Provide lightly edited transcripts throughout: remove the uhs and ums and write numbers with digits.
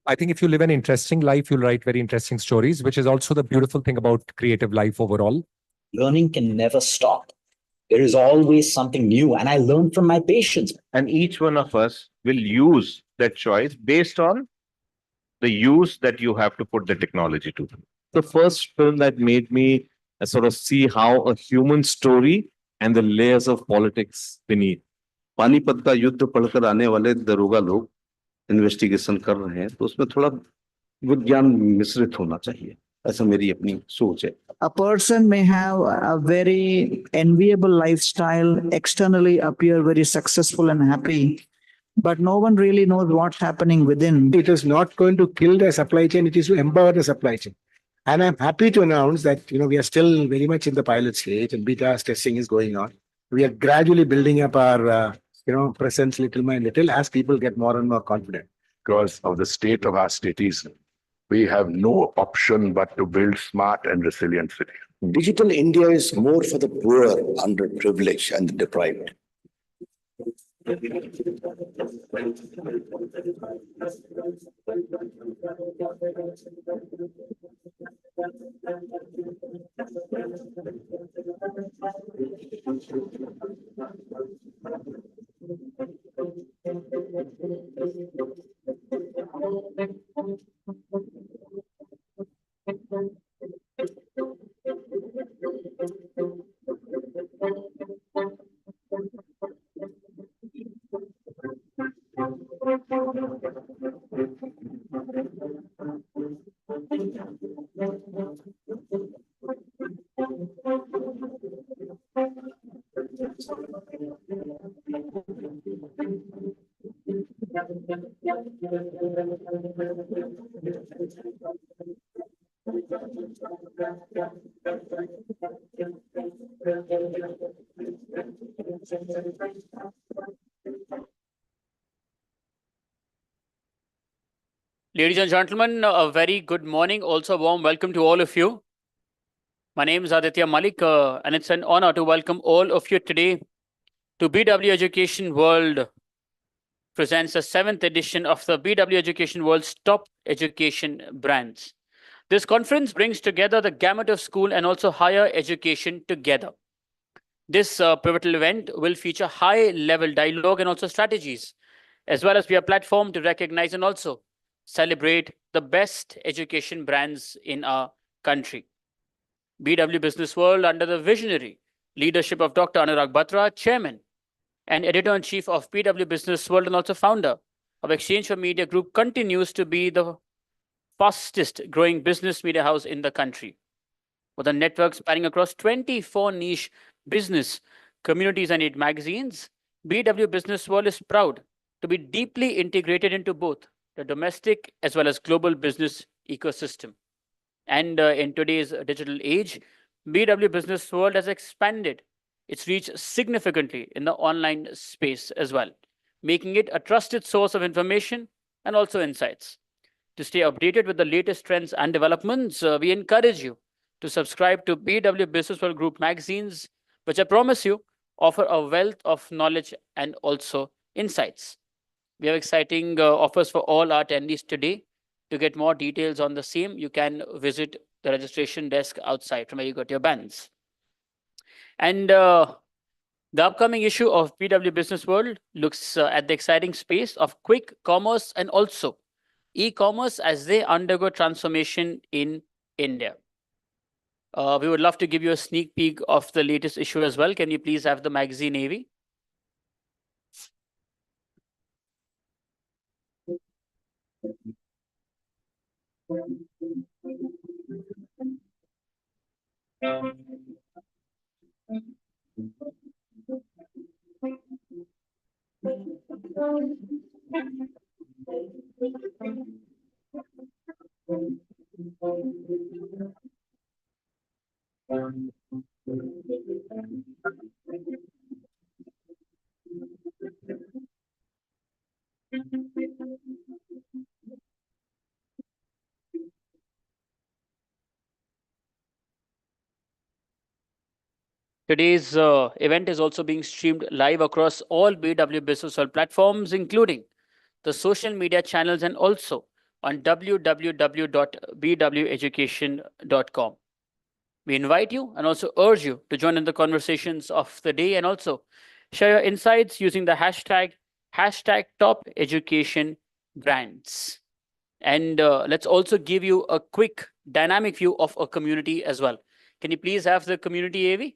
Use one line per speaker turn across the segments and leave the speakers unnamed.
I think if you live an interesting life, you'll write very interesting stories, which is also the beautiful thing about creative life overall.
Learning can never stop. There is always something new, and I learn from my patients.
And each one of us will use that choice based on the use that you have to put the technology to. The first film that made me sort of see how a human story and the layers of politics beneath.
Panipat का युद्ध पढ़कर आने वाले दरोगा लोग investigation कर रहे हैं तो उसमें थोड़ा विज्ञान मिश्रित होना चाहिए, ऐसा मेरी अपनी सोच है.
A person may have a very enviable lifestyle, externally appear very successful and happy, but no one really knows what's happening within.
It is not going to kill the supply chain, it is to empower the supply chain. And I'm happy to announce that we are still very much in the pilot stage and beta testing is going on. We are gradually building up our presence little by little as people get more and more confident.
Because of the state of our cities, we have no option but to build smart and resilient cities.
Digital India is more for the poor, underprivileged, and the deprived.
Ladies and gentlemen, a very good morning. Also, a warm welcome to all of you. My name is Aditya Malik, and it's an honor to welcome all of you today to BW Education World presents the 7th edition of the BW Education World's Top Education Brands. This conference brings together the gamut of school and also higher education together. This pivotal event will feature high-level dialogue and also strategies, as well as be a platform to recognize and also celebrate the best education brands in our country. BW Business World, under the visionary leadership of Dr. Anurag Batra, Chairman and Editor-in-Chief of BW Business World and also founder of Exchange for Media Group, continues to be the fastest growing business media house in the country. With a network spanning across 24 niche business communities and 8 magazines, BW Business World is proud to be deeply integrated into both the domestic as well as global business ecosystem. And in today's digital age, BW Business World has expanded its reach significantly in the online space as well, making it a trusted source of information and also insights. To stay updated with the latest trends and developments, we encourage you to subscribe to BW Business World Group magazines, which I promise you offer a wealth of knowledge and also insights. We have exciting offers for all our attendees today. To get more details on the same, you can visit the registration desk outside from where you got your bands. And the upcoming issue of BW Business World looks at the exciting space of quick commerce and also e-commerce as they undergo transformation in India. We would love to give you a sneak peek of the latest issue as well. Can you please have the magazine, AV? Today's event is also being streamed live across all BW Business World platforms, including the social media channels and also on www.bweducation.com. We invite you and also urge you to join in the conversations of the day and also share your insights using the hashtag Top Education Brands. And let's also give you a quick dynamic view of a community as well. Can you please have the community AV?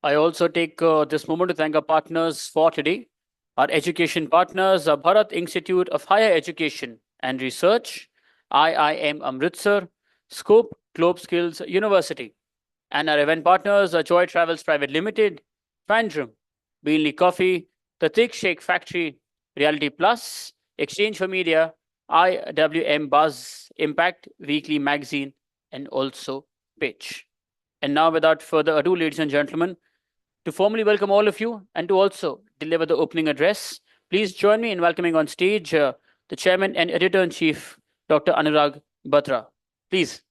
I also take this moment to thank our partners for today. Our education partners are Bharat Institute of Higher Education and Research, IIM Amritsar, Scope Globe Skills University. And our event partners are Joy Travels Private Limited, Fandrum, Beanley Coffee, The Thick Shake Factory, Reality Plus, Exchange for Media, IWM Buzz, Impact Weekly Magazine, and also Pitch. And now, without further ado, ladies and gentlemen, to formally welcome all of you and to also deliver the opening address, please join me in welcoming on stage the Chairman and Editor-in-Chief, Dr. Anurag Batra. Please.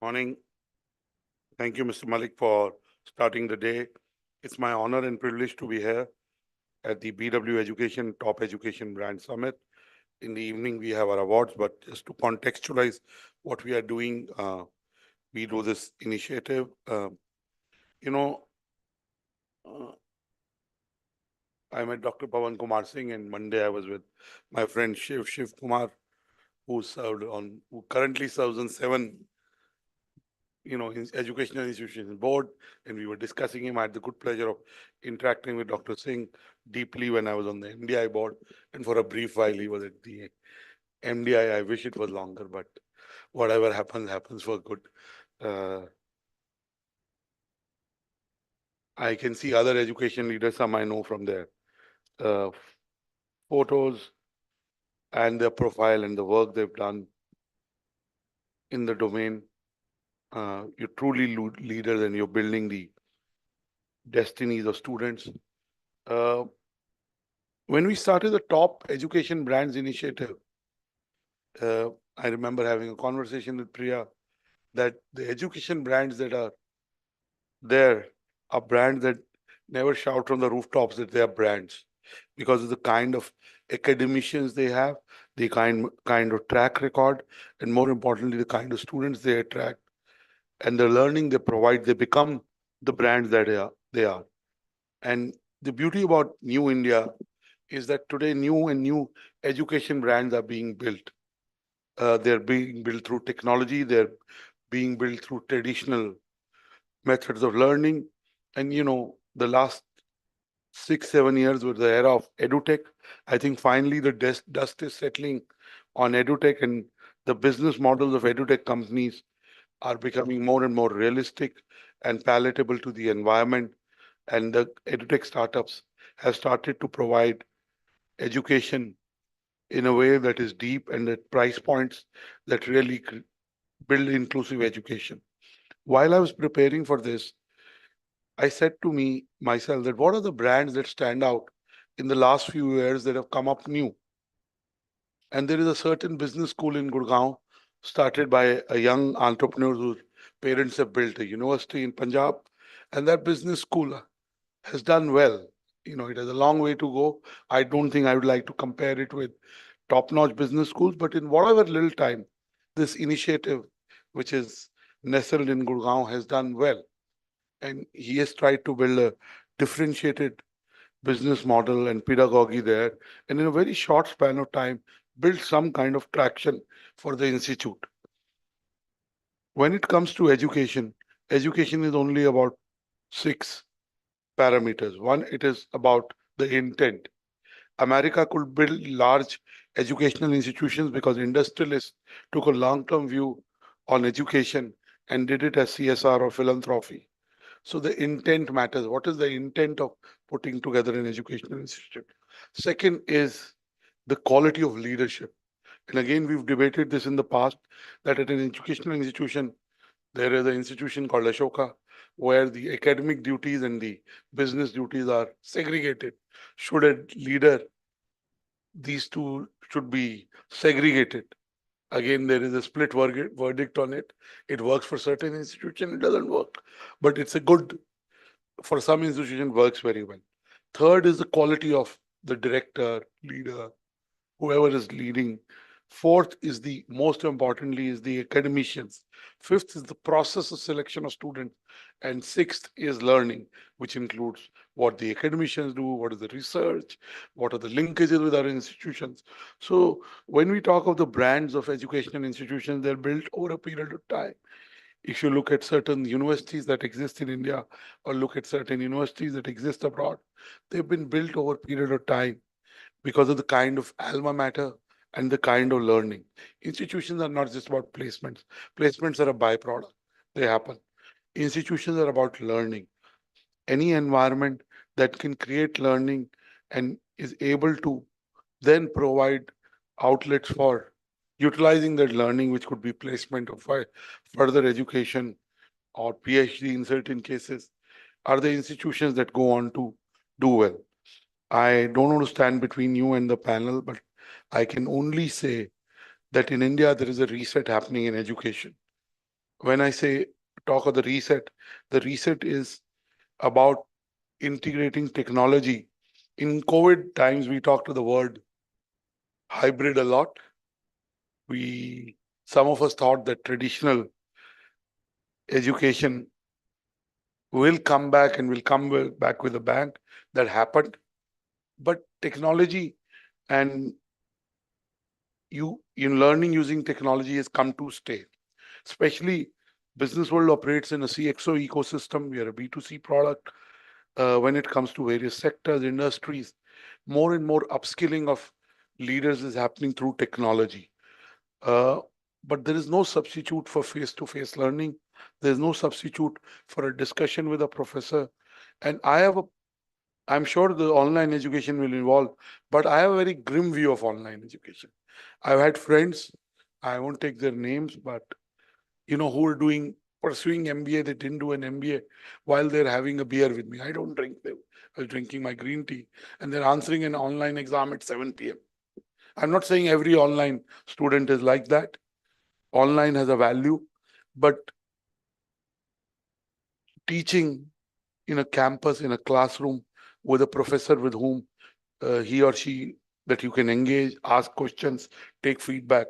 Morning. Thank you, Mr. Malik, for starting the day. It's my honor and privilege to be here at the BW Education Top Education Brand Summit. In the evening, we have our awards, but just to contextualize what we are doing, we do this initiative. I met Dr. Pawan Kumar Singh, and Monday I was with my friend Shiv Kumar, who currently serves on 7 educational institutions board, and we were discussing him. I had the good pleasure of interacting with Dr. Singh deeply when I was on the MDI board, and for a brief while he was at the MDI. I wish it was longer, but whatever happens for good. I can see other education leaders, some I know from their photos and their profile and the work they've done in the domain. You're truly leaders and you're building the destinies of students. When we started the Top Education Brands Initiative, I remember having a conversation with Priya that the education brands that are there are brands that never shout from the rooftops that they are brands, because of the kind of academicians they have, the kind of track record, and more importantly, the kind of students they attract and the learning they provide. They become the brands that they are. And the beauty about New India is that today new education brands are being built. They're being built through technology. They're being built through traditional methods of learning. And the last 6-7 years was the era of edutech. I think finally the dust is settling on edutech, and the business models of edutech companies are becoming more and more realistic and palatable to the environment. And the edutech startups have started to provide education in a way that is deep and at price points that really build inclusive education. While I was preparing for this, I said to myself that what are the brands that stand out in the last few years that have come up new? And there is a certain business school in Gurgaon started by a young entrepreneur whose parents have built a university in Punjab. And that business school has done well. It has a long way to go. I don't think I would like to compare it with top-notch business schools, but in whatever little time, this initiative, which is nestled in Gurgaon, has done well. And he has tried to build a differentiated business model and pedagogy there, and in a very short span of time, build some kind of traction for the institute. When it comes to education, education is only about 6 parameters. One, it is about the intent. America could build large educational institutions because industrialists took a long-term view on education and did it as CSR or philanthropy. So the intent matters. What is the intent of putting together an educational institute? Second is the quality of leadership. And again, we've debated this in the past, that at an educational institution, there is an institution called Ashoka, where the academic duties and the business duties are segregated. Should a leader, these two should be segregated. Again, there is a split verdict on it. It works for certain institutions, it doesn't work. But it's a good, for some institution, works very well. Third is the quality of the director, leader, whoever is leading. Fourth is the most importantly is the academicians. Fifth is the process of selection of students. And sixth is learning, which includes what the academicians do, what is the research, what are the linkages with our institutions. So when we talk of the brands of educational institutions, they're built over a period of time. If you look at certain universities that exist in India or look at certain universities that exist abroad, they've been built over a period of time because of the kind of alma mater and the kind of learning. Institutions are not just about placements. Placements are a byproduct. They happen. Institutions are about learning. Any environment that can create learning and is able to then provide outlets for utilizing that learning, which could be placement of further education or PhD in certain cases, are the institutions that go on to do well. I don't want to stand between you and the panel, but I can only say that in India, there is a reset happening in education. When I say talk of the reset is about integrating technology. In COVID times, we talked to the word hybrid a lot. Some of us thought that traditional education will come back and will come back with a bang. That happened. But technology and learning using technology has come to stay. Especially business world operates in a CXO ecosystem. We are a B2C product. When it comes to various sectors, industries, more and more upskilling of leaders is happening through technology. But there is no substitute for face-to-face learning. There's no substitute for a discussion with a professor. And I'm sure the online education will evolve, but I have a very grim view of online education. I've had friends, I won't take their names, but who are pursuing MBA, they didn't do an MBA while they're having a beer with me. I don't drink them. I was drinking my green tea and they're answering an online exam at 7 p.m. I'm not saying every online student is like that. Online has a value, but teaching in a campus, in a classroom with a professor with whom he or she that you can engage, ask questions, take feedback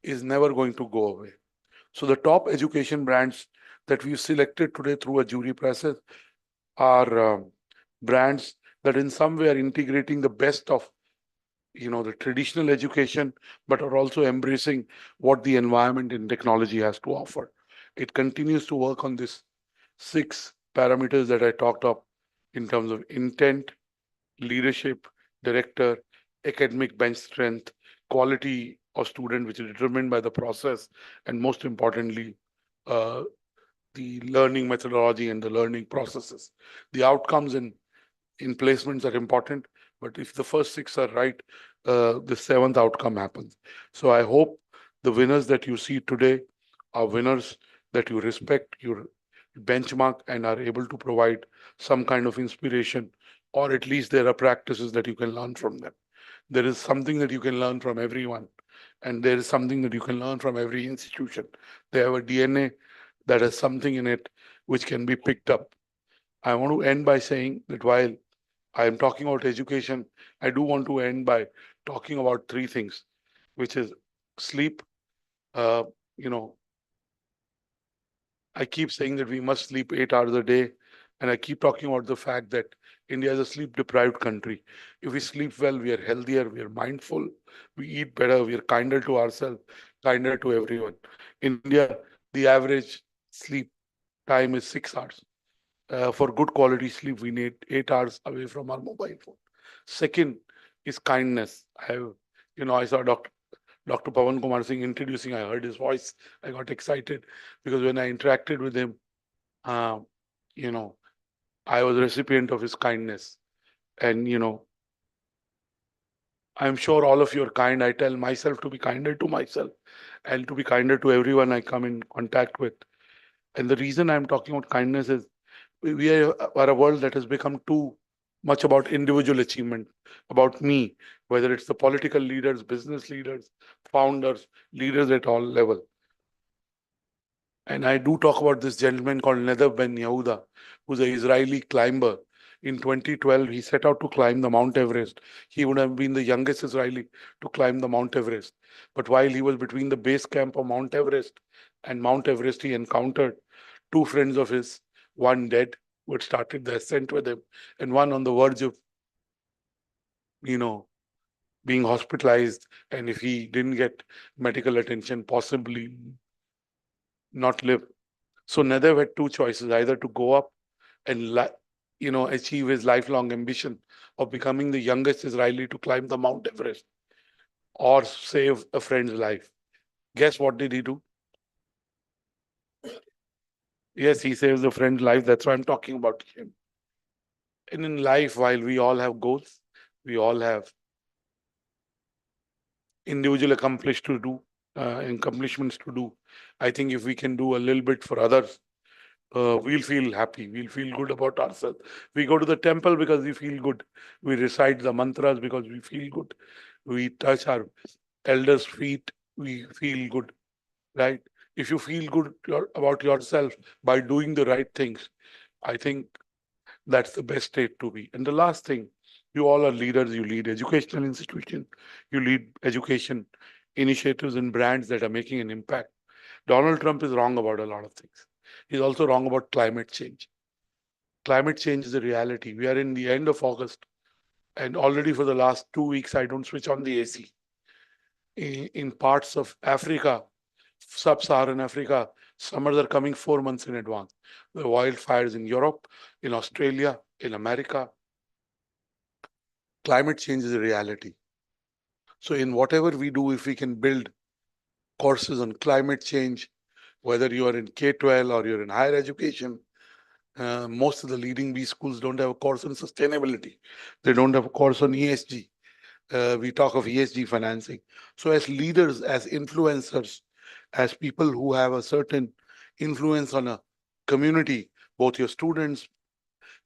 is never going to go away. So the top education brands that we've selected today through a jury process are brands that in some way are integrating the best of the traditional education, but are also embracing what the environment and technology has to offer. It continues to work on this 6 parameters that I talked of in terms of intent, leadership, director, academic bench strength, quality of student, which is determined by the process, and most importantly, the learning methodology and the learning processes. The outcomes in placements are important, but if the first six are right, the seventh outcome happens. So I hope the winners that you see today are winners that you respect, you benchmark, and are able to provide some kind of inspiration, or at least there are practices that you can learn from them. There is something that you can learn from everyone, and there is something that you can learn from every institution. They have a DNA that has something in it which can be picked up. I want to end by saying that while I am talking about education, I do want to end by talking about three things, which is sleep. Uh, you know, I keep saying that we must sleep 8 hours a day, and I keep talking about the fact that India is a sleep-deprived country. If we sleep well, we are healthier, we are mindful, we eat better, we are kinder to ourselves, kinder to everyone. In India, the average sleep time is 6 hours. For good quality sleep, we need 8 hours away from our mobile phone. Second is kindness. I saw Dr. Pawan Kumar Singh introducing, I heard his voice. I got excited because when I interacted with him, I was a recipient of his kindness. And, I'm sure all of you are kind. I tell myself to be kinder to myself and to be kinder to everyone I come in contact with. And the reason I'm talking about kindness is we are a world that has become too much about individual achievement, about me, whether it's the political leaders, business leaders, founders, leaders at all level. And I do talk about this gentleman called Nadav Ben Yehuda, who's an Israeli climber. In 2012, he set out to climb the Mount Everest. He would have been the youngest Israeli to climb the Mount Everest. But while he was between the base camp of Mount Everest and Mount Everest, he encountered two friends of his, one dead, who had started the ascent with him, and one on the verge of, being hospitalized. And if he didn't get medical attention, possibly not live. So Nadav had two choices, either to go up and achieve his lifelong ambition of becoming the youngest Israeli to climb the Mount Everest, or save a friend's life. Guess what did he do? Yes, he saves a friend's life. That's why I'm talking about him. And in life, while we all have goals, we all have individual accomplishments to do. I think if we can do a little bit for others, we'll feel happy. We'll feel good about ourselves. We go to the temple because we feel good. We recite the mantras because we feel good. We touch our elders' feet. We feel good, right? If you feel good about yourself by doing the right things, I think that's the best state to be. And the last thing, you all are leaders. You lead educational institutions. You lead education initiatives and brands that are making an impact. Donald Trump is wrong about a lot of things. He's also wrong about climate change. Climate change is a reality. We are in the end of August, and already for the last 2 weeks, I don't switch on the AC. In parts of Africa, sub-Saharan Africa, summers are coming 4 months in advance. The wildfires in Europe, in Australia, in America. Climate change is a reality. So in whatever we do, if we can build courses on climate change, whether you are in K-12 or you're in higher education, most of the leading B schools don't have a course on sustainability. They don't have a course on ESG. We talk of ESG financing. So as leaders, as influencers, as people who have a certain influence on a community, both your students,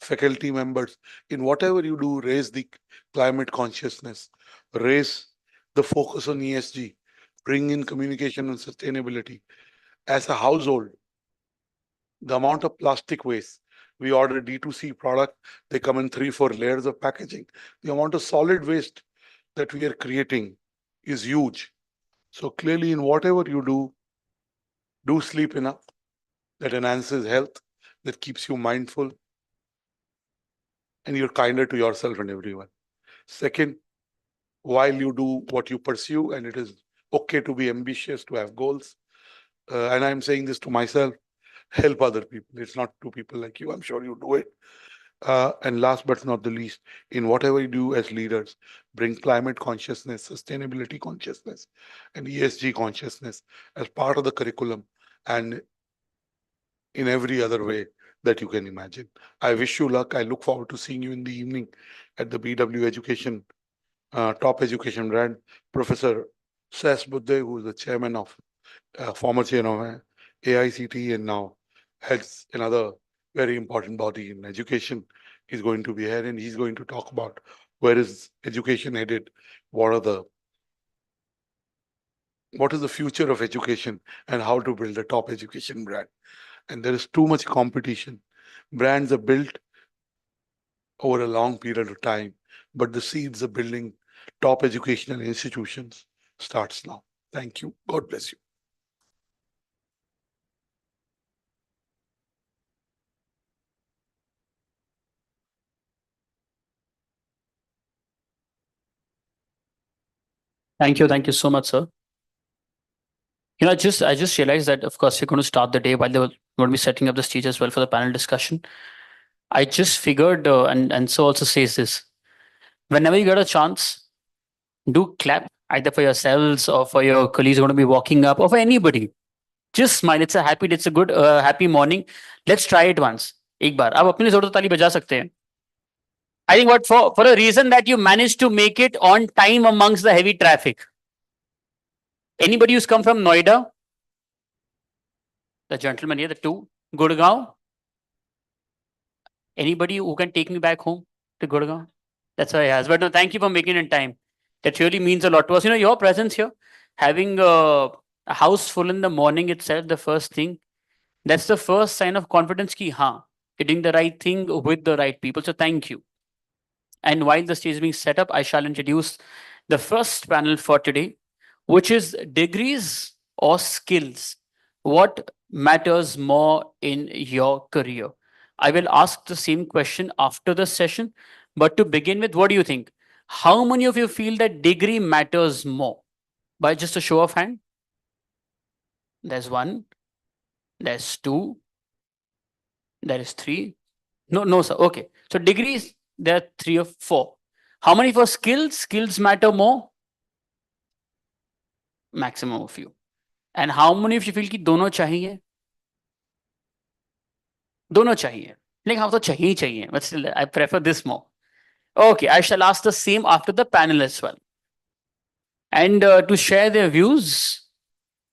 faculty members, in whatever you do, raise the climate consciousness, raise the focus on ESG, bring in communication and sustainability. As a household, the amount of plastic waste, we order D2C product, they come in 3-4 layers of packaging. The amount of solid waste that we are creating is huge. So clearly in whatever you do sleep enough. That enhances health, that keeps you mindful, and you're kinder to yourself and everyone. Second, while you do what you pursue, and it is okay to be ambitious, to have goals, and I'm saying this to myself, help other people. It's not to people like you. I'm sure you do it. And last but not the least, in whatever you do as leaders, bring climate consciousness, sustainability consciousness, and ESG consciousness as part of the curriculum and in every other way that you can imagine. I wish you luck. I look forward to seeing you in the evening at the BW Education, top education brand. Professor Sas Budde, who is the chairman of, former chairman of AICT and now heads another very important body in education, is going to be here and he's going to talk about where is education headed, what is the future of education and how to build a top education brand. And there is too much competition. Brands are built over a long period of time, but the seeds of building top educational institutions starts now. Thank you. God bless you.
Thank you. Thank you so much, sir. I just realized that, of course, we're going to start the day while they were going to be setting up the stage as well for the panel discussion. I just figured, and so also says this, whenever you get a chance, do clap either for yourselves or for your colleagues who are going to be walking up or for anybody. Just smile. It's a good, happy morning. Let's try it once. एक बार आप अपने जोर से ताली बजा सकते हैं. I think for a reason that you managed to make it on time amongst the heavy traffic. Anybody who's come from Noida? The gentleman here, the two. Gurgaon? Anybody who can take me back home to Gurgaon? That's why he has. But no, thank you for making it in time. That really means a lot to us. Your presence here, having a house full in the morning itself, the first thing, that's the first sign of confidence ki, haan, you're doing the right thing with the right people. So thank you. And while the stage is being set up, I shall introduce the first panel for today, which is degrees or skills. What matters more in your career? I will ask the same question after the session. But to begin with, what do you think? How many of you feel that degree matters more? By just a show of hand? There's one. There's two. There is three. No, sir. Okay. So degrees, there are 3 or 4. How many for skills? Skills matter more? Maximum of you. And how many of you feel कि दोनों चाहिए? दोनों चाहिए. Like how तो चाहिए ही चाहिए. But still, I prefer this more. Okay, I shall ask the same after the panel as well. And to share their views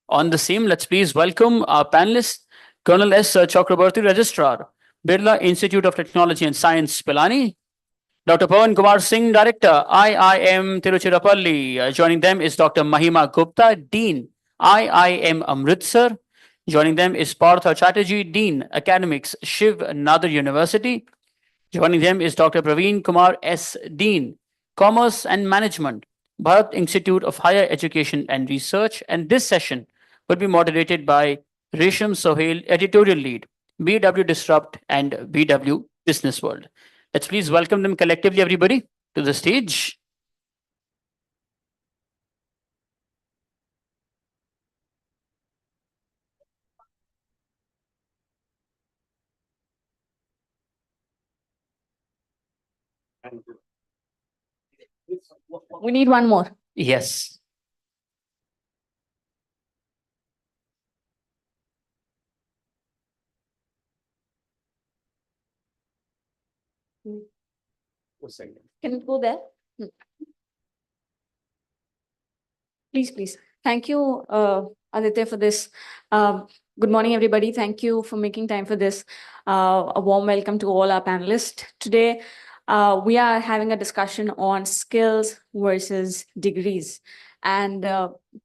on the same, let's please welcome our panelists, Colonel S. Chakraborty, Registrar, Birla Institute of Technology and Science, Pilani, Dr. Pawan Kumar Singh, Director, IIM Tiruchirappalli. Joining them is Dr. Mahima Gupta, Dean, IIM Amritsar. Joining them is Partha Chatterjee, Dean, Academics, Shiv Nadar University. Joining them is Dr. Praveen Kumar S. Dean, Commerce and Management, Bharat Institute of Higher Education and Research. And this session will be moderated by Resham Sohail, Editorial Lead, BW Disrupt and BW Business World. Let's please welcome them collectively, everybody, to the stage.
We need one more.
Yes.
Can it go there? Please. Thank you, Aditya, for this. Good morning, everybody. Thank you for making time for this. A warm welcome to all our panelists. Today, we are having a discussion on skills versus degrees. And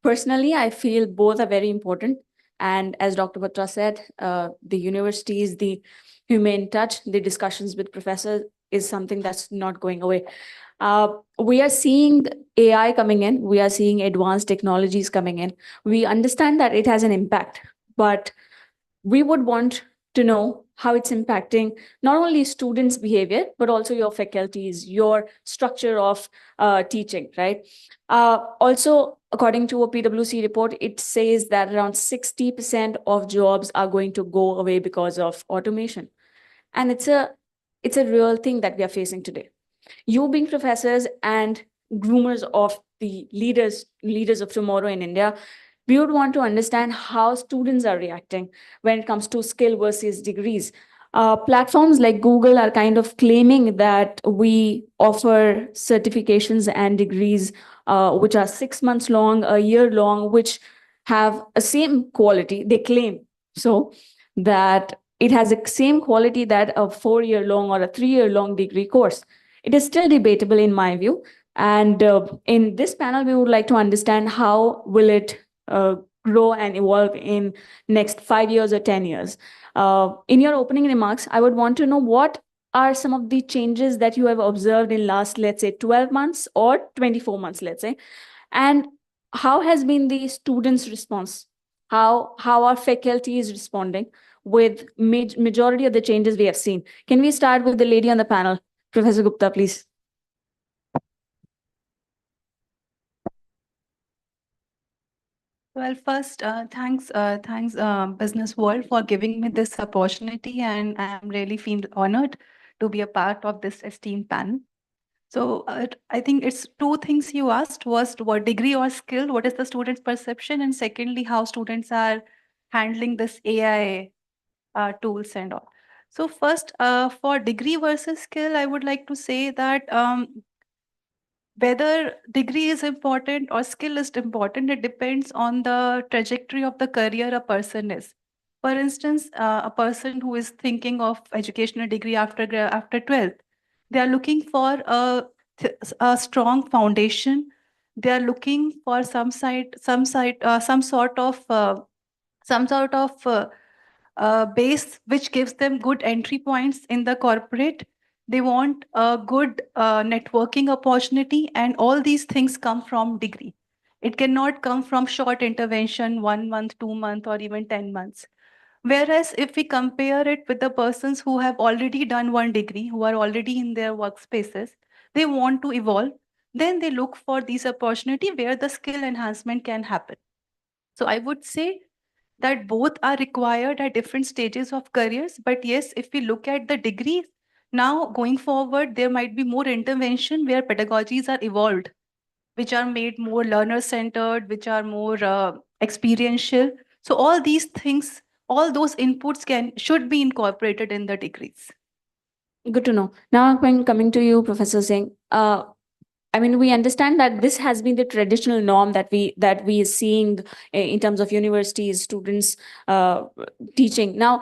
personally, I feel both are very important. And as Dr. Batra said, the universities, the humane touch, the discussions with professors is something that's not going away. We are seeing AI coming in. We are seeing advanced technologies coming in. We understand that it has an impact, but we would want to know how it's impacting not only students' behavior, but also your faculties, your structure of teaching, right? Also, according to a PwC report, it says that around 60% of jobs are going to go away because of automation. And it's a real thing that we are facing today. You being professors and groomers of the leaders of tomorrow in India, we would want to understand how students are reacting when it comes to skill versus degrees. Platforms like Google are kind of claiming that we offer certifications and degrees which are 6 months long, a year long, which have a same quality. They claim so that it has the same quality that a 4-year long or a 3-year long degree course. It is still debatable in my view. And in this panel, we would like to understand how will it grow and evolve in next 5 years or 10 years. In your opening remarks, I would want to know what are some of the changes that you have observed in last, let's say, 12 months or 24 months, let's say, and how has been the students' response? How are faculties responding with majority of the changes we have seen? Can we start with the lady on the panel? Professor Gupta, please.
Well, first, thanks, Business World for giving me this opportunity, and I'm really feel honored to be a part of this esteemed panel. So I think it's two things you asked. First, what degree or skill, what is the student's perception? And secondly, how students are handling this AI tools and all. So first, for degree versus skill, I would like to say that whether degree is important or skill is important, it depends on the trajectory of the career a person is. For instance, a person who is thinking of educational degree after 12th, they are looking for a strong foundation. They are looking for some sort of base which gives them good entry points in the corporate. They want a good networking opportunity, and all these things come from degree. It cannot come from short intervention, 1 month, 2 months, or even 10 months. Whereas if we compare it with the persons who have already done one degree, who are already in their workspaces, they want to evolve, then they look for these opportunity where the skill enhancement can happen. So I would say that both are required at different stages of careers. But yes, if we look at the degrees, now going forward, there might be more intervention where pedagogies are evolved, which are made more learner-centered, which are more experiential. So all these things, all those inputs should be incorporated in the degrees.
Good to know. Now, when coming to you, Professor Singh, I mean, we understand that this has been the traditional norm that we are seeing in terms of universities, students teaching. Now,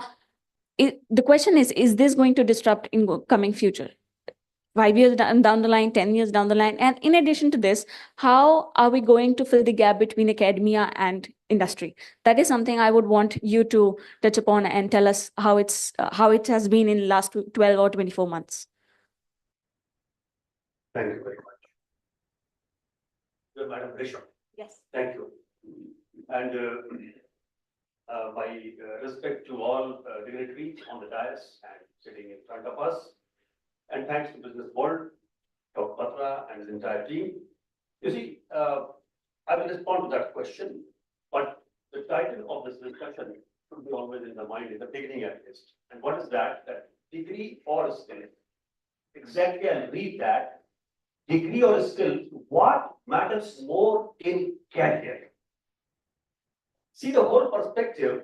the question is this going to disrupt in coming future? 5 years down the line, 10 years down the line? And in addition to this, how are we going to fill the gap between academia and industry? That is something I would want you to touch upon and tell us how it has been in the last 12 or 24 months.
Thank you very much. Madam Risham.
Yes.
Thank you. And my respect to all dignitaries on the dais and sitting in front of us. And thanks to Business World, Dr. Patra and his entire team. You see, I will respond to that question, but the title of this discussion should be always in the mind in the beginning at least. And what is that? That degree or skill? Exactly, I'll read that. Degree or skill, what matters more in career? See the whole perspective.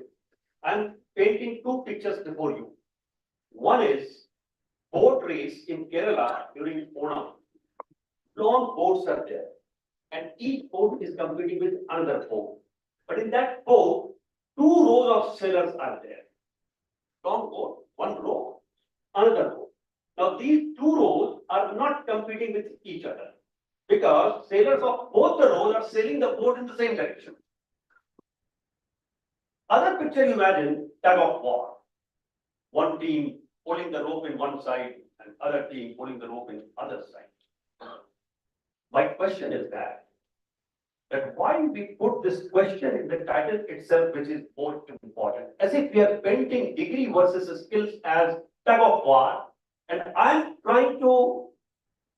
I'm painting two pictures before you. One is boat race in Kerala during Onam. Long boats are there, and each boat is competing with another boat. But in that boat, 2 rows of sailors are there. Long boat, 1 row, another row. Now these 2 rows are not competing with each other because sailors of both the rows are sailing the boat in the same direction. Other picture you imagine, tug of war. One team pulling the rope in one side and other team pulling the rope in other side. My question is that that why we put this question in the title itself, which is more important, as if we are painting degree versus skills as tug of war. And I'm trying to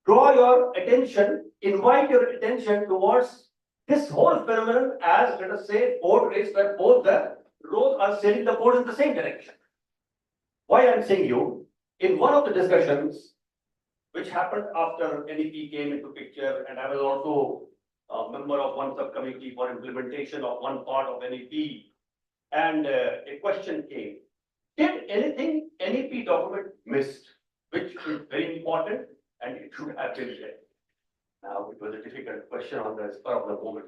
draw your attention, invite your attention towards this whole phenomenon as, let us say, boat race, where both the rows are sailing the boat in the same direction. Why I'm saying you, in one of the discussions, which happened after NEP came into picture, and I was also a member of one subcommittee for implementation of one part of NEP, and a question came, did anything NEP document missed, which is very important and it should have been there? Now, it was a difficult question on the spur of the moment.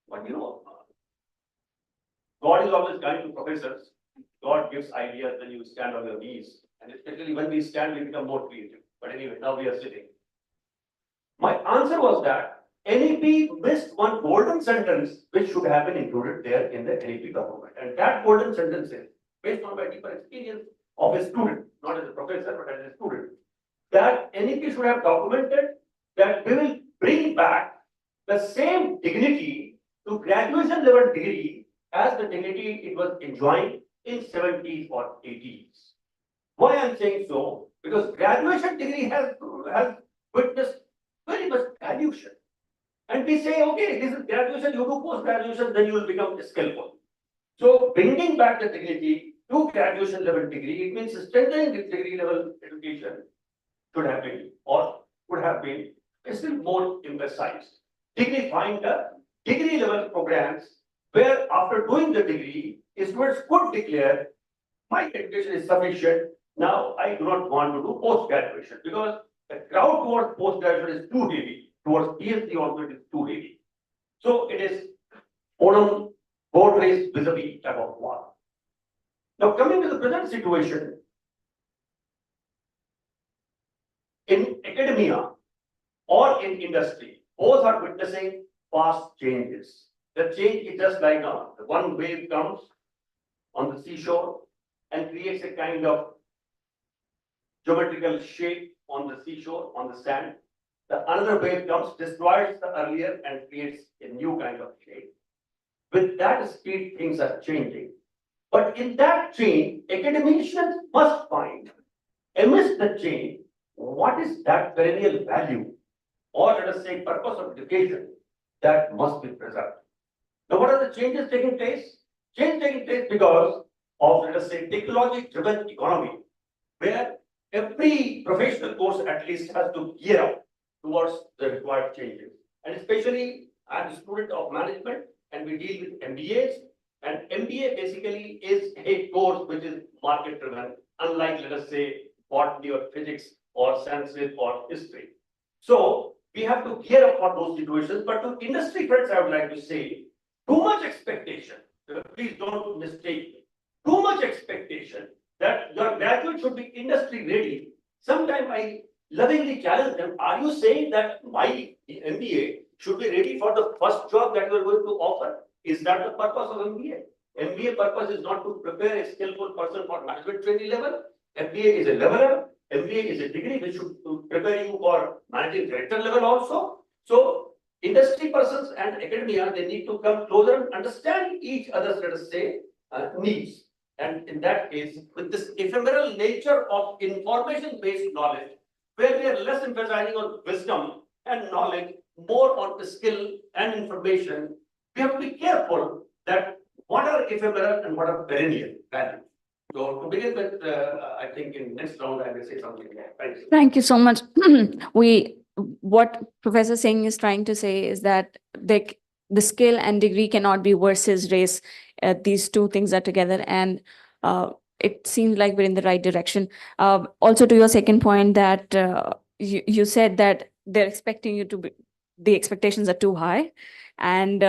But you know, God is always kind to professors. God gives ideas when you stand on your knees. And especially when we stand, we become more creative. But anyway, now we are sitting. My answer was that NEP missed one golden sentence which should have been included there in the NEP document. And that golden sentence is, based on my deeper experience of a student, not as a professor, but as a student, that NEP should have documented that we will bring back the same dignity to graduation level degree as the dignity it was enjoying in 70s or 80s. Why I'm saying so? Because graduation degree has witnessed very much dilution. And we say, okay, this is graduation, you do post-graduation, then you will become skillful. So bringing back the dignity to graduation level degree, it means strengthening the degree level education should have been, or would have been, still more emphasized. Dignifying the degree level programs where after doing the degree, students could declare, my education is sufficient, now I do not want to do post-graduation, because the crowd towards post-graduation is too heavy, towards PhD also it is too heavy. So it is Onam boat race vis-a-vis type of war. Now coming to the present situation, in academia or in industry, both are witnessing fast changes. The change is just like one wave comes on the seashore and creates a kind of geometrical shape on the seashore, on the sand. The another wave comes, destroys the earlier and creates a new kind of shape. With that speed, things are changing. But in that change, academicians must find, amidst the change, what is that perennial value, or let us say purpose of education that must be preserved. Now, what are the changes taking place? Change taking place because of, let us say, technology-driven economy, where every professional course at least has to gear up towards the required changes. And especially, I'm a student of management, and we deal with MBAs. And MBA basically is a course which is market-driven, unlike, let us say, botany or physics or Sanskrit or history. So we have to gear up for those situations. But to industry friends, I would like to say, too much expectation. Please don't mistake me. Too much expectation that your graduate should be industry ready. Sometimes I lovingly challenge them. Are you saying that my MBA should be ready for the first job that you are going to offer? Is that the purpose of MBA? MBA purpose is not to prepare a skillful person for management training level. MBA is a leveler. MBA is a degree which should prepare you for managing director level also. So industry persons and academia, they need to come closer and understand each other's, let us say, needs. And in that case, with this ephemeral nature of information-based knowledge, where we are less emphasizing on wisdom and knowledge, more on the skill and information, we have to be careful that what are ephemeral and what are perennial values. So to begin with, I think in next round I will say something more. Thank you.
Thank you so much. What Professor Singh is trying to say is that the skill and degree cannot be versus race. These two things are together, and it seems like we're in the right direction. Also, to your second point, that you said that they're expecting you to be, the expectations are too high, and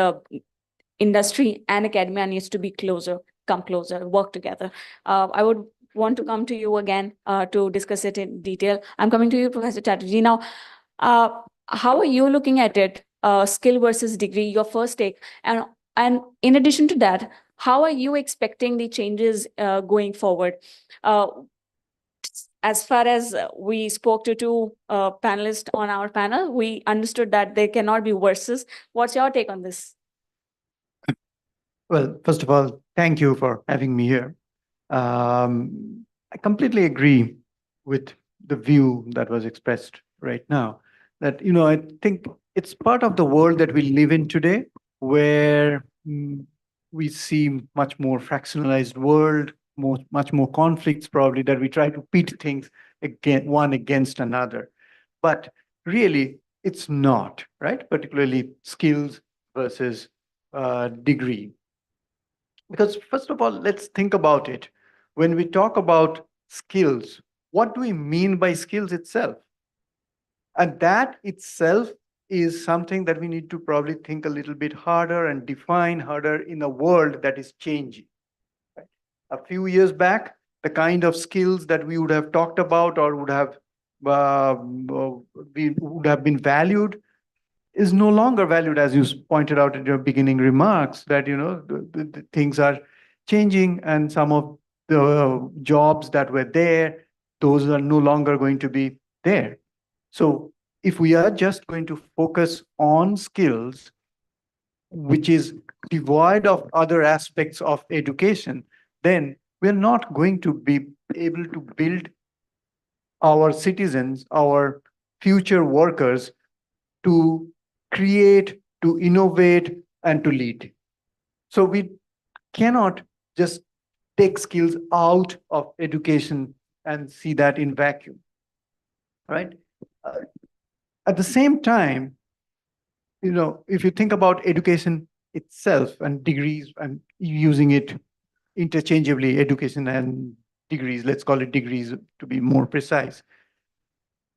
industry and academia needs to be closer, come closer, work together. I would want to come to you again to discuss it in detail. I'm coming to you, Professor Chatterjee. Now, how are you looking at it, skill versus degree, your first take? And in addition to that, how are you expecting the changes going forward? as far as we spoke to two panelists on our panel, we understood that there cannot be versus. What's your take on this?
Well, first of all, thank you for having me here. I completely agree with the view that was expressed right now. That, I think it's part of the world that we live in today, where we see much more fractionalized world, much more conflicts probably, that we try to pit things one against another. But really, it's not, right? Particularly skills versus degree. Because first of all, let's think about it. When we talk about skills, what do we mean by skills itself? And that itself is something that we need to probably think a little bit harder and define harder in a world that is changing. Right? A few years back, the kind of skills that we would have talked about or would have been valued is no longer valued, as you pointed out in your beginning remarks, that the things are changing, and some of the jobs that were there, those are no longer going to be there. So if we are just going to focus on skills, which is devoid of other aspects of education, then we're not going to be able to build our citizens, our future workers, to create, to innovate, and to lead. So we cannot just take skills out of education and see that in vacuum, right? At the same time, if you think about education itself and degrees, and using it interchangeably, education and degrees, let's call it degrees to be more precise.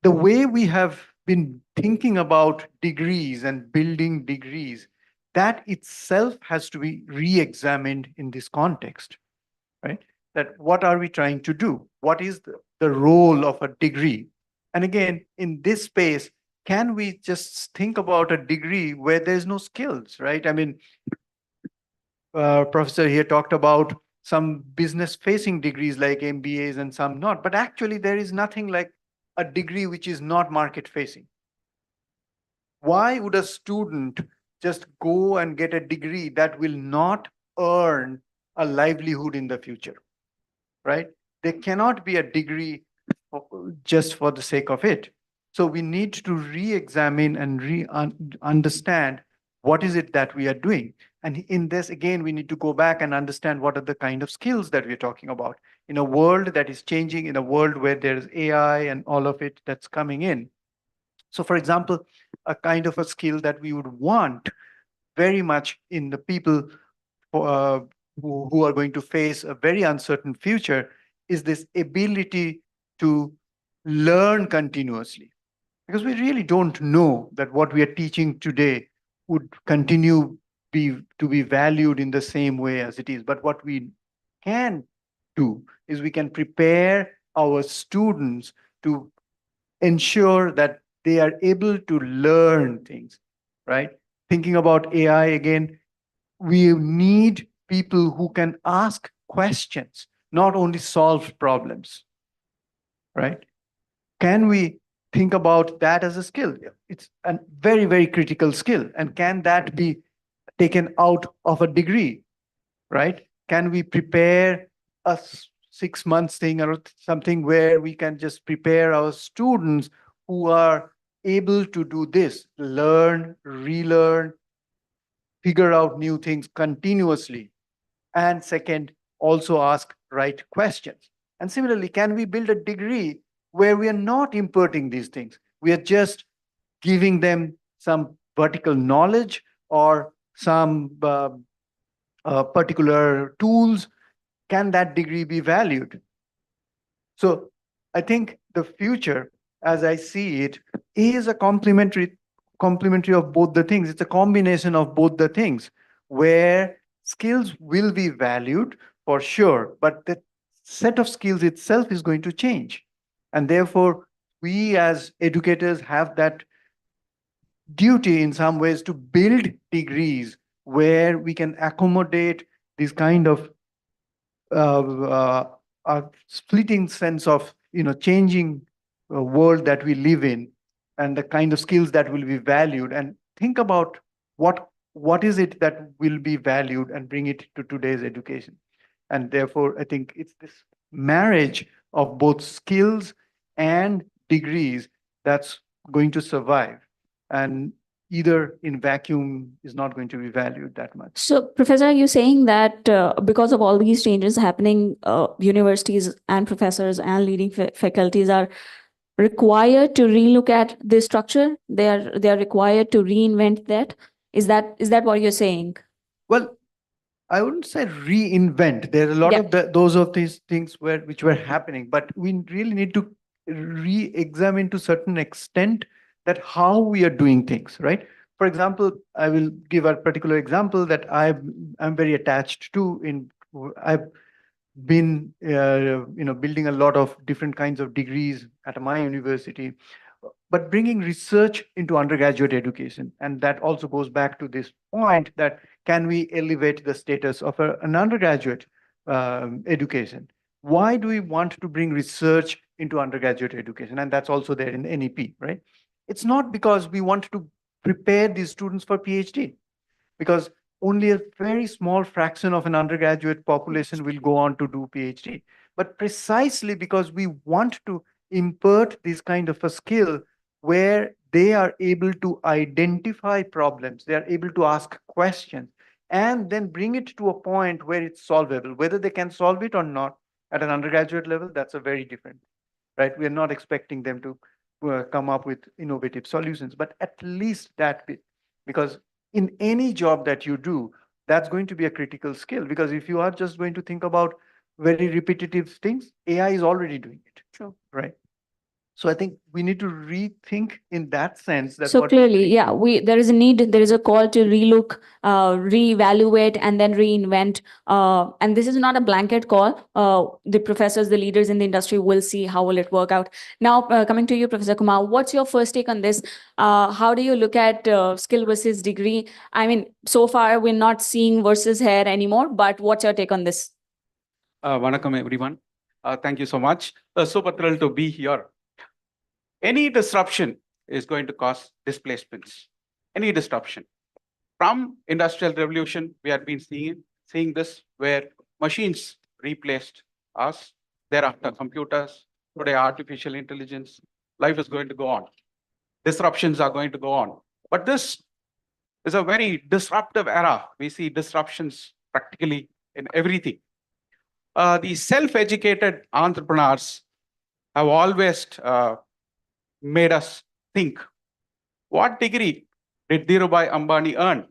The way we have been thinking about degrees and building degrees, that itself has to be re-examined in this context, right? That what are we trying to do? What is the role of a degree? And again, in this space, can we just think about a degree where there's no skills, right? I mean, Professor here talked about some business-facing degrees like MBAs and some not, but actually there is nothing like a degree which is not market-facing. Why would a student just go and get a degree that will not earn a livelihood in the future, right? There cannot be a degree just for the sake of it. So we need to re-examine and understand what is it that we are doing. And in this, again, we need to go back and understand what are the kind of skills that we're talking about in a world that is changing, in a world where there's AI and all of it that's coming in. So for example, a kind of a skill that we would want very much in the people who are going to face a very uncertain future is this ability to learn continuously. Because we really don't know that what we are teaching today would continue to be valued in the same way as it is. But what we can do is we can prepare our students to ensure that they are able to learn things, right? Thinking about AI again, we need people who can ask questions, not only solve problems, right? Can we think about that as a skill? It's a very, very critical skill. And can that be taken out of a degree, right? Can we prepare a 6 months thing or something where we can just prepare our students who are able to do this, learn, relearn, figure out new things continuously. And second, also ask right questions. And similarly, can we build a degree where we are not imparting these things? We are just giving them some vertical knowledge or some particular tools. Can that degree be valued? So I think the future, as I see it, is a complementary of both the things. It's a combination of both the things, where skills will be valued for sure, but the set of skills itself is going to change. And therefore, we as educators have that duty in some ways to build degrees where we can accommodate this kind of a fleeting sense of changing world that we live in and the kind of skills that will be valued, and think about what is it that will be valued and bring it to today's education. And therefore, I think it's this marriage of both skills and degrees that's going to survive. And either in vacuum is not going to be valued that much.
So, Professor, are you saying that because of all these changes happening, universities and professors and leading faculties are required to relook at this structure? They are required to reinvent that. Is that what you're saying?
Well, I wouldn't say reinvent. There are a lot of these things which were happening, but we really need to re-examine to certain extent that how we are doing things, right? For example, I will give a particular example that I'm very attached to. I've been building a lot of different kinds of degrees at my university, but bringing research into undergraduate education. And that also goes back to this point that can we elevate the status of an undergraduate education? Why do we want to bring research into undergraduate education? And that's also there in NEP, right? It's not because we want to prepare these students for PhD, because only a very small fraction of an undergraduate population will go on to do PhD. But precisely because we want to impart this kind of a skill where they are able to identify problems, they are able to ask questions, and then bring it to a point where it's solvable. Whether they can solve it or not at an undergraduate level, that's a very different, right? We are not expecting them to come up with innovative solutions, but at least that bit, because in any job that you do, that's going to be a critical skill. Because if you are just going to think about very repetitive things, AI is already doing it.
True.
Right. So I think we need to rethink in that sense. That
So clearly, there is a need, there is a call to relook, reevaluate, and then reinvent. And this is not a blanket call. The professors, the leaders in the industry will see how will it work out. Now, coming to you, Professor Kumar, what's your first take on this? How do you look at skill versus degree? I mean, so far we're not seeing versus hair anymore, but what's your take on this?
Vanakkam, everyone. Thank you so much. Super thrilled to be here. Any disruption is going to cause displacements. Any disruption. From industrial revolution, we have been seeing this where machines replaced us. Thereafter, computers. Today, artificial intelligence. Life is going to go on. Disruptions are going to go on. But this is a very disruptive era. We see disruptions practically in everything. The self-educated entrepreneurs have always made us think, what degree did Dhirubhai Ambani earn?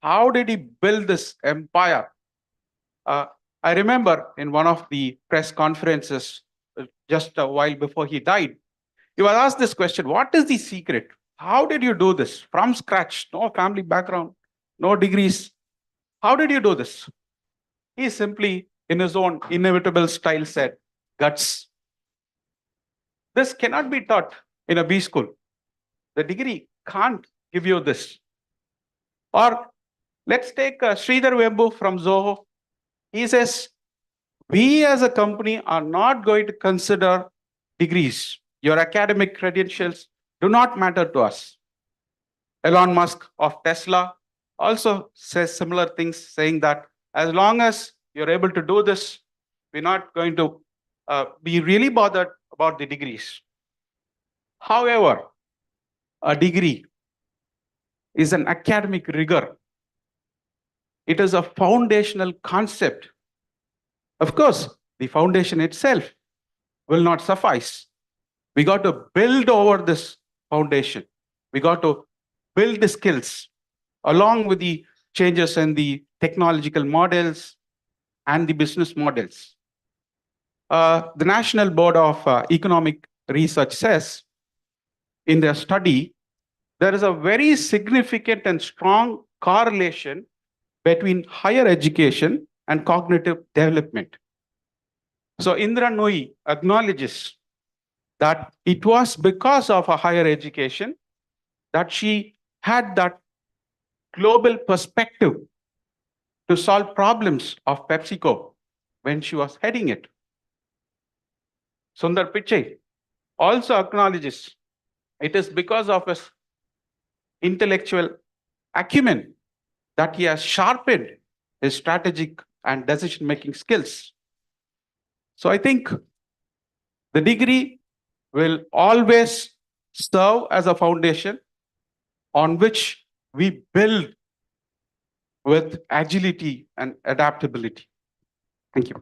How did he build this empire? I remember in one of the press conferences just a while before he died, he was asked this question, what is the secret? How did you do this from scratch? No family background, no degrees. How did you do this? He simply, in his own inevitable style, said, guts. This cannot be taught in a B school. The degree can't give you this. Or let's take Sridhar Wembu from Zoho. He says, we as a company are not going to consider degrees. Your academic credentials do not matter to us. Elon Musk of Tesla also says similar things, saying that as long as you're able to do this, we're not going to be really bothered about the degrees. However, a degree is an academic rigor. It is a foundational concept. Of course, the foundation itself will not suffice. We got to build over this foundation. We got to build the skills along with the changes in the technological models and the business models. The National Board of Economic Research says, in their study, there is a very significant and strong correlation between higher education and cognitive development. So Indra Nooyi acknowledges that it was because of a higher education that she had that global perspective to solve problems of PepsiCo when she was heading it. Sundar Pichai, also acknowledges it is because of his intellectual acumen that he has sharpened his strategic and decision-making skills. So I think the degree will always serve as a foundation on which we build with agility and adaptability. Thank you.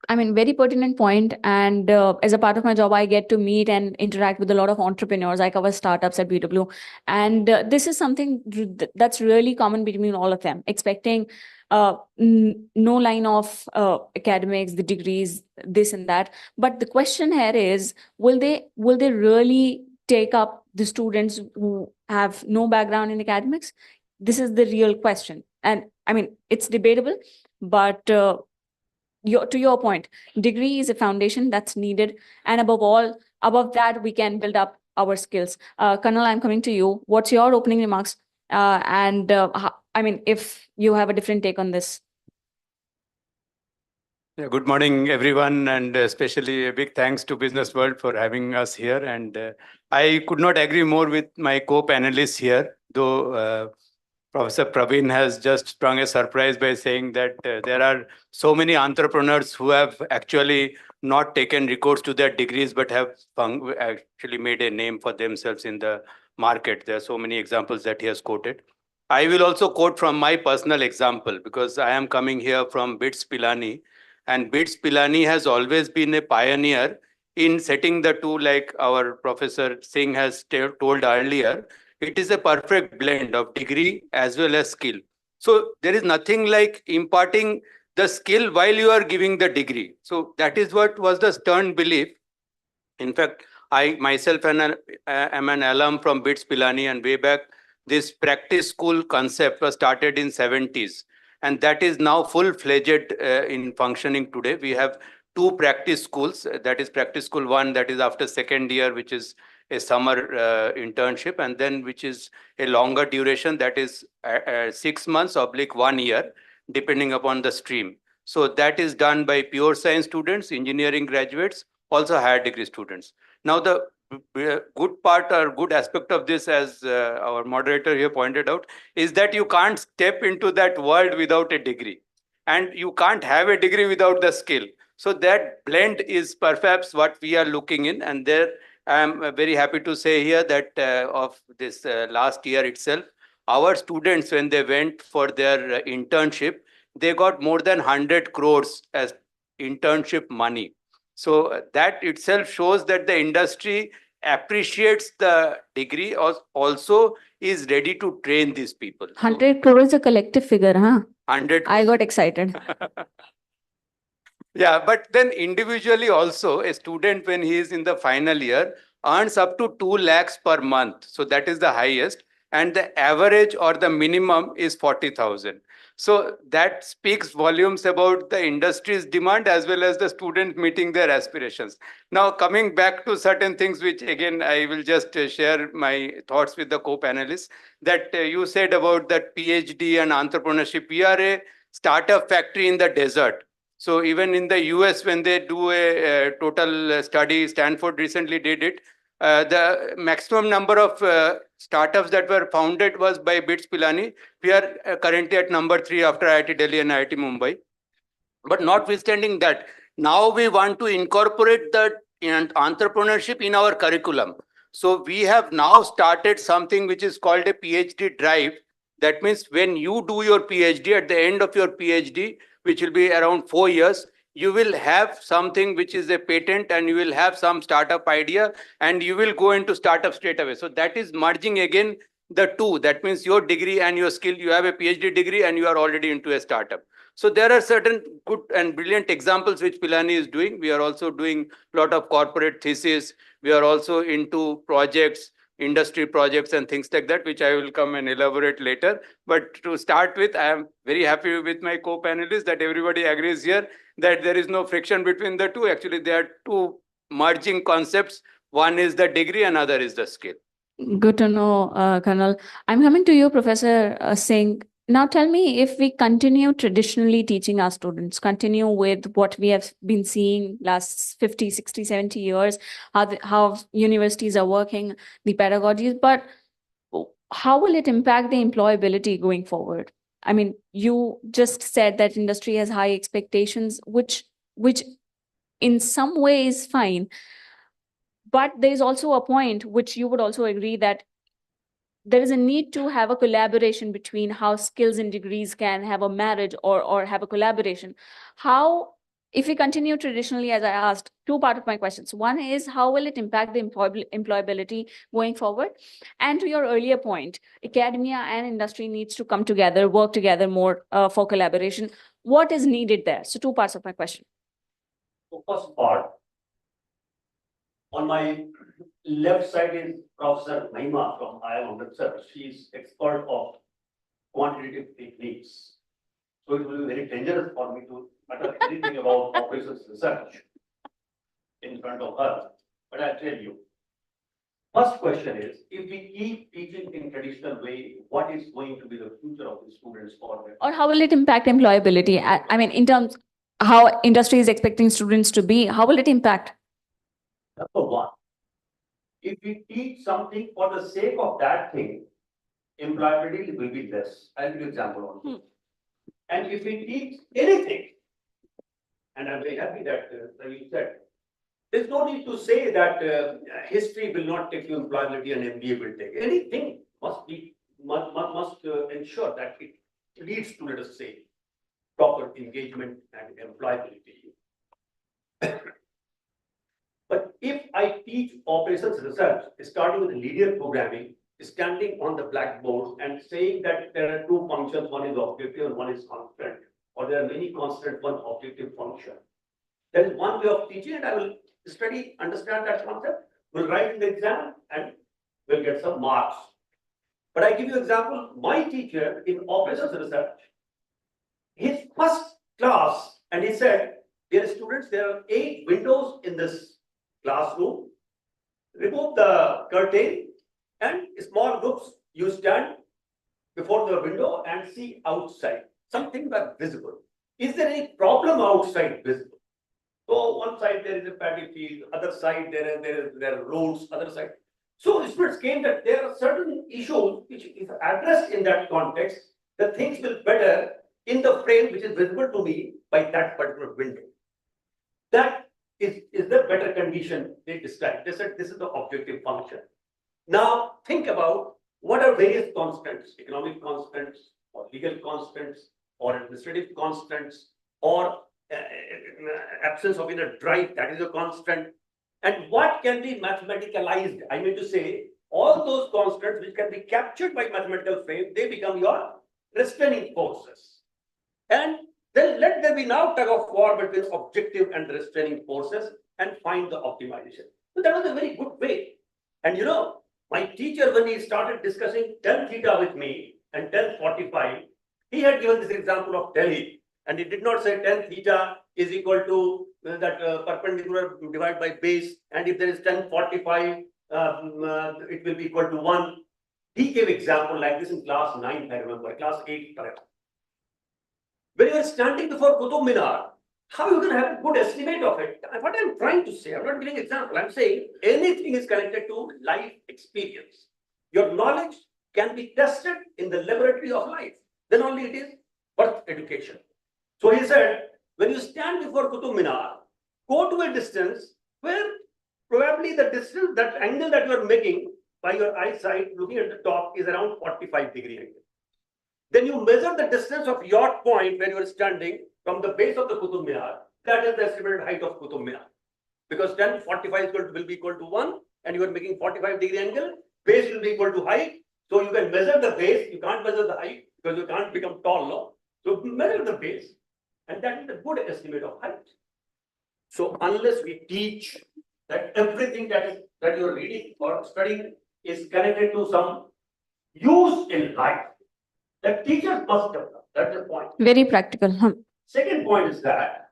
I mean, very pertinent point. And as a part of my job, I get to meet and interact with a lot of entrepreneurs. I cover startups at BW. And this is something that's really common between all of them, expecting no line of academics, the degrees, this and that. But the question here is, will they really take up the students who have no background in academics? This is the real question. And I mean, it's debatable, but to your point, degree is a foundation that's needed. And above that, we can build up our skills. Colonel, I'm coming to you. What's your opening remarks? I mean, if you have a different take on this.
Yeah, good morning, everyone, and especially a big thanks to Business World for having us here. And I could not agree more with my co-panelists here, though Professor Praveen has just sprung a surprise by saying that there are so many entrepreneurs who have actually not taken recourse to their degrees, but have actually made a name for themselves in the market. There are so many examples that he has quoted. I will also quote from my personal example, because I am coming here from BITS Pilani, and BITS Pilani has always been a pioneer in setting the two, like our Professor Singh has told earlier. It is a perfect blend of degree as well as skill. So there is nothing like imparting the skill while you are giving the degree. So that is what was the stern belief. In fact, I myself am an alum from BITS Pilani, and way back, this practice school concept was started in 70s. And that is now full-fledged in functioning today. We have 2 practice schools. That is practice school 1, that is after second year, which is a summer internship, and then which is a longer duration, that is 6 months / 1 year, depending upon the stream. So that is done by pure science students, engineering graduates, also higher degree students. Now the good part or good aspect of this, as our moderator here pointed out, is that you can't step into that world without a degree, and you can't have a degree without the skill. So that blend is perhaps what we are looking in, and there I am very happy to say here that of this last year itself, our students, when they went for their internship, they got more than 100 crores as internship money. So that itself shows that the industry appreciates the degree, also is ready to train these people.
100 crore is a collective figure, huh?
100.
I got excited.
Yeah, but then individually also, a student, when he is in the final year, earns up to 2 lakhs per month. So that is the highest. And the average or the minimum is 40,000. So that speaks volumes about the industry's demand as well as the student meeting their aspirations. Now, coming back to certain things, which again, I will just share my thoughts with the co-panelists, that you said about that PhD and entrepreneurship. We are a startup factory in the desert. So even in the US, when they do a total study, Stanford recently did it, the maximum number of startups that were founded was by BITS Pilani. We are currently at number 3 after IIT Delhi and IIT Mumbai. But notwithstanding that, now we want to incorporate the entrepreneurship in our curriculum. So we have now started something which is called a PhD drive. That means when you do your PhD, at the end of your PhD, which will be around 4 years, you will have something which is a patent, and you will have some startup idea, and you will go into startup straight away. So that is merging again the two. That means your degree and your skill. You have a PhD degree and you are already into a startup. So there are certain good and brilliant examples which Pilani is doing. We are also doing a lot of corporate thesis. We are also into projects, industry projects and things like that, which I will come and elaborate later. But to start with, I am very happy with my co-panelists that everybody agrees here that there is no friction between the two. Actually, there are two merging concepts. One is the degree, another is the skill.
Good to know, Colonel. I'm coming to you, Professor Singh. Now tell me, if we continue traditionally teaching our students, continue with what we have been seeing last 50, 60, 70 years, how universities are working, the pedagogies, but how will it impact the employability going forward? I mean, you just said that industry has high expectations, which in some way is fine. But there's also a point which you would also agree that there is a need to have a collaboration between how skills and degrees can have a marriage or have a collaboration. How, if we continue traditionally, as I asked, two part of my questions. One is, how will it impact the employability going forward? And to your earlier point, academia and industry needs to come together, work together more for collaboration. What is needed there? So two parts of my question.
So first part, on my left side is Professor Mahima from IIM Research. She is expert of quantitative techniques. So it will be very dangerous for me to utter anything about operations research in front of her. But I'll tell you. First question is, if we keep teaching in traditional way, what is going to be the future of the students for them?
Or how will it impact employability? I mean, in terms how industry is expecting students to be, how will it impact?
Number one, if we teach something for the sake of that thing, employability will be less. I'll give you an example also. And if we teach anything, and I'm very happy that you said, there's no need to say that history will not take you employability and MBA will take. Anything must ensure that it leads to, let us say, proper engagement and employability. But if I teach operations research, starting with linear programming, standing on the blackboard and saying that there are two functions, one is objective and one is constant, or there are many constant, one objective function. There is one way of teaching, and I will study, understand that concept, will write in the exam, and will get some marks. But I give you an example, my teacher in operations research, his first class, and he said, dear students, there are 8 windows in this classroom. Remove the curtain and small groups, you stand before the window and see outside. Something that's visible. Is there any problem outside visible? So one side there is a paddy field, other side there are roads, other side. So students came that there are certain issues which, if addressed in that context, the things will better in the frame which is visible to me by that particular window. That is the better condition they described. They said this is the objective function. Now think about what are various constants, economic constants or legal constants or administrative constants or absence of inner drive, that is a constant. And what can be mathematicalized? I mean to say, all those constants which can be captured by mathematical frame, they become your restraining forces. And then let there be now tug of war between objective and restraining forces and find the optimization. So that was a very good way. And you know, my teacher, when he started discussing tan theta with me and tan 45, he had given this example of Delhi. And he did not say tan theta is equal to that perpendicular divided by base. And if there is tan 45, it will be equal to 1. He gave example like this in class 9, I remember, class 8. When you are standing before Qutub Minar, how you can have a good estimate of it? What I'm trying to say, I'm not giving example. I'm saying anything is connected to life experience. Your knowledge can be tested in the laboratory of life. Then only it is worth education. So he said, when you stand before Qutub Minar, go to a distance where probably the distance, that angle that you are making by your eyesight looking at the top is around 45-degree angle. Then you measure the distance of your point where you are standing from the base of the Qutub Minar. That is the estimated height of Qutub Minar. Because tan 45 will be equal to 1 and you are making 45-degree angle, base will be equal to height. So you can measure the base, you can't measure the height because you can't become tall, no? So measure the base and that is a good estimate of height. So unless we teach that everything that you are reading or studying is connected to some use in life, the teachers must develop. That's the point.
Very practical.
Second point is that,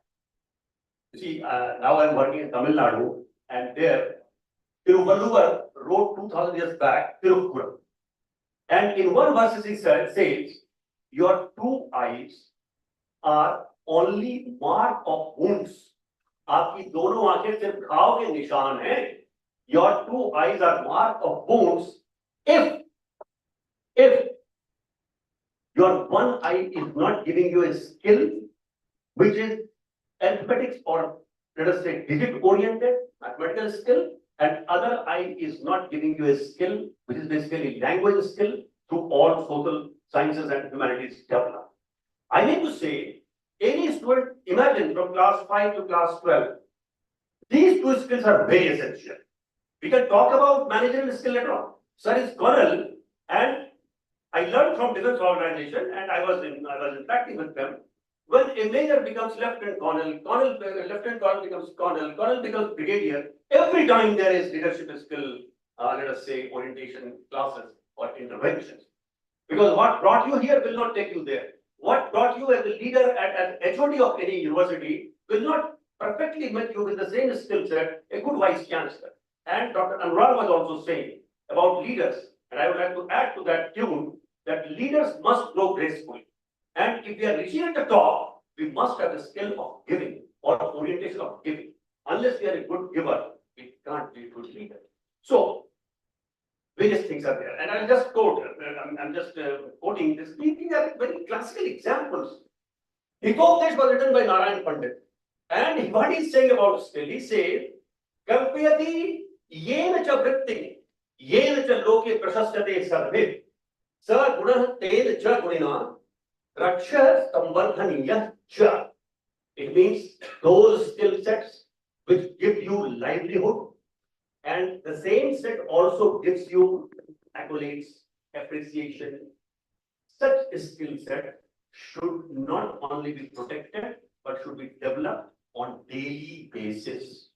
you see, now I'm working in Tamil Nadu, and there, Tiruvalluvar wrote 2000 years back, Tirukkural. And in one verse he says, your two eyes are only mark of wounds. आपकी दोनों आंखें सिर्फ घाव के निशान हैं. Your two eyes are mark of wounds. If your one eye is not giving you a skill, which is arithmetics or let us say digit oriented, mathematical skill, and other eye is not giving you a skill, which is basically language skill through all social sciences and humanities develop. I mean to say, any student, imagine from class 5 to class 12, these two skills are very essential. We can talk about managerial skill later on. Sir is colonel, and I learned from defense organization, and I was interacting with them. When a major becomes lieutenant colonel, lieutenant colonel becomes colonel becomes brigadier. Every time there is leadership skill, let us say orientation classes or interventions. Because what brought you here will not take you there. What brought you as a leader at HOD of any university will not perfectly match you with the same skill set, a good vice chancellor. And Dr. Anurag was also saying about leaders, and I would like to add to that tune that leaders must grow gracefully. And if we are reaching at the top, we must have the skill of giving or orientation of giving. Unless we are a good giver, we can't be a good leader. So, various things are there. And I'll just quote, I'm just quoting this. These are very classical examples. Hippocates was written by Narayan Pandit. And what he's saying about skill, he says, Kampyati yena cha vritti, yena cha loke prashastate sarve, sa gunah tel cha gunina, raksha sambardhaniya cha. It means those skill sets which give you livelihood, and the same set also gives you accolades, appreciation. Such a skill set should not only be protected, but should be developed on daily basis.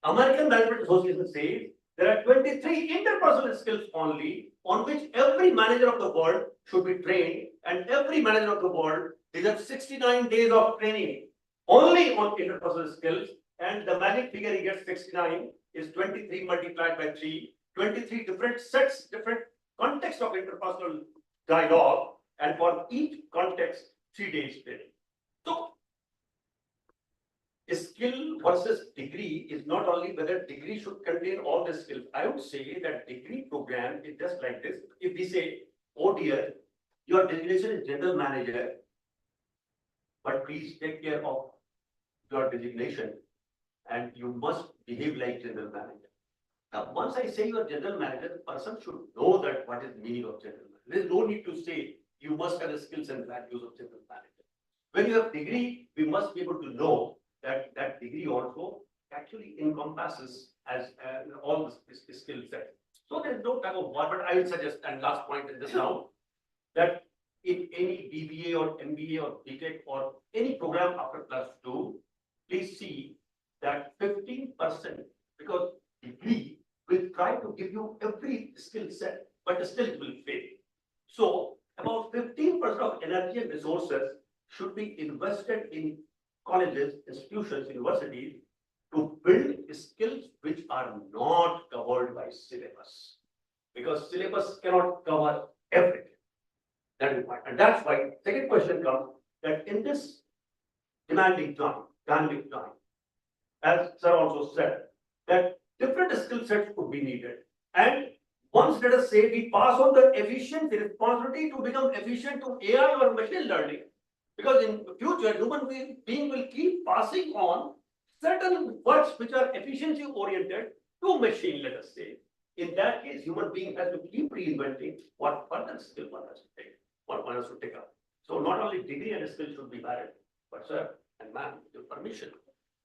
American Management Association says there are 23 interpersonal skills only on which every manager of the world should be trained, and every manager of the world deserves 69 days of training only on interpersonal skills, and the magic figure he gets 69 is 23 multiplied by 3, 23 different sets, different contexts of interpersonal dialogue, and for each context, 3 days training. So, skill versus degree is not only whether degree should contain all the skills. I would say that degree program is just like this. If we say, oh dear, your designation is general manager, but please take care of your designation and you must behave like general manager. Now, once I say you are general manager, the person should know that what is the meaning of general manager. There is no need to say you must have the skills and values of general manager. When you have degree, we must be able to know that that degree also actually encompasses as all the skill set. So there is no type of war, but I will suggest, and last point in this now, that in any BBA or MBA or BTech or any program after +2, please see that 15%, because degree will try to give you every skill set, but still it will fail. So about 15% of energy and resources should be invested in colleges, institutions, universities to build skills which are not covered by syllabus. Because syllabus cannot cover everything. That is why. And that's why second question comes that in this demanding time, dynamic time, as sir also said, that different skill sets could be needed. And once let us say we pass on the efficiency responsibility to become efficient to AI or machine learning, because in the future, human being will keep passing on certain works which are efficiency oriented to machine, let us say. In that case, human being has to keep reinventing what further skill one has to take, what one has to take up. So not only degree and skill should be married, but sir and ma'am, with your permission,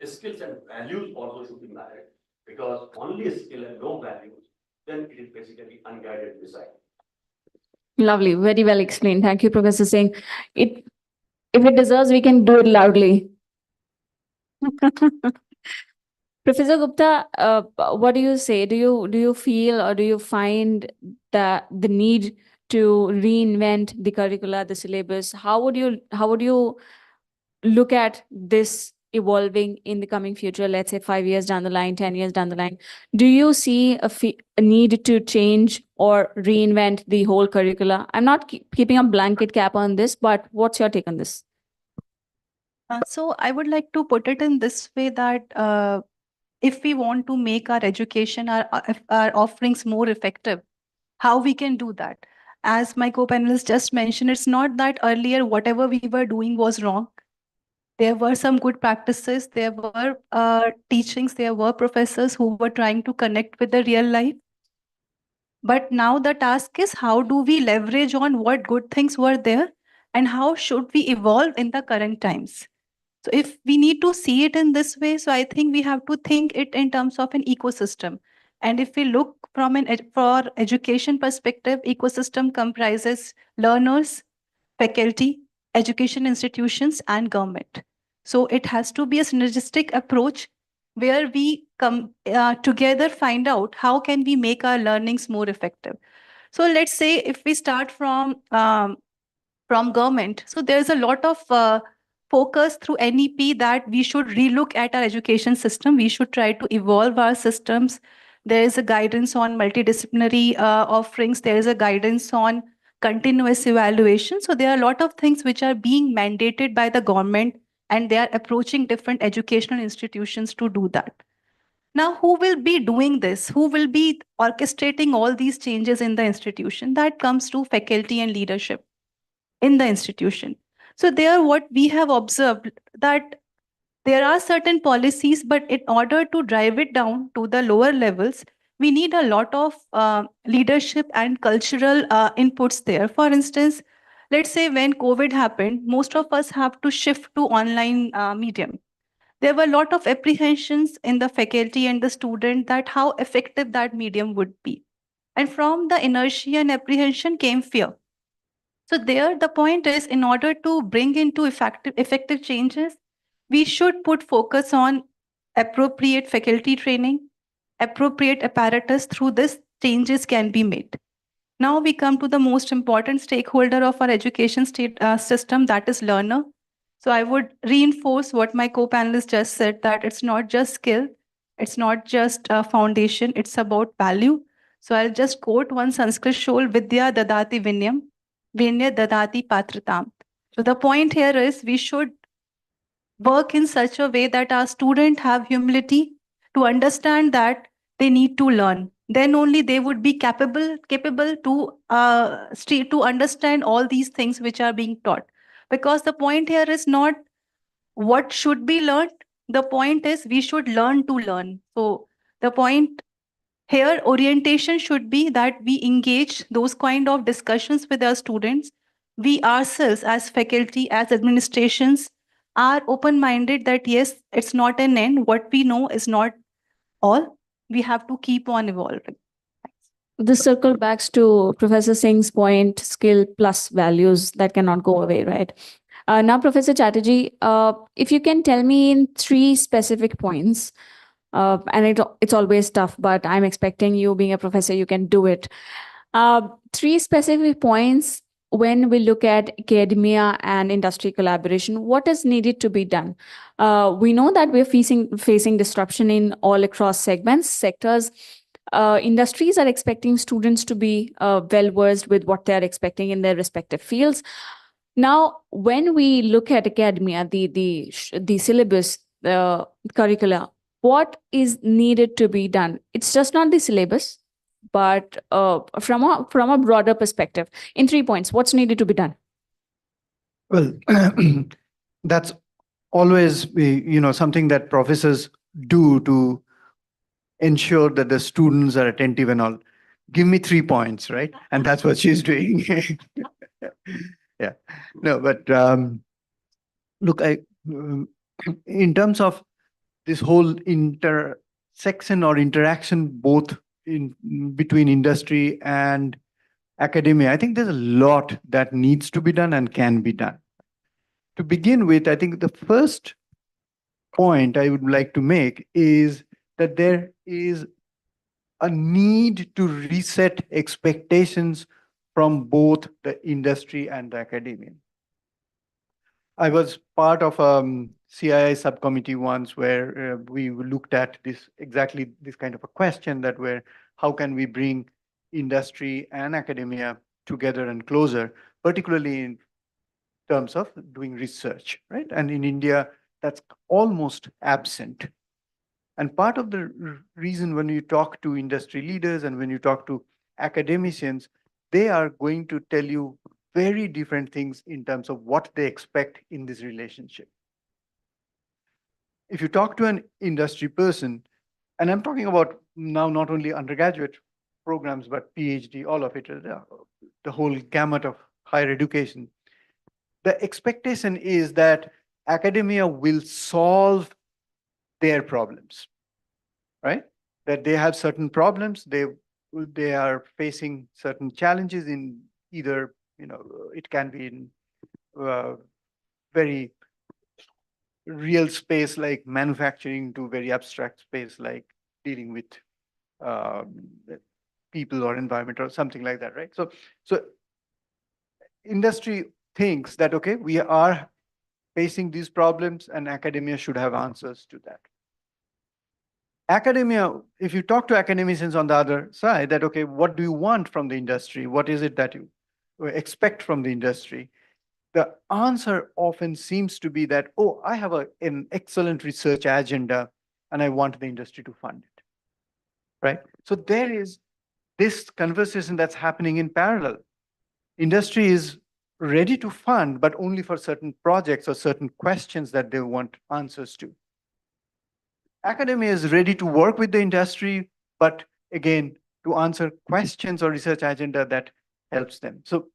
skills and values also should be married, because only skill and no values, then it is basically unguided design.
Lovely, very well explained. Thank you, Professor Singh. If it deserves, we can do it loudly. Professor Gupta, what do you say? Do you feel or do you find that the need to reinvent the curricula, the syllabus? How would you look at this evolving in the coming future, let's say 5 years down the line, 10 years down the line? Do you see a need to change or reinvent the whole curricula? I'm not keeping a blanket cap on this, but what's your take on this?
So I would like to put it in this way that if we want to make our education, our offerings more effective, how we can do that? As my co-panelist just mentioned, it's not that earlier whatever we were doing was wrong. There were some good practices, there were teachings, there were professors who were trying to connect with the real life. But now the task is how do we leverage on what good things were there and how should we evolve in the current times? So if we need to see it in this way, so I think we have to think it in terms of an ecosystem. And if we look from for education perspective, ecosystem comprises learners, faculty, education institutions, and government. So it has to be a synergistic approach where we come together, find out how can we make our learnings more effective. So let's say if we start from government, so there's a lot of focus through NEP that we should relook at our education system. We should try to evolve our systems. There is a guidance on multidisciplinary offerings. There is a guidance on continuous evaluation. So there are a lot of things which are being mandated by the government, and they are approaching different educational institutions to do that. Now, who will be doing this? Who will be orchestrating all these changes in the institution? That comes to faculty and leadership in the institution. So there, what we have observed that there are certain policies, but in order to drive it down to the lower levels, we need a lot of leadership and cultural inputs there. For instance, let's say when COVID happened, most of us have to shift to online medium. There were a lot of apprehensions in the faculty and the student that how effective that medium would be. And from the inertia and apprehension came fear. So there, the point is, in order to bring into effective changes, we should put focus on appropriate faculty training, appropriate apparatus. Through this, changes can be made. Now we come to the most important stakeholder of our education system, that is learner. So I would reinforce what my co-panelist just said, that it's not just skill, it's not just a foundation, it's about value. So I'll just quote one Sanskrit shol, Vidya dadati vinyam, Vinya dadati patratam. So the point here is we should work in such a way that our students have humility to understand that they need to learn. Then only they would be capable to understand all these things which are being taught. Because the point here is not what should be learned. The point is we should learn to learn. So the point here, orientation should be that we engage those kind of discussions with our students. We ourselves as faculty, as administrations, are open-minded that yes, it's not an end. What we know is not all. We have to keep on evolving.
This circle back to Professor Singh's point, skill plus values that cannot go away, right? Now, Professor Chatterjee, if you can tell me in 3 specific points, and it's always tough, but I'm expecting you being a professor, you can do it. 3 specific points when we look at academia and industry collaboration, what is needed to be done? We know that we're facing disruption in all across segments, sectors. Industries are expecting students to be well-versed with what they're expecting in their respective fields. Now, when we look at academia, the syllabus, the curricula, what is needed to be done? It's just not the syllabus, but from a broader perspective, in 3 points, what's needed to be done?
Well, that's always something that professors do to ensure that the students are attentive and all. Give me 3 points, right? And that's what she's doing. Yeah. No, but look, in terms of this whole intersection or interaction both in between industry and academia, I think there's a lot that needs to be done and can be done. To begin with, I think the first point I would like to make is that there is a need to reset expectations from both the industry and the academia. I was part of CII subcommittee once where we looked at exactly this kind of a question that how can we bring industry and academia together and closer, particularly in terms of doing research, right? And in India, that's almost absent. And part of the reason when you talk to industry leaders and when you talk to academicians, they are going to tell you very different things in terms of what they expect in this relationship. If you talk to an industry person, and I'm talking about now not only undergraduate programs, but PhD, all of it, the whole gamut of higher education, the expectation is that academia will solve their problems, right? That they have certain problems, they are facing certain challenges in either, it can be in very real space like manufacturing to very abstract space like dealing with people or environment or something like that, right? So industry thinks that, okay, we are facing these problems and academia should have answers to that. Academia, if you talk to academicians on the other side, that, okay, what do you want from the industry? What is it that you expect from the industry? The answer often seems to be that, oh, I have an excellent research agenda and I want the industry to fund it, right? So there is this conversation that's happening in parallel. Industry is ready to fund, but only for certain projects or certain questions that they want answers to. Academia is ready to work with the industry, but again, to answer questions or research agenda that helps them. So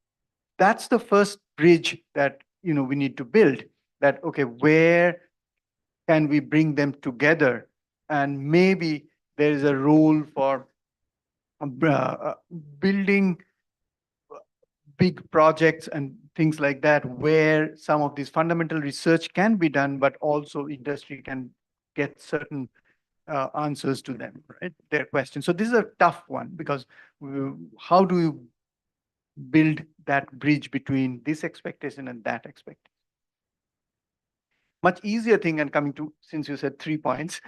that's the first bridge that we need to build, that, okay, where can we bring them together? And maybe there is a role for building big projects and things like that, where some of this fundamental research can be done, but also industry can get certain answers to them, right? Their questions. So this is a tough one because how do you build that bridge between this expectation and that expectation? Much easier thing, and coming to, since you said 3 points,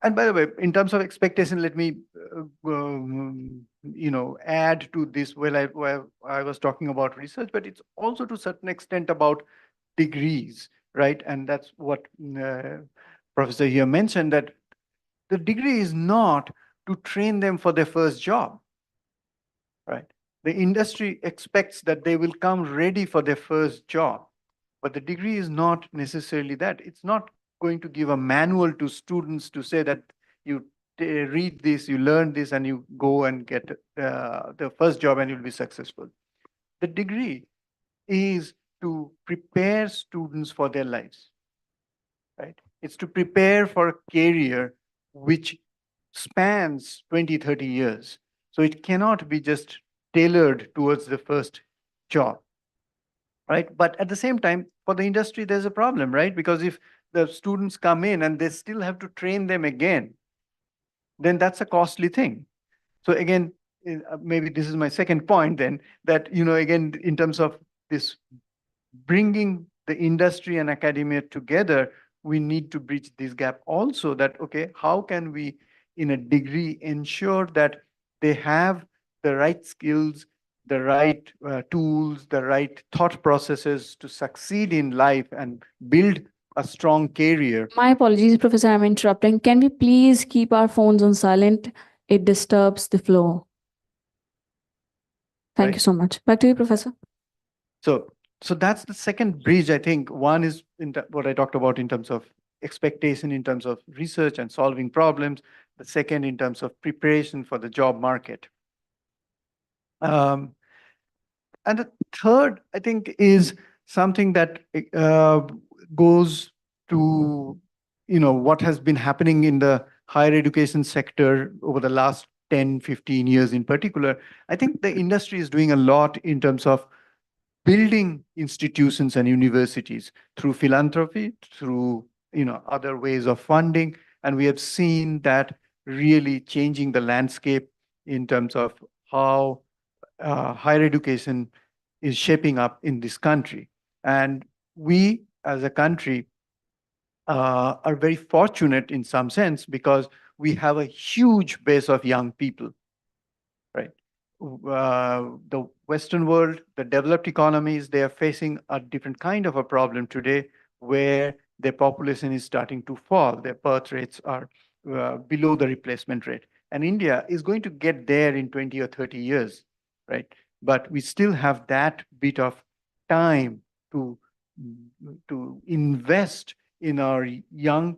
and by the way, in terms of expectation, let me, add to this. Well, I was talking about research, but it's also to a certain extent about degrees, right? And that's what Professor here mentioned, that the degree is not to train them for their first job, right? The industry expects that they will come ready for their first job, but the degree is not necessarily that. It's not going to give a manual to students to say that you read this, you learn this, and you go and get the first job and you'll be successful. The degree is to prepare students for their lives, right? It's to prepare for a career which spans 20, 30 years. So it cannot be just tailored towards the first job, right? But at the same time, for the industry, there's a problem, right? Because if the students come in and they still have to train them again, then that's a costly thing. So again, maybe this is my second point then, that, again, in terms of this bringing the industry and academia together, we need to bridge this gap also, that, okay, how can we in a degree ensure that they have the right skills, the right tools, the right thought processes to succeed in life and build a strong career.
My apologies, Professor, I'm interrupting. Can we please keep our phones on silent? It disturbs the flow. Thank you so much. Back to you, Professor.
So that's the second bridge, I think. One is what I talked about in terms of expectation, in terms of research and solving problems. The second in terms of preparation for the job market. And the third, I think, is something that goes to, what has been happening in the higher education sector over the last 10, 15 years in particular. I think the industry is doing a lot in terms of building institutions and universities through philanthropy, through, other ways of funding. And we have seen that really changing the landscape in terms of how higher education is shaping up in this country. And we as a country are very fortunate in some sense because we have a huge base of young people, right? The Western world, the developed economies, they are facing a different kind of a problem today where their population is starting to fall. Their birth rates are below the replacement rate. And India is going to get there in 20 or 30 years, right? But we still have that bit of time to invest in our young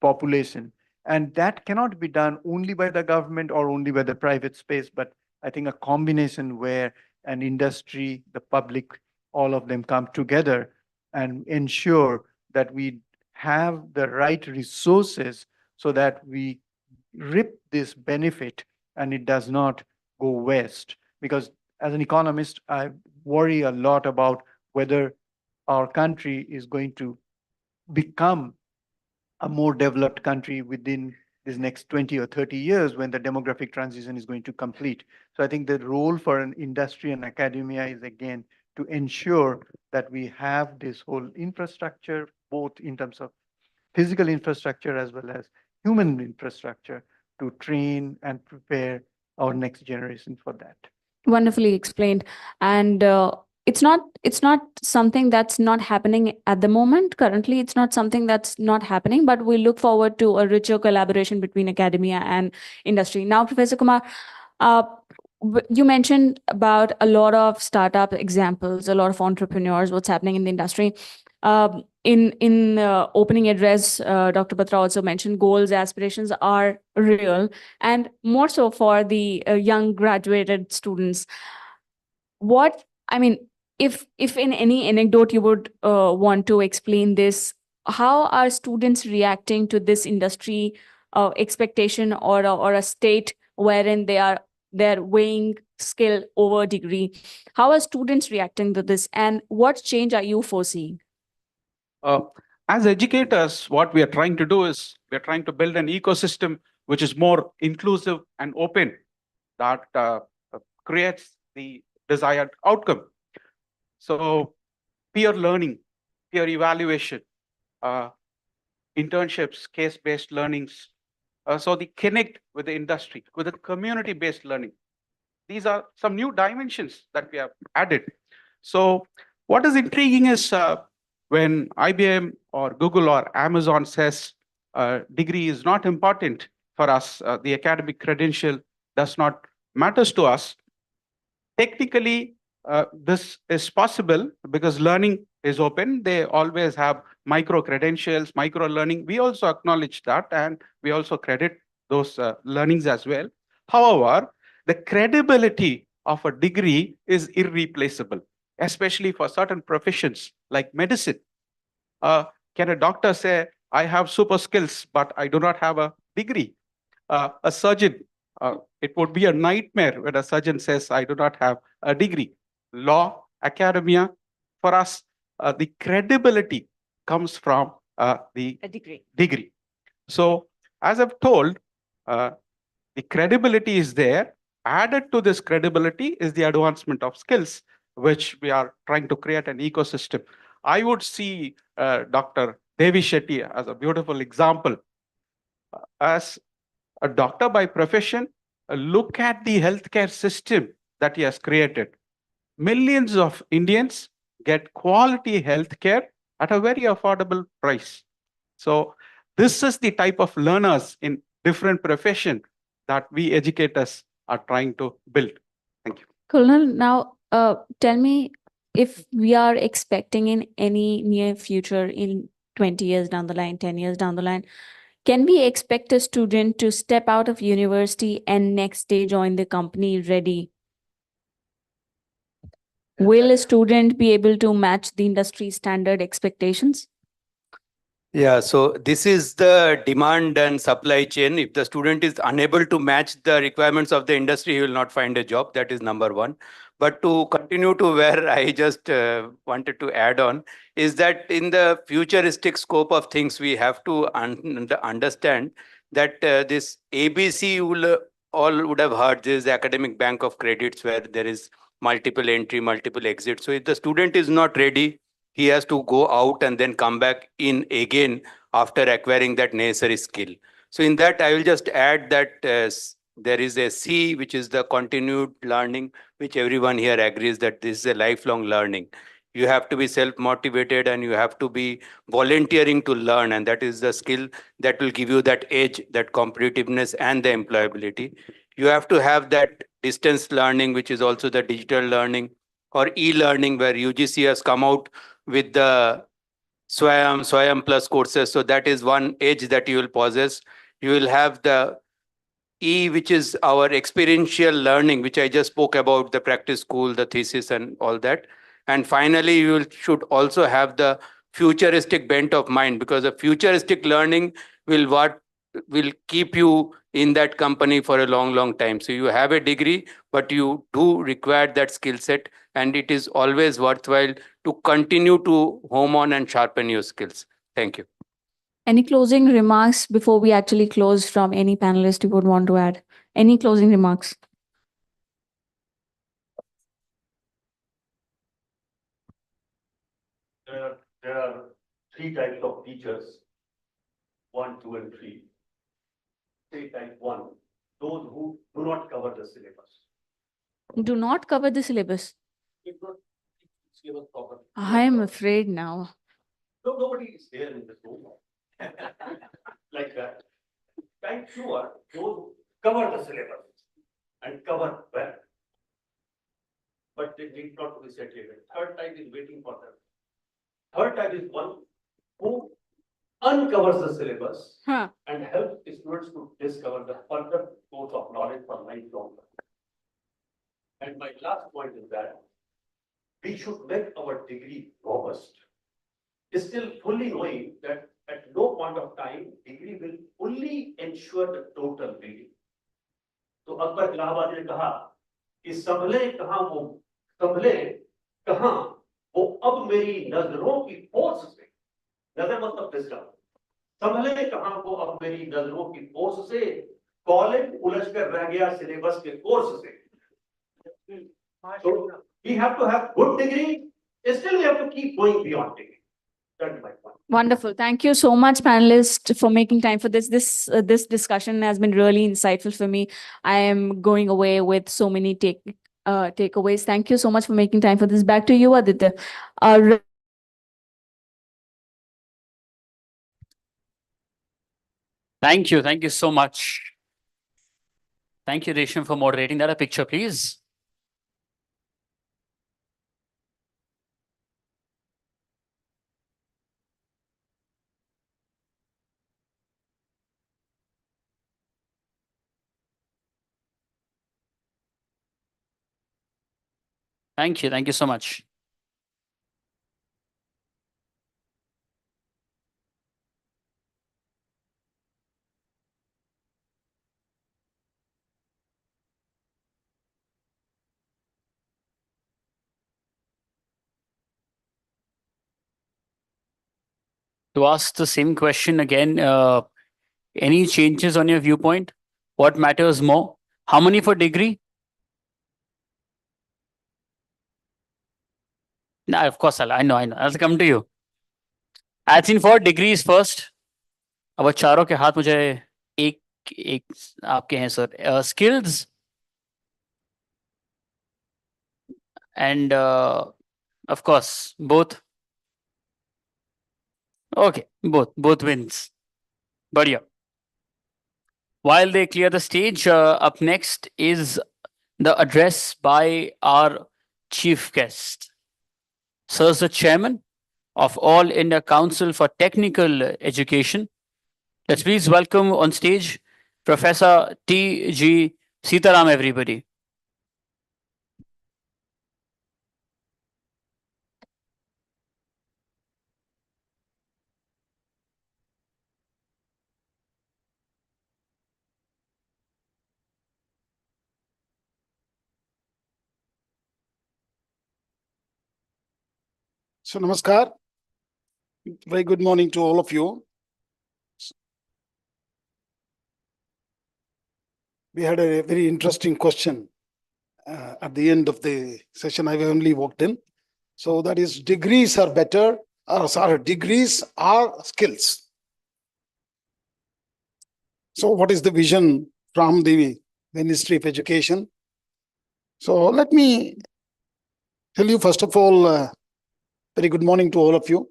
population. And that cannot be done only by the government or only by the private space, but I think a combination where an industry, the public, all of them come together and ensure that we have the right resources so that we reap this benefit and it does not go waste. Because as an economist, I worry a lot about whether our country is going to become a more developed country within this next 20 or 30 years when the demographic transition is going to complete. So I think the role for an industry and academia is again to ensure that we have this whole infrastructure, both in terms of physical infrastructure as well as human infrastructure to train and prepare our next generation for that.
Wonderfully explained. And it's not something that's not happening at the moment. Currently, it's not something that's not happening, but we look forward to a richer collaboration between academia and industry. Now, Professor Kumar, you mentioned about a lot of startup examples, a lot of entrepreneurs, what's happening in the industry. In opening address, Dr. Batra also mentioned goals, aspirations are real, and more so for the young graduated students. If in any anecdote you would want to explain this, how are students reacting to this industry expectation or a state wherein they're weighing skill over degree? How are students reacting to this, and what change are you foreseeing?
As educators, what we are trying to do is we are trying to build an ecosystem which is more inclusive and open, that creates the desired outcome. So peer learning, peer evaluation, internships, case-based learnings. So the connect with the industry, with the community-based learning. These are some new dimensions that we have added. So what is intriguing is when IBM or Google or Amazon says degree is not important for us, the academic credential does not matters to us. Technically, this is possible because learning is open. They always have micro credentials, micro learning. We also acknowledge that, and we also credit those learnings as well. However, the credibility of a degree is irreplaceable, especially for certain professions like medicine. Can a doctor say, I have super skills, but I do not have a degree? A surgeon, it would be a nightmare when a surgeon says, I do not have a degree. Law, academia, for us, the credibility comes from the degree. So as I've told, the credibility is there. Added to this credibility is the advancement of skills, which we are trying to create an ecosystem. I would see Dr. Devi Shetty as a beautiful example. As a doctor by profession, look at the healthcare system that he has created. Millions of Indians get quality healthcare at a very affordable price. So this is the type of learners in different professions that we educators are trying to build. Thank you.
Colonel, now tell me, if we are expecting in any near future, in 20 years down the line, 10 years down the line, can we expect a student to step out of university and next day join the company ready? Will a student be able to match the industry standard expectations?
Yeah, so this is the demand and supply chain. If the student is unable to match the requirements of the industry, he will not find a job. That is number one. But to continue to where I just wanted to add on, is that in the futuristic scope of things, we have to understand that this ABC will all would have heard this is the academic bank of credits where there is multiple entry, multiple exit. So if the student is not ready, he has to go out and then come back in again after acquiring that necessary skill. So in that, I will just add that there is a C, which is the continued learning, which everyone here agrees that this is a lifelong learning. You have to be self-motivated and you have to be volunteering to learn. And that is the skill that will give you that edge, that competitiveness and the employability. You have to have that distance learning, which is also the digital learning or e-learning, where UGC has come out with the Swayam plus courses. So that is one edge that you will possess. You will have the E, which is our experiential learning, which I just spoke about, the practice school, the thesis and all that. And finally, you should also have the futuristic bent of mind, because the futuristic learning will keep you in that company for a long, long time. So you have a degree, but you do require that skill set, and it is always worthwhile to continue to hone on and sharpen your skills. Thank you.
Any closing remarks before we actually close from any panelist you would want to add? Any closing remarks?
There are three types of teachers, 1, 2, and 3. Say type 1, those who do not cover the syllabus.
Do not cover the syllabus.
If not syllabus proper.
I am afraid now.
No, nobody is there in this room. Like that. Type 2 are those who cover the syllabus and cover well. But they need not to be saturated. Third type is waiting for them. Third type is one who uncovers the syllabus and helps students to discover the further source of knowledge for lifelong learning. And my last point is that we should make our degree robust, still fully knowing that at no point of time degree will fully ensure the total degree. तो अकबर इलाहाबादी ने कहा कि संभले कहाँ वो अब मेरी नजरों की फोर्स से, नजर मतलब विजडम, संभले कहाँ वो अब मेरी नजरों की फोर्स से, कॉलेज उलझ कर रह गया सिलेबस के कोर्स से. So we have to have good degree, still we have to keep going beyond degree. That's my point.
Wonderful. Thank you so much, panelists, for making time for this. This discussion has been really insightful for me. I am going away with so many takeaways. Thank you so much for making time for this. Back to you, Aditya.
Thank you. Thank you so much. Thank you, Resham, for moderating that. A picture, please. Thank you. Thank you so much. To ask the same question again, any changes on your viewpoint? What matters more? How many for degree? No, of course, I know. I'll come to you. As in for degrees first. अब चारों के हाथ मुझे एक आपके हैं sir. Skills and of course both. Okay, both wins. Badhiya. While they clear the stage, up next is the address by our chief guest. Sir, the chairman of All India Council for Technical Education. Let's please welcome on stage Professor T.G. Sitaram, everybody.
So, namaskar. Very good morning to all of you. we had a very interesting question at the end of the session. I only walked in. So that is, degrees are better, or sorry, degrees are skills. So what is the vision from the Ministry of Education? So let me tell you, first of all, very good morning to all of you.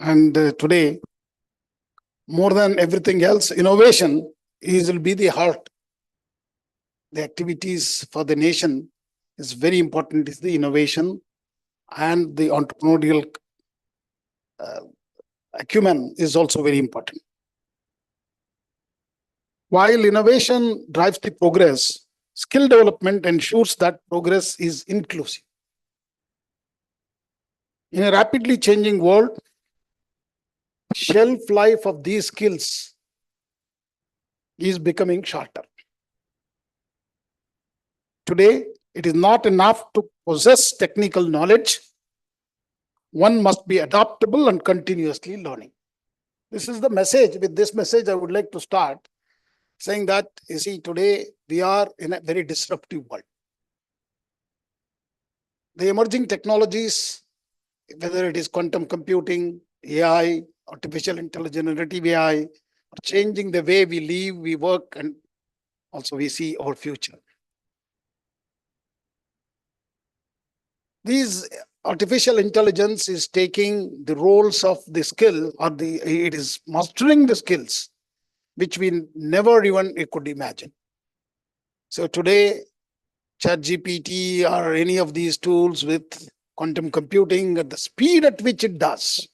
And today, more than everything else, innovation will be the heart. The activities for the nation is very important, is the innovation, and the entrepreneurial acumen is also very important. While innovation drives the progress, skill development ensures that progress is inclusive. In a rapidly changing world, shelf life of these skills is becoming shorter. Today, it is not enough to possess technical knowledge. One must be adaptable and continuously learning. This is the message. With this message, I would like to start saying that, you see, today we are in a very disruptive world. The emerging technologies, whether it is quantum computing, AI, artificial intelligence, generative AI, are changing the way we live, we work, and also we see our future. These artificial intelligence is taking the roles of the skill, or it is mastering the skills which we never even could imagine. So today, ChatGPT or any of these tools with quantum computing at the speed at which it does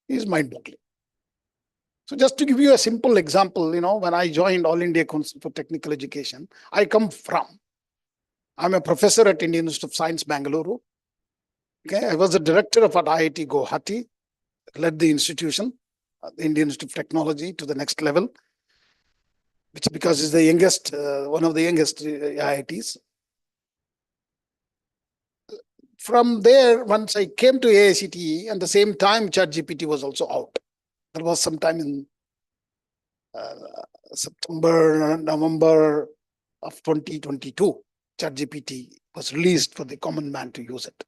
is mind-boggling. So just to give you a simple example, when I joined All India Council for Technical Education, I'm a professor at Indian Institute of Science, Bangalore. Okay, I was the director of at IIT Guwahati, led the institution, the Indian Institute of Technology, to the next level, which because it's the youngest, one of the youngest IITs. From there, once I came to AICTE, and the same time ChatGPT was also out. That was sometime in September, November of 2022. ChatGPT was released for the common man to use it.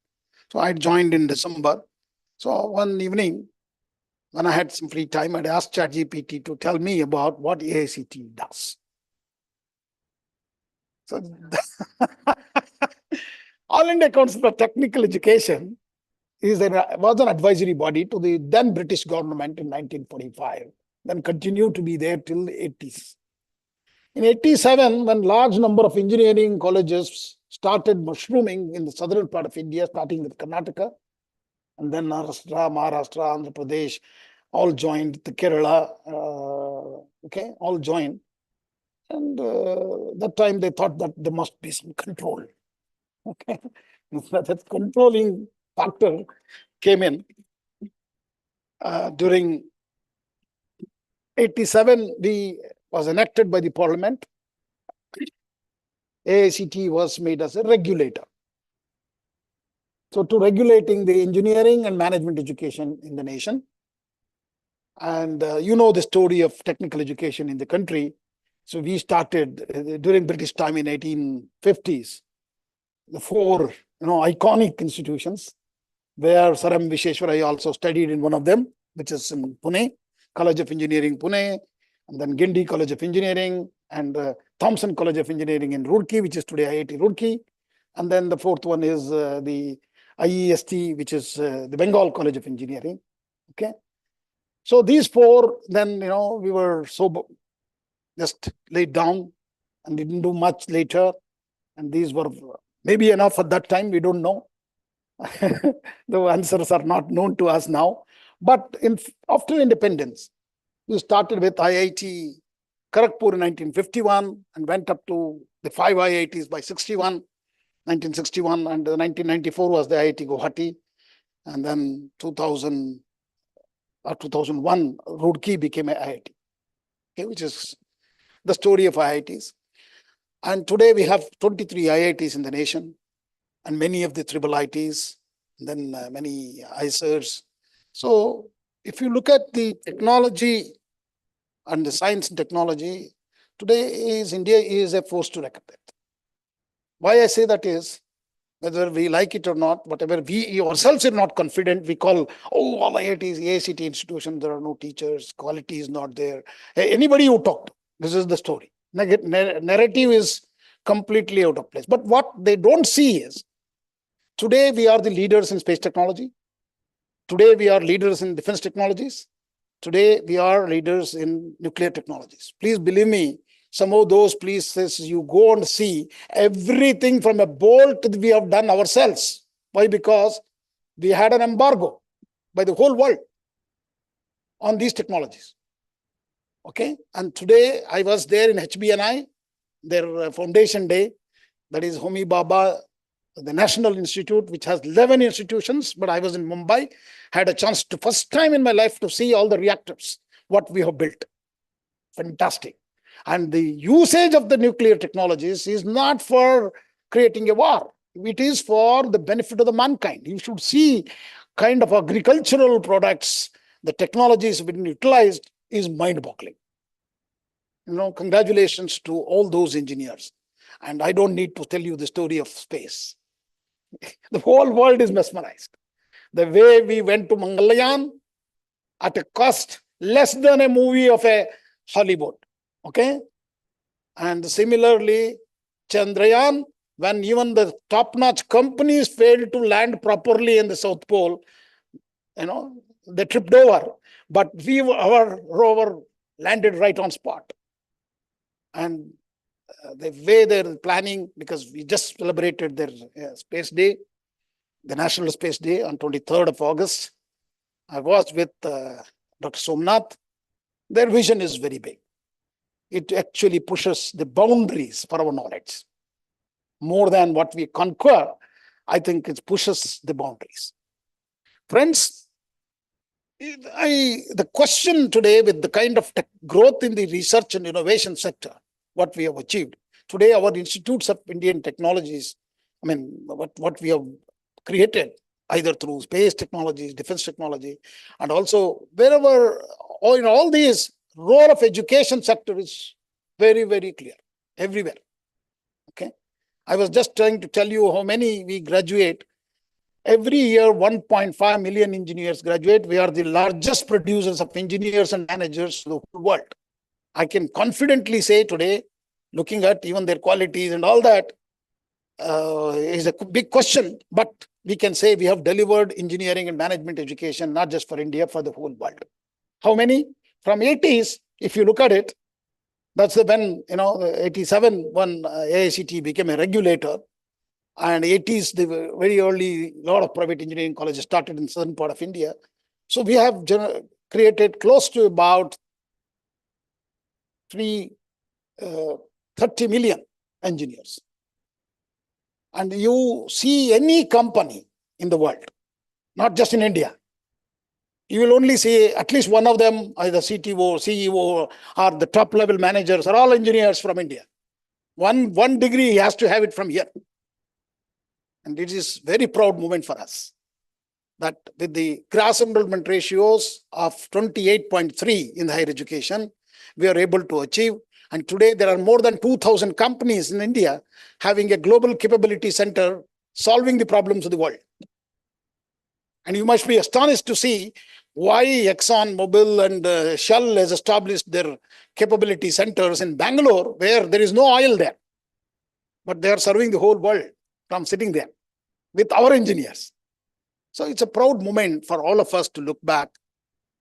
So I joined in December. So one evening, when I had some free time, I'd asked ChatGPT to tell me about what AICTE does. So All India Council for Technical Education was an advisory body to the then British government in 1945, then continued to be there till the 80s. In 87, when large number of engineering colleges started mushrooming in the southern part of India, starting with Karnataka, and then Maharashtra, Andhra Pradesh, all joined, the Kerala, all joined. And that time they thought that there must be some control. Okay, that controlling factor came in. During 87, was enacted by the parliament. AICTE was made as a regulator. So to regulating the engineering and management education in the nation. And you know the story of technical education in the country. So we started during British time in 1850s. The four iconic institutions, where Sir M. Visheshwaraya also studied in one of them, which is in Pune, College of Engineering, Pune, and then Gindi College of Engineering, and Thompson College of Engineering in Roorkee, which is today IIT Roorkee. And then the fourth one is the IEST, which is the Bengal College of Engineering. Okay. So these four, then, we were so just laid down and didn't do much later. And these were maybe enough at that time, we don't know. The answers are not known to us now. But after independence, we started with IIT Kharagpur in 1951 and went up to the 5 IITs by 1961, and 1994 was the IIT Guwahati. And then 2000 or 2001, Roorkee became an IIT, okay, which is the story of IITs. And today we have 23 IITs in the nation, and many of the triple ITs, and then many ICERs. So if you look at the technology and the science and technology, today India is a force to reckon with. Why I say that is, whether we like it or not, whatever we ourselves are not confident, we call, oh, all IITs, AICT institutions, there are no teachers, quality is not there. Anybody who talked, this is the story. Narrative is completely out of place. But what they don't see is, today we are the leaders in space technology. Today we are leaders in defense technologies. Today we are leaders in nuclear technologies. Please believe me, some of those places you go and see everything from a bolt we have done ourselves. Why? Because we had an embargo by the whole world on these technologies. Okay. And today I was there in HBNI, their foundation day, that is Homi Baba, the National Institute, which has 11 institutions, but I was in Mumbai, had a chance to first time in my life to see all the reactors, what we have built. Fantastic. And the usage of the nuclear technologies is not for creating a war. It is for the benefit of the mankind. You should see kind of agricultural products, the technologies being utilized is mind-boggling. Congratulations to all those engineers. And I don't need to tell you the story of space. The whole world is mesmerized. The way we went to Mangalyaan at a cost less than a movie of a Hollywood. Okay. And similarly, Chandrayaan, when even the top-notch companies failed to land properly in the South Pole, they tripped over. But our rover landed right on spot. And the way they're planning, because we just celebrated their space day, the National Space Day on 23rd of August. I was with Dr. Somnath. Their vision is very big. It actually pushes the boundaries for our knowledge. More than what we conquer, I think it pushes the boundaries. Friends, the question today with the kind of growth in the research and innovation sector, what we have achieved. Today, our institutes of Indian technologies, what we have created, either through space technologies, defense technology, and also wherever, or in all these, role of education sector is very, very clear, everywhere. Okay. I was just trying to tell you how many we graduate. Every year, 1.5 million engineers graduate. We are the largest producers of engineers and managers in the whole world. I can confidently say today, looking at even their qualities and all that, is a big question, but we can say we have delivered engineering and management education, not just for India, for the whole world. How many? From 80s, if you look at it, that's when, 87, when AICT became a regulator, and 80s, they were very early, a lot of private engineering colleges started in southern part of India. So we have created close to about 30 million engineers. And you see any company in the world, not just in India, you will only see at least one of them, either CTO, CEO, or the top level managers are all engineers from India. One degree, he has to have it from here. And it is very proud moment for us that with the gross enrollment ratios of 28.3 in the higher education, we are able to achieve. And today there are more than 2,000 companies in India having a global capability center solving the problems of the world. And you must be astonished to see why Exxon Mobil and Shell has established their capability centers in Bangalore, where there is no oil there. But they are serving the whole world from sitting there with our engineers. So it's a proud moment for all of us to look back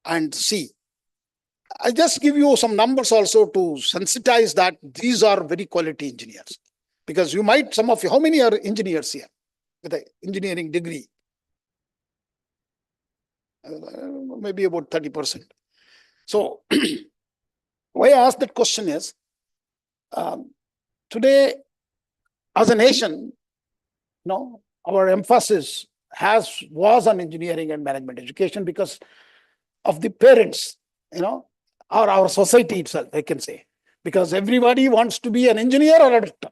and see. I just give you some numbers also to sensitize that these are very quality engineers. Because you might, some of you, how many are engineers here with an engineering degree? Maybe about 30%. So why I ask that question is, today, as a nation, our emphasis was on engineering and management education because of the parents, or our society itself, I can say. Because everybody wants to be an engineer or a doctor.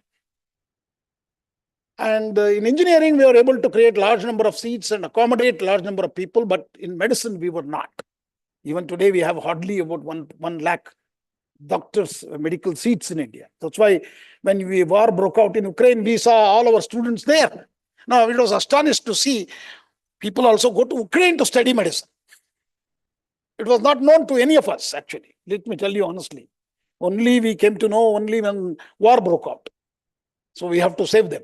And in engineering, we were able to create large number of seats and accommodate large number of people, but in medicine, we were not. Even today, we have hardly about 1 lakh doctors' medical seats in India. That's why when war broke out in Ukraine, we saw all our students there. Now, it was astonished to see people also go to Ukraine to study medicine. It was not known to any of us, actually. Let me tell you honestly. Only we came to know only when war broke out. So we have to save them.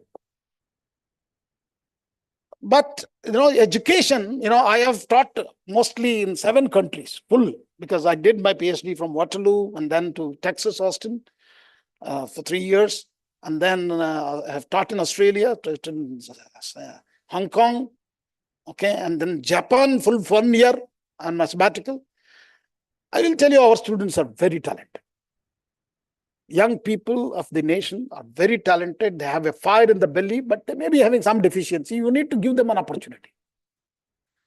But, education, I have taught mostly in 7 countries, full, because I did my PhD from Waterloo and then to Texas, Austin for 3 years. And then I have taught in Australia, taught in Hong Kong, okay, and then Japan, full 1 year on my sabbatical. I will tell you, our students are very talented. Young people of the nation are very talented. They have a fire in the belly, but they may be having some deficiency. You need to give them an opportunity.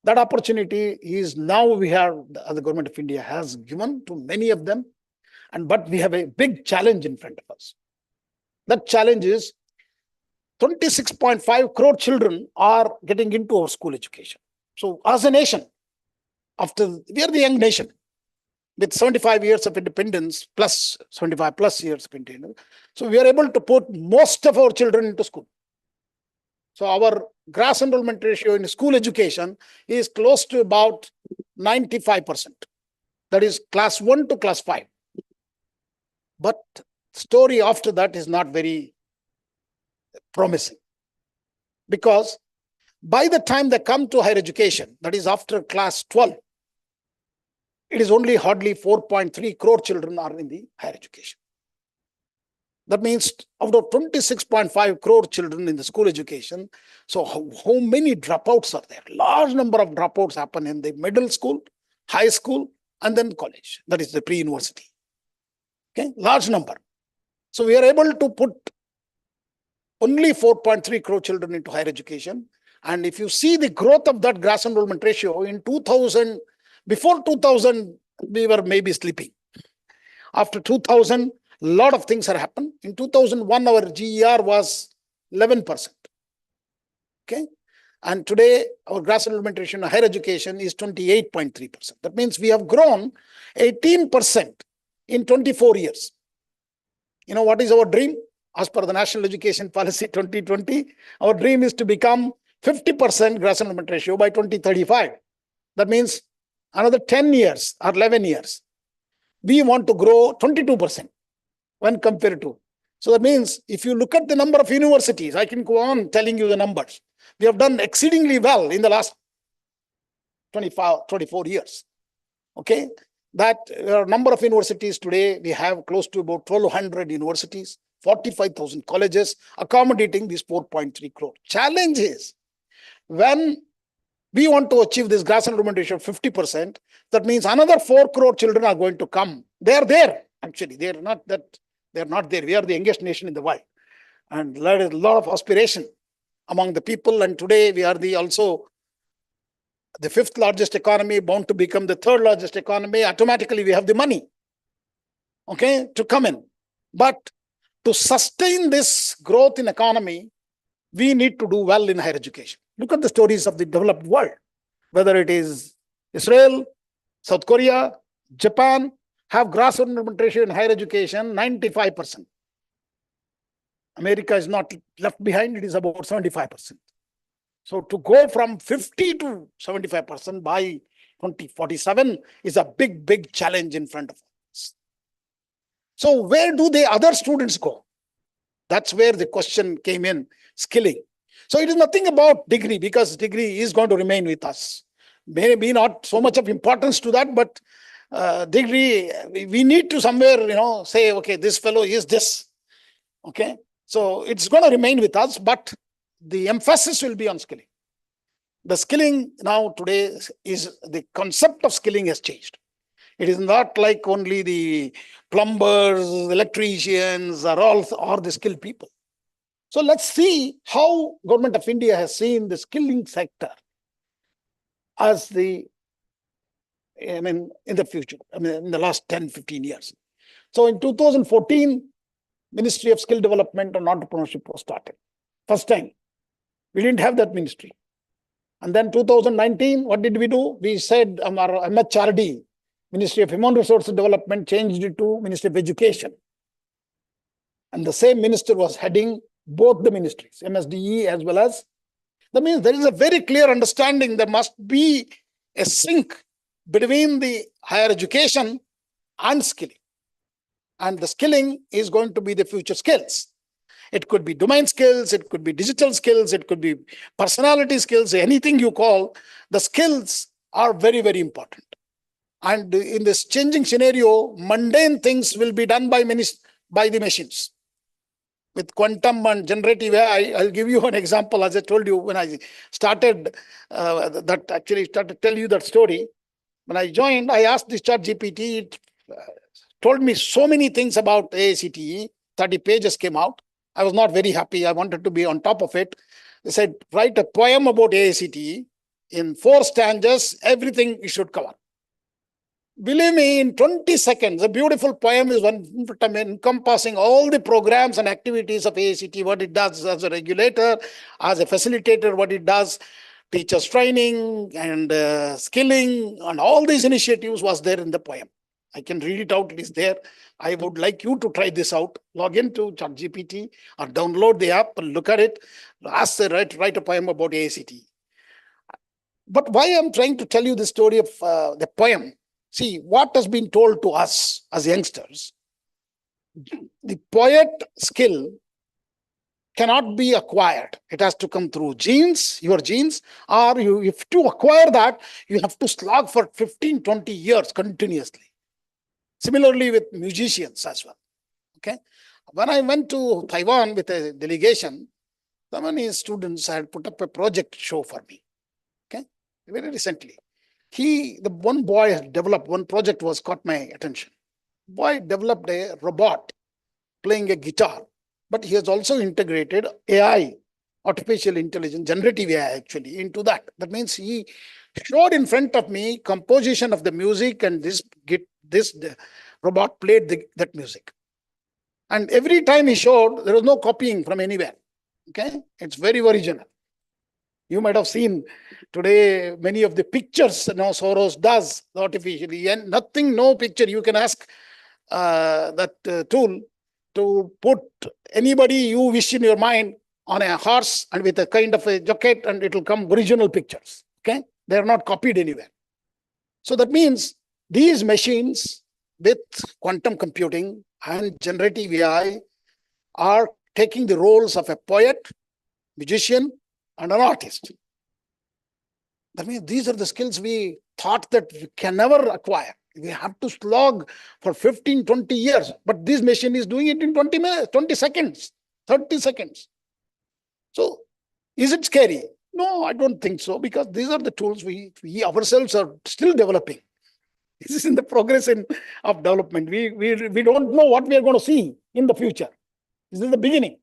That opportunity is now the government of India has given to many of them. But we have a big challenge in front of us. That challenge is 26.5 crore children are getting into our school education. So as a nation, we are the young nation with 75 years of independence plus 75 plus years of independence. So we are able to put most of our children into school. So our gross enrollment ratio in school education is close to about 95%. That is class 1 to class 5. But story after that is not very promising. Because by the time they come to higher education, that is after class 12, it is only hardly 4.3 crore children are in the higher education. That means out of 26.5 crore children in the school education, so how many dropouts are there? Large number of dropouts happen in the middle school, high school, and then college. That is the pre-university. Okay, large number. So we are able to put only 4.3 crore children into higher education. And if you see the growth of that gross enrollment ratio in 2000, before 2000, we were maybe sleeping. After 2000, a lot of things have happened. In 2001, our GER was 11%. Okay. And today, our gross enrollment ratio in higher education is 28.3%. That means we have grown 18% in 24 years. What is our dream? As per the National Education Policy 2020, our dream is to become 50% gross enrollment ratio by 2035. That means another 10 years or 11 years. We want to grow 22% when compared to. So that means if you look at the number of universities, I can go on telling you the numbers. We have done exceedingly well in the last 24 years. Okay. That number of universities today, we have close to about 1,200 universities, 45,000 colleges accommodating these 4.3 crore. Challenge is when we want to achieve this gross enrollment ratio of 50%, that means another 4 crore children are going to come. They are there, actually. They are not there. We are the youngest nation in the world. And there is a lot of aspiration among the people. And today we are also the 5th largest economy, bound to become the 3rd largest economy. Automatically, we have the money, okay, to come in. But to sustain this growth in economy, we need to do well in higher education. Look at the stories of the developed world, whether it is Israel, South Korea, Japan, have gross enrollment ratio in higher education 95%. America is not left behind, it is about 75%. So to go from 50 to 75% by 2047 is a big, big challenge in front of us. So where do the other students go? That's where the question came in, skilling. So it is nothing about degree, because degree is going to remain with us. Maybe not so much of importance to that, but degree, we need to somewhere, say, okay, this fellow is this. Okay. So it's going to remain with us, but the emphasis will be on skilling. The skilling now today is the concept of skilling has changed. It is not like only the plumbers, electricians are the skilled people. So let's see how Government of India has seen the skilling sector as in the future, in the last 10, 15 years. So in 2014, Ministry of Skill Development and Entrepreneurship was started. First time. We didn't have that ministry. And then 2019, what did we do? We said our MHRD, Ministry of Human Resources Development changed it to Ministry of Education. And the same minister was heading both the ministries, MSDE as well as. That means there is a very clear understanding there must be a sync between the higher education and skilling. And the skilling is going to be the future skills. It could be domain skills, it could be digital skills, it could be personality skills, anything you call. The skills are very, very important. And in this changing scenario, mundane things will be done by the machines. With quantum and generative AI, I'll give you an example. As I told you, when I started, tell you that story. When I joined, I asked this ChatGPT. It told me so many things about AICTE. 30 pages came out. I was not very happy. I wanted to be on top of it. They said, write a poem about AICTE in 4 stanzas, everything you should cover. Believe me, in 20 seconds, a beautiful poem is encompassing all the programs and activities of AICTE, what it does as a regulator, as a facilitator, what it does, teachers training and skilling, and all these initiatives was there in the poem. I can read it out, it is there. I would like you to try this out. Log into ChatGPT or download the app and look at it. Ask the write a poem about AICTE. But why I'm trying to tell you the story of the poem? See, what has been told to us as youngsters, the poet skill cannot be acquired. It has to come through genes, your genes, or if to acquire that, you have to slog for 15, 20 years continuously. Similarly with musicians as well. Okay. When I went to Taiwan with a delegation, so many students had put up a project show for me. Okay. Very recently. The one boy had developed, one project was caught my attention. Boy developed a robot playing a guitar, but he has also integrated AI, artificial intelligence, generative AI actually into that. That means he showed in front of me composition of the music, and the robot played that music. And every time he showed, there was no copying from anywhere. Okay, it's very original. You might have seen today many of the pictures Soros does artificially, and nothing, no picture. You can ask that tool to put anybody you wish in your mind on a horse and with a kind of a jacket, and it will come original pictures. Okay, they are not copied anywhere. So that means these machines with quantum computing and generative AI are taking the roles of a poet, musician, and an artist. That means these are the skills we thought that we can never acquire. We have to slog for 15, 20 years. But this machine is doing it in 20 minutes, 20 seconds, 30 seconds. So is it scary? No, I don't think so, because these are the tools we ourselves are still developing. This is in the progress of development. We don't know what we are going to see in the future. This is the beginning.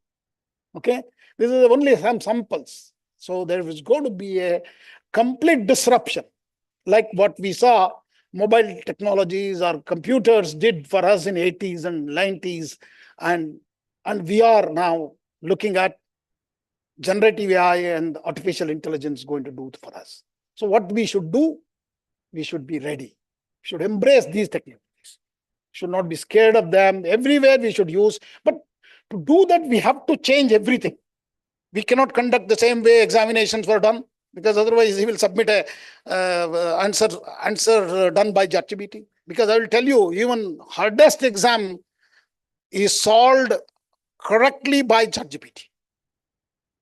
Okay, this is only some samples. So there is going to be a complete disruption, like what we saw mobile technologies or computers did for us in 80s and 90s, and we are now looking at generative AI and artificial intelligence going to do for us. So what we should do, we should be ready. We should embrace these technologies. Should not be scared of them. Everywhere we should use. But to do that, we have to change everything. We cannot conduct the same way examinations were done, because otherwise he will submit a answer done by ChatGPT. Because I will tell you, even hardest exam is solved correctly by ChatGPT.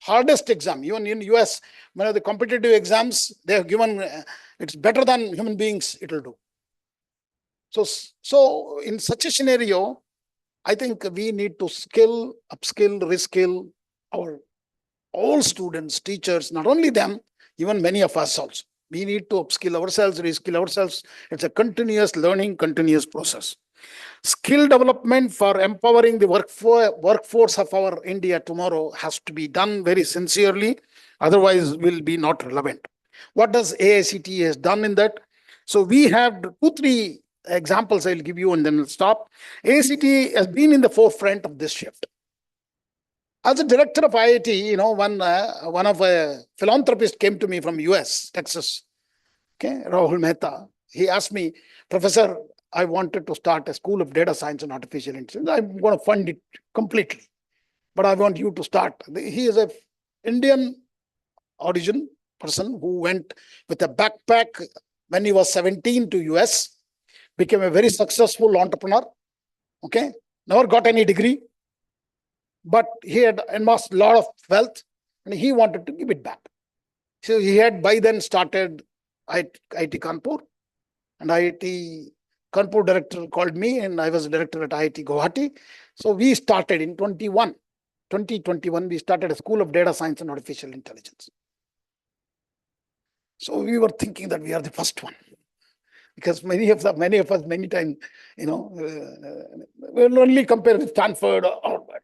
Hardest exam, even in US, one of the competitive exams, they have given, it's better than human beings it will do. So in such a scenario, I think we need to skill, upskill, reskill all students, teachers, not only them, even many of us also. We need to upskill ourselves, reskill ourselves. It's a continuous learning, continuous process. Skill development for empowering the workforce of our India tomorrow has to be done very sincerely. Otherwise, will be not relevant. What does AICTE has done in that? So we have 2-3 examples I'll give you and then I'll stop. AICTE has been in the forefront of this shift. As a director of IIT, one of a philanthropist came to me from US, Texas, okay, Rahul Mehta. he asked me, Professor, I wanted to start a school of data science and artificial intelligence. I'm going to fund it completely, but I want you to start. He is a Indian origin person who went with a backpack when he was 17 to US, became a very successful entrepreneur. Okay, never got any degree, but he had amassed a lot of wealth and he wanted to give it back. So he had by then started IIT Kanpur, and IIT Kanpur director called me and I was director at IIT Guwahati. So we started in 2021, we started a school of data science and artificial intelligence. So we were thinking that we are the first one, because many of us, many times, we'll only compare with Stanford or Harvard.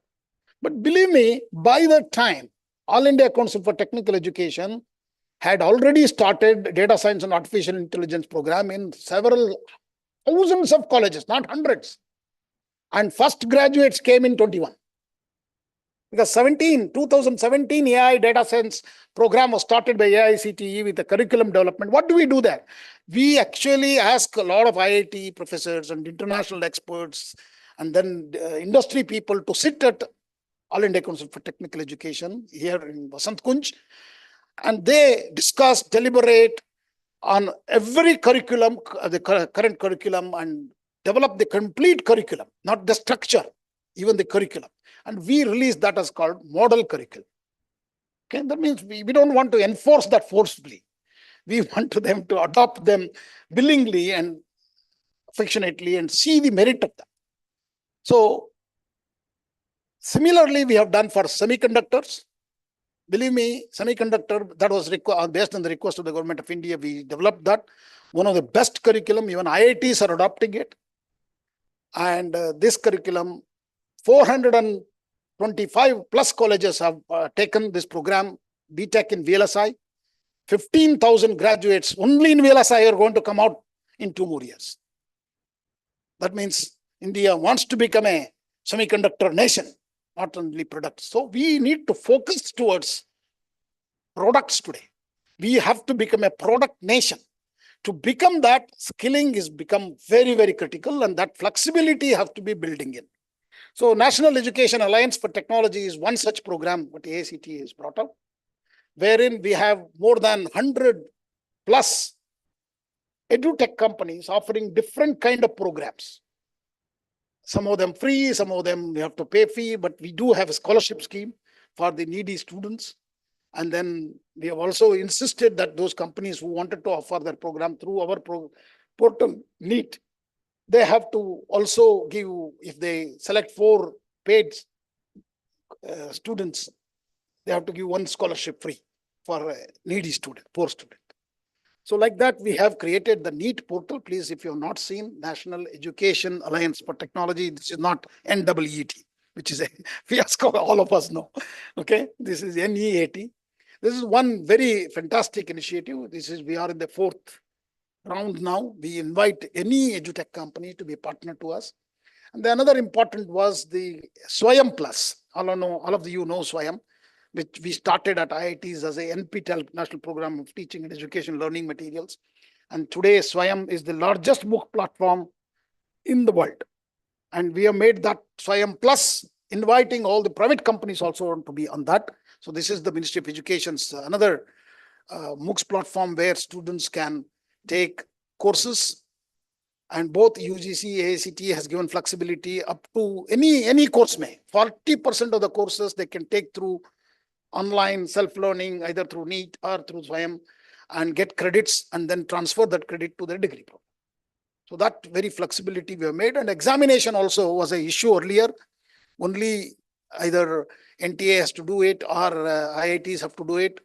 But believe me, by that time, All India Council for Technical Education had already started data science and artificial intelligence program in several thousands of colleges, not hundreds. And first graduates came in 21. Because 2017 AI data science program was started by AICTE with the curriculum development. What do we do there? We actually ask a lot of IIT professors and international experts and then industry people to sit at All India Council for Technical Education here in Vasant Kunj, and they discuss, deliberate on every curriculum, the current curriculum, and develop the complete curriculum, not the structure, even the curriculum. And we release that as called model curriculum. Okay, that means we don't want to enforce that forcibly. We want them to adopt them willingly and affectionately and see the merit of them. So similarly, we have done for semiconductors. Believe me, semiconductor, that was based on the request of the government of India. We developed that. One of the best curriculum, even IITs are adopting it. And this curriculum, 425 plus colleges have taken this program, BTech in VLSI. 15,000 graduates only in VLSI are going to come out in 2 more years. That means India wants to become a semiconductor nation, not only products. So we need to focus towards products today. We have to become a product nation. To become that, skilling is become very, very critical, and that flexibility have to be building in. So National Education Alliance for Technology is one such program what AICTE has brought up, wherein we have more than 100 plus edutech companies offering different kind of programs. Some of them free, some of them you have to pay fee, but we do have a scholarship scheme for the needy students. And then we have also insisted that those companies who wanted to offer their program through our portal, NEET, they have to also give, if they select 4 paid students, they have to give 1 scholarship free for a needy student, poor student. So like that, we have created the NEET portal. Please, if you have not seen National Education Alliance for Technology, this is not NEET, which is a fiasco, all of us know. Okay, this is NEAT. This is one very fantastic initiative. We are in the 4th round now. We invite any edutech company to be a partner to us. And the another important was the Swayam Plus. All of you know Swayam, which we started at IITs as a NPTEL, National Program of Teaching and Education Learning Materials. And today Swayam is the largest MOOC platform in the world. And we have made that Swayam Plus, inviting all the private companies also to be on that. So this is the Ministry of Education's another MOOCs platform where students can take courses, and both UGC, AICTE has given flexibility up to any course may. 40% of the courses they can take through online self-learning, either through NEET or through Swayam, and get credits and then transfer that credit to their degree program. So that very flexibility we have made. And examination also was an issue earlier. Only either NTA has to do it or IITs have to do it,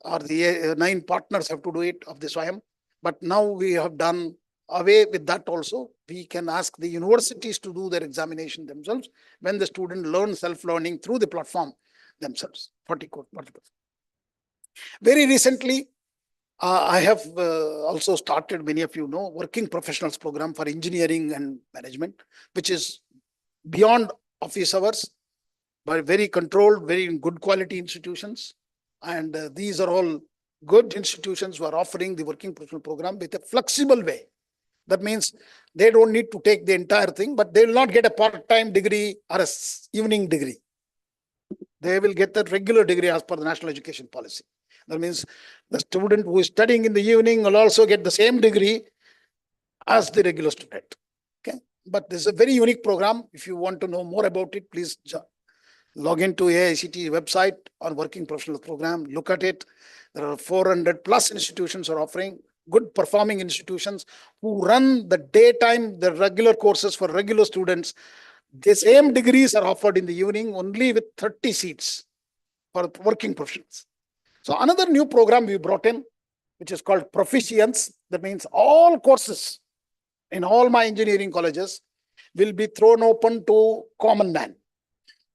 or the 9 partners have to do it of the Swayam. But now we have done away with that also. We can ask the universities to do their examination themselves when the student learns self-learning through the platform themselves. 40%. Very recently, I have also started, many of you know, working professionals program for engineering and management, which is beyond office hours, but very controlled, very good quality institutions. And these are all good institutions who are offering the working professional program with a flexible way. That means they don't need to take the entire thing, but they will not get a part-time degree or a evening degree. They will get the regular degree as per the national education policy. That means the student who is studying in the evening will also get the same degree as the regular student. Okay, but this is a very unique program. If you want to know more about it, please log into AICT website on working professional program. Look at it. There are 400 plus institutions are offering, good performing institutions who run the daytime, the regular courses for regular students. The same degrees are offered in the evening only with 30 seats for working professionals. So another new program we brought in, which is called Proficience. That means all courses in all my engineering colleges will be thrown open to common man.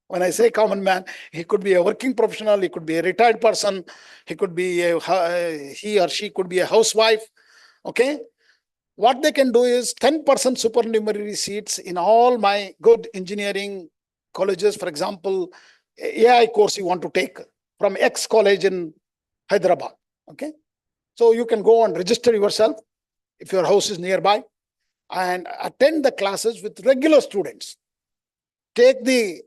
When I say common man, he could be a working professional, he could be a retired person, he could be he or she could be a housewife. Okay. What they can do is 10% supernumerary seats in all my good engineering colleges. For example, AI course you want to take from X college in Hyderabad. Okay. So you can go and register yourself if your house is nearby and attend the classes with regular students. Take the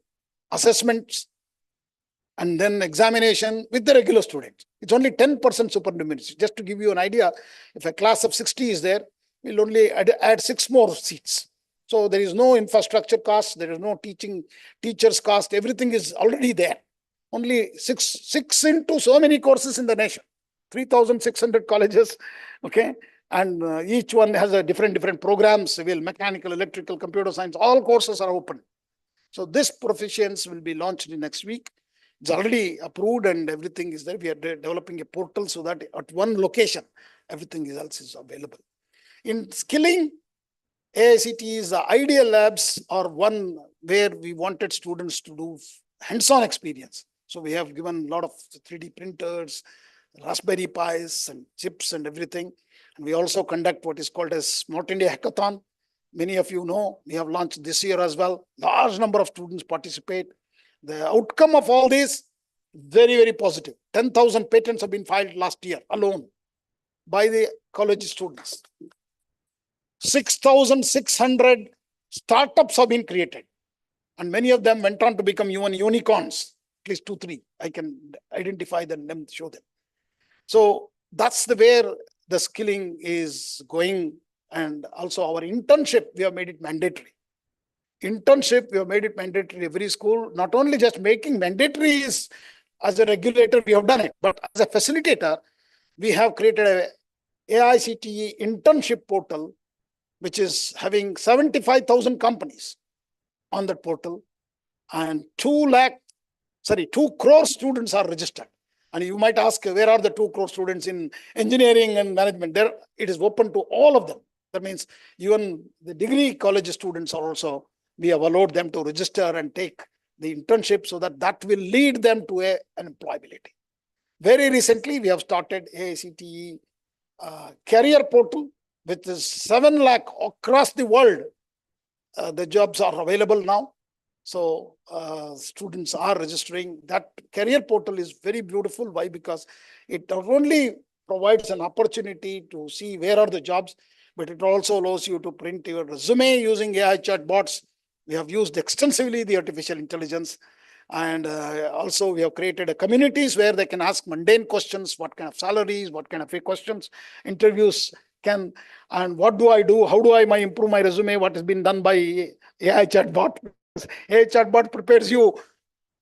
assessments and then examination with the regular students. It's only 10% supernumerary. Just to give you an idea, if a class of 60 is there, we'll only add 6 more seats. So there is no infrastructure cost, there is no teachers cost, everything is already there. Only six into so many courses in the nation, 3,600 colleges, okay? And each one has a different programs, civil, mechanical, electrical, computer science, all courses are open. So this Proficience will be launched in next week. It's already approved and everything is there. We are developing a portal so that at one location, everything else is available. In skilling, AICT's ideal labs are one where we wanted students to do hands-on experience. So we have given a lot of 3D printers, Raspberry Pis and chips and everything. And we also conduct what is called as Smart India Hackathon. Many of you know, we have launched this year as well. Large number of students participate. The outcome of all this, very positive. 10,000 patents have been filed last year alone by the college students. 6,600 startups have been created. And many of them went on to become even unicorns, at least 2, 3. I can identify them and show them. So that's where the skilling is going. And also our internship, we have made it mandatory. Internship, we have made it mandatory every school. Not only just making mandatory is, as a regulator, we have done it, but as a facilitator, we have created a AICTE internship portal, which is having 75,000 companies on that portal, and 2 crore students are registered. And you might ask, where are the 2 crore students in engineering and management? There, it is open to all of them. That means even the degree college students are also, we have allowed them to register and take the internship so that will lead them to an employability. Very recently, we have started AICTE career portal, which is 7 lakh across the world. The jobs are available now. So students are registering. That career portal is very beautiful. Why? Because it not only provides an opportunity to see where are the jobs, but it also allows you to print your resume using AI chatbots. We have used extensively the artificial intelligence. And also we have created communities where they can ask mundane questions, what kind of salaries, what kind of questions, interviews can, and what do I do? How do I improve my resume? What has been done by AI chatbot? AI chatbot prepares you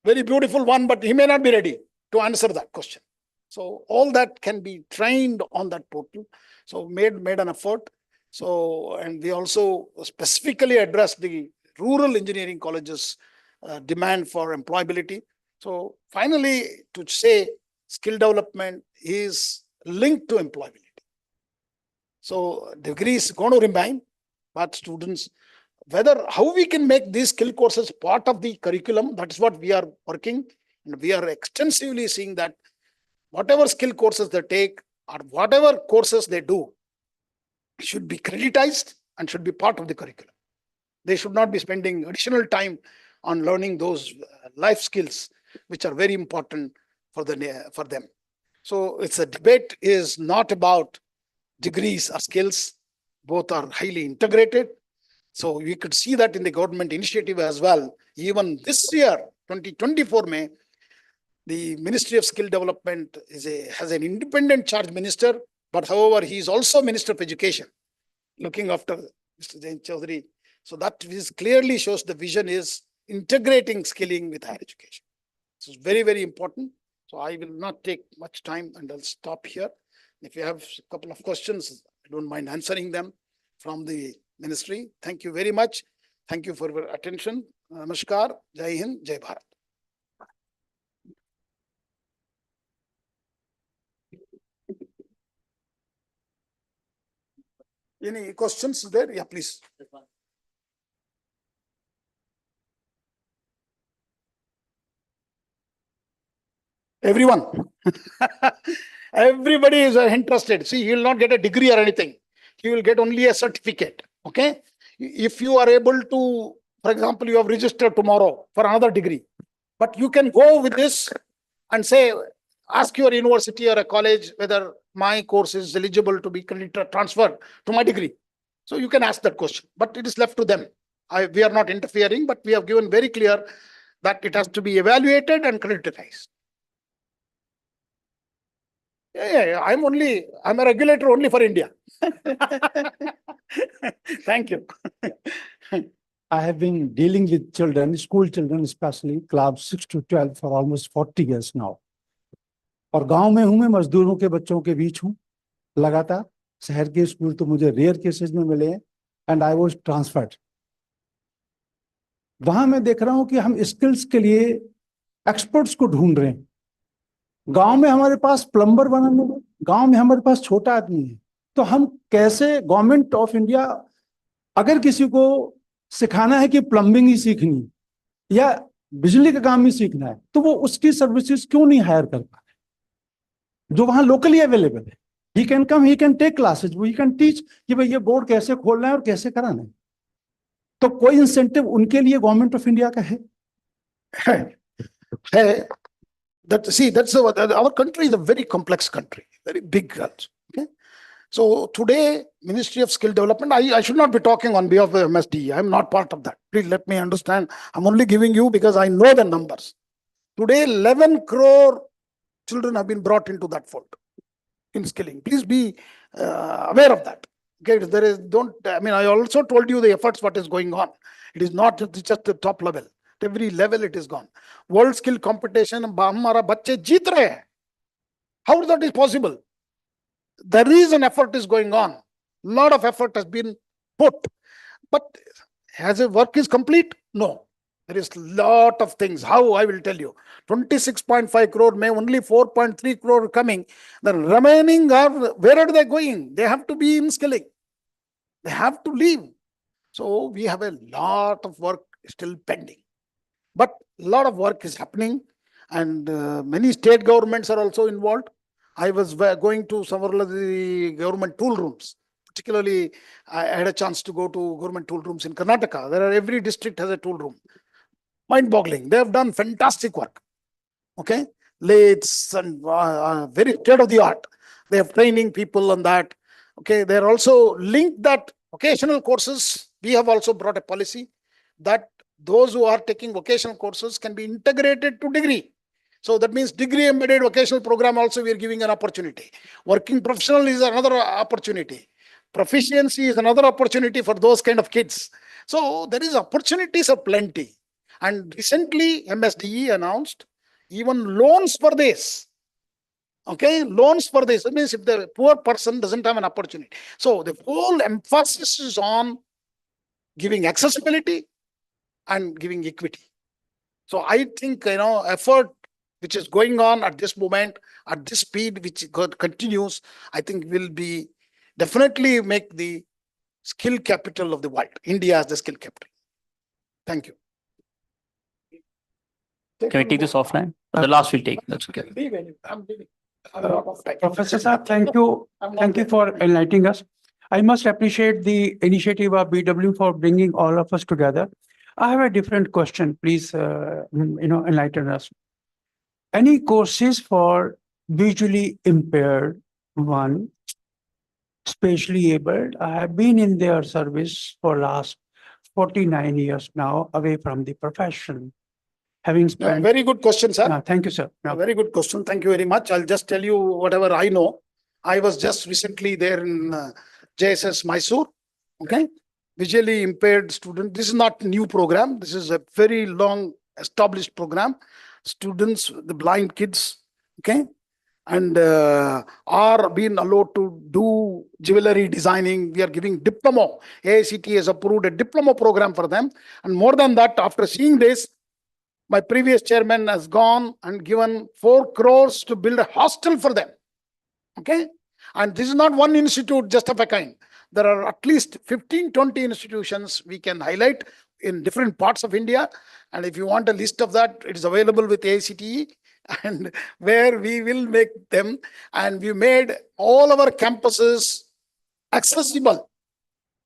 very beautiful one, but he may not be ready to answer that question. So all that can be trained on that portal. So made an effort. So, and we also specifically address the rural engineering colleges demand for employability. So finally, to say skill development is linked to employability. So degree is going to remain, but students, how we can make these skill courses part of the curriculum, that is what we are working. And we are extensively seeing that whatever skill courses they take or whatever courses they do should be creditized and should be part of the curriculum. They should not be spending additional time on learning those life skills, which are very important for them. So it's a debate is not about degrees or skills. Both are highly integrated. So we could see that in the government initiative as well. Even this year, 2024 May, the Ministry of Skill Development has an independent charge minister, but however, he is also Minister of Education, looking after Mr. Jain Chaudhary. So that clearly shows the vision is integrating skilling with higher education. This is very, very important. So I will not take much time and I'll stop here. If you have a couple of questions, I don't mind answering them from the ministry. Thank you very much. Thank you for your attention. Namaskar. Jai Hind. Jai Bharat. Any questions there? Yeah, please. Everyone. Everybody is interested. See, he will not get a degree or anything. He will get only a certificate. Okay. If you are able to, for example, you have registered tomorrow for another degree, but you can go with this and say, ask your university or a college whether my course is eligible to be transferred to my degree. So you can ask that question, but it is left to them. We are not interfering, but we have given very clear that it has to be evaluated and creditized. Yeah. I'm a regulator only for India. Thank you.
I have been dealing with children, school children, especially class 6 to 12 for almost 40 years now. और गांव में हूं मैं, मजदूरों के बच्चों के बीच हूं लगातार. शहर के स्कूल तो मुझे रेयर केसेस में मिले हैं एंड आई वाज ट्रांसफर्ड. वहां मैं देख रहा हूं कि हम स्किल्स के लिए एक्सपर्ट्स को ढूंढ रहे हैं. गांव में हमारे पास प्लम्बर बनाने में, गांव में हमारे पास छोटा आदमी है, तो हम कैसे, गवर्नमेंट ऑफ इंडिया अगर किसी को सिखाना है कि प्लम्बिंग ही सीखनी या बिजली का काम ही सीखना है, तो वो उसकी सर्विसेज क्यों नहीं हायर कर पा रहे जो वहां लोकली अवेलेबल है. He can come, he can take classes, he can teach कि भाई ये बोर्ड कैसे खोलना है और कैसे कराना है. तो कोई इंसेंटिव उनके लिए गवर्नमेंट ऑफ इंडिया का
है. That's our country is a very complex country, very big. Okay, so today, Ministry of Skill Development. I should not be talking on behalf of MSD. I'm not part of that. Please let me understand. I'm only giving you because I know the numbers. Today, 11 crore children have been brought into that fold in skilling. Please be aware of that. Okay, I also told you the efforts what is going on. It is not just the top level. At every level it is gone. World skill competition, हमारा बच्चे जीत रहे हैं. How that is possible? There is an effort is going on. Lot of effort has been put, but has a work is complete? No. There is lot of things. How? I will tell you. 26.5 crore, may only 4.3 crore coming. The remaining are, where are they going? They have to be in skilling. They have to leave. So we have a lot of work still pending. But a lot of work is happening, and many state governments are also involved. I was going to several of the government tool rooms. Particularly, I had a chance to go to government tool rooms in Karnataka. Every district has a tool room. Mind-boggling. They have done fantastic work. Okay, lathes and very state-of-the-art. They have training people on that. Okay, they are also linked that vocational courses. We have also brought a policy that those who are taking vocational courses can be integrated to degree. So that means degree embedded vocational program also we are giving an opportunity. Working professional is another opportunity. Proficiency is another opportunity for those kind of kids. So there is opportunities of plenty. And recently MSDE announced even loans for this. Okay, loans for this. It means if the poor person doesn't have an opportunity. So the whole emphasis is on giving accessibility and giving equity. So I think, effort which is going on at this moment, at this speed, which continues, I think will be definitely make the skill capital of the world. India as the skill capital. Thank you.
Can we take this offline? The last we'll take. That's okay.
I'm leaving.
Professor Saab, thank you. Thank you for enlightening us. I must appreciate the initiative of BW for bringing all of us together. I have a different question. Please, enlighten us. Any courses for visually impaired, one, spatially abled. I have been in their service for last 49 years now, away from the profession. Having spent.
Very good question, sir.
Thank you, sir.
Very good question. Thank you very much. I'll just tell you whatever I know. I was just recently there in JSS Mysore. Okay. Visually impaired student. This is not new program. This is a very long established program. Students, the blind kids, okay, and are being allowed to do jewelry designing. We are giving diploma. AICT has approved a diploma program for them. And more than that, after seeing this, my previous chairman has gone and given 4 crores to build a hostel for them. Okay. And this is not one institute just of a kind. There are at least 15, 20 institutions we can highlight in different parts of India. And if you want a list of that, it is available with AICTE, and where we will make them. And we made all our campuses accessible.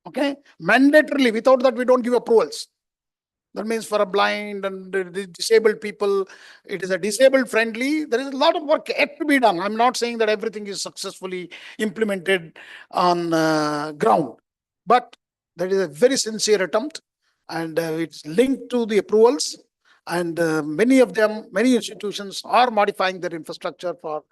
Okay. Mandatorily. Without that, we don't give approvals. That means for a blind and the disabled people, it is a disabled friendly. There is a lot of work yet to be done. I'm not saying that everything is successfully implemented on ground, but that is a very sincere attempt, and it's linked to the approvals. And many of them, many institutions are modifying their infrastructure for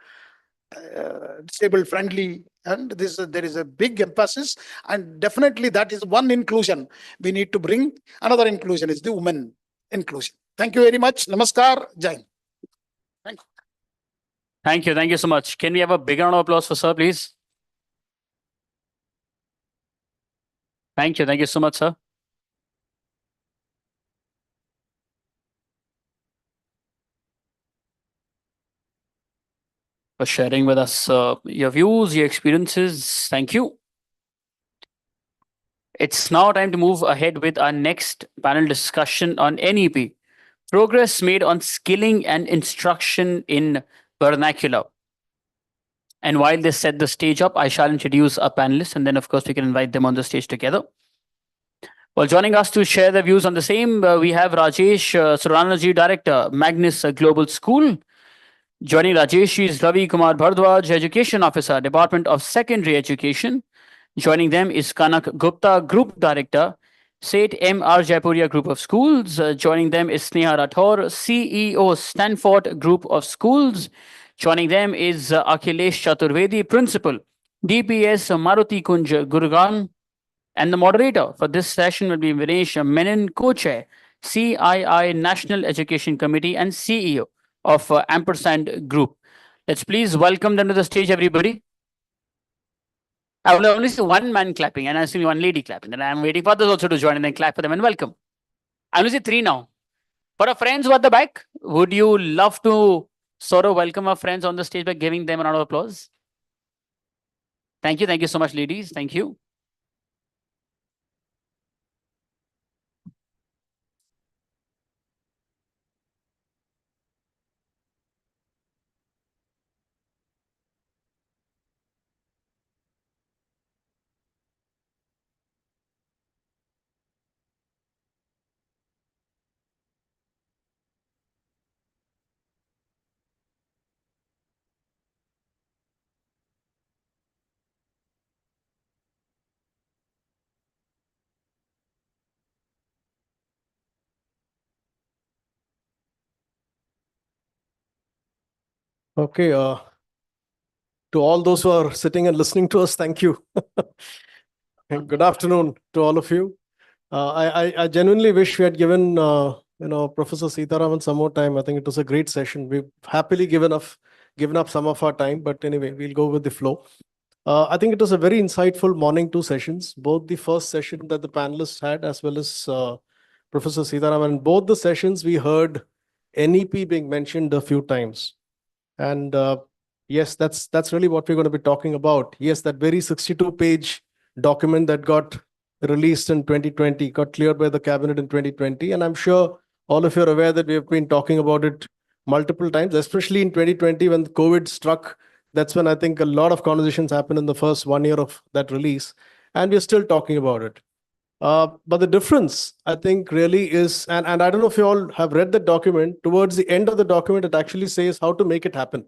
disabled friendly, and there is a big emphasis, and definitely that is one inclusion we need to bring. Another inclusion is the women inclusion. Thank you very much. Namaskar. Jai Hind. Thank you.
Thank you. Thank you so much. Can we have a big round of applause for sir, please? Thank you. Thank you so much, sir. For sharing with us your views, your experiences. Thank you. It's now time to move ahead with our next panel discussion on NEP, progress made on skilling and instruction in vernacular. And while they set the stage up, I shall introduce our panelists, and then of course we can invite them on the stage together. Well, joining us to share their views on the same, we have Rajesh Suranaji, Director, Magnus Global School. Joining Rajesh is Ravi Kumar Bhardwaj, Education Officer, Department of Secondary Education. Joining them is Kanak Gupta, Group Director, Seth M.R. Jaipuria Group of Schools. Joining them is Sneha Rathore, CEO, Stanford Group of Schools. Joining them is Akhilesh Chaturvedi, Principal, DPS Maruti Kunj, Gurugram. And the moderator for this session will be Vinesh Menon, Co-Chair, CII National Education Committee and CEO of Ampersand Group. Let's please welcome them to the stage, everybody. I will only see one man clapping and I see one lady clapping. And I'm waiting for others also to join and then clap for them and welcome. I will see 3 now. For our friends who are at the back, would you love to sort of welcome our friends on the stage by giving them a round of applause? Thank you. Thank you so much, ladies. Thank you.
Okay, to all those who are sitting and listening to us, thank you. And good afternoon to all of you. I genuinely wish we had given Professor Sitaraman some more time. I think it was a great session. We've happily given up some of our time, but anyway, we'll go with the flow. I think it was a very insightful morning, 2 sessions, both the first session that the panelists had as well as Professor Sitaraman. Both the sessions we heard NEP being mentioned a few times. And yes, that's really what we're going to be talking about. Yes, that very 62-page document that got released in 2020, got cleared by the cabinet in 2020. And I'm sure all of you are aware that we have been talking about it multiple times, especially in 2020 when COVID struck. That's when I think a lot of conversations happened in the first 1 year of that release. And we're still talking about it. But the difference, I think, really is, and I don't know if you all have read the document, towards the end of the document, it actually says how to make it happen.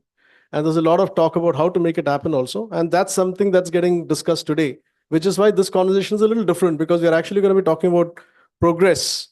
And there's a lot of talk about how to make it happen also. And that's something that's getting discussed today, which is why this conversation is a little different, because we're actually going to be talking about progress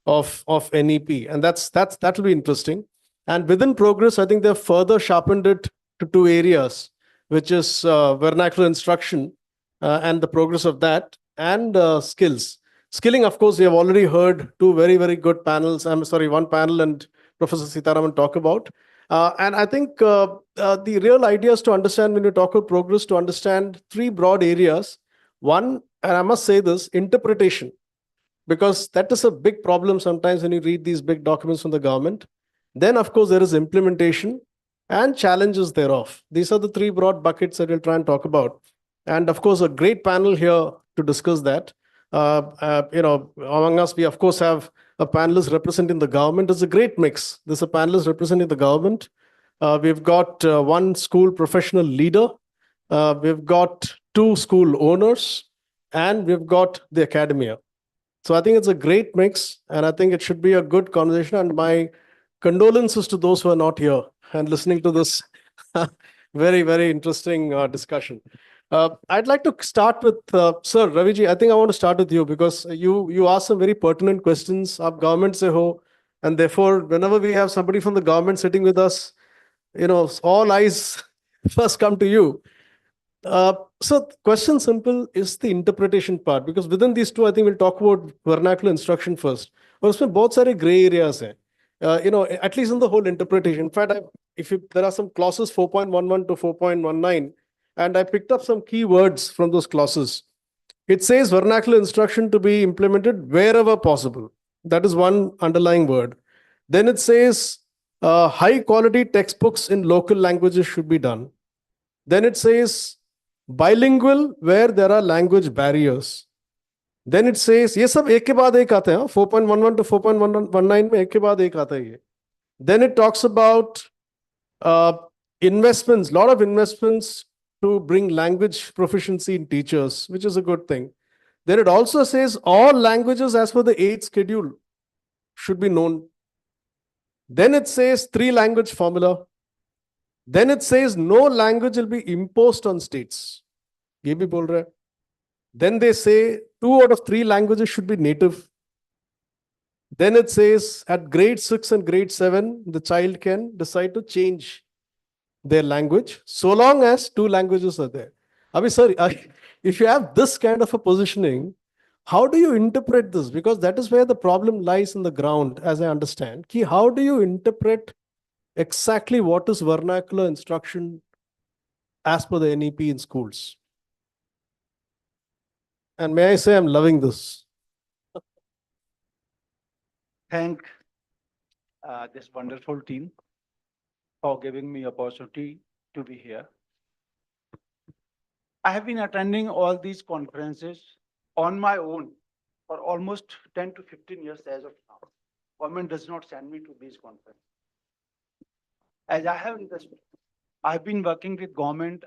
of NEP. And that will be interesting. And within progress, I think they've further sharpened it to two areas, which is vernacular instruction and the progress of that, and skills. Skilling, of course, we have already heard two very, very good panels. I'm sorry, one panel and Professor Sitaraman talk about. And I think the real idea is to understand, when you talk about progress, to understand three broad areas. One, and I must say this, interpretation, because that is a big problem sometimes when you read these big documents from the government. Then, of course, there is implementation and challenges thereof. These are the three broad buckets that we'll try and talk about. And of course, a great panel here to discuss that. Among us, we of course have a panelist representing the government. It's a great mix. There's a panelist representing the government. We've got one school professional leader. We've got two school owners, and we've got the academia. So I think it's a great mix, and I think it should be a good conversation. And my condolences to those who are not here and listening to this very, very interesting discussion. I'd like to start with Sir Raviji. I think I want to start with you, because you asked some very pertinent questions. Aap government se ho, and therefore, whenever we have somebody from the government sitting with us, all eyes first come to you. So question simple is the interpretation part, because within these two, I think we'll talk about vernacular instruction first. But उसमें बहुत सारे gray areas हैं. At least in the whole interpretation. In fact, there are some clauses 4.11 to 4.19, and I picked up some key words from those clauses. It says vernacular instruction to be implemented wherever possible. That is one underlying word. Then it says high quality textbooks in local languages should be done. Then it says bilingual where there are language barriers. Then it says, ये सब एक के बाद एक आते हैं, 4.11 to 4.19 में एक के बाद एक आता है ये. Then it talks about investments, lot of investments to bring language proficiency in teachers, which is a good thing. Then it also says all languages as per the 8th schedule should be known. Then it says 3-language formula. Then it says no language will be imposed on states. ये भी बोल रहा है. Then they say 2 out of 3 languages should be native. Then it says at grade 6 and grade 7, the child can decide to change their language, so long as 2 languages are there. Sorry, if you have this kind of a positioning, how do you interpret this? Because that is where the problem lies in the ground, as I understand. How do you interpret exactly what is vernacular instruction as per the NEP in schools? And may I say, I'm loving this.
Thank this wonderful team for giving me opportunity to be here. I have been attending all these conferences on my own for almost 10 to 15 years as of now. Government does not send me to these conferences. As I've been working with government.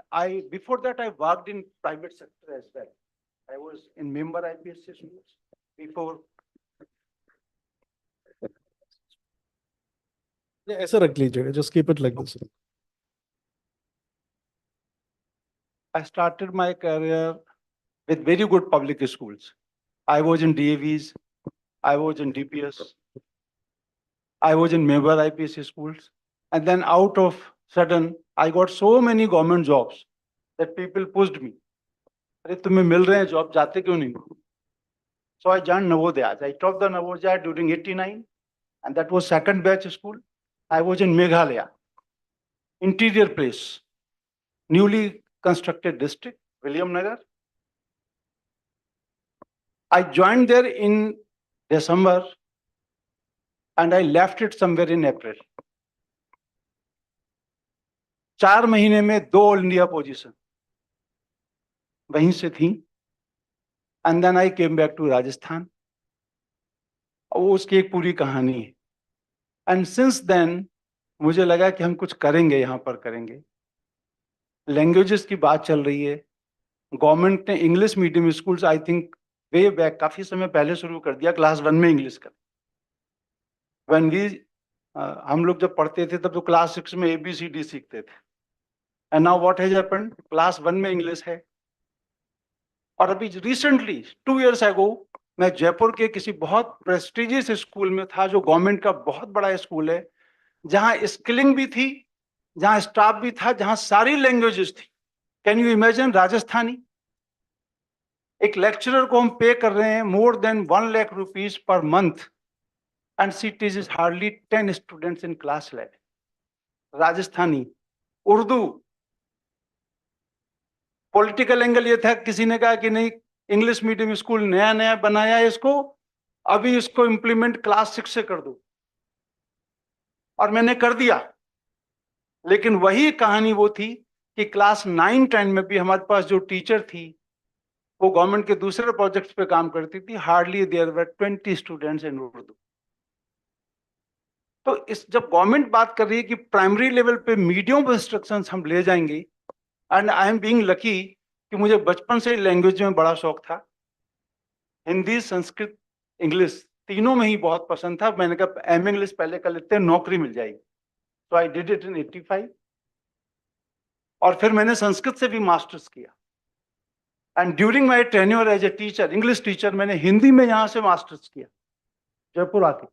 Before that, I worked in private sector as well. I was in member IPSC schools before.
Yeah, ऐसा रख लीजिएगा. Just keep it like this.
I started my career with very good public schools. I was in DAVs, I was in DPS, I was in member IPSC schools. And then out of sudden, I got so many government jobs that people pushed me. अरे तुम्हें मिल रहे हैं job, जाते क्यों नहीं? So I joined Navodaya. I taught the Navodaya during 89, and that was second batch school. I was in Meghalaya, interior place, newly constructed district, William Nagar. I joined there in December, and I left it somewhere in April. 4 महीने में 2 all India position वहीं से थी. And then I came back to Rajasthan. वो उसकी एक पूरी कहानी है. एंड सिंस देन मुझे लगा कि हम कुछ करेंगे, यहाँ पर करेंगे. लैंग्वेजेस की बात चल रही है. गवर्नमेंट ने English medium schools I think way back काफी समय पहले शुरू कर दिया, क्लास 1 में इंग्लिश कर. व्हेन वी हम लोग जब पढ़ते थे तब तो क्लास 6 में ABCD सीखते थे. And now what has happened, class 1 में इंग्लिश है। और अभी रिसेंटली 2 years ago मैं जयपुर के किसी बहुत प्रेस्टिजियस स्कूल में था, जो गवर्नमेंट का बहुत बड़ा स्कूल है, जहां स्किलिंग भी थी, जहां स्टाफ भी था, जहां सारी लैंग्वेजेस थी। Can you imagine, Rajasthani. एक लेक्चरर को हम पे कर रहे हैं मोर देन 1 lakh rupees पर month, and she teaches hardly 10 students in class 11। Rajasthani, Urdu. Political angle ये था, किसी ने कहा कि नहीं, इंग्लिश मीडियम स्कूल नया नया बनाया है इसको, अभी इसको इम्प्लीमेंट क्लास 6 से कर दो। और मैंने कर दिया। लेकिन वही कहानी वो थी कि क्लास 9-10 में भी हमारे पास जो टीचर थी, वो गवर्नमेंट के दूसरे प्रोजेक्ट्स पे काम करती थी। Hardly there were 20 students in Urdu. तो इस जब गवर्नमेंट बात कर रही है कि प्राइमरी लेवल पे मीडियम ऑफ इंस्ट्रक्शंस हम ले जाएंगे, and I am being lucky कि मुझे बचपन से लैंग्वेज में बड़ा शौक था। हिंदी, संस्कृत, इंग्लिश तीनों में ही बहुत पसंद था। मैंने कहा एम इंग्लिश पहले कर लेते हैं, नौकरी मिल जाएगी। तो आई डिड इट इन 85। और फिर मैंने संस्कृत से भी मास्टर्स किया। And during my tenure as a teacher, English teacher, मैंने हिंदी में यहां से मास्टर्स किया जयपुर आके।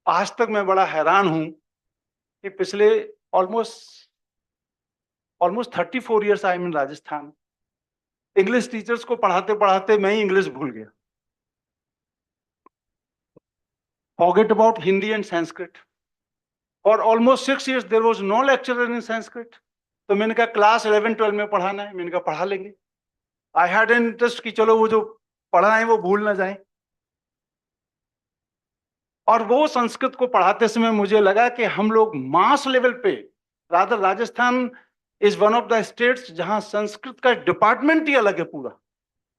आज तक मैं बड़ा हैरान हूं कि पिछले almost 34 years I am in Rajasthan. English teachers को पढ़ाते पढ़ाते मैं ही इंग्लिश भूल गया। Forget about Hindi and Sanskrit. For almost 6 years there was no lecturer in Sanskrit. तो मैंने कहा क्लास 11-12 में पढ़ाना है, मैंने कहा पढ़ा लेंगे। आई हैड एन इंटरेस्ट कि चलो वो जो पढ़ा है वो भूल ना जाए। और वो संस्कृत को पढ़ाते समय मुझे लगा कि हम लोग मास लेवल पे, rather Rajasthan is one of the states जहां संस्कृत का डिपार्टमेंट ही अलग है पूरा,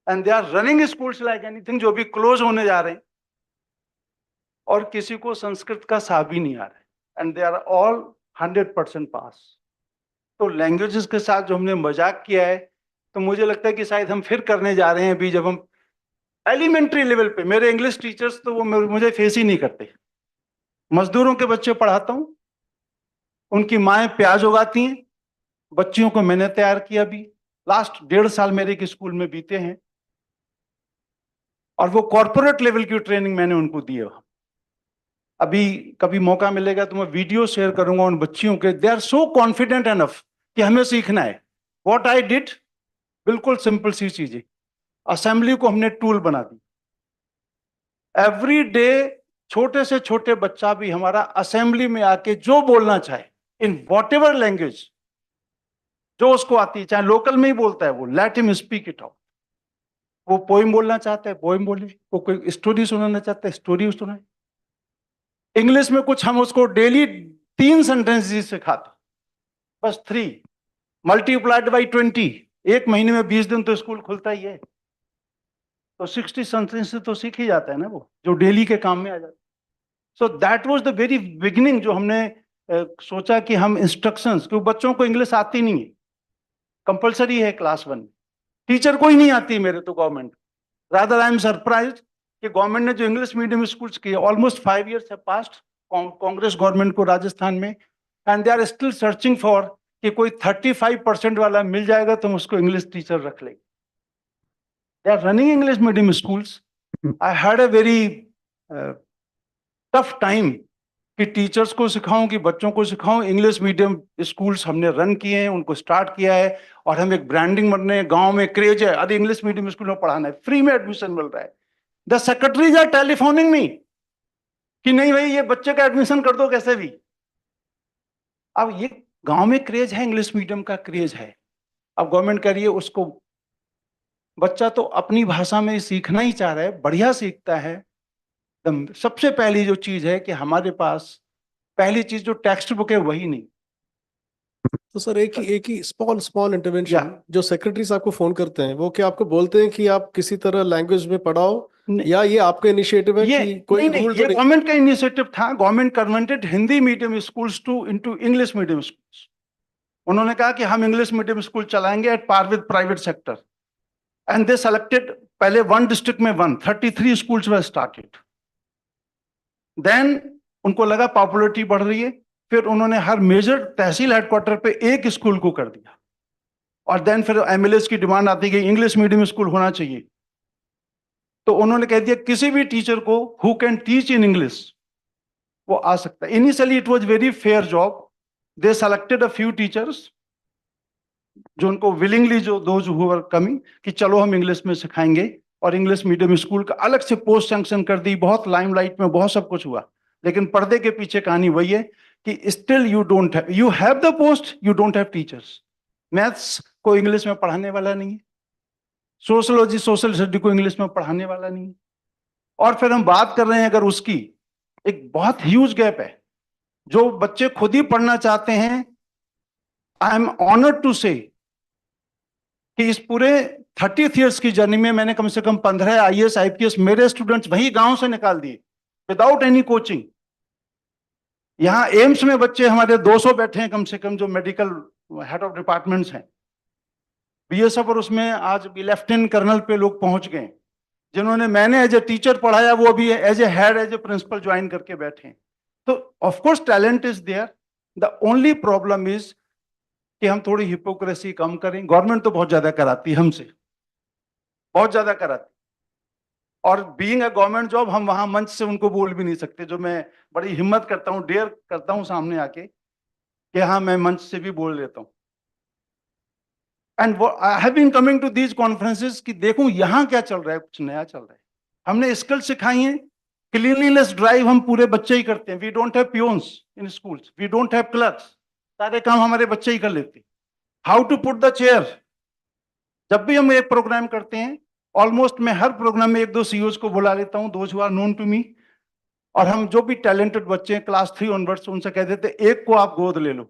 and they are running schools like anything, जो भी क्लोज होने जा रहे हैं, और किसी को संस्कृत का सा भी नहीं आ रहा है, एंड दे आर ऑल 100% पास। तो लैंग्वेजेस के साथ जो हमने मजाक किया है, तो मुझे लगता है कि शायद हम फिर करने जा रहे हैं अभी, जब हम एलिमेंट्री लेवल पे, मेरे इंग्लिश टीचर्स तो वो मुझे फेस ही नहीं करते। मजदूरों के बच्चे पढ़ाता हूं, उनकी माएं प्याज उगाती हैं, बच्चियों को मैंने तैयार किया। अभी लास्ट 1.5 साल मेरे एक स्कूल में बीते हैं, और वो कॉर्पोरेट लेवल की ट्रेनिंग मैंने उनको दी है। अभी कभी मौका मिलेगा तो मैं वीडियो शेयर करूंगा उन बच्चियों के। They are so confident enough कि हमें सीखना है। व्हाट आई डिड, बिल्कुल सिंपल सी चीजें। असेंबली को हमने टूल बना दी। एवरी डे छोटे से छोटे बच्चा भी हमारा असेंबली में आके जो बोलना चाहे, इन व्हाटएवर लैंग्वेज जो उसको आती है, चाहे लोकल में ही बोलता है, वो let him speak it out. वो पोइम बोलना चाहता है पोइम बोले, वो कोई स्टोरी सुनाना चाहता है स्टोरी सुनाए। इंग्लिश में कुछ हम उसको डेली 3 सेंटेंसेस सिखाते, बस 3 मल्टीप्लाइड बाई 20। एक महीने में 20 दिन तो स्कूल खुलता ही है, तो 60 सेंटेंसेस तो सीख ही जाता है ना वो, जो डेली के काम में आ जाता है। So that was the very beginning, जो हमने सोचा कि हम इंस्ट्रक्शंस, क्योंकि बच्चों को इंग्लिश आती नहीं है, कंपलसरी है क्लास 1 में। टीचर कोई नहीं आती मेरे तो government. Rather I am surprised कि गवर्नमेंट ने जो इंग्लिश मीडियम स्कूल्स किए, almost 5 years have passed Congress government को राजस्थान में, and they are still searching for कि कोई 35% वाला मिल जाएगा तो हम उसको इंग्लिश टीचर रख लेंगे। They are running English medium schools. I had a very tough time कि टीचर्स को सिखाऊं कि बच्चों को सिखाऊं। इंग्लिश मीडियम स्कूल्स हमने रन किए हैं, उनको स्टार्ट किया है, और हम एक ब्रांडिंग बन रहे हैं। गांव में क्रेज है, अरे इंग्लिश मीडियम स्कूल में पढ़ाना है, फ्री में एडमिशन मिल रहा है। द सेक्रेटरीज आर टेलीफोनिंग मी कि नहीं भाई ये बच्चे का एडमिशन कर दो कैसे भी। अब ये गांव में क्रेज है, इंग्लिश मीडियम का क्रेज है। अब गवर्नमेंट कह रही है उसको, बच्चा तो अपनी भाषा में सीखना ही चाह रहा है, बढ़िया सीखता है। सबसे पहली जो चीज है कि हमारे पास पहली चीज जो टेक्स्ट बुक है वही नहीं।
तो सर एक ही स्मॉल इंटरवेंशन, जो सेक्रेटरीज आपको फोन करते हैं वो क्या आपको बोलते हैं कि आप किसी तरह लैंग्वेज में पढ़ाओ, या ये आपका इनिशिएटिव है कि कोई
नहीं, ये गवर्नमेंट का इनिशिएटिव था। Government converted Hindi medium schools into English medium schools. उन्होंने कहा कि हम इंग्लिश मीडियम स्कूल चलाएंगे at par with private sector, and they selected, पहले 1 डिस्ट्रिक्ट में 33 स्कूल्स वर स्टार्टेड। देन उनको लगा पॉपुलरिटी बढ़ रही है, फिर उन्होंने हर मेजर तहसील हेडक्वार्टर पे एक स्कूल को कर दिया, और देन फिर एमएलएस की डिमांड आती कि इंग्लिश मीडियम स्कूल होना चाहिए, तो उन्होंने कह दिया किसी भी टीचर को who can teach in English वो आ सकता है। Initially it was very fair job, they selected a few teachers जो उनको विलिंगली, जो दोज हु वर कमिंग, कि चलो हम इंग्लिश में सिखाएंगे, और इंग्लिश मीडियम स्कूल का अलग से पोस्ट सैंक्शन कर दी, बहुत लाइमलाइट में बहुत सब कुछ हुआ, लेकिन पर्दे के पीछे कहानी वही है कि still you have the post, you don't have teachers. Maths को इंग्लिश में पढ़ाने वाला नहीं है, सोशोलॉजी सोशल स्टडी को इंग्लिश में पढ़ाने वाला नहीं है, और फिर हम बात कर रहे हैं अगर उसकी, एक बहुत ह्यूज गैप है। जो बच्चे खुद ही पढ़ना चाहते हैं, आई एम ऑनर्ड टू से कि इस पूरे 30 ईयर्स की जर्नी में मैंने कम से कम 15 आईएएस आईपीएस मेरे स्टूडेंट्स वही गांव से निकाल दिए विदाउट एनी कोचिंग। यहां एम्स में बच्चे हमारे 200 बैठे हैं कम से कम, जो मेडिकल हेड ऑफ डिपार्टमेंट्स हैं बीएसएफ, और उसमें आज भी लेफ्टिनेंट कर्नल पे लोग पहुंच गए, जिन्होंने मैंने एज ए टीचर पढ़ाया वो अभी as a head, as a principal join करके बैठे हैं। तो of course talent is there, the only problem is कि हम थोड़ी हिपोक्रेसी कम करें। गवर्नमेंट तो बहुत ज्यादा कराती है हमसे, बहुत ज्यादा कराती, और बीइंग अ गवर्नमेंट जॉब हम वहां मंच से उनको बोल भी नहीं सकते, जो मैं बड़ी हिम्मत करता हूं, डेयर करता हूं सामने आके कि हाँ मैं मंच से भी बोल लेता हूं। And I have been coming to these conferences कि देखूं यहां क्या चल रहा है, कुछ नया चल रहा है। हमने स्किल सिखाई है, क्लीनलीनेस ड्राइव हम पूरे बच्चे ही करते हैं, we don't have peons in schools, we don't have clerks, सारे काम हमारे बच्चे ही कर लेते हैं। How to put the chair, जब भी हम एक प्रोग्राम करते हैं, ऑलमोस्ट मैं हर प्रोग्राम में 1-2 सीईओज को बुला लेता हूं, those who are known to me, और हम जो भी टैलेंटेड बच्चे हैं क्लास 3 ऑनवर्ड्स, उनसे कह देते एक को आप गोद ले लो,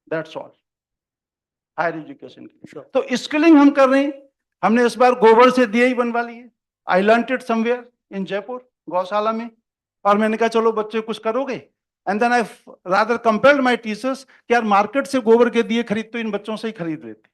दैट्स ऑल, हायर एजुकेशन की। तो स्किलिंग हम कर रहे हैं। हमने इस बार गोबर से दिए ही बनवा लिए, I learned it somewhere in Jaipur गौशाला में, और मैंने कहा चलो बच्चे कुछ करोगे, and then I rather compelled my teachers कि यार मार्केट से गोबर के दिए खरीद तो इन बच्चों से ही खरीद लेते।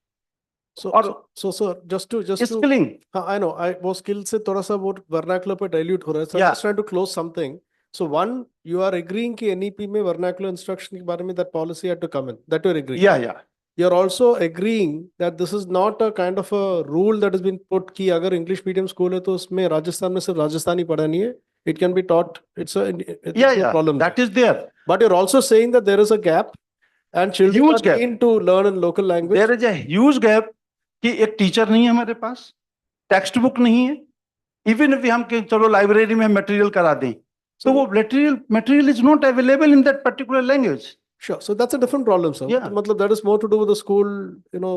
So sir, just to
skilling,
I know, वो skill से थोड़ा सा वो vernacular पे dilute हो रहा है, so I'm just trying to close something. So one, you are agreeing कि NEP में vernacular instruction के बारे में that policy had to come in, that you're agreeing.
Yeah.
You're also agreeing that this is not a kind of a rule that has been put कि अगर English medium school है तो उसमें राजस्थान में सिर्फ राजस्थानी पढ़ानी है. It can be taught. It's no problem.
That is there.
But you're also saying that there is a gap and children
Huge
are keen to learn in local language.
There is a huge gap कि एक teacher नहीं है हमारे पास, text book नहीं है, even if हम चलो library में मटेरियल करा दें तो वो material is not available in that particular language.
Sure. So that's a different problem, sir.
Yeah.
मतलब that is more to do with the school,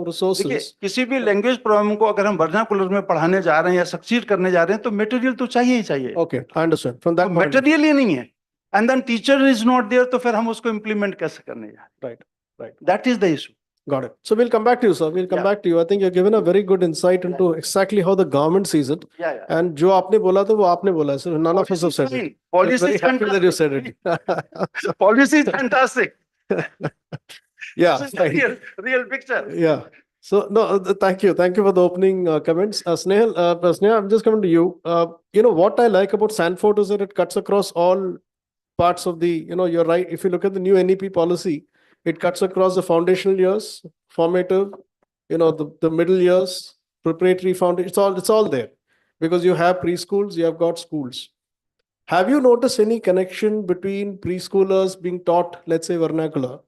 resources.
किसी भी लैंग्वेज प्रॉब्लम को अगर हम वर्नाकुलर में पढ़ाने जा रहे हैं या सक्सीड करने जा रहे हैं तो मटेरियल तो चाहिए ही चाहिए।
Okay, I understand. From that
material ही नहीं है, and then teacher is not there, तो फिर हम उसको इम्प्लीमेंट कैसे करने जा रहे हैं?
Right.
That is the issue.
Got it. So we'll come back to you, sir. We'll come back to you. I think you've given a very good insight into exactly how the government sees it.
Yeah.
And जो आपने बोला तो वो आपने बोला, sir. None of us have said it.
Policy
very
is
happy that you said it.
Policy is fantastic.
Yeah.
This is the real picture.
Yeah. So no, thank you. Thank you for the opening comments. Snehal, I'm just coming to you. What I like about Sanford is that it cuts across all parts of the, you're right. If you look at the new NEP policy, it cuts across the foundational years, formative, the middle years, preparatory, foundation. It's all there because you have preschools, you have got schools. Have you noticed any connection between preschoolers being taught, let's say, vernacular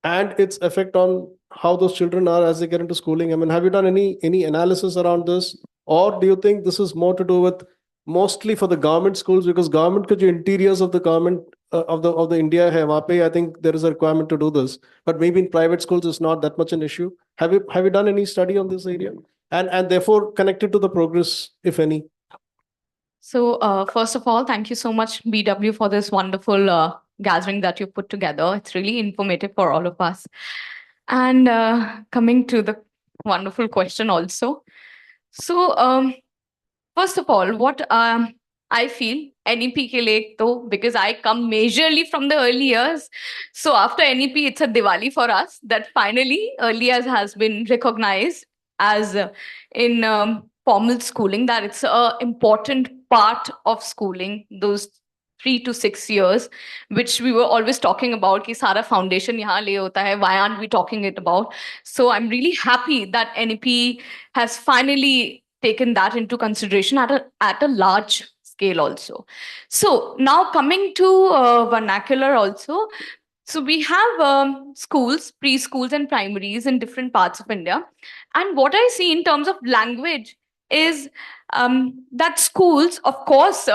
and its effect on how those children are as they get into schooling? I mean, have you done any analysis around this, or do you think this is more to do with mostly for the government schools, because government के जो interiors of the government of the India है वहाँ पे I think there is a requirement to do this, but maybe in private schools it's not that much an issue. Have you done any study on this area and therefore connected to the progress, if any?
So first of all, thank you so much BW for this wonderful gathering that you put together. It's really informative for all of us. And coming to the wonderful question also. So first of all, what I feel NEP ke liye to, because I come majorly from the early years, so after NEP it's a Diwali for us that finally early years has been recognized as in formal schooling, that it's a important part of schooling, those
3 to 6 years, which we were always talking about, ki sara foundation yahan le hota hai, why aren't we talking it about? So I'm really happy that NEP has finally taken that into consideration at a large scale also. So now coming to vernacular also. So we have schools, preschools and primaries in different parts of India. And what I see in terms of language is that schools, of course,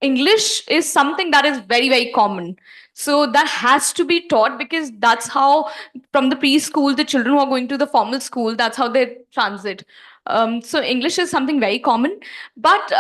English is something that is very, very common. So that has to be taught because that's how, from the preschool, the children who are going to the formal school, that's how they transit. So English is something very common. But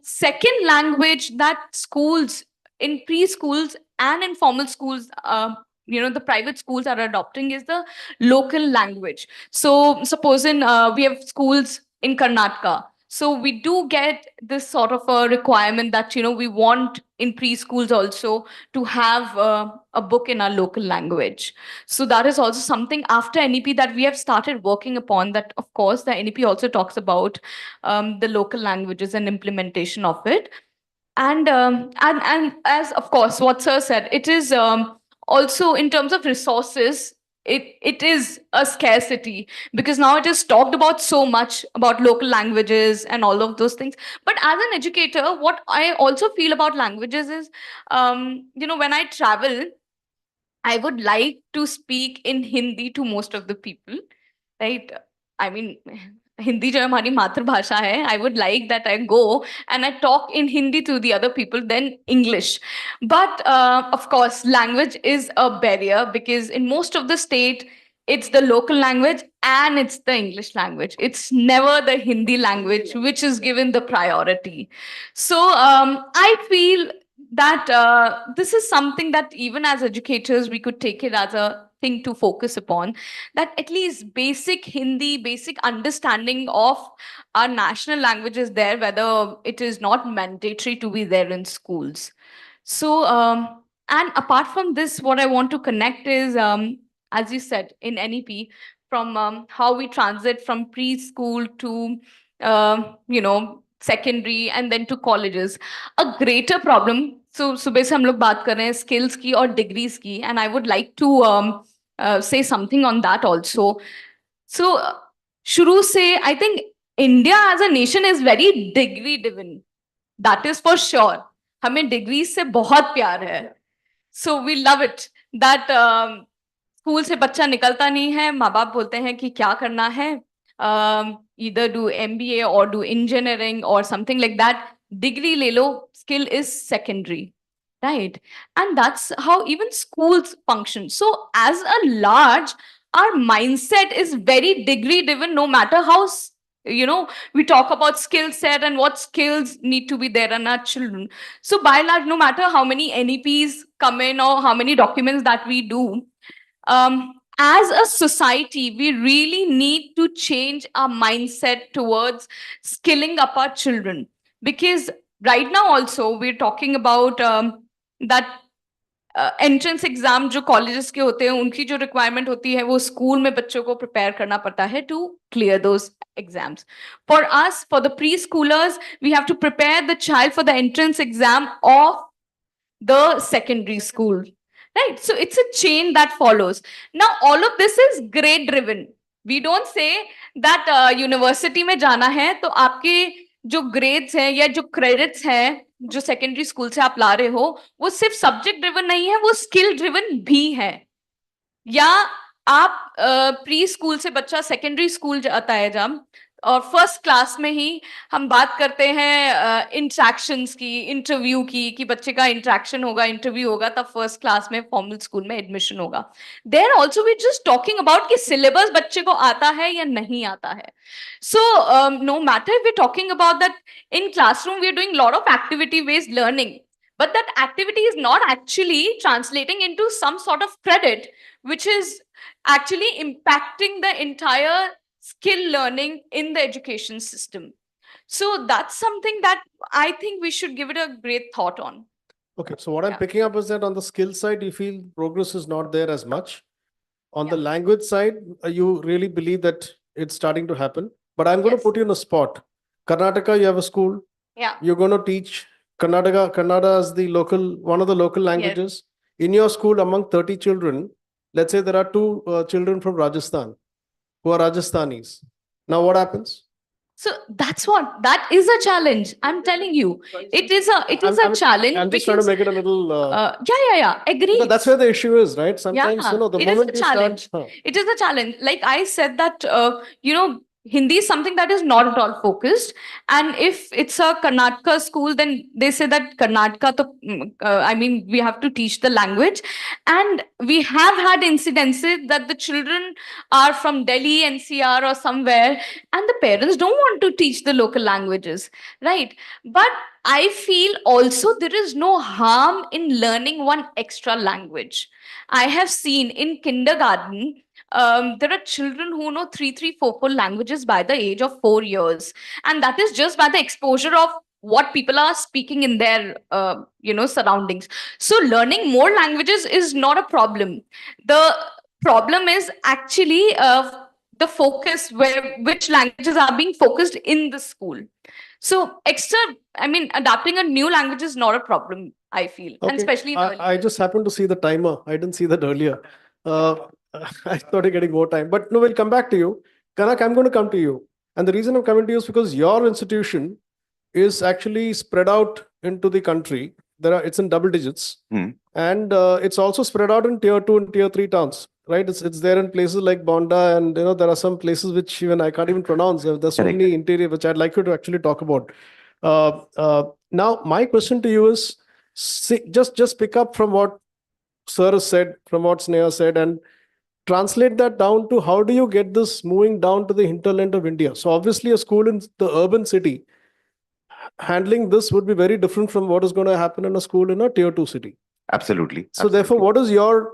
second language that schools in preschools and in formal schools, the private schools are adopting is the local language. So suppose we have schools in Karnataka. So we do get this sort of a requirement that, we want in preschools also to have a book in our local language. So that is also something after NEP that we have started working upon, that of course the NEP also talks about the local languages and implementation of it. And as of course what sir said, it is also in terms of resources, it is a scarcity because now it is talked about so much about local languages and all of those things. But as an educator, what I also feel about languages is, when I travel, I would like to speak in Hindi to most of the people, right? I mean, Hindi jo hamari matrbhasha hai, I would like that I go and I talk in Hindi to the other people than English. But of course, language is a barrier because in most of the state, it's the local language and it's the English language. It's never the Hindi language which is given the priority. So I feel that this is something that even as educators, we could take it as a thing to focus upon, that at least basic Hindi, basic understanding of our national language is there, whether it is not mandatory to be there in schools. So, and apart from this, what I want to connect is, as you said, in NEP, from how we transit from preschool to, secondary and then to colleges. A greater problem, so सुबह से हम लोग बात कर रहे हैं skills की और degrees की, and I would like to say something on that also. So शुरू से, I think India as a nation is very degree driven. That is for sure. हमें degrees से बहुत प्यार है. So we love it that school से बच्चा निकलता नहीं है, माँ बाप बोलते हैं कि क्या करना है, either do MBA or do engineering or something like that. Degree le lo, skill is secondary, right? And that's how even schools function. So as a large, our mindset is very degree driven, no matter how, we talk about skill set and what skills need to be there in our children. So by and large, no matter how many NEPs come in or how many documents that we do, as a society, we really need to change our mindset towards skilling up our children. Because right now also, we're talking about that entrance exam जो colleges के होते हैं, उनकी जो requirement होती है, वो school में बच्चों को prepare करना पड़ता है to clear those exams. For us, for the preschoolers, we have to prepare the child for the entrance exam of the secondary school. Right? So it's a chain that follows. Now, all of this is grade driven. We don't say that university में जाना है तो आपके जो grades हैं या जो credits हैं जो secondary school से आप ला रहे हो, वो सिर्फ subject driven नहीं है, वो skill driven भी है. या आप preschool से बच्चा secondary school जाता है जब, और फर्स्ट क्लास में ही हम बात करते हैं इंटरेक्शंस की, इंटरव्यू की, कि बच्चे का इंटरेक्शन होगा, इंटरव्यू होगा, तब फर्स्ट क्लास में फॉर्मल स्कूल में एडमिशन होगा. There also we just talking about कि सिलेबस बच्चे को आता है या नहीं आता है. So no matter we talking about that in classroom we are doing lot of activity based learning, but that activity is not actually translating into some sort of credit, which is actually impacting the entire skill learning in the education system. So that's something that I think we should give it a great thought on.
Okay, so what I'm picking up is that on the skill side, you feel progress is not there as much. On the language side, you really believe that it's starting to happen. But I'm going to put you in a spot. Karnataka, you have a school.
Yeah.
You're going to teach Kannada is the local, one of the local languages. In your school, among 30 children, let's say there are two children from Rajasthan who are Rajasthanis. Now what happens?
So that is a challenge. I'm telling you, it is a challenge.
I'm just trying to make it a little.
Agree.
Because that's where the issue is, right? Sometimes,
Yeah,
you know, the
it is
moment
a
you
challenge.
start.
It is a challenge. Like I said that, Hindi is something that is not at all focused. And if it's a Karnataka school, then they say that Karnataka, we have to teach the language. And we have had incidences that the children are from Delhi, NCR or somewhere, and the parents don't want to teach the local languages, right? But I feel also there is no harm in learning one extra language. I have seen in kindergarten, there are children who know 4 languages by the age of 4 years. And that is just by the exposure of what people are speaking in their, surroundings. So learning more languages is not a problem. The problem is actually the focus which languages are being focused in the school. So adapting a new language is not a problem, I feel, and especially in early
I just happened to see the timer. I didn't see that earlier. I thought you're getting more time, but no, we'll come back to you. Kanak, I'm going to come to you. And the reason I'm coming to you is because your institution is actually spread out into the country. It's in double digits. And it's also spread out in tier 2 and tier 3 towns, right? It's there in places like Bonda, and there are some places which even I can't even pronounce. There's so many interior, which I'd like you to actually talk about. Now, my question to you is, just pick up from what Sir has said, from what Sneha said, and translate that down to how do you get this moving down to the hinterland of India? So obviously a school in the urban city handling this would be very different from what is going to happen in a school in a tier 2 city.
Absolutely.
So therefore, what is your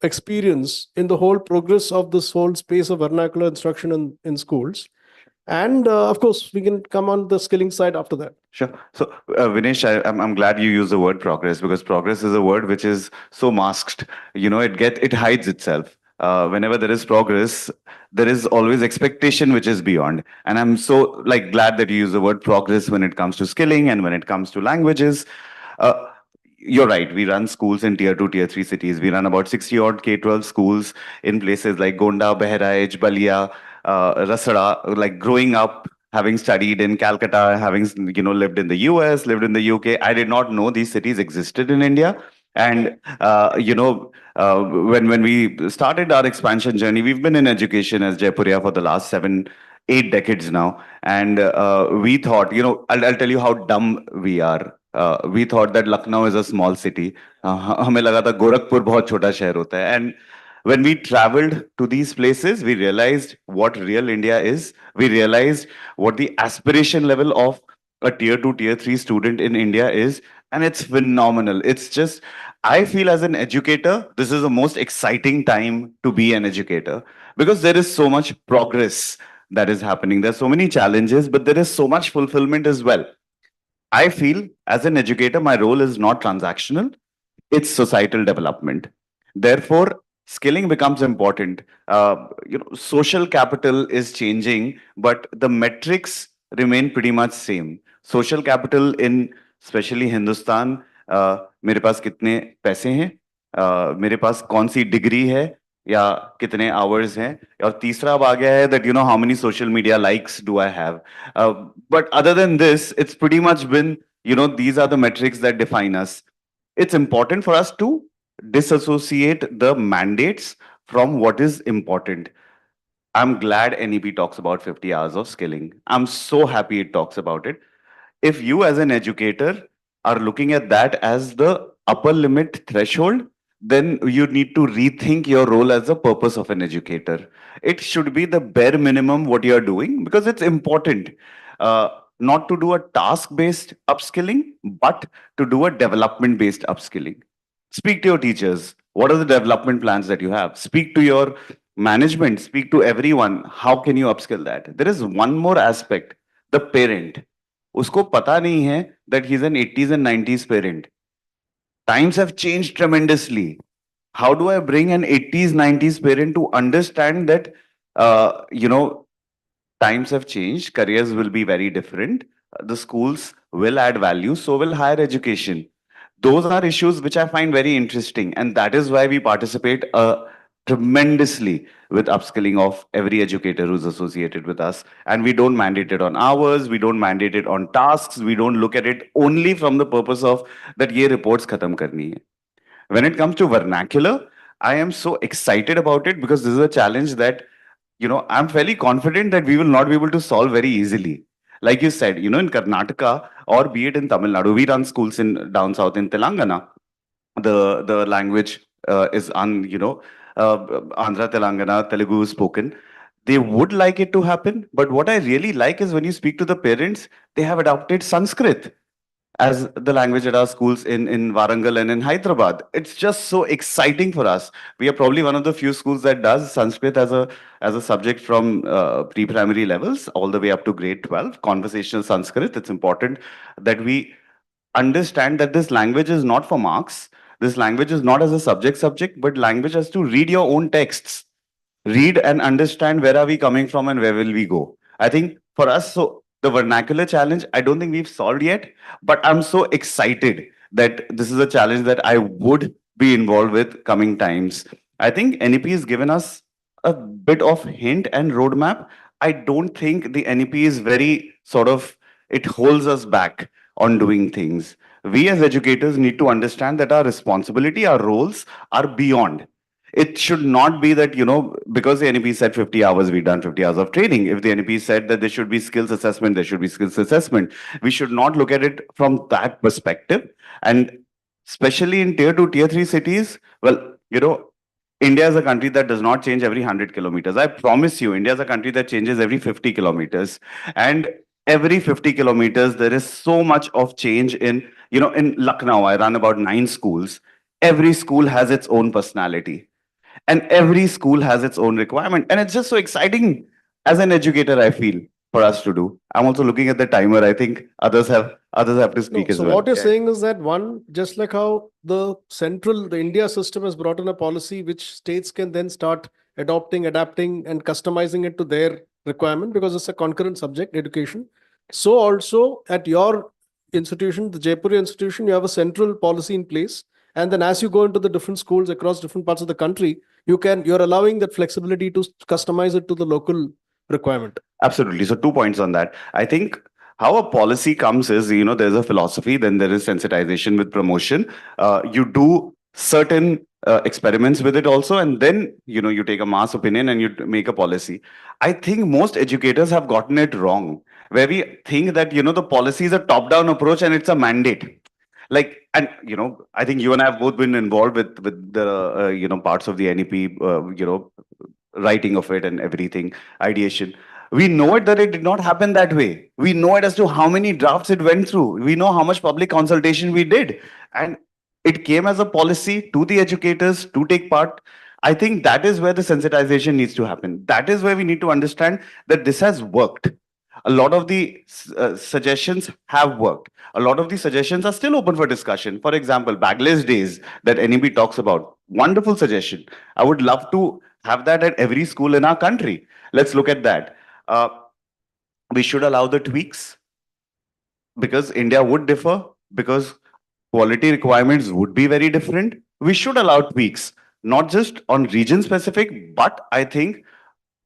experience in the whole progress of this whole space of vernacular instruction in schools? And of course, we can come on the skilling side after that.
Sure. So, Vinesh, I'm glad you use the word progress, because progress is a word which is so masked. It hides itself. Whenever there is progress, there is always expectation which is beyond. And I'm so glad that you use the word progress when it comes to skilling and when it comes to languages. You're right. We run schools in tier 2, tier 3 cities. We run about 60 odd K-12 schools in places like Gonda, Bahraich, Balia, Rasada. Growing up, having studied in Calcutta, having lived in the US, lived in the UK, I did not know these cities existed in India. And when we started our expansion journey, we've been in education as Jaipuria for the last 7-8 decades now. And we thought, I'll tell you how dumb we are. We thought that Lucknow is a small city. हमें लगा था गोरखपुर बहुत छोटा शहर होता है. And when we traveled to these places, we realized what real India is. We realized what the aspiration level of a tier 2, tier 3 student in India is. And it's phenomenal. It's just, I feel as an educator, this is the most exciting time to be an educator, because there is so much progress that is happening. There's so many challenges, but there is so much fulfillment as well. I feel as an educator, my role is not transactional, it's societal development. Therefore, skilling becomes important. Social capital is changing, but the metrics remain pretty much same. Social capital in especially Hindustan, मेरे पास कितने पैसे हैं, मेरे पास कौन सी degree है, या कितने hours हैं, और तीसरा अब आ गया है that how many social media likes do I have. But other than this, it's pretty much been, these are the metrics that define us. It's important for us to disassociate the mandates from what is important. I'm glad NEP talks about 50 hours of skilling. I'm so happy it talks about it. If you as an educator are looking at that as the upper limit threshold, then you need to rethink your role as the purpose of an educator. It should be the bare minimum what you're doing, because it's important not to do a task-based upskilling, but to do a development-based upskilling. Speak to your teachers. What are the development plans that you have? Speak to your management. Speak to everyone. How can you upskill that? There is one more aspect, the parent. Usko pata nahi hai that he's an 80s and 90s parent. Times have changed tremendously. How do I bring an 80s, 90s parent to understand that, times have changed, careers will be very different. the schools will add value, so will higher education. Those are issues which I find very interesting, and that is why we participate tremendously with upskilling of every educator who's associated with us. And we don't mandate it on hours, we don't mandate it on tasks, we don't look at it only from the purpose of that ye reports khatam karni hai. When it comes to vernacular, I am so excited about it because this is a challenge that, I'm fairly confident that we will not be able to solve very easily. Like you said, in Karnataka or be it in Tamil Nadu, we run schools in down south in Telangana. The language is Andhra, Telangana, Telugu is spoken. They would like it to happen, but what I really like is when you speak to the parents, they have adopted Sanskrit as the language at our schools in Warangal and in Hyderabad. It's just so exciting for us. We are probably one of the few schools that does Sanskrit as a subject from pre-primary levels all the way up to grade 12, conversational Sanskrit. It's important that we understand that this language is not for marks. This language is not as a subject, but language has to read your own texts. Read and understand where are we coming from and where will we go. I think for us, so the vernacular challenge, I don't think we've solved yet, but I'm so excited that this is a challenge that I would be involved with coming times. I think NEP has given us a bit of hint and roadmap. I don't think the NEP is very it holds us back on doing things. We as educators need to understand that our responsibility, our roles are beyond. It should not be that, because the NEP said 50 hours, we've done 50 hours of training. If the NEP said that there should be skills assessment, there should be skills assessment. We should not look at it from that perspective. And especially in tier 2, tier 3 cities, well, India is a country that does not change every 100 kilometers. I promise you, India is a country that changes every 50 kilometers. And every 50 kilometers, there is so much of change in Lucknow, I run about 9 schools. Every school has its own personality. And every school has its own requirement. And it's just so exciting as an educator, I feel, for us to do. I'm also looking at the timer. I think others have to speak as
So
well.
what you're saying is that one, just like how the India system has brought in a policy which states can then start adopting, adapting, and customizing it to their requirement because it's a concurrent subject, education. So also at your institution, the Jaipur institution, you have a central policy in place. And then as you go into the different schools across different parts of the country, you're allowing that flexibility to customize it to the local requirement.
Absolutely. So 2 points on that. I think how a policy comes is, there's a philosophy, then there is sensitization with promotion. You do certain experiments with it also, and then, you take a mass opinion and you make a policy. I think most educators have gotten it wrong, where we think that, the policy is a top-down approach and it's a mandate. I think you and I have both been involved with the parts of the NEP, writing of it and everything, ideation. We know it that it did not happen that way. We know it as to how many drafts it went through. We know how much public consultation we did. And it came as a policy to the educators to take part. I think that is where the sensitization needs to happen. That is where we need to understand that this has worked. A lot of the suggestions have worked. A lot of the suggestions are still open for discussion. For example, bagless days that NEP talks about. Wonderful suggestion. I would love to have that at every school in our country. Let's look at that. We should allow the tweaks because India would differ, because quality requirements would be very different. We should allow tweaks, not just on region specific, but I think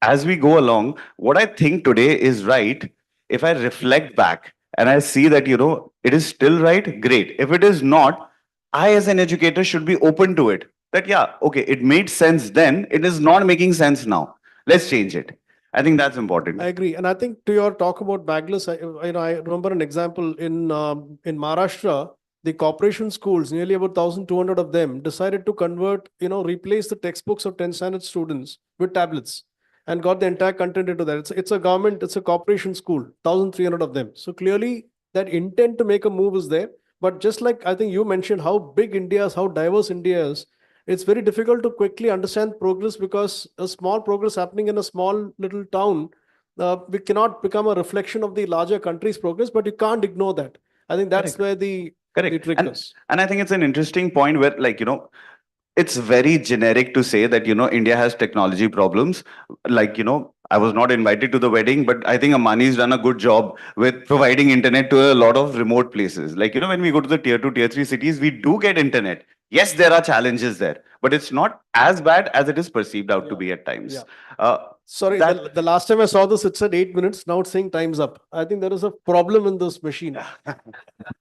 as we go along, what I think today is right, if I reflect back and I see that, it is still right, great. If it is not, I as an educator should be open to it. That, yeah, okay, it made sense then, it is not making sense now. Let's change it. I think that's important.
I agree. And I think to your talk about bagless, I remember an example in Maharashtra, the corporation schools, nearly about 1,200 of them decided to convert, replace the textbooks of 10th standard students with tablets and got the entire content into that. It's a corporation school, 1,300 of them. So clearly that intent to make a move is there. But just like I think you mentioned how big India is, how diverse India is, it's very difficult to quickly understand progress because a small progress happening in a small little town, we cannot become a reflection of the larger country's progress, but you can't ignore that. I think that's where the trick is.
And I think it's an interesting point where, it's very generic to say that, India has technology problems. I was not invited to the wedding, but I think Ambani's done a good job with providing internet to a lot of remote places. Like, when we go to the tier 2, tier 3 cities, we do get internet. Yes, there are challenges there, but it's not as bad as it is perceived out to be at times.
Sorry, the last time I saw this, it said 8 minutes. Now it's saying time's up. I think there is a problem in this machine.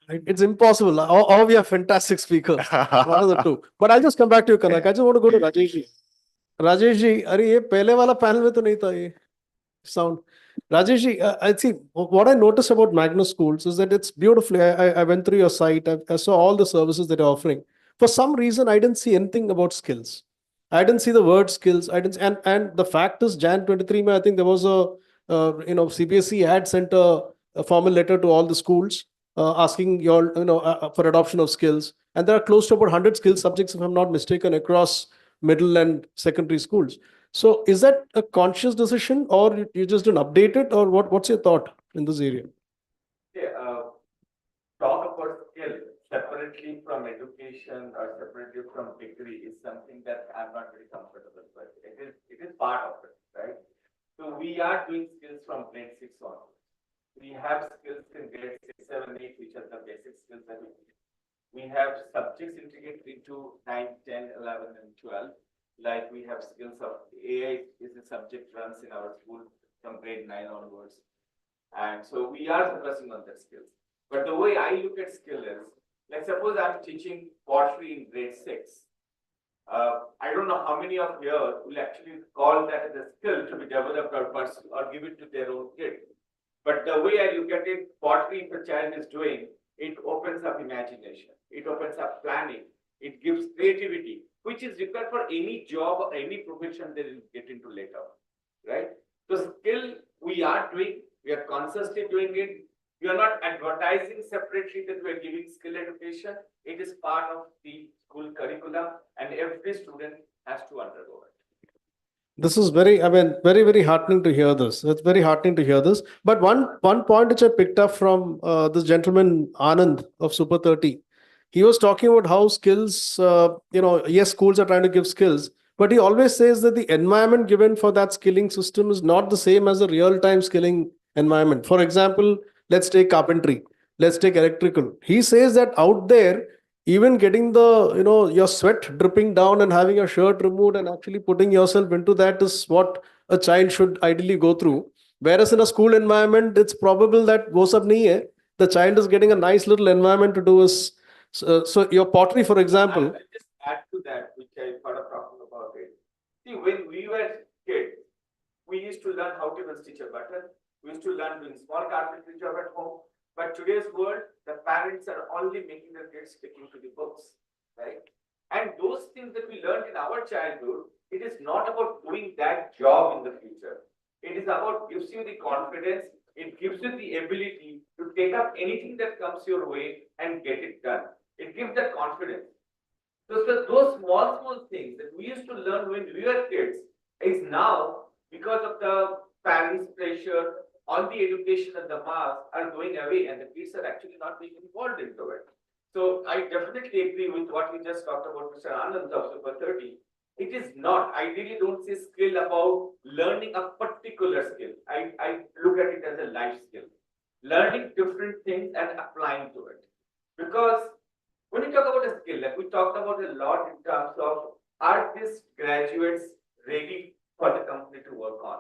It's impossible. Or we have fantastic speakers. One of the two. But I'll just come back to you, Kanak. I just want to go to Rajesh ji. Rajesh ji, अरे ये पहले वाला panel में तो नहीं था ये sound. Rajesh ji, I see what I noticed about Magna Schools is that it's beautifully. I went through your site. I saw all the services that you're offering. For some reason, I didn't see anything about skills. I didn't see the word skills. I didn't, and the fact is, Jan 23, I think there was a, CBSE had sent a formal letter to all the schools asking your, for adoption of skills. And there are close to about 100 skill subjects, if I'm not mistaken, across middle and secondary schools. So is that a conscious decision, or you just didn't update it, or what's your thought in this area?
Talk about skill separately from education or separately from degree is something that I'm not very comfortable with. It is part of it, right? So we are doing skills from grade 6 on. We have skills in grade 6, 7, 8, which are the basic skills that we need. We have subjects integrated into 9, 10, 11, and 12. Like we have skills of AI is a subject runs in our school from grade 9 onwards. And so we are focusing on that skills. But the way I look at skill is, like suppose I'm teaching pottery in grade 6. I don't know how many of you will actually call that as a skill to be developed or give it to their own kid. But the way I look at it, pottery, if a child is doing, it opens up imagination. It opens up planning. It gives creativity, which is required for any job or any profession they will get into later, right? So skill we are doing, we are consciously doing it. We are not advertising separately that we are giving skill education. It is part of the school curriculum, and every student has to undergo it.
This is very, very, very heartening to hear this. It's very heartening to hear this. But one point which I picked up from this gentleman, Anand of Super 30, he was talking about how skills, yes, schools are trying to give skills, but he always says that the environment given for that skilling system is not the same as the real-time skilling environment. For example, let's take carpentry, let's take electrical. He says that out there, even getting the, your sweat dripping down and having your shirt removed and actually putting yourself into that is what a child should ideally go through. Whereas in a school environment, it's probable that wo sab nahi hai. The child is getting a nice little environment to do his. So your pottery, for example.
I'll just add to that, which I thought of talking about it. See, when we were kids, we used to learn how to even stitch a button. We used to learn doing small carpentry job at home. But today's world, the parents are only making their kids sticking to the books, right? And those things that we learned in our childhood, it is not about doing that job in the future. It is about gives you the confidence. It gives you the ability to take up anything that comes your way and get it done. It gives that confidence. So those small things that we used to learn when we were kids is now, because of the parents' pressure on the education and the marks, are going away, and the kids are actually not being involved into it. So I definitely agree with what we just talked about, Mr. Anand of Super 30. It is not. I really don't see skill about learning a particular skill. I look at it as a life skill. Learning different things and applying to it. Because when you talk about a skill, like we talked about a lot in terms of, are these graduates ready for the company to work on?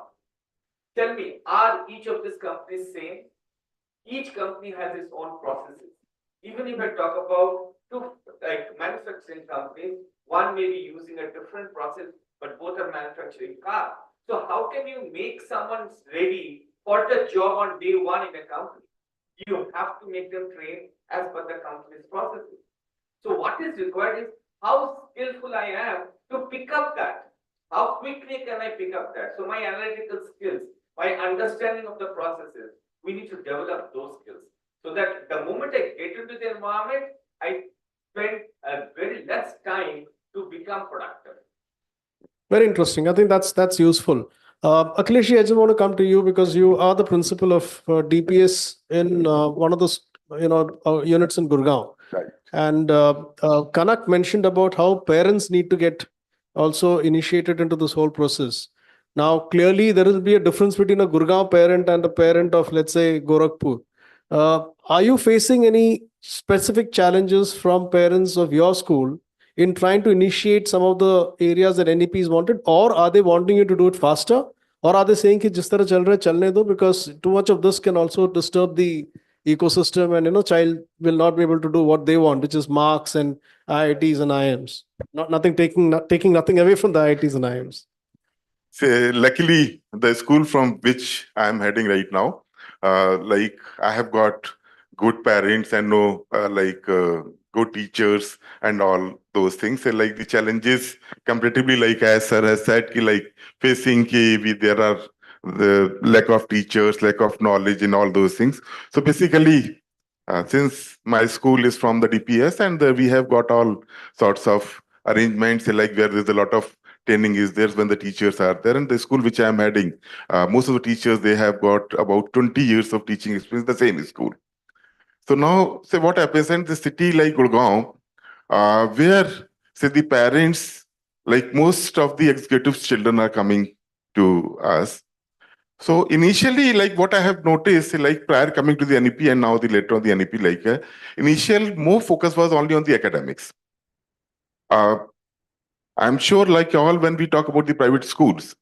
Tell me, are each of these companies same? Each company has its own processes. Even if I talk about two manufacturing companies, one may be using a different process, but both are manufacturing cars. So how can you make someone ready for the job on day one in a company? You have to make them train as per the company's processes. So what is required is how skillful I am to pick up that. How quickly can I pick up that? So my analytical skills, my understanding of the processes, we need to develop those skills. So that the moment I get into the environment, I spend a very less time to become productive.
Very interesting. I think that's useful. Akhilesh, I just want to come to you because you are the principal of DPS in one of those units in Gurgaon.
Right.
And Kanak mentioned about how parents need to get also initiated into this whole process. Now, clearly, there will be a difference between a Gurgaon parent and a parent of, let's say, Gorakhpur. Are you facing any specific challenges from parents of your school in trying to initiate some of the areas that NEPs wanted, or are they wanting you to do it faster? Or are they saying कि जिस तरह चल रहा है चलने दो, because too much of this can also disturb the ecosystem, and child will not be able to do what they want, which is marks and IITs and IIMs. Taking nothing away from the IITs and IIMs.
So, luckily, the school from which I'm heading right now, like I have got good parents and good teachers and all those things. And like the challenges comparatively, like as sir has said, like facing there are the lack of teachers, lack of knowledge and all those things. So basically, since my school is from the DPS and we have got all sorts of arrangements, like where there's a lot of training is there when the teachers are there. And the school which I'm heading, most of the teachers, they have got about 20 years of teaching experience in the same school. So now, say what happens in the city like Gurgaon, where say the parents, like most of the executives' children are coming to us. So initially, like what I have noticed, like prior coming to the NEP and now the later on the NEP, like initial more focus was only on the academics. I'm sure, like all, when we talk about the private schools,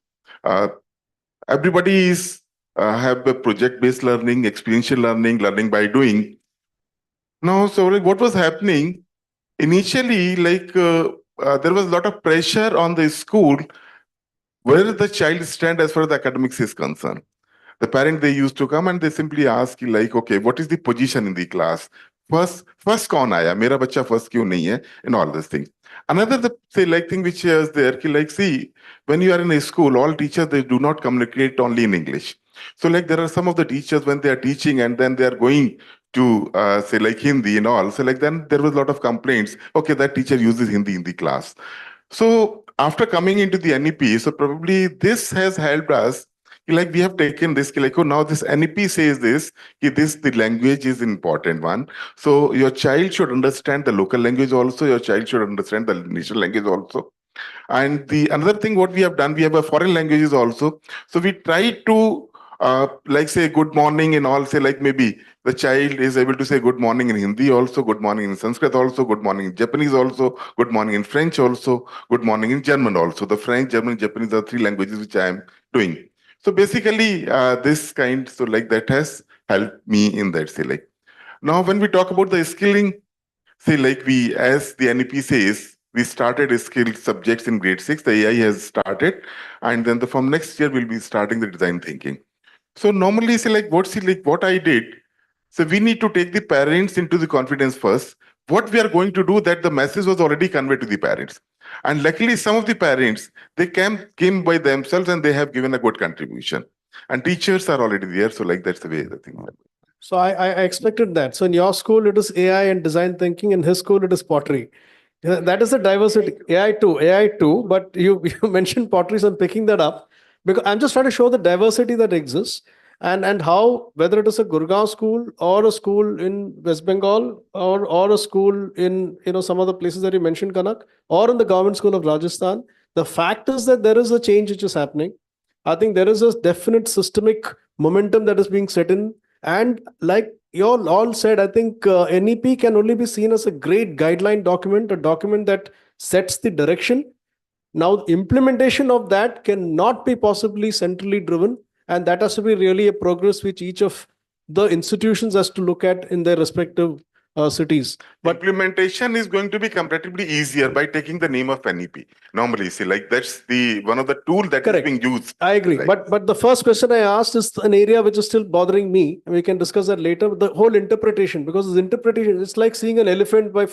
everybody is have a project-based learning, experiential learning, learning by doing. Now, so like what was happening initially, like there was a lot of pressure on the school where the child stand as far as the academics is concerned. The parent, they used to come and they simply ask like, okay, what is the position in the class? First kaun aaya? Mera bacha first kyun nahi hai? And all these things. Another thing which is there, like see, when you are in a school, all teachers, they do not communicate only in English. So like there are some of the teachers when they are teaching and then they are going to say like Hindi and all. So like then there was a lot of complaints. Okay, that teacher uses Hindi in the class. So after coming into the NEP, so probably this has helped us. Like we have taken this, like, oh, now this NEP says this, the language is important one. So your child should understand the local language also, your child should understand the national language also. And the another thing what we have done, we have a foreign languages also. So we try to like say good morning and all, say like maybe the child is able to say good morning in Hindi also, good morning in Sanskrit also, good morning in Japanese also, good morning in French also, good morning in German also. The French, German, Japanese are 3 languages which I am doing. So basically this kind, so like that has helped me in that, say like. Now when we talk about the skilling, say like we, as the NEP says, we started skilled subjects in grade 6, the AI has started, and then from next year we'll be starting the design thinking. So normally, say like what I did, so we need to take the parents into the confidence first. What we are going to do, that the message was already conveyed to the parents. And luckily, some of the parents, they came by themselves and they have given a good contribution. And teachers are already there. So like that's the way the thing.
So I expected that. So in your school, it is AI and design thinking. In his school, it is pottery. That is the diversity. AI too. But you mentioned pottery, so I'm picking that up. Because I'm just trying to show the diversity that exists. And how, whether it is a Gurgaon school or a school in West Bengal or a school in some of the places that you mentioned, Kanak, or in the government school of Rajasthan, the fact is that there is a change which is happening. I think there is a definite systemic momentum that is being set in. And like you all said, I think NEP can only be seen as a great guideline document, a document that sets the direction. Now, implementation of that cannot be possibly centrally driven. And that has to be really a progress which each of the institutions has to look at in their respective cities.
But implementation is going to be comparatively easier by taking the name of NEP. Normally, see, like that's the one of the tools that is being used.
I agree. Like, but the first question I asked is an area which is still bothering me. We can discuss that later. The whole interpretation, because this interpretation, it's like seeing an elephant by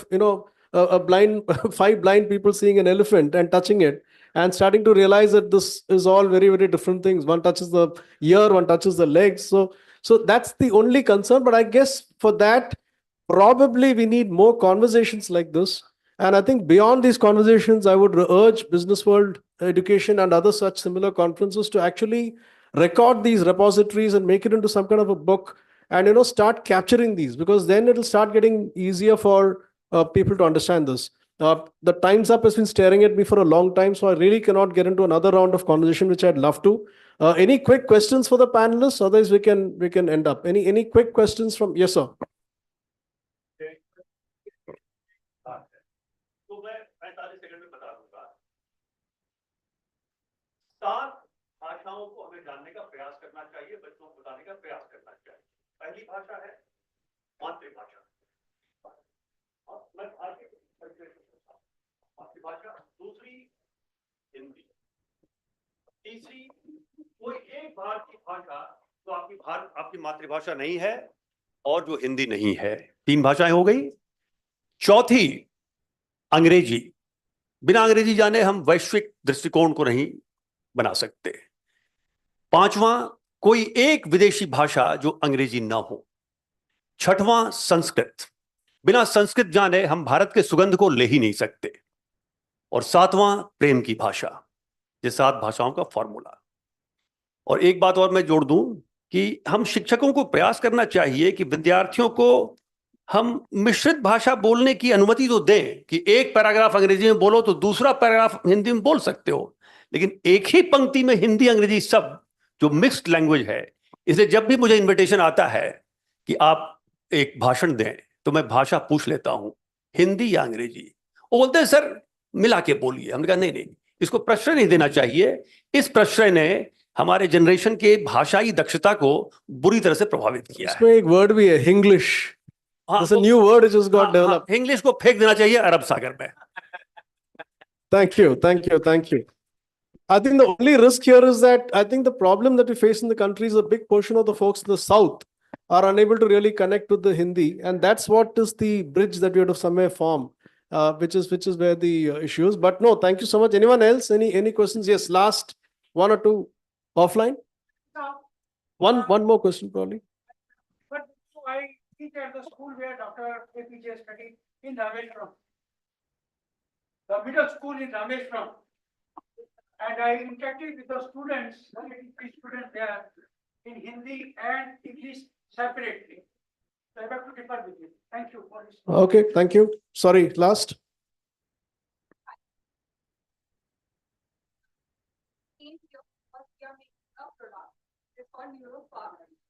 a blind 5 blind people seeing an elephant and touching it. And starting to realize that this is all very, very different things. One touches the ear, one touches the legs. So that's the only concern. But I guess for that, probably we need more conversations like this. And I think beyond these conversations, I would urge Business World Education and other such similar conferences to actually record these repositories and make it into some kind of a book and start capturing these, because then it'll start getting easier for people to understand this. The time's up has been staring at me for a long time, so I really cannot get into another round of conversation, which I'd love to. Any quick questions for the panelists? Otherwise, we can end up. Any quick questions from yes, sir.
तो मैं 45 second में बता दूंगा। 7 भाषाओं को हमें जानने का प्रयास करना चाहिए, बच्चों को बताने का प्रयास करना चाहिए। पहली भाषा है मातृभाषा। मैं भारतीय मातृभाषा, दूसरी हिंदी, तीसरी कोई एक भारतीय भाषा जो आपकी मातृभाषा नहीं है और जो हिंदी नहीं है। 3 भाषाएं हो गई। चौथी अंग्रेजी। बिना अंग्रेजी जाने हम वैश्विक दृष्टिकोण को नहीं बना सकते। 5वां कोई एक विदेशी भाषा जो अंग्रेजी ना हो। 6वां संस्कृत। बिना संस्कृत जाने हम भारत के सुगंध को ले ही नहीं सकते। और 7वां प्रेम की भाषा। ये 7 भाषाओं का फॉर्मूला। और एक बात और मैं जोड़ दूं कि हम शिक्षकों को प्रयास करना चाहिए कि विद्यार्थियों को हम मिश्रित भाषा बोलने की अनुमति तो दें कि एक पैराग्राफ अंग्रेजी में बोलो तो दूसरा पैराग्राफ हिंदी में बोल सकते हो, लेकिन एक ही पंक्ति में हिंदी अंग्रेजी सब जो मिक्स्ड लैंग्वेज है। इसलिए जब भी मुझे इनविटेशन आता है कि आप एक भाषण दें तो मैं भाषा पूछ लेता हूं, हिंदी या अंग्रेजी। वो बोलते हैं सर मिला के बोलिए। हमने कहा नहीं, इसको प्रश्रय नहीं देना चाहिए। इस प्रश्रय ने हमारे जनरेशन के भाषाई दक्षता को बुरी तरह से प्रभावित किया है।
इसमें एक वर्ड भी है, Hinglish. There's a new word which has got developed.
English को फेंक देना चाहिए अरब सागर में।
Thank you. I think the only risk here is that I think the problem that we face in the country is a big portion of the folks in the south are unable to really connect with the Hindi, and that's what is the bridge that we have to somewhere form, which is where the issue is. But no, thank you so much. Anyone else? Any questions? Yes, last 1 or 2 offline. One more question probably.
But so I teach at the school where Dr. APJ studied in Rameshwaram, the middle school in Rameshwaram, and I interacted with the students, 183 students there, in Hindi and English separately. So I have to differ with you. Thank you for this.
Okay, thank you. Sorry, last.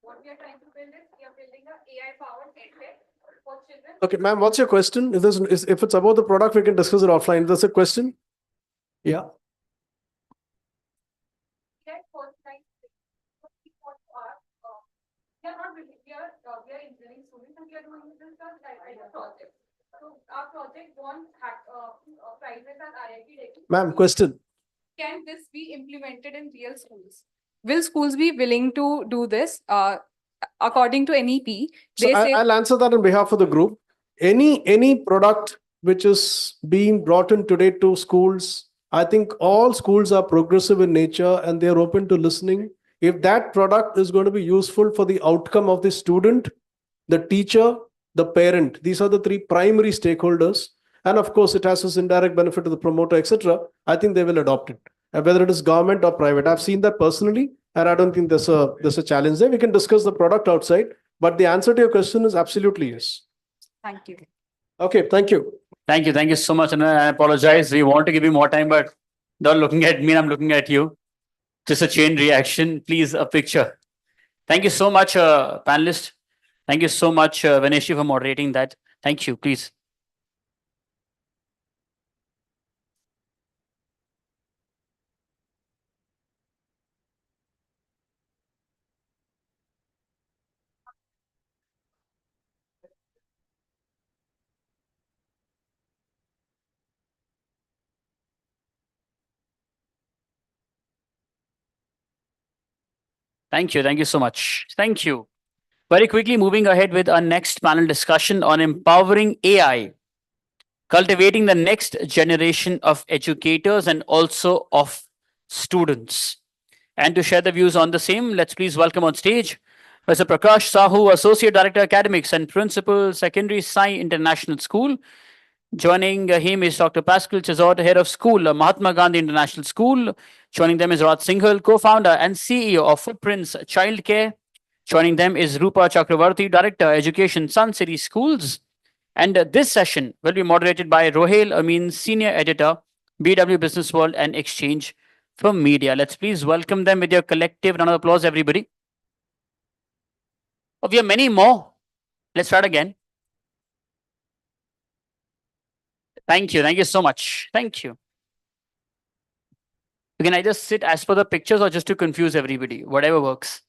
What we are trying to build is we are building a AI-powered edtech for children.
Okay, ma'am, what's your question? If it's about the product, we can discuss it offline. That's a question? Yeah.
We are not building, we are engineering students and we are doing this as a project. So our project won prizes at IIT Delhi.
Ma'am, question.
Can this be implemented in real schools? Will schools be willing to do this? According to NEP,
So
they say
I'll answer that on behalf of the group. Any product which is being brought in today to schools, I think all schools are progressive in nature and they're open to listening. If that product is going to be useful for the outcome of the student, the teacher, the parent, these are the 3 primary stakeholders. And of course, it has this indirect benefit to the promoter, etc. I think they will adopt it, whether it is government or private. I've seen that personally, and I don't think there's a challenge there. We can discuss the product outside, but the answer to your question is absolutely yes.
thank you.
Okay, thank you.
Thank you so much. And I apologize. We want to give you more time, but they're looking at me and I'm looking at you. Just a chain reaction. Please, a picture. Thank you so much, panelists. Thank you so much, Vaneshi, for moderating that. Thank you. Please. Thank you so much. Thank you. Very quickly moving ahead with our next panel discussion on empowering AI, cultivating the next generation of educators and also of students. And to share the views on the same, let's please welcome on stage Mr. Prakash Sahu, Associate Director Academics and Principal, Secondary Sai International School. Joining him is Dr. Pascal Chazot, Head of School, Mahatma Gandhi International School. Joining them is Raj Singhal, Co-founder and CEO of Footprints Childcare. Joining them is Rupa Chakravarti, Director, Education, Sun City Schools. And this session will be moderated by Rohail Amin, Senior Editor, BW Business World and Exchange from Media. Let's please welcome them with your collective round of applause, everybody. Oh, we have many more. Let's start again. Thank you. Thank you so much. Thank you. You can either sit as per the pictures or just to confuse everybody, whatever works.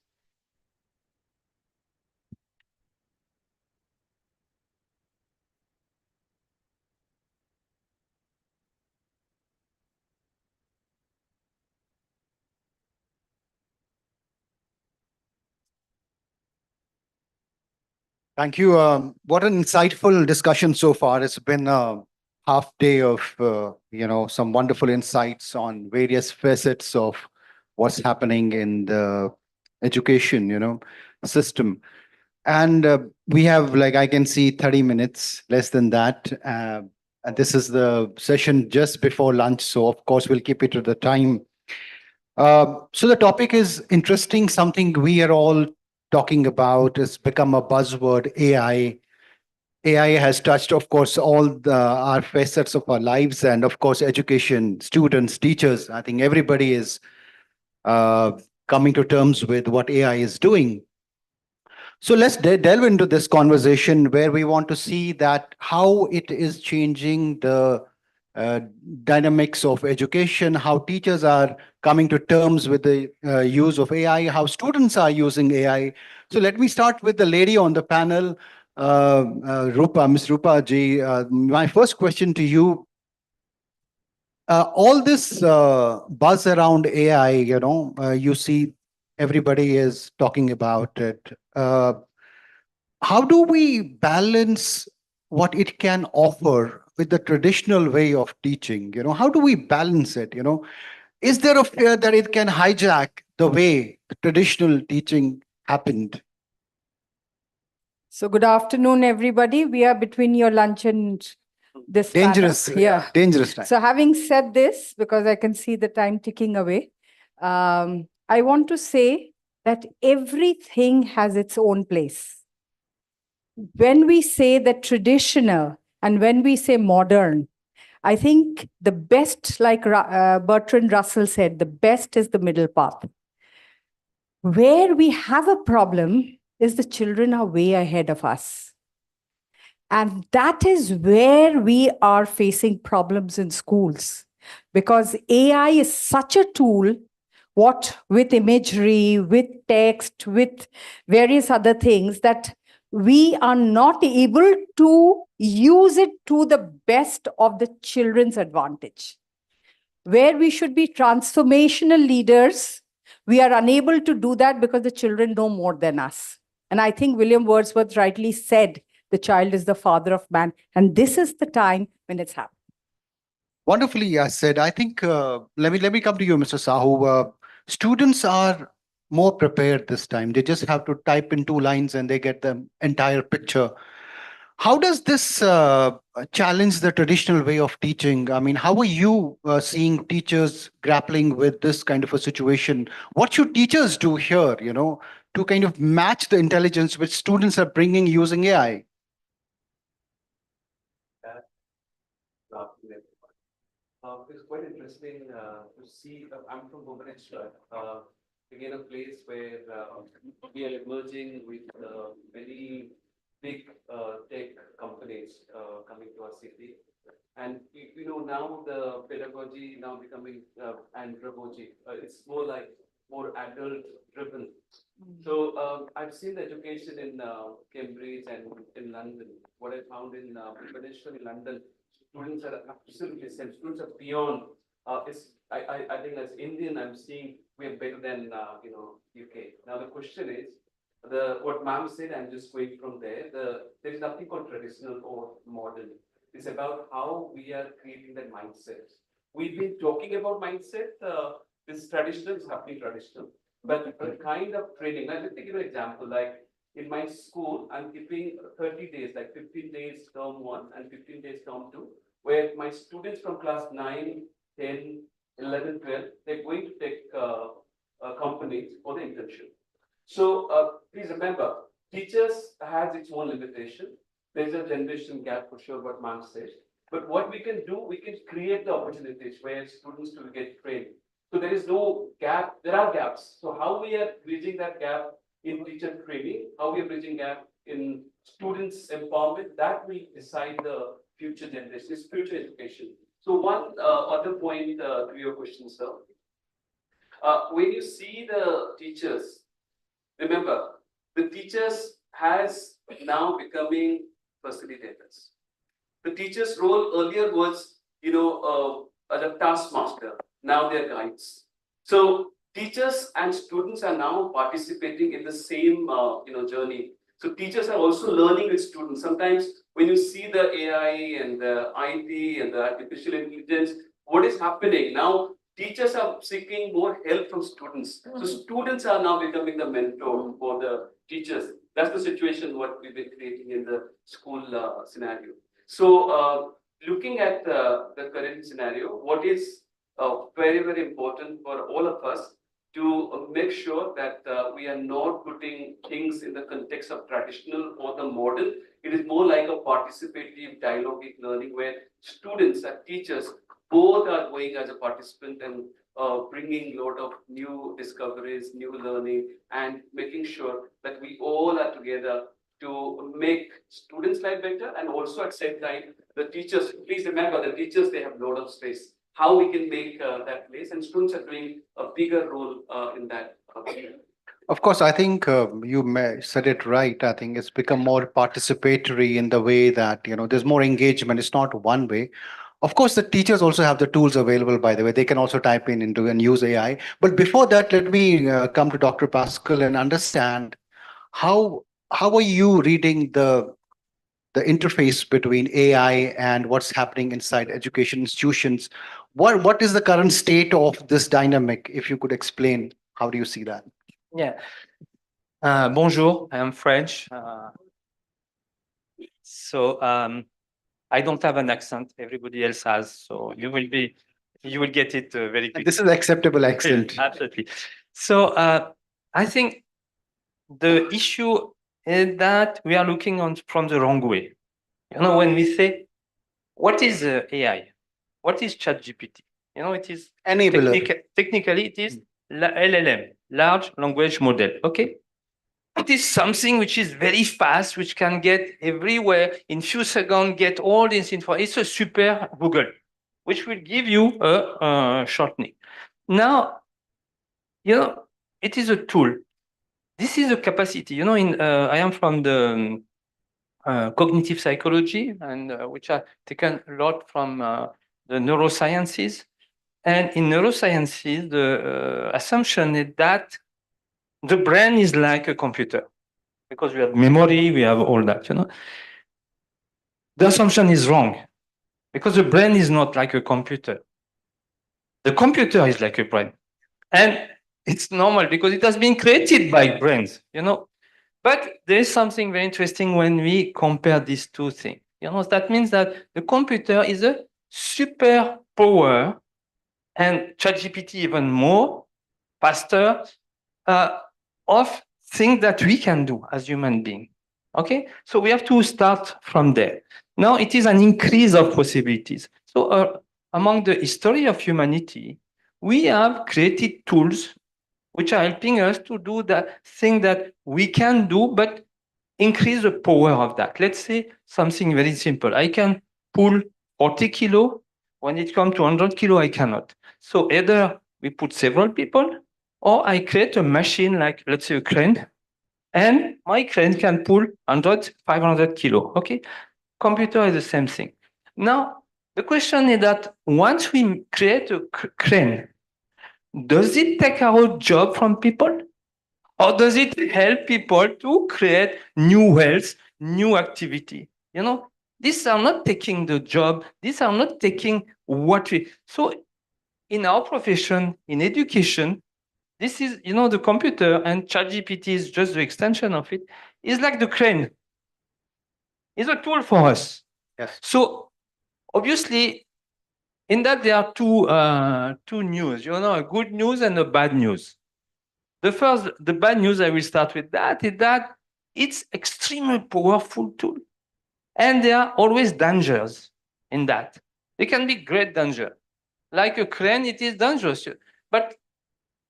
Thank you. What an insightful discussion so far. It's been a half day of, some wonderful insights on various facets of what's happening in the education, system. And we have, like, I can see 30 minutes, less than that. And this is the session just before lunch. So, of course, we'll keep it to the time. So the topic is interesting, something we are all talking about. It's become a buzzword, AI. AI has touched, of course, all our facets of our lives, and of course, education, students, teachers. I think everybody is coming to terms with what AI is doing. So let's delve into this conversation where we want to see that how it is changing the dynamics of education, how teachers are coming to terms with the use of AI, how students are using AI. So let me start with the lady on the panel, Rupa, Ms. Rupa ji. My first question to you, all this buzz around AI, you see everybody is talking about it. How do we balance what it can offer with the traditional way of teaching? How do we balance it? Is there a fear that it can hijack the way the traditional teaching happened?
So good afternoon, everybody. We are between your lunch and this
dangerous,
panel. Yeah,
dangerous time.
So having said this, because I can see the time ticking away, I want to say that everything has its own place. When we say that traditional and when we say modern, I think the best, like Bertrand Russell said, the best is the middle path. Where we have a problem is the children are way ahead of us. And that is where we are facing problems in schools. Because AI is such a tool, what with imagery, with text, with various other things, that we are not able to use it to the best of the children's advantage. Where we should be transformational leaders, we are unable to do that because the children know more than us. And I think William Wordsworth rightly said, the child is the father of man. And this is the time when it's happening.
Wonderfully said. I think, let me come to you, Mr. Sahu. Students are more prepared this time. They just have to type in 2 lines and they get the entire picture. How does this challenge the traditional way of teaching? I mean, how are you seeing teachers grappling with this kind of a situation? What should teachers do here, to kind of match the intelligence which students are bringing using AI?
It's quite interesting to see. I'm from Bhubaneswar, again a place where we are emerging with very big tech companies coming to our city, and now the pedagogy now becoming andragogy. It's more adult driven. So I've seen the education in Cambridge and in London. What I found in Bhubaneswar in London, students are absolutely same. Students are beyond. I think as Indian, I'm seeing we are better than UK. Now the question is, what ma'am said. I'm just going from there. There is nothing called traditional or modern. It's about how we are creating that mindset. We've been talking about mindset. This traditional is happening traditional, but a kind of training. Now let me give you an example. Like in my school, I'm keeping 30 days, like 15 days term 1 and 15 days term 2, where my students from class 9, 10, 11, 12, they're going to take companies for the internship. So please remember, teachers has its own limitation. there's a generation gap for sure, what Mark said. But what we can do, we can create the opportunities where students will get trained. So there is no gap, there are gaps. So how we are bridging that gap in teacher training, how we are bridging gap in students' empowerment, that will decide the future generation, future education. So one other point to your question, sir. When you see the teachers, remember, the teachers has now becoming facilitators. The teacher's role earlier was, as a taskmaster. Now they're guides. So teachers and students are now participating in the same, journey. So teachers are also learning with students. Sometimes when you see the AI and the IT and the artificial intelligence, what is happening now? Teachers are seeking more help from students. So students are now becoming the mentor for the teachers. That's the situation what we've been creating in the school scenario. So looking at the current scenario, what is very, very important for all of us to make sure that we are not putting things in the context of traditional or the modern. It is more like a participative dialogic learning where students and teachers both are going as a participant and bringing a lot of new discoveries, new learning, and making sure that we all are together to make students' life better, and also at the same time, the teachers, please remember the teachers, they have a lot of space. How we can make that place, and students are doing a bigger role in that.
Of course, I think said it right. I think it's become more participatory in the way that, there's more engagement. It's not one way. Of course, the teachers also have the tools available, by the way. They can also type into and use AI. But before that, let me come to Dr. Pascal and understand how are you reading the interface between AI and what's happening inside education institutions? What is the current state of this dynamic? If you could explain, how do you see that?
Yeah. Bonjour, I am French. So I don't have an accent. Everybody else has. So you will get it very quickly.
This is acceptable accent.
Yeah, absolutely. So I think the issue is that we are looking from the wrong way. When we say, what is AI? What is ChatGPT? It is technically it is LLM, large language model. Okay. It is something which is very fast, which can get everywhere in few seconds, get all this info. It's a super Google, which will give you a shortening. Now, it is a tool. This is a capacity. I am from the cognitive psychology, and which I've taken a lot from the neurosciences. And in neurosciences, the assumption is that the brain is like a computer, because we have memory, we have all that, The assumption is wrong, because the brain is not like a computer. The computer is like a brain. And it's normal because it has been created by brains, But there is something very interesting when we compare these two things. That means that the computer is a super power, and ChatGPT even more, faster, of things that we can do as human beings. Okay, so we have to start from there. Now it is an increase of possibilities. So among the history of humanity, we have created tools which are helping us to do that thing that we can do, but increase the power of that. Let's say something very simple. I can pull 40 kilo. When it comes to 100 kilo, I cannot. So either we put several people, or I create a machine like, let's say, a crane, and my crane can pull 100, 500 kilo. Okay, computer is the same thing. Now, the question is that once we create a crane, does it take our job from people? Or does it help people to create new wealth, new activity? These are not taking the job. These are not taking what we... So in our profession, in education, this is, the computer, and ChatGPT is just the extension of it. It's like the crane. It's a tool for us.
Yes.
So obviously, in that there are two news, a good news and a bad news. The bad news, I will start with that, is that it's extremely powerful tool. And there are always dangers in that. There can be great danger. Like a crane, it is dangerous. But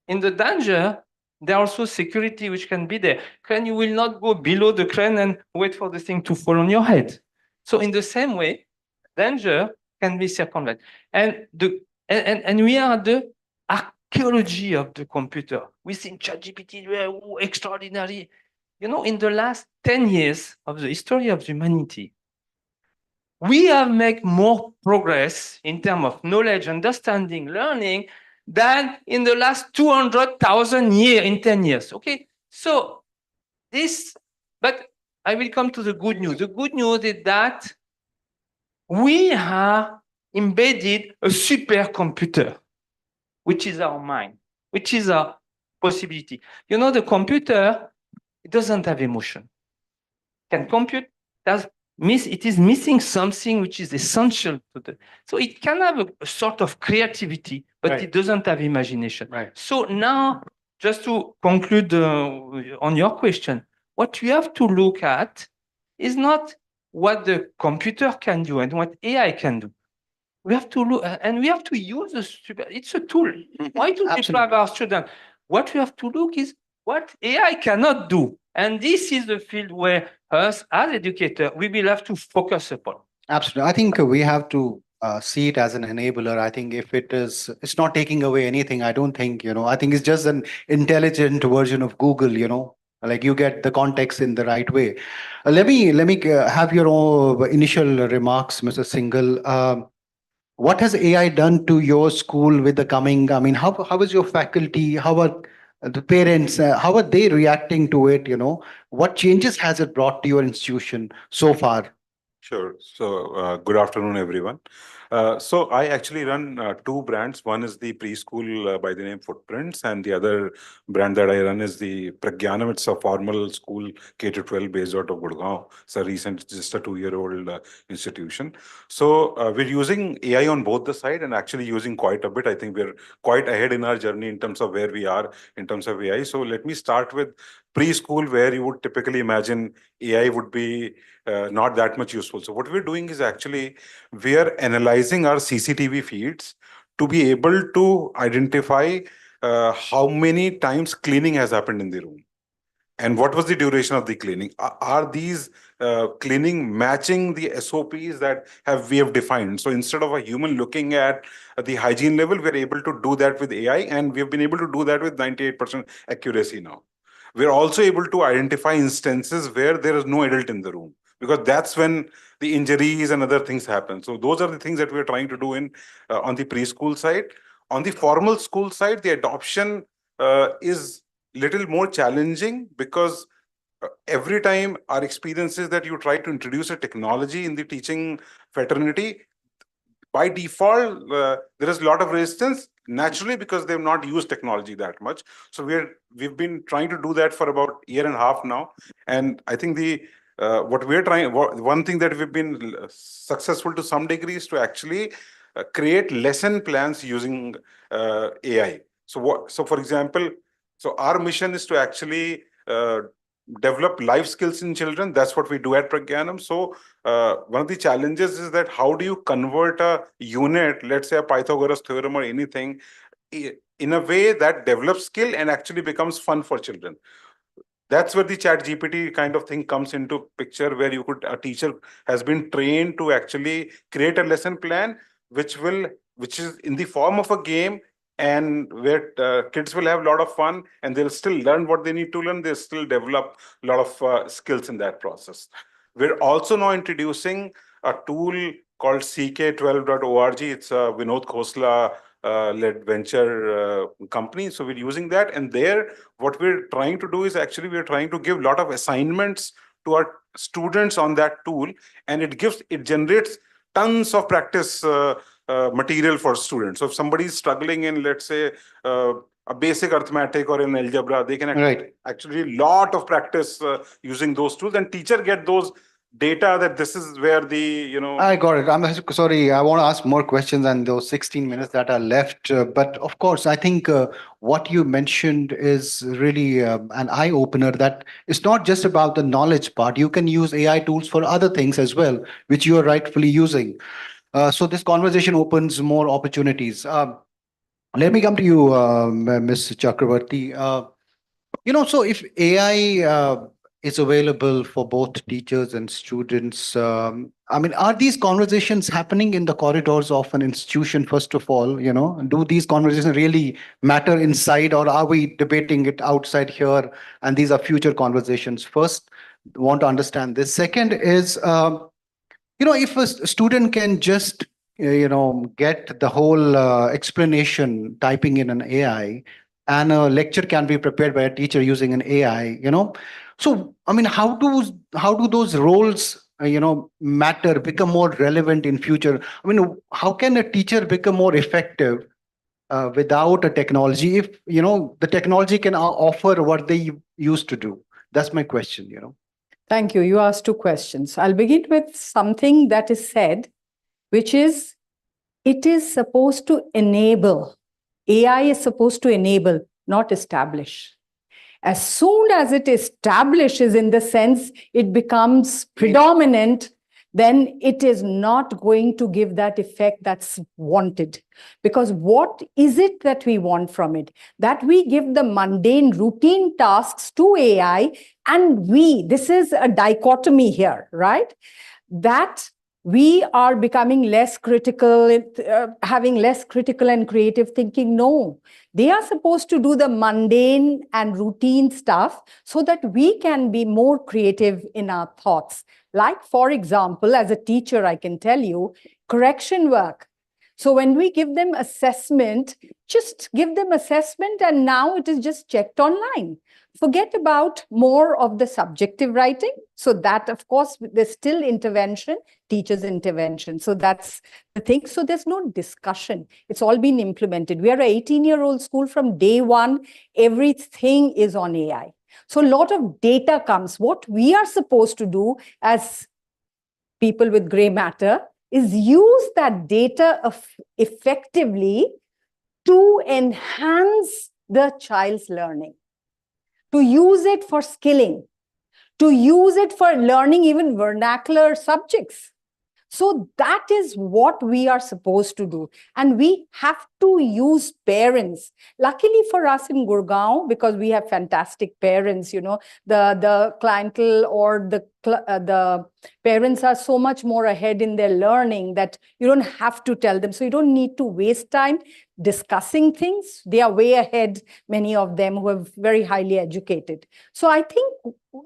in the danger, there are also security which can be there. Crane, you will not go below the crane and wait for the thing to fall on your head. So in the same way, danger can be circumvented. And we are the archaeology of the computer. We think ChatGPT, extraordinary. You know, in the last 10 years of the history of humanity, we have made more progress in terms of knowledge, understanding, learning than in the last 200,000 years in 10 years. Okay, so but I will come to the good news. The good news is that we have embedded a supercomputer, which is our mind, which is our possibility. You know, the computer, it doesn't have emotion. Can compute, it is missing something which is essential to the. So it can have a sort of creativity, but it doesn't have imagination. So now, just to conclude on your question, what you have to look at is not what the computer can do and what AI can do. We have to look, and we have to use it's a tool. Why to deprive our students? What we have to look is what AI cannot do. And this is the field where us as educators, we will have to focus upon.
Absolutely. I think we have to see it as an enabler. I think if it's not taking away anything. I don't think, I think it's just an intelligent version of Google, like you get the context in the right way. Let me have your own initial remarks, Mr. Singhal. What has AI done to your school with the coming? I mean, how is your faculty? How are the parents? How are they reacting to it? What changes has it brought to your institution so far?
Sure. So, good afternoon, everyone. So I actually run two brands. One is the preschool by the name Footprints, and the other brand that I run is the Pragyanam. It's a formal school K-12 based out of Gurgaon. It's a recent, just a 2-year-old institution. So we're using AI on both the side and actually using quite a bit. I think we're quite ahead in our journey in terms of where we are in terms of AI. So let me start with preschool, where you would typically imagine AI would be not that much useful. So what we're doing is actually we are analyzing our CCTV feeds to be able to identify how many times cleaning has happened in the room and what was the duration of the cleaning. Are these cleaning matching the SOPs that we have defined? So instead of a human looking at the hygiene level, we're able to do that with AI, and we've been able to do that with 98% accuracy now. We're also able to identify instances where there is no adult in the room, because that's when the injuries and other things happen. So those are the things that we're trying to do on the preschool side. On the formal school side, the adoption is little more challenging, because every time our experience is that you try to introduce a technology in the teaching fraternity, by default, there is a lot of resistance, naturally, because they've not used technology that much. So we've been trying to do that for about a year and a half now. And I think one thing that we've been successful to some degree is to actually create lesson plans using AI. So for example, our mission is to actually develop life skills in children. That's what we do at Pragyanam. So one of the challenges is that how do you convert a unit, let's say a Pythagoras theorem or anything, in a way that develops skill and actually becomes fun for children. That's where the ChatGPT kind of thing comes into picture, where a teacher has been trained to actually create a lesson plan, which is in the form of a game, and where kids will have a lot of fun and they'll still learn what they need to learn. They'll still develop a lot of skills in that process. We're also now introducing a tool called ck12.org. It's a Vinod Khosla led venture company. So we're using that. And there, what we're trying to do is actually we're trying to give a lot of assignments to our students on that tool. And it generates tons of practice material for students. So if somebody is struggling in, let's say, a basic arithmetic or in algebra, they can actually lot of practice using those tools, and teacher get those data that this is where the,
I got it. I'm sorry. I want to ask more questions than those 16 minutes that are left. But of course, I think what you mentioned is really an eye opener that it's not just about the knowledge part. You can use AI tools for other things as well, which you are rightfully using. So this conversation opens more opportunities. Let me come to you, Ms. Chakravarti. So if AI is available for both teachers and students, I mean, are these conversations happening in the corridors of an institution, first of all? Do these conversations really matter inside, or are we debating it outside here? And these are future conversations. First, want to understand this. Second is, if a student can just, get the whole explanation typing in an AI, and a lecture can be prepared by a teacher using an AI. So, I mean, how do those roles, matter, become more relevant in future? I mean, how can a teacher become more effective without a technology if, the technology can offer what they used to do? That's my question.
Thank you. You asked two questions. I'll begin with something that is said, which is it is supposed to enable. AI is supposed to enable, not establish. As soon as it establishes, in the sense it becomes predominant, then it is not going to give that effect that's wanted. Because what is it that we want from it? That we give the mundane routine tasks to AI, and this is a dichotomy here, right? That we are becoming less critical, having less critical and creative thinking. No, they are supposed to do the mundane and routine stuff so that we can be more creative in our thoughts. Like, for example, as a teacher, I can tell you, correction work. So when we give them assessment, just give them assessment, and now it is just checked online. Forget about more of the subjective writing. So that, of course, there's still intervention, teachers' intervention. So that's the thing. So there's no discussion. It's all been implemented. We are an 18-year-old school. From day one, everything is on AI. So a lot of data comes. What we are supposed to do as people with gray matter is use that data effectively to enhance the child's learning, to use it for skilling, to use it for learning even vernacular subjects. So that is what we are supposed to do. And we have to use parents. Luckily for us in Gurgaon, because we have fantastic parents, the clientele or the parents are so much more ahead in their learning that you don't have to tell them. So you don't need to waste time discussing things. They are way ahead, many of them who are very highly educated. So I think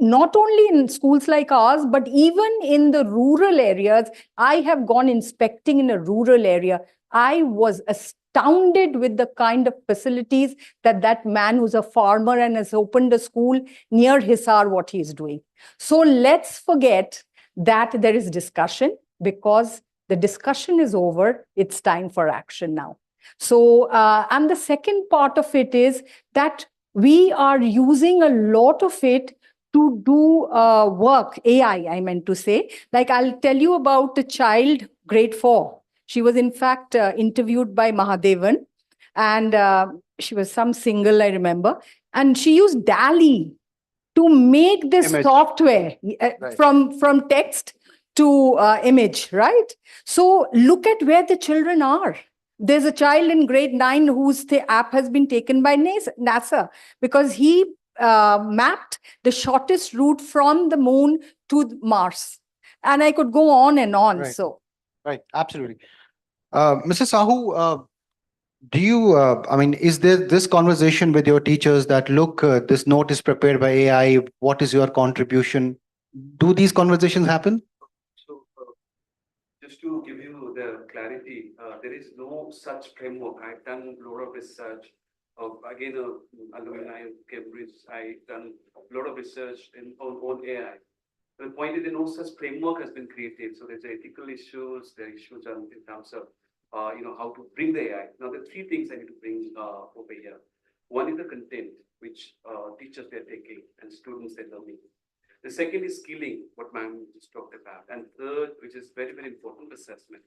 not only in schools like ours, but even in the rural areas, I have gone inspecting in a rural area. I was astounded with the kind of facilities that man who's a farmer and has opened a school near Hisar, what he is doing. So let's forget that there is discussion, because the discussion is over. It's time for action now. So, and the second part of it is that we are using a lot of it to do work, AI, I meant to say. Like, I'll tell you about a child, grade 4. She was, in fact, interviewed by Mahadevan, and she was some single, I remember. And she used DALL-E to make this software from text to image, right? So look at where the children are. There's a child in grade 9 whose app has been taken by NASA because he mapped the shortest route from the moon to Mars. And I could go on and on.
Right.
So,
right, absolutely. Mrs. Sahu, do you, I mean, is there this conversation with your teachers that, look, this note is prepared by AI, what is your contribution? Do these conversations happen?
So, just to give you the clarity, there is no such framework. I've done a lot of research. Again, alumni of Cambridge, I've done a lot of research on AI. The point is, no such framework has been created. So there's ethical issues, there are issues in terms of how to bring the AI. Now, there are three things I need to bring over here. One is the content, which teachers they're taking and students they're learning. The second is skilling, what ma'am just talked about. And third, which is very, very important, assessment.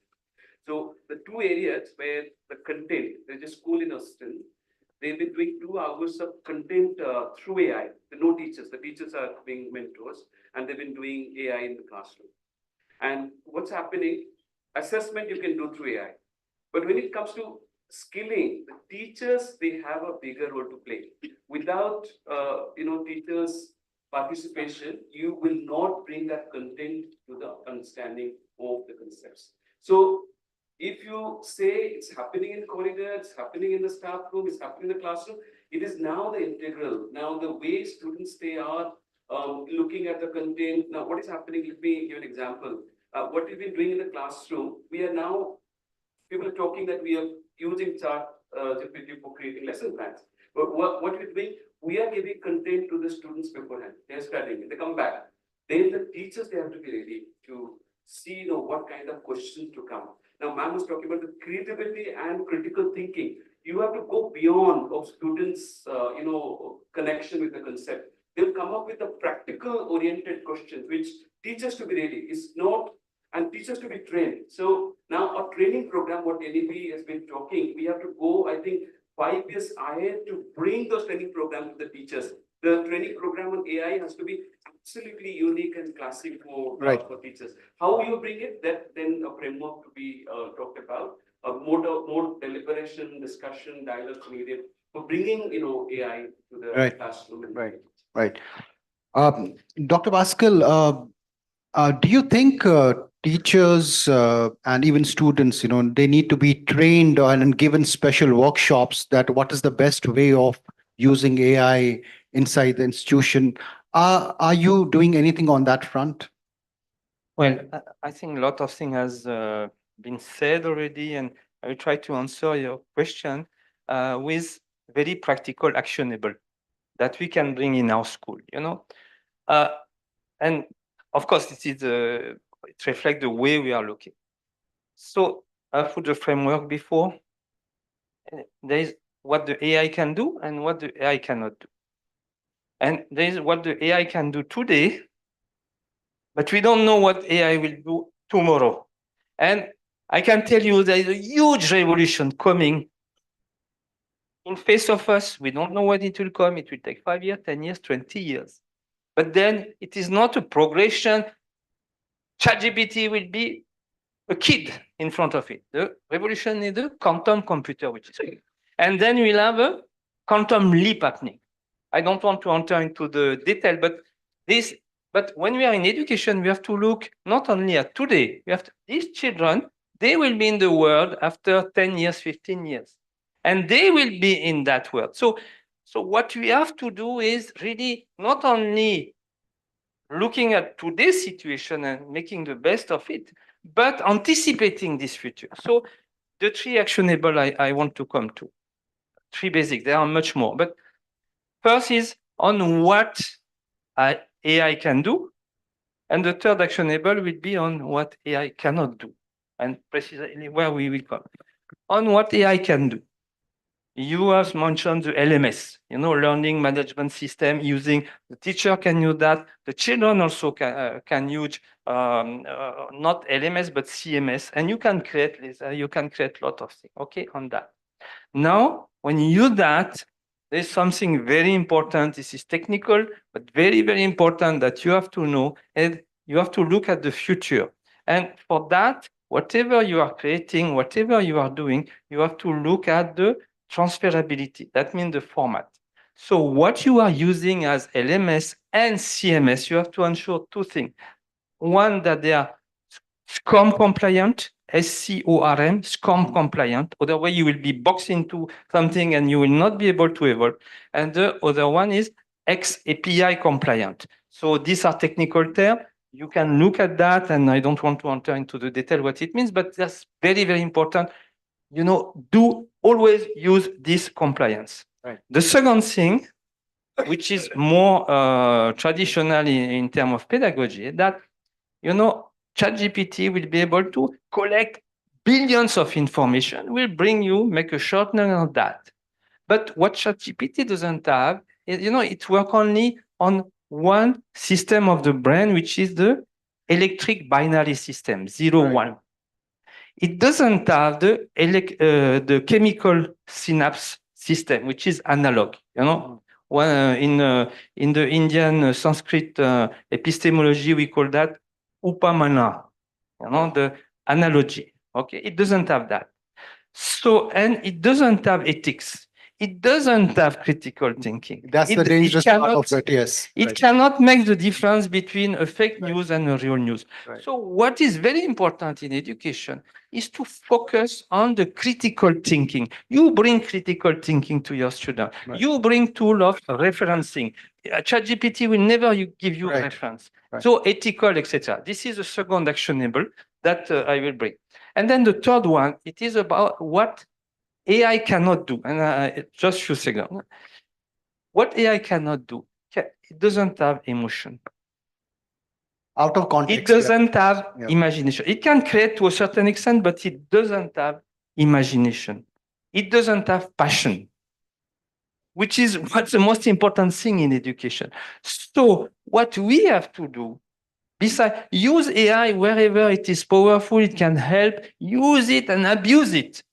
So the two areas where the content, there's a school in Austin, they've been doing 2 hours of content through AI. There are no teachers. The teachers are being mentors, and they've been doing AI in the classroom. And what's happening? Assessment you can do through AI. But when it comes to skilling, the teachers, they have a bigger role to play. Without teachers' participation, you will not bring that content to the understanding of the concepts. So if you say it's happening in corridor, it's happening in the staff room, it's happening in the classroom, it is now the integral. Now the way students, they are looking at the content. Now what is happening, let me give an example. What we've been doing in the classroom, we are now, people are talking that we are using chat GPT for creating lesson plans. But what we're doing, we are giving content to the students beforehand. They're studying, they come back. Then the teachers, they have to be ready to see what kind of questions to come. Now, ma'am was talking about the creativity and critical thinking. You have to go beyond of students, connection with the concept. They'll come up with a practical oriented questions, which teachers to be ready is not, and teachers to be trained. So now a training program, what NEP has been talking, we have to go, I think, 5 years ahead to bring those training programs to the teachers. The training program on AI has to be absolutely unique and classic for teachers. How you bring it, that then a framework to be talked about, more deliberation, discussion, dialogue needed for bringing AI to the classroom.
Right. Dr. Pascal, do you think teachers and even students, they need to be trained and given special workshops that what is the best way of using AI inside the institution? Are you doing anything on that front?
Well, I think a lot of things has been said already, and I will try to answer your question with very practical, actionable that we can bring in our school. And of course, it reflects the way we are looking. So I put the framework before. There is what the AI can do and what the AI cannot do. And there is what the AI can do today, but we don't know what AI will do tomorrow. And I can tell you there is a huge revolution coming in face of us. We don't know when it will come. It will take 5 years, 10 years, 20 years. But then it is not a progression. ChatGPT will be a kid in front of it. The revolution is the quantum computer, which is big. And then we'll have a quantum leap happening. I don't want to enter into the detail, but when we are in education, we have to look not only at today, these children, they will be in the world after 10 years, 15 years. And they will be in that world. So what we have to do is really not only looking at today's situation and making the best of it, but anticipating this future. So the 3 actionable I want to come to. 3 basic, there are much more. But first is on what AI can do. And the third actionable will be on what AI cannot do. And precisely where we will come. On what AI can do. You have mentioned the LMS, learning management system using, the teacher can use that. The children also can use not LMS, but CMS. And you can create a lot of things, okay, on that. Now, when you use that, there's something very important. This is technical, but very, very important that you have to know, and you have to look at the future. And for that, whatever you are creating, whatever you are doing, you have to look at the transferability. That means the format. So what you are using as LMS and CMS, you have to ensure 2 things. One, that they are SCORM compliant, SCORM, SCORM compliant. Otherwise, you will be boxed into something and you will not be able to evolve. And the other one is XAPI compliant. So these are technical terms. You can look at that, and I don't want to enter into the detail what it means, but that's very, very important. Do always use this compliance. Right. The second thing, which is more traditional in terms of pedagogy, that, ChatGPT will be able to collect billions of information, will make a shortening of that. But what ChatGPT doesn't have is, it works only on one system of the brain, which is the electric binary system, 0, 1. It doesn't have the chemical synapse system, which is analog. You know, in the Indian Sanskrit epistemology, we call that upamana. You know, the analogy. Okay, it doesn't have that. So, and it doesn't have ethics. It doesn't have critical thinking.
That's the dangerous part of it, yes.
It cannot make the difference between a fake news and a real news. So what is very important in education is to focus on the critical thinking. You bring critical thinking to your student. You bring tool of referencing. ChatGPT will never give you reference. So ethical, etc. This is the second actionable that I will bring. And then the third one, it is about what AI cannot do. And just a few seconds. What AI cannot do, it doesn't have emotion.
Out of context.
It doesn't have imagination. It can create to a certain extent, but it doesn't have imagination. It doesn't have passion, which is what's the most important thing in education. So what we have to do, besides use AI wherever it is powerful, it can help, use it and abuse it.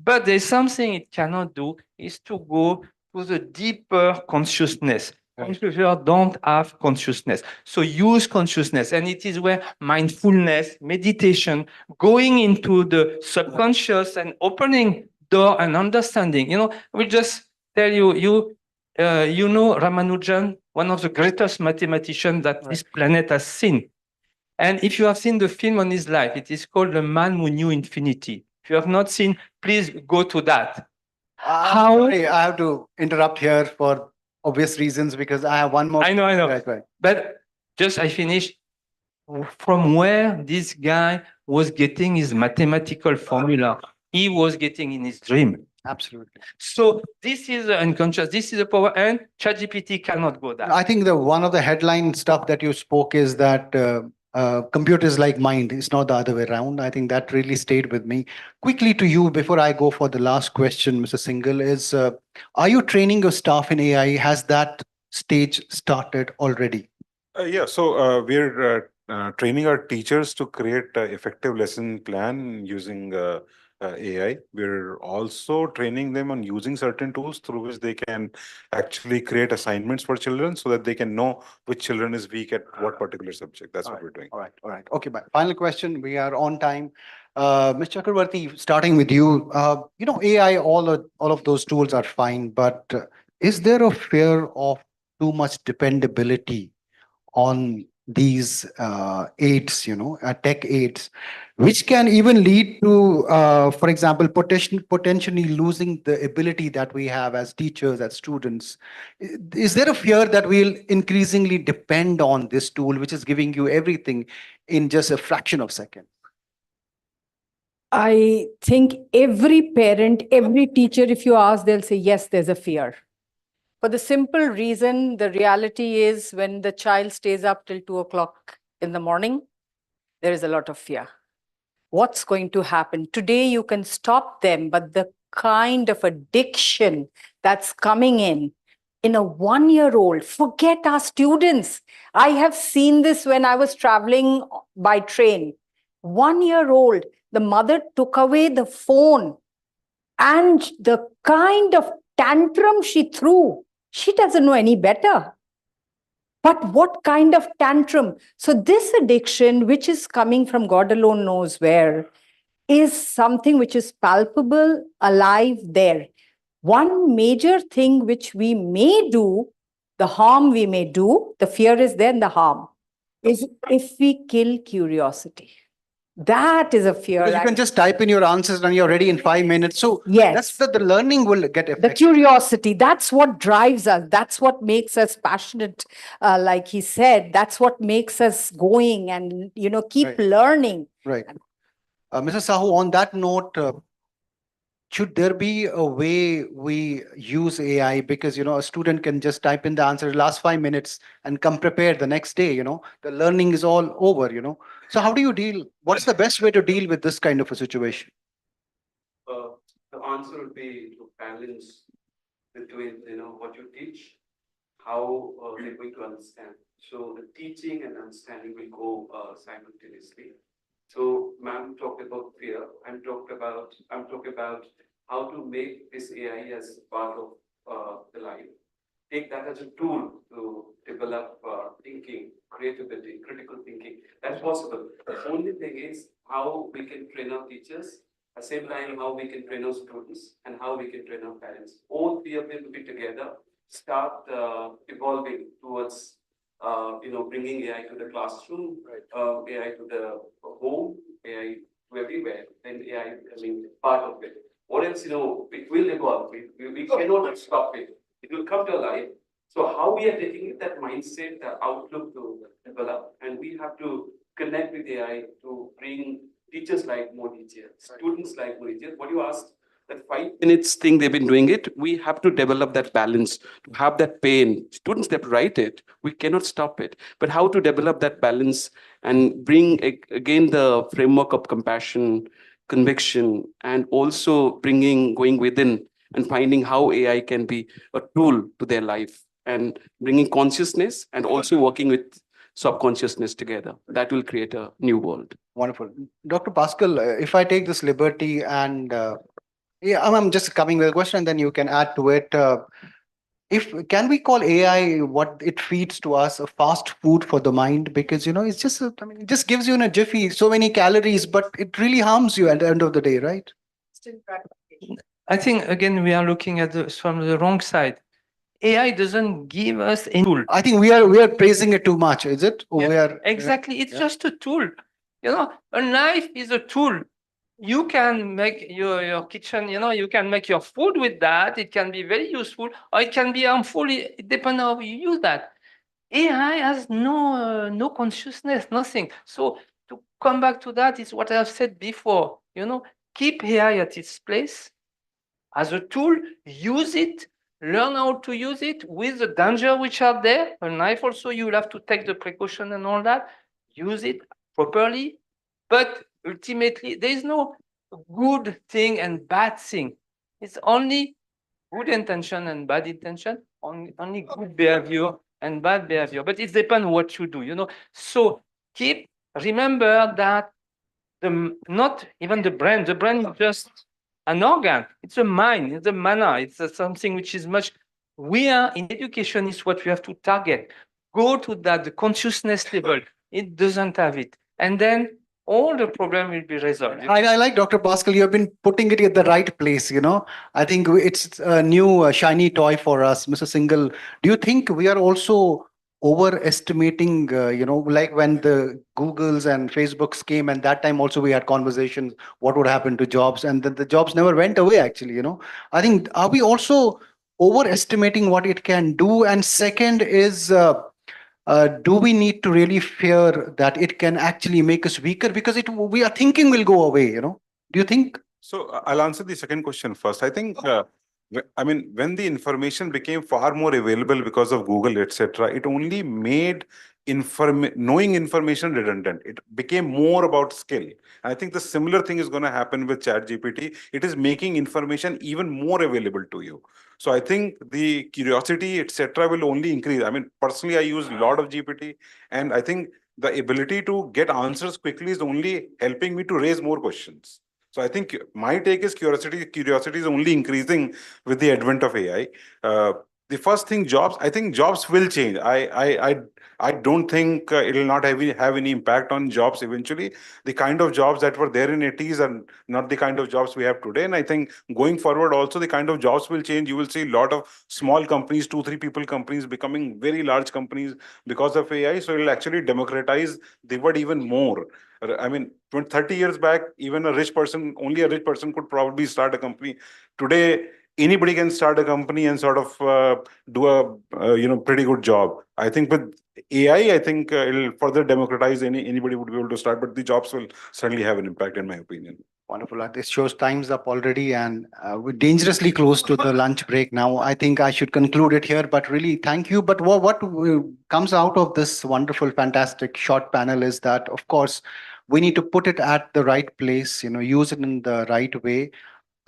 But there's something it cannot do is to go to the deeper consciousness. Computers don't have consciousness. So use consciousness. And it is where mindfulness, meditation, going into the subconscious and opening door and understanding. You know, we just tell you, you know Ramanujan, one of the greatest mathematicians that this planet has seen. And if you have seen the film on his life, it is called The Man Who Knew Infinity. If you have not seen, please go to that.
Sorry, I have to interrupt here for obvious reasons because I have one more.
I know.
Right.
But just I finished from where this guy was getting his mathematical formula. He was getting in his dream.
Absolutely.
So this is unconscious. This is a power, and ChatGPT cannot go there.
I think one of the headline stuff that you spoke is that computers like mind. It's not the other way around. I think that really stayed with me. Quickly to you, before I go for the last question, Mr. Singhal, is are you training your staff in AI? Has that stage started already?
Yeah, so we're training our teachers to create an effective lesson plan using AI. We're also training them on using certain tools through which they can actually create assignments for children so that they can know which children is weak at what particular subject. That's what we're doing.
All right. Okay, but final question. We are on time. Ms. Chakravarti, starting with you. You know, AI, all of those tools are fine, but is there a fear of too much dependability on these aids, tech aids, which can even lead to, for example, potentially losing the ability that we have as teachers, as students? Is there a fear that we'll increasingly depend on this tool, which is giving you everything in just a fraction of a second?
I think every parent, every teacher, if you ask, they'll say, yes, there's a fear. For the simple reason, the reality is when the child stays up till 2 o'clock in the morning, there is a lot of fear. What's going to happen? Today, you can stop them, but the kind of addiction that's coming in a 1-year-old, forget our students. I have seen this when I was traveling by train. 1-year-old, the mother took away the phone and the kind of tantrum she threw, she doesn't know any better. But what kind of tantrum? So this addiction, which is coming from God alone knows where, is something which is palpable, alive there. One major thing which we may do, the harm we may do, the fear is there and the harm, is if we kill curiosity. That is a fear.
Because you can just type in your answers and you're ready in 5 minutes. So
yes,
that's the learning will get affected.
The curiosity, that's what drives us. That's what makes us passionate. Like he said, that's what makes us going and, keep learning.
Right. Mrs. Sahu, on that note, should there be a way we use AI? Because, a student can just type in the answer last 5 minutes and come prepared the next day, the learning is all over, So how do you deal? What's the best way to deal with this kind of a situation?
The answer would be to balance between, what you teach how they're going to understand. So the teaching and understanding will go simultaneously. So ma'am talked about fear. I'm talking about how to make this AI as part of the life. Take that as a tool to develop thinking, creativity, critical thinking. That's possible. The only thing is how we can train our teachers, at the same time how we can train our students, and how we can train our parents. All three of them to be together, start evolving towards bringing AI to the classroom, AI to the home, AI to everywhere, and AI becoming part of it. What else, it will evolve. We cannot stop it. It will come to life. So how we are taking it, that mindset, the outlook to develop, and we have to connect with AI to bring teachers like more teachers, students like more teachers. What you asked, that 5 minutes thing they've been doing it, we have to develop that balance, to have that pain. Students that write it, we cannot stop it. But how to develop that balance and bring again the framework of compassion, conviction, and also going within and finding how AI can be a tool to their life and bringing consciousness and also working with subconsciousness together. That will create a new world.
Wonderful. Dr. Pascal, if I take this liberty and yeah, I'm just coming with a question, and then you can add to it. Can we call AI what it feeds to us a fast food for the mind? Because it's just it just gives you in a jiffy so many calories, but it really harms you at the end of the day, right?
I think again we are looking at this from the wrong side. AI doesn't give us any tool.
I think we are praising it too much, is it?
Exactly. It's just a tool. A knife is a tool. You can make your kitchen, you can make your food with that. It can be very useful or it can be harmful. It depends on how you use that. AI has no consciousness, nothing. So to come back to that is what I've said before. Keep AI at its place as a tool, use it, learn how to use it with the danger which are there. A knife also, you will have to take the precaution and all that. Use it properly. But ultimately, there is no good thing and bad thing. It's only good intention and bad intention, only good behavior and bad behavior. But it depends what you do. So remember that not even the brain is just an organ. It's a mind, it's a manner, it's something which is much. We are in education is what we have to target. Go to that, the consciousness level. It doesn't have it. And then all the problem will be resolved.
I like Dr. Pascal. You have been putting it at the right place. I think it's a new shiny toy for us, Mr. Singhal. Do you think we are also overestimating? Like when the Googles and Facebooks came, and that time also we had conversations. What would happen to jobs? And the jobs never went away. Actually, I think are we also overestimating what it can do? And second is. Do we need to really fear that it can actually make us weaker because we are thinking will go away? Do you think?
So I'll answer the second question first. I think, when the information became far more available because of Google, etc., it only made knowing information redundant. It became more about skill. And I think the similar thing is going to happen with ChatGPT. It is making information even more available to you. So I think the curiosity, etc., will only increase. Personally, I use a lot of GPT, and I think the ability to get answers quickly is only helping me to raise more questions. So I think my take is curiosity is only increasing with the advent of AI. The first thing, jobs. I think jobs will change. I don't think it will not have any impact on jobs eventually. The kind of jobs that were there in 80s are not the kind of jobs we have today. And I think going forward also the kind of jobs will change. You will see a lot of small companies, 2-3 people companies becoming very large companies because of AI. So it will actually democratize the word even more. 30 years back, even only a rich person could probably start a company. Today, anybody can start a company and sort of do a pretty good job. I think with AI, I think it'll further democratize. Anybody would be able to start, but the jobs will certainly have an impact, in my opinion.
Wonderful. This shows time's up already, and we're dangerously close to the lunch break now. I think I should conclude it here, but really thank you. But what comes out of this wonderful, fantastic short panel is that, of course, we need to put it at the right place, use it in the right way.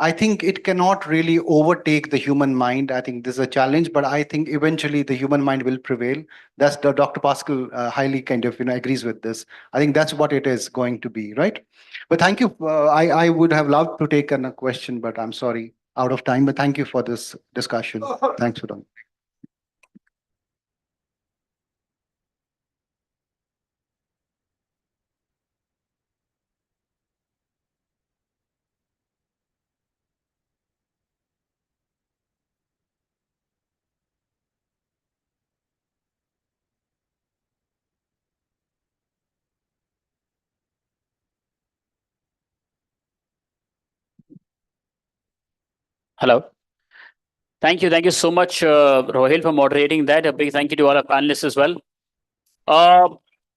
I think it cannot really overtake the human mind. I think this is a challenge, but I think eventually the human mind will prevail. That's the Dr. Pascal highly kind of agrees with this. I think that's what it is going to be, right? But thank you. I would have loved to take a question, but I'm sorry, out of time. But thank you for this discussion. Thanks for that.
Hello. Thank you so much, Rohil, for moderating that. A big thank you to all our panelists as well. Uh,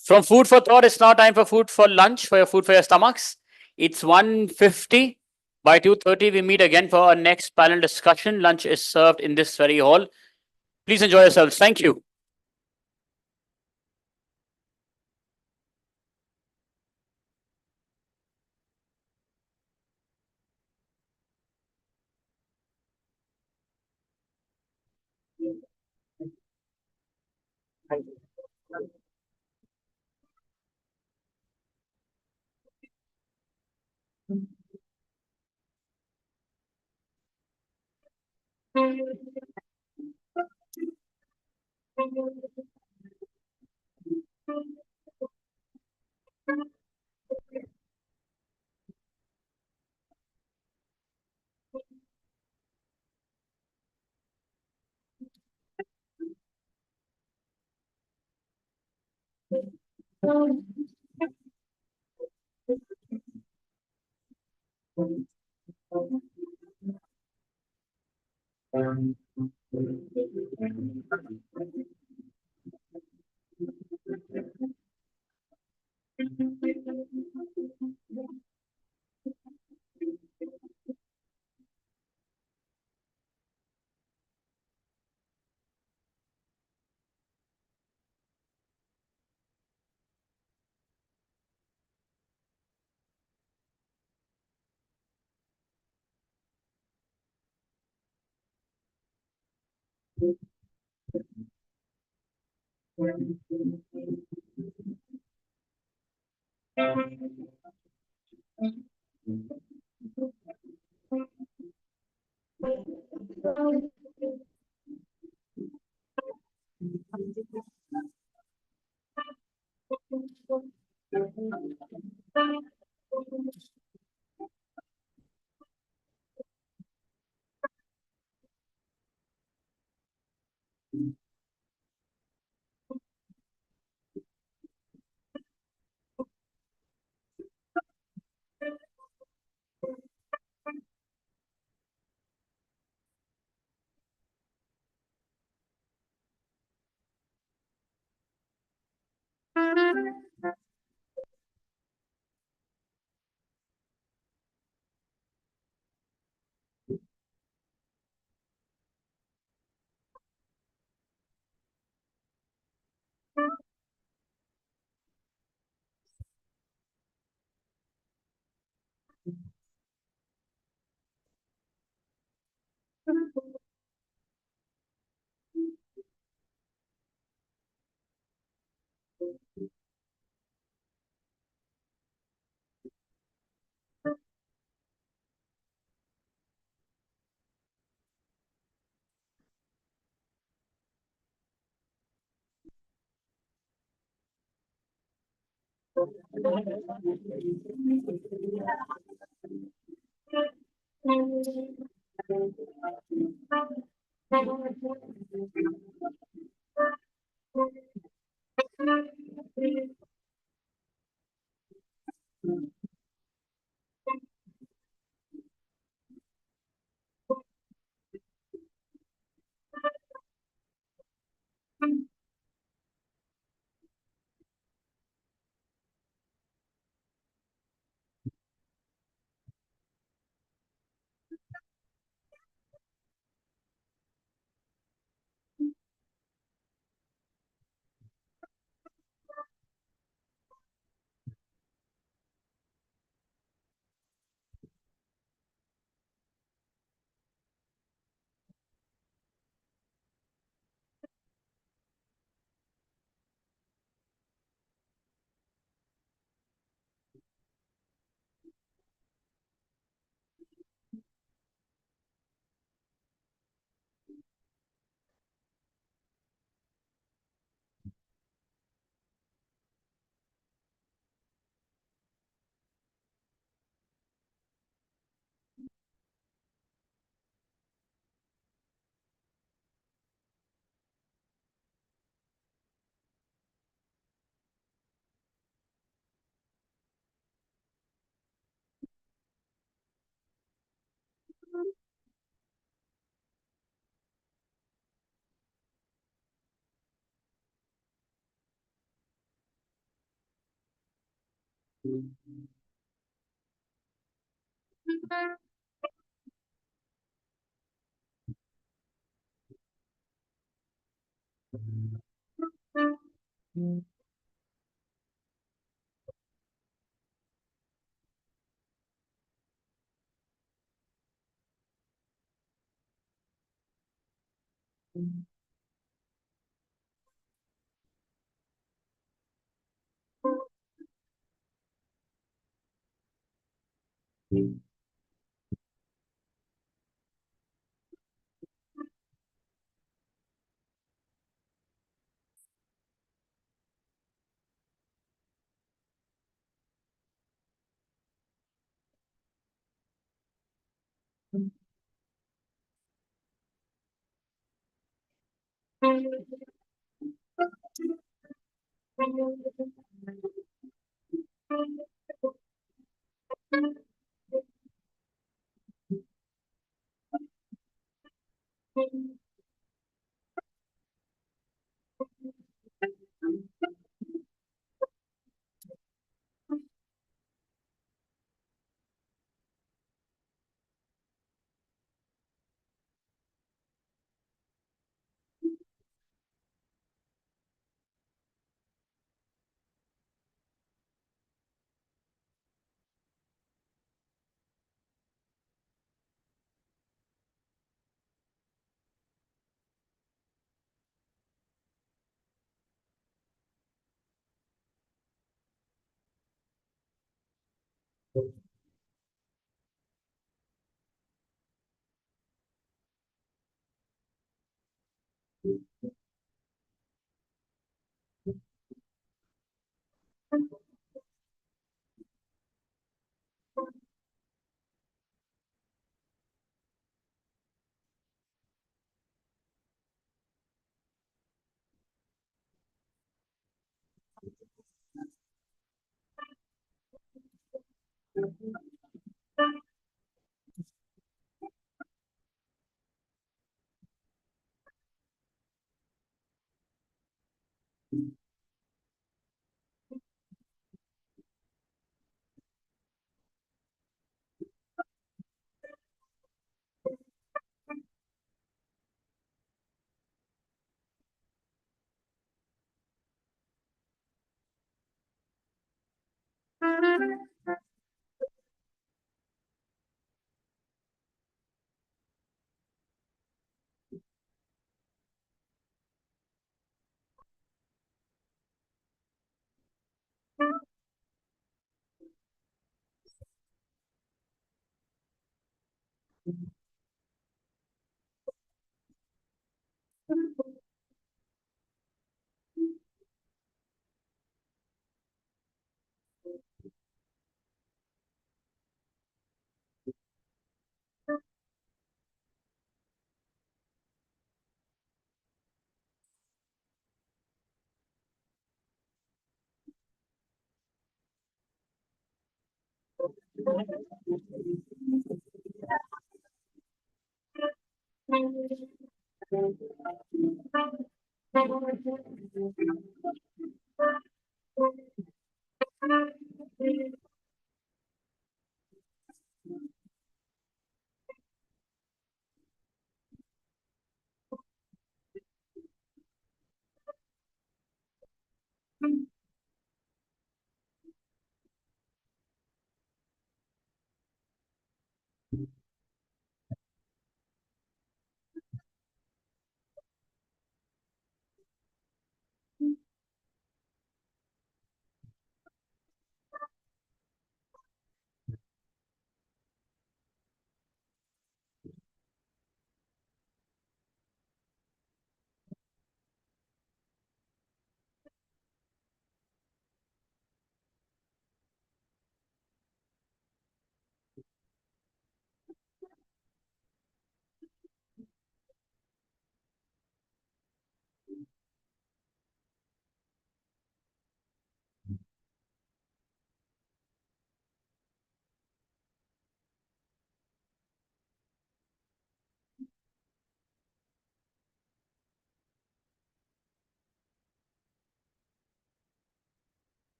from food for thought, it's now time for food for lunch, for your food for your stomachs. It's 1:50. By 2:30, we meet again for our next panel discussion. Lunch is served in this very hall. Please enjoy yourselves. Thank you.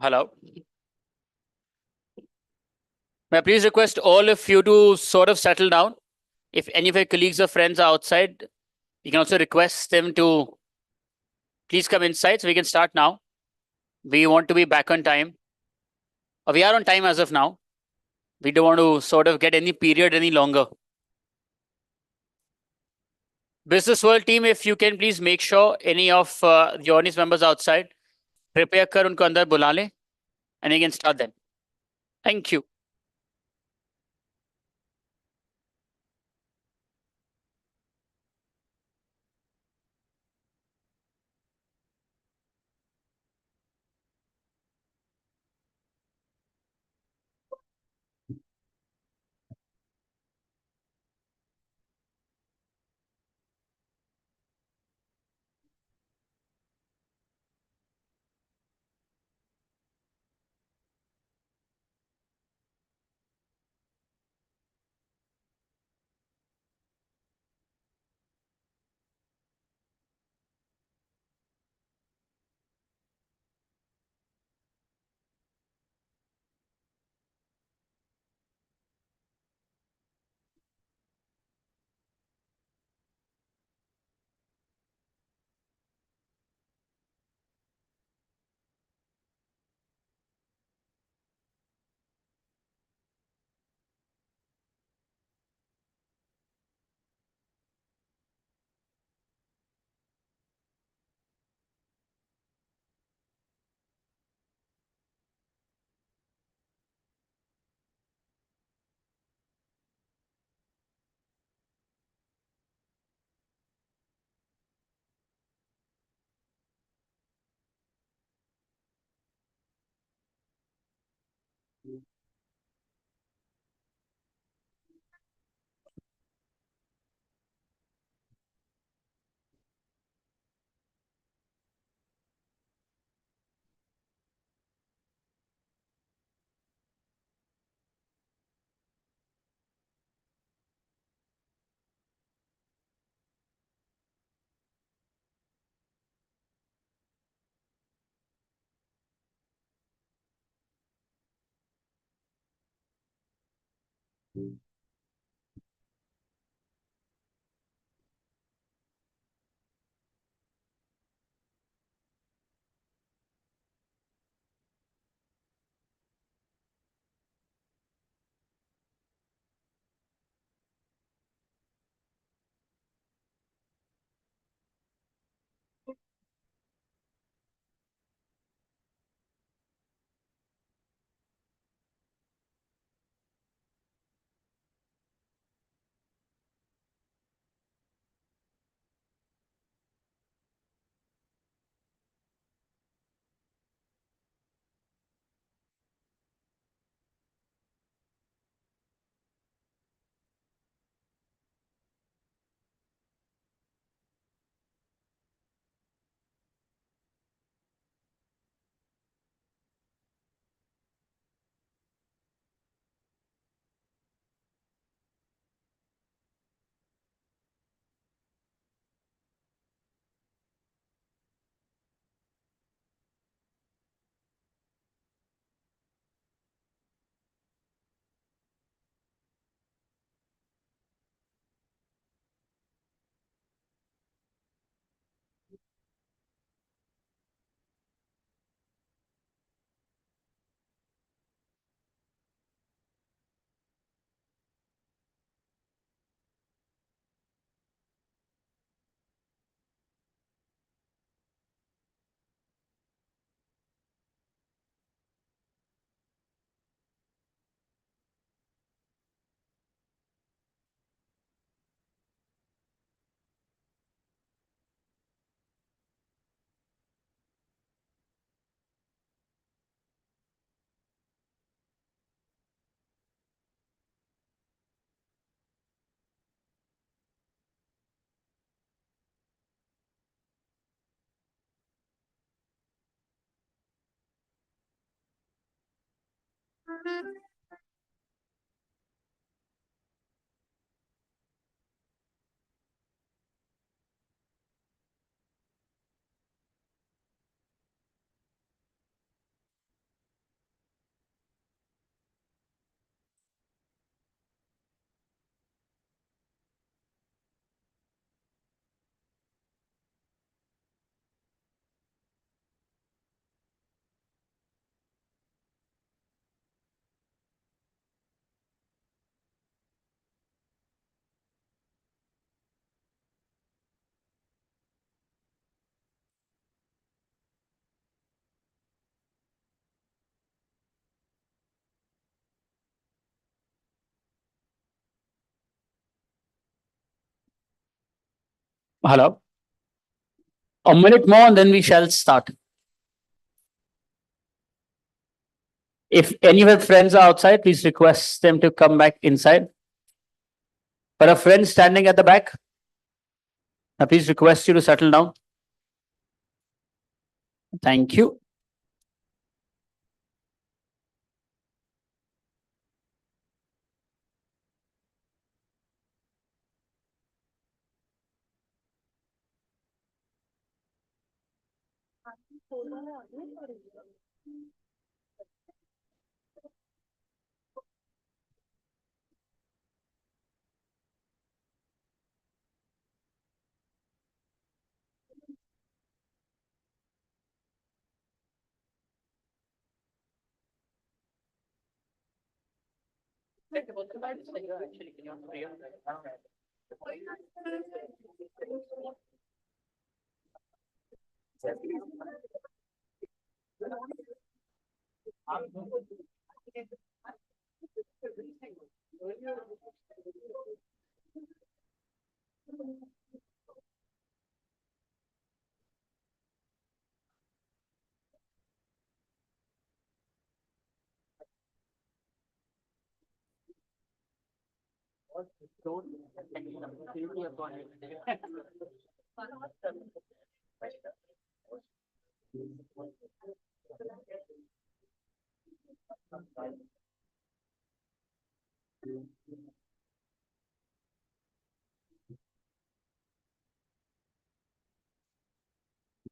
Hello. May I please request all of you to sort of settle down? If any of your colleagues or friends are outside, you can also request them to please come inside so we can start now. We want to be back on time. We are on time as of now. We don't want to sort of get any period any longer. Business World team, if you can please make sure any of the audience members outside, prepare kar unko andar bula le, and you can start then. Thank you. Hello. A minute more and then we shall start. If any of your friends are outside, please request them to come back inside. For a friend standing at the back, I please request you to settle down. Thank you.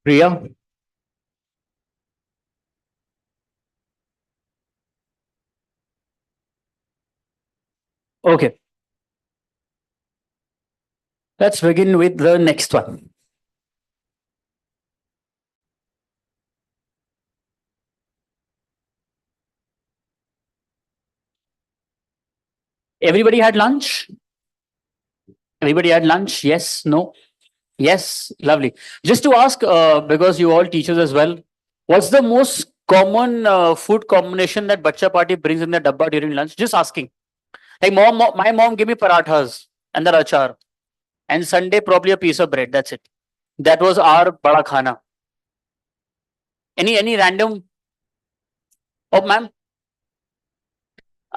Priya. Okay. Let's begin with the next one. Everybody had lunch? Everybody had lunch? Yes, no? Yes, lovely. Just to ask, because you all teachers as well, what's the most common food combination that bacha party brings in the dabba during lunch? Just asking. Like my mom gave me parathas and the achar. And Sunday, probably a piece of bread. That's it. That was our bada khana. Any random? Oh, ma'am.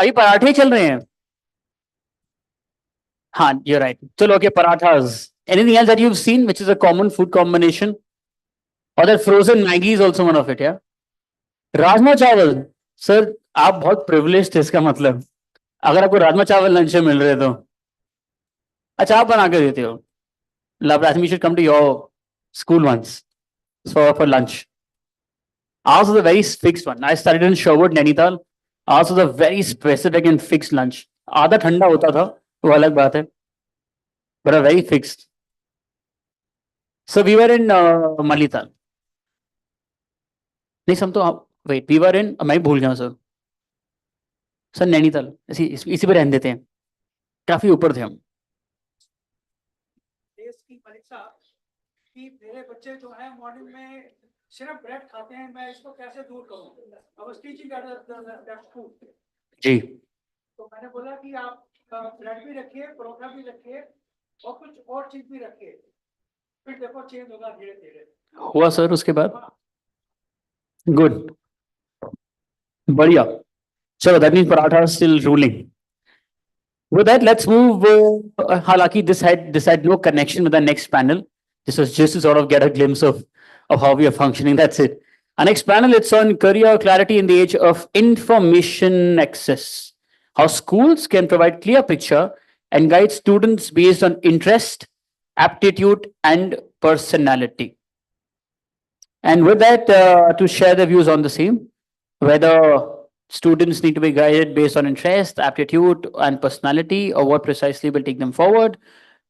अभी पराठे चल रहे हैं हाँ you're right चलो okay parathas anything else that you've seen which is a common food combination or that frozen Maggi is also one of it yeah rajma चावल sir आप बहुत privileged थे इसका मतलब अगर आपको राजमा चावल लंच में मिल रहे तो अच्छा आप बना के देते हो love I think we should come to your school once for lunch ours was a very fixed one I studied in Sherwood Nainital ours was a very specific and fixed lunch आधा ठंडा होता था वो अलग बात है but a very fixed so we were in Malital नहीं some तो wait we were in मैं भूल गया सर नैनीताल इसी पे रहने देते हैं काफी ऊपर थे हम
देश की परीक्षा कि मेरे बच्चे जो हैं मॉर्निंग में सिर्फ ब्रेड खाते हैं मैं इसको कैसे दूर करूं I was teaching that school
जी
तो मैंने बोला कि आप ब्रेड भी रखिए परोठा भी रखिए और कुछ और चीज भी रखिए फिर देखो चेंज होगा धीरे धीरे
हुआ सर उसके बाद गुड बढ़िया चलो that means paratha is still ruling with that let's move हालांकि this had no connection with the next panel this was just to sort of get a glimpse of how we are functioning that's it our next panel it's on career clarity in the age of information access how schools can provide clear picture and guide students based on interest aptitude and personality and with that to share their views on the same whether students need to be guided based on interest, aptitude, and personality, or what precisely will take them forward.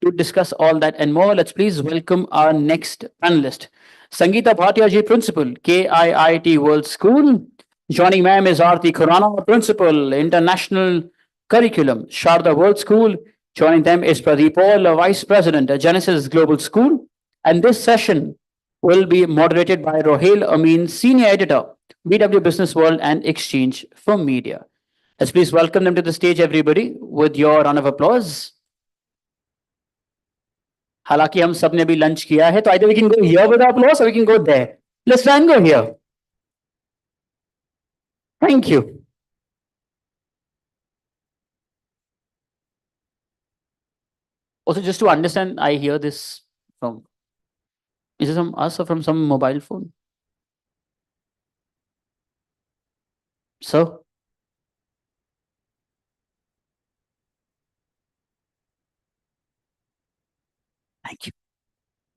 To discuss all that and more, let's please welcome our next panelist. Sangeeta Bhatia ji, Principal, KIIT World School. Joining ma'am is Aarti Khurana, Principal, International Curriculum, Sharda World School. Joining them is Pradeep Paul, Vice President, Genesis Global School. And this session will be moderated by Rohail Amin, Senior Editor, BW Business World and Exchange for Media. Let's please welcome them to the stage, everybody, with your round of applause. हालांकि हम सब ने भी lunch किया है, तो either we can go here with applause or we can go there. Let's try and go here. Thank you. Also, just to understand, I hear this from, is it from us or from some mobile phone? Sir? Thank you.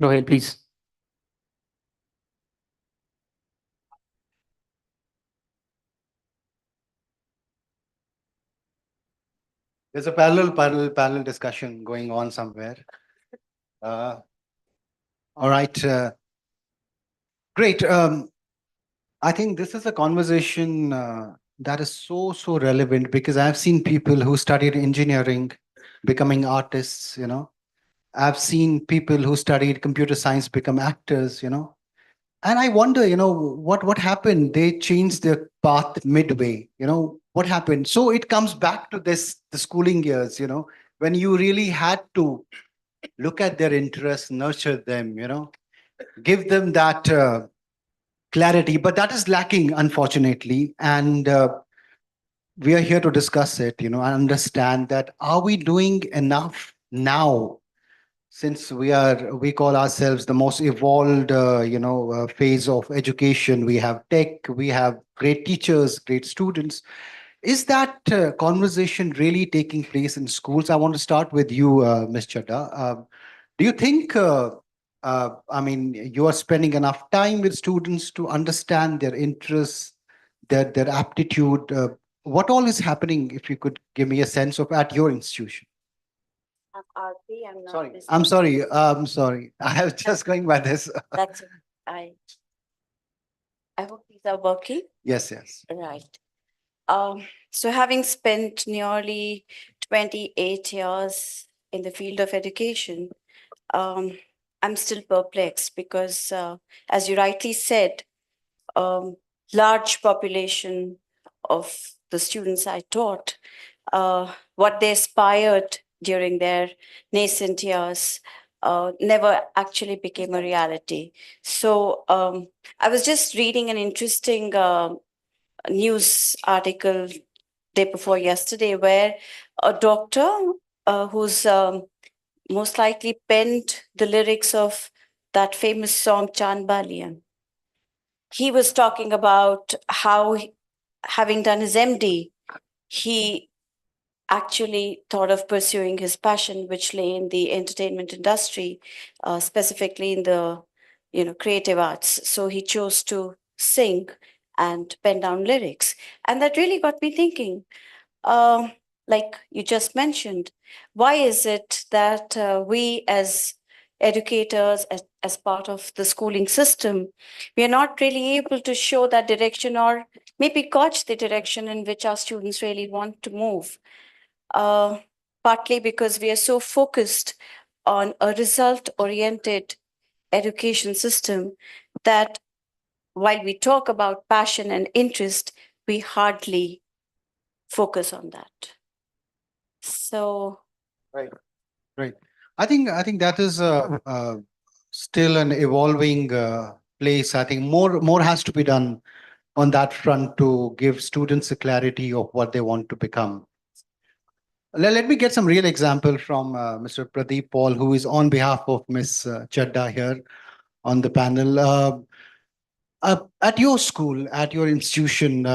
Go ahead, please.
There's a parallel discussion going on somewhere. All right. Great. I think this is a conversation that is so relevant, because I've seen people who studied engineering becoming artists, I've seen people who studied computer science become actors, And I wonder, what happened? They changed their path midway, what happened? So it comes back to the schooling years, when you really had to look at their interests, nurture them, give them that clarity. But that is lacking, unfortunately. And we are here to discuss it, and understand that, are we doing enough now? Since we call ourselves the most evolved, phase of education. We have tech, we have great teachers, great students. Is that conversation really taking place in schools? I want to start with you, Ms. Chadda. Do you think, you are spending enough time with students to understand their interests, their aptitude? What all is happening, if you could give me a sense of at your institution? I'm sorry. I was just going by this.
That's I hope these are working.
Yes.
Right. So having spent nearly 28 years in the field of education, I'm still perplexed because, as you rightly said, large population of the students I taught, what they aspired during their nascent years never actually became a reality. So I was just reading an interesting news article day before yesterday, where a doctor who's most likely penned the lyrics of that famous song Chand Balian, he was talking about how, having done his MD, he actually thought of pursuing his passion, which lay in the entertainment industry, specifically in the creative arts. So he chose to sing and pen down lyrics, and that really got me thinking. Like you just mentioned, why is it that we as educators, as part of the schooling system, we are not really able to show that direction, or maybe gauge the direction in which our students really want to move? Partly because we are so focused on a result-oriented education system that while we talk about passion and interest, we hardly focus on that. So,
right. I think that is still an evolving place. I think more has to be done on that front to give students a clarity of what they want to become. Let me get some real example from Mr. Pradeep Paul, who is on behalf of Ms. Chadda here on the panel. At your school, at your institution,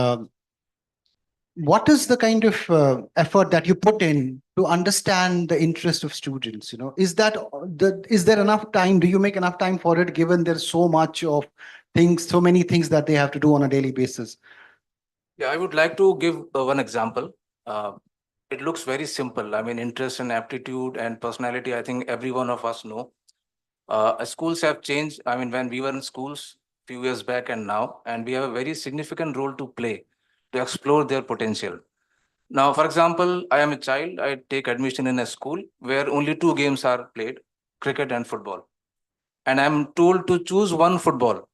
what is the kind of effort that you put in to understand the interest of students? Is there enough time? Do you make enough time for it, given there's so much of things, so many things that they have to do on a daily basis?
Yeah, I would like to give one example. It looks very simple. I mean, interest and aptitude and personality, I think every one of us know. Schools have changed. I mean, when we were in schools a few years back and now, and we have a very significant role to play to explore their potential. Now, for example, I am a child. I take admission in a school where only 2 games are played, cricket and football. And I'm told to choose one football.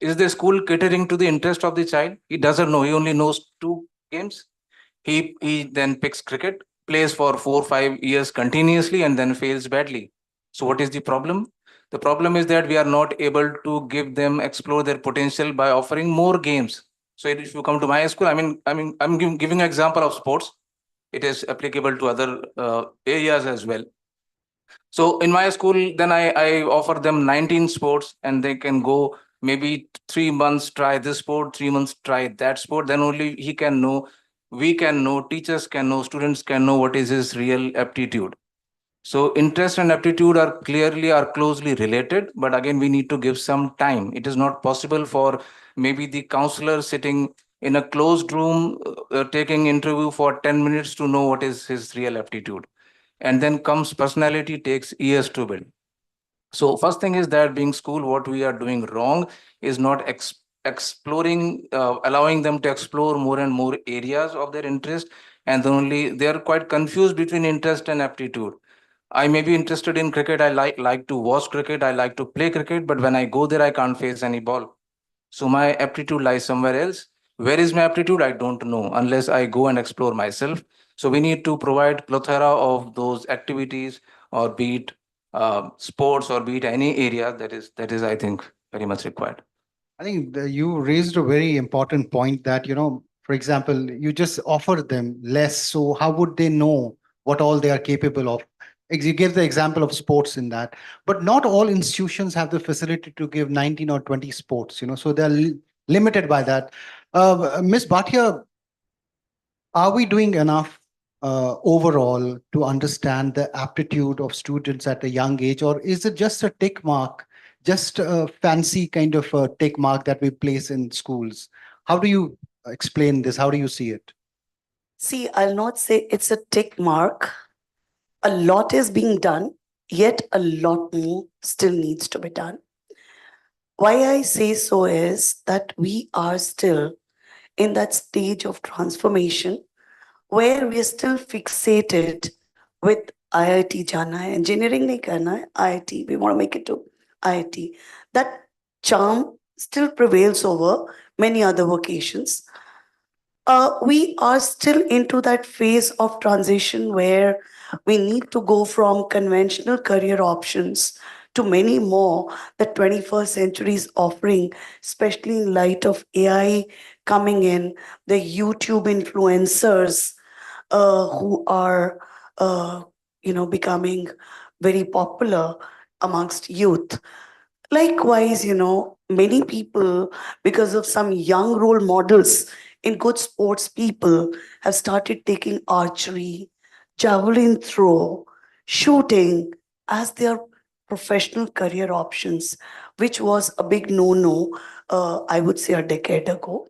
Is the school catering to the interest of the child? He doesn't know. He only knows 2 games. He then picks cricket, plays for 4 or 5 years continuously, and then fails badly. So what is the problem? The problem is that we are not able to give them explore their potential by offering more games. So if you come to my school, I'm giving an example of sports. It is applicable to other areas as well. So in my school, then I offer them 19 sports, and they can go maybe 3 months try this sport, 3 months try that sport. Then only he can know, we can know, teachers can know, students can know what is his real aptitude. So interest and aptitude are closely related, but again, we need to give some time. It is not possible for maybe the counselor sitting in a closed room, taking interview for 10 minutes to know what is his real aptitude. And then comes personality, takes years to build. So first thing is that being school, what we are doing wrong is not exploring, allowing them to explore more and more areas of their interest. And then only they are quite confused between interest and aptitude. I may be interested in cricket. I like to watch cricket. I like to play cricket. But when I go there, I can't face any ball. So my aptitude lies somewhere else. Where is my aptitude? I don't know unless I go and explore myself. So we need to provide plethora of those activities, or be it sports, or be it any area that is I think very much required.
I think you raised a very important point that, for example, you just offer them less. So how would they know what all they are capable of? You gave the example of sports in that, but not all institutions have the facility to give 19 or 20 sports, so they're limited by that. Ms. Bhatia, are we doing enough overall to understand the aptitude of students at a young age, or is it just a tick mark, just a fancy kind of a tick mark that we place in schools? How do you explain this? How do you see it?
See, I'll not say it's a tick mark. A lot is being done, yet a lot more still needs to be done. Why I say so is that we are still in that stage of transformation where we are still fixated with IIT jana hai, engineering nahi karna hai, IIT, we want to make it to IIT. That charm still prevails over many other vocations. We are still into that phase of transition where we need to go from conventional career options to many more that 21st century is offering, especially in light of AI coming in, the YouTube influencers who are, becoming very popular amongst youth. Likewise, many people, because of some young role models in good sports people, have started taking archery, javelin throw, shooting as their professional career options, which was a big no-no, I would say a decade ago.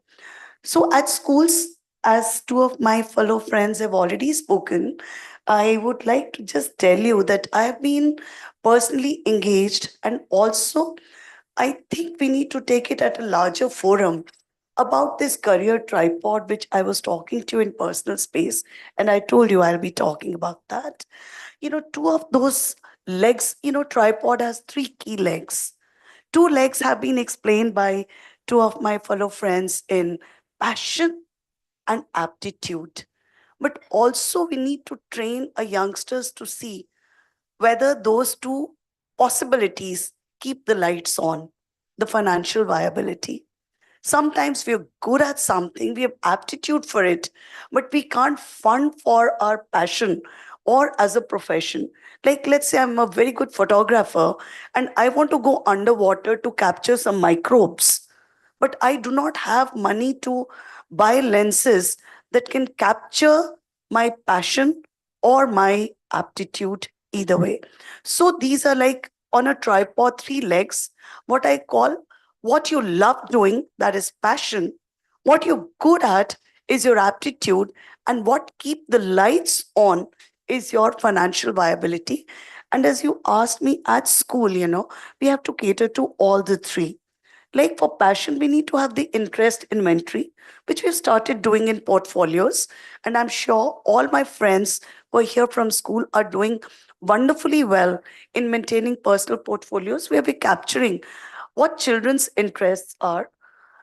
So at schools, as two of my fellow friends have already spoken, I would like to just tell you that I have been personally engaged, and also I think we need to take it at a larger forum about this career tripod, which I was talking to you in personal space. And I told you I'll be talking about that. Two of those legs, tripod has three key legs. Two legs have been explained by two of my fellow friends in passion and aptitude. But also we need to train our youngsters to see whether those two possibilities keep the lights on, the financial viability. Sometimes we're good at something, we have aptitude for it, but we can't fund for our passion or as a profession. Like, let's say I'm a very good photographer and I want to go underwater to capture some microbes, but I do not have money to buy lenses that can capture my passion or my aptitude either way. So these are like on a tripod, three legs, what I call what you love doing, that is passion. What you're good at is your aptitude, and what keep the lights on is your financial viability. And as you asked me at school, we have to cater to all the three. Like for passion, we need to have the interest inventory, which we've started doing in portfolios. And I'm sure all my friends who are here from school are doing wonderfully well in maintaining personal portfolios where we're capturing what children's interests are,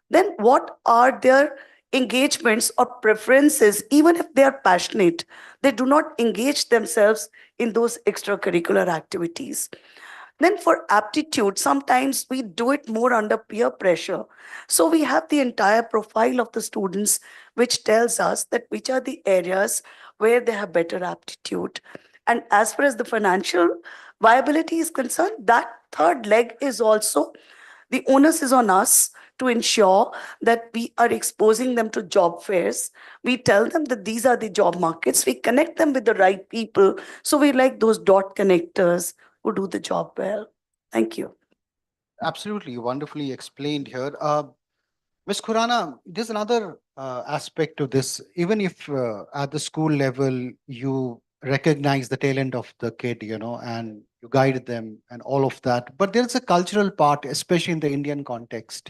then what are their engagements or preferences. Even if they are passionate, they do not engage themselves in those extracurricular activities. Then for aptitude, sometimes we do it more under peer pressure. So we have the entire profile of the students, which tells us that which are the areas where they have better aptitude. And as far as the financial viability is concerned, that third leg is also the onus is on us to ensure that we are exposing them to job fairs. We tell them that these are the job markets. We connect them with the right people. So we like those dot connectors who do the job well. Thank you.
Absolutely wonderfully explained here. Ms. Khurana, there's another aspect to this. Even if at the school level you recognize the talent of the kid, and you guide them and all of that, but there's a cultural part, especially in the Indian context,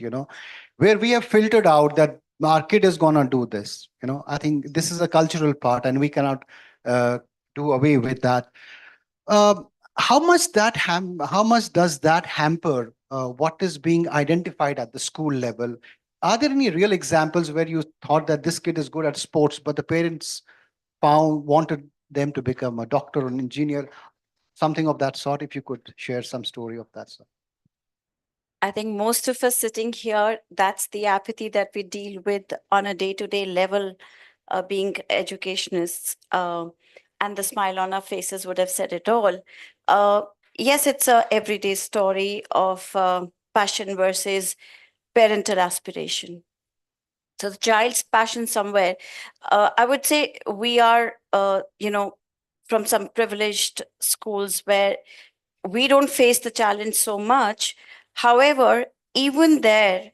where we have filtered out that our kid is gonna do this. I think this is a cultural part, and we cannot do away with that. Uh, how much does that hamper what is being identified at the school level? Are there any real examples where you thought that this kid is good at sports, but the parents wanted them to become a doctor or an engineer, something of that sort? If you could share some story of that sort.
I think most of us sitting here, that's the apathy that we deal with on a day-to-day level, being educationists, and the smile on our faces would have said it all. Yes, it's a everyday story of passion versus parental aspiration. So the child's passion somewhere, I would say we are, from some privileged schools where we don't face the challenge so much. However, even there,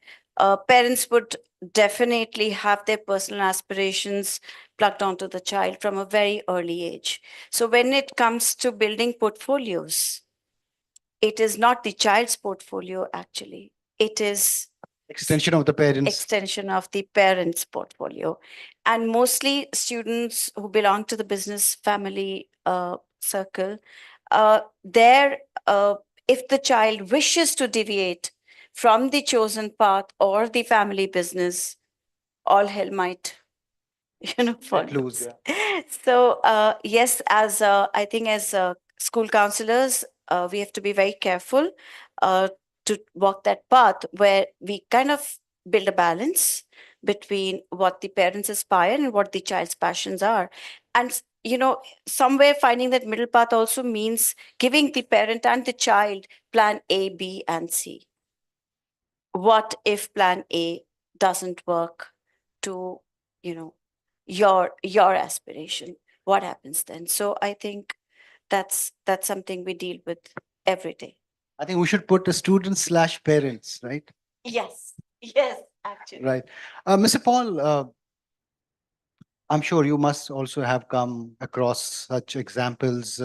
parents would definitely have their personal aspirations plugged onto the child from a very early age. So when it comes to building portfolios, it is not the child's portfolio, actually. It is
Extension of the parents.
extension of the parents' portfolio. And mostly students who belong to the business family circle, there, if the child wishes to deviate from the chosen path or the family business, all hell might, fall loose. So yes, as I think as school counselors, we have to be very careful to walk that path where we kind of build a balance between what the parents aspire and what the child's passions are. And somewhere finding that middle path also means giving the parent and the child plan A, B, and C. What if plan A doesn't work to, your aspiration? What happens then? So I think that's something we deal with every day.
I think we should put the students/parents, right?
Yes, yes, actually.
Right. Mr. Paul, I'm sure you must also have come across such examples.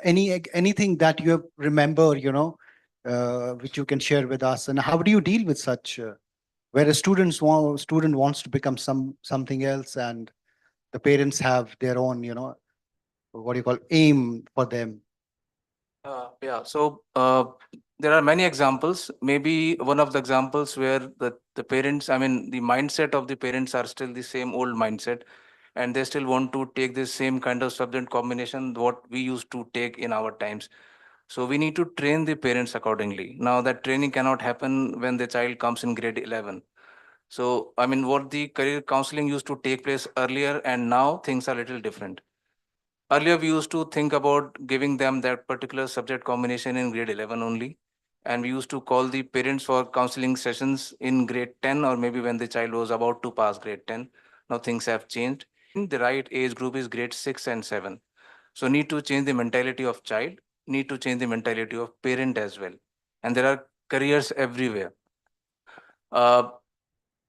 Anything that you remember, which you can share with us, and how do you deal with such, where a student wants to become something else, and the parents have their own, what do you call, aim for them?
Yeah, so there are many examples. Maybe one of the examples where the parents, I mean, the mindset of the parents are still the same old mindset, and they still want to take the same kind of subject combination what we used to take in our times. So we need to train the parents accordingly. Now that training cannot happen when the child comes in grade 11. So, I mean, what the career counseling used to take place earlier, and now things are a little different. Earlier, we used to think about giving them that particular subject combination in grade 11 only. And we used to call the parents for counseling sessions in grade 10, or maybe when the child was about to pass grade 10. Now things have changed. The right age group is grade 6 and 7. So need to change the mentality of child, need to change the mentality of parent as well. And there are careers everywhere.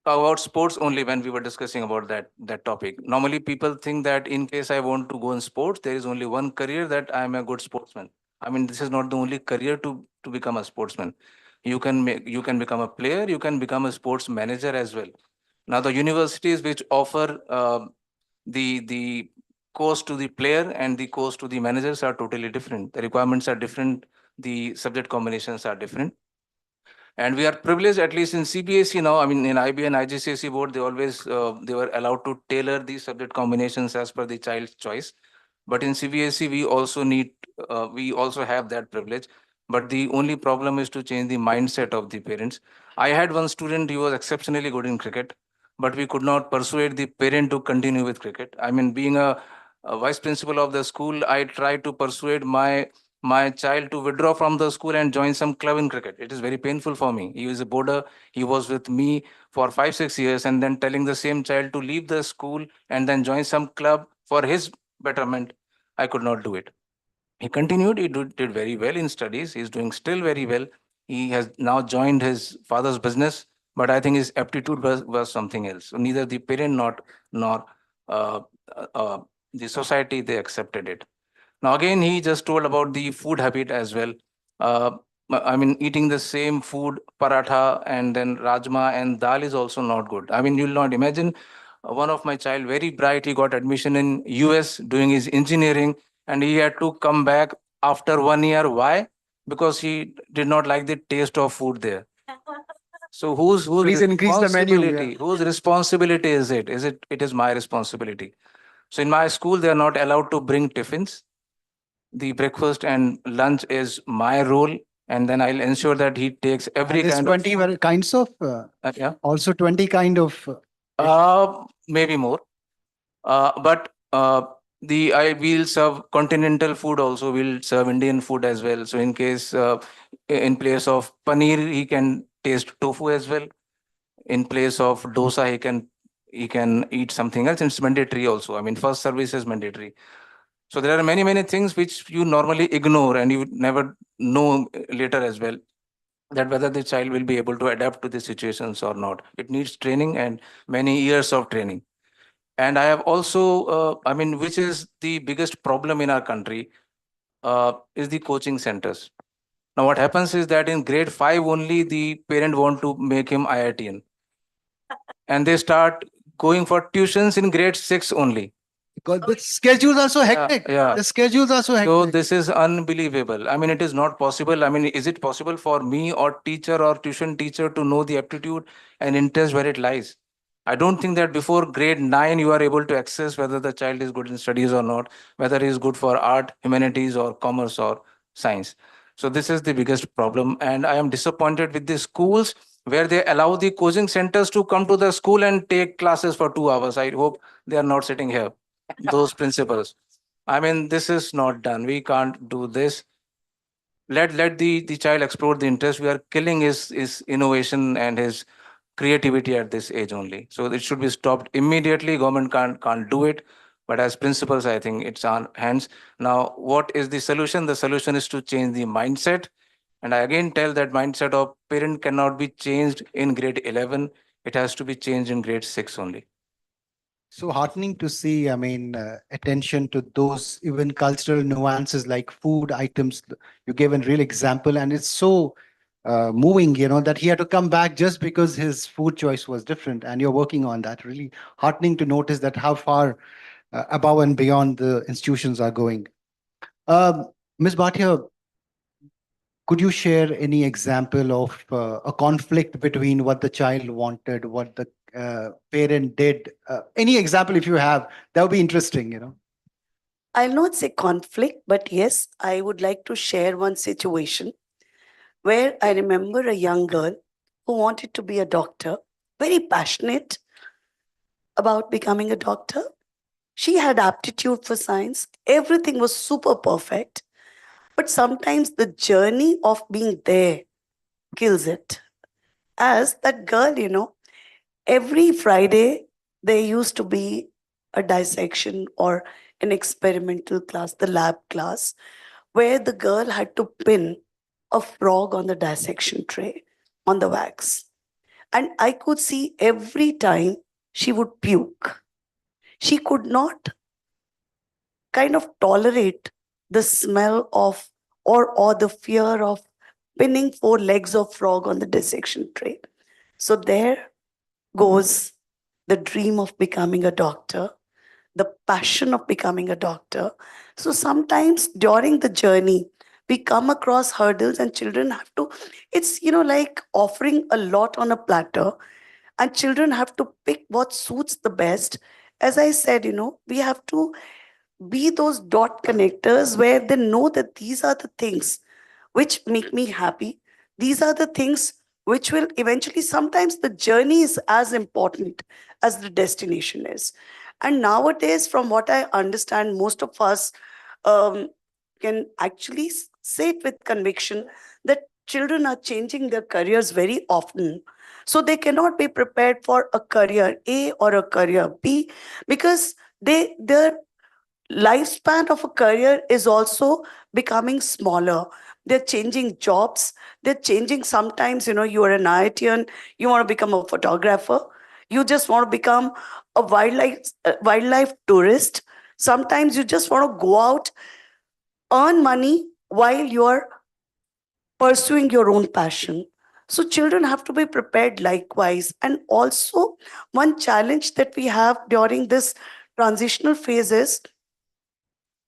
About sports only, when we were discussing about that topic. Normally people think that in case I want to go in sports, there is only one career, that I am a good sportsman. I mean, this is not the only career to become a sportsman. You can become a player, you can become a sports manager as well. Now the universities which offer the course to the player and the course to the managers are totally different. The requirements are different, the subject combinations are different. And we are privileged, at least in CBSE now. I mean, in IB and IGCSE board, they always they were allowed to tailor the subject combinations as per the child's choice. But in CBSE, we also have that privilege. But the only problem is to change the mindset of the parents. I had one student, he was exceptionally good in cricket, but we could not persuade the parent to continue with cricket. I mean, being a vice principal of the school, I tried to persuade my child to withdraw from the school and join some club in cricket. It is very painful for me. He was a boarder. He was with me for 5-6 years, and then telling the same child to leave the school and then join some club for his betterment, I could not do it. He continued, did very well in studies. He's doing still very well. He has now joined his father's business, but I think his aptitude was something else. So neither the parent nor uh, uh, the society, they accepted it. Now, again, he just told about the food habit as well. Uh, I mean, eating the same food, paratha and then rajma and dal is also not good. I mean, you'll not imagine one of my child, very bright, he got admission in US doing his engineering, and he had to come back after 1 year. Why? Because he did not like the taste of food there. So whose
Please increase the menu,
responsibility? Whose responsibility is it? It is my responsibility. So in my school, they are not allowed to bring tiffins. The breakfast and lunch is my role, and then I'll ensure that he takes every
There's
kind
20 kinds of,
yeah,
also 20 kind of.
maybe more. But I will serve continental food also. We'll serve Indian food as well. So in case in place of paneer, he can taste tofu as well. In place of dosa, he can eat something else. It's mandatory also. I mean, first service is mandatory. So there are many things which you normally ignore and you never know later as well, that whether the child will be able to adapt to the situations or not. It needs training and many years of training. And I have also, I mean, which is the biggest problem in our country, is the coaching centers. Now, what happens is that in grade 5 only, the parent want to make him IITian. And they start going for tuitions in grade 6 only.
Because the schedules are so hectic.
Yeah.
The schedules are so hectic.
So this is unbelievable. I mean, it is not possible. I mean, is it possible for me or teacher or tuition teacher to know the aptitude and interest where it lies? I don't think that before grade 9 you are able to access whether the child is good in studies or not, whether he is good for art, humanities, or commerce or science. So this is the biggest problem, and I am disappointed with the schools where they allow the coaching centers to come to the school and take classes for 2 hours. I hope they are not sitting here, those principals. I mean, this is not done. We can't do this. Let the child explore the interest. We are killing his innovation and his creativity at this age only. So it should be stopped immediately. Government can't do it. But as principals, I think it's on hands. Now, what is the solution? The solution is to change the mindset. And I again tell that mindset of parent cannot be changed in grade 11. It has to be changed in grade 6 only.
So heartening to see, I mean, attention to those even cultural nuances like food items. You gave a real example, and it's so moving, that he had to come back just because his food choice was different, and you're working on that. Really heartening to notice that how far above and beyond the institutions are going. Ms. Bhatia, could you share any example of a conflict between what the child wanted, what the parent did? Any example if you have, that would be interesting.
I'll not say conflict, but yes, I would like to share one situation where I remember a young girl who wanted to be a doctor, very passionate about becoming a doctor. She had aptitude for science, everything was super perfect. But sometimes the journey of being there kills it. As that girl, every Friday there used to be a dissection or an experimental class, the lab class, where the girl had to pin a frog on the dissection tray on the wax. And I could see every time she would puke. She could not kind of tolerate the smell of or the fear of pinning 4 legs of frog on the dissection tray. So there goes the dream of becoming a doctor, the passion of becoming a doctor. So sometimes during the journey, we come across hurdles and children have to, it's, like offering a lot on a platter, and children have to pick what suits the best. As I said, we have to be those dot connectors where they know that these are the things which make me happy. These are the things which will eventually, sometimes the journey is as important as the destination is. And nowadays, from what I understand, most of us can actually say it with conviction that children are changing their careers very often. So they cannot be prepared for a career A or a career B because their lifespan of a career is also becoming smaller. They're changing jobs. They're changing sometimes, you are an IITian, you want to become a photographer. You just want to become a wildlife tourist. Sometimes you just want to go out, earn money while you're pursuing your own passion. So children have to be prepared likewise. And also, one challenge that we have during this transitional phase is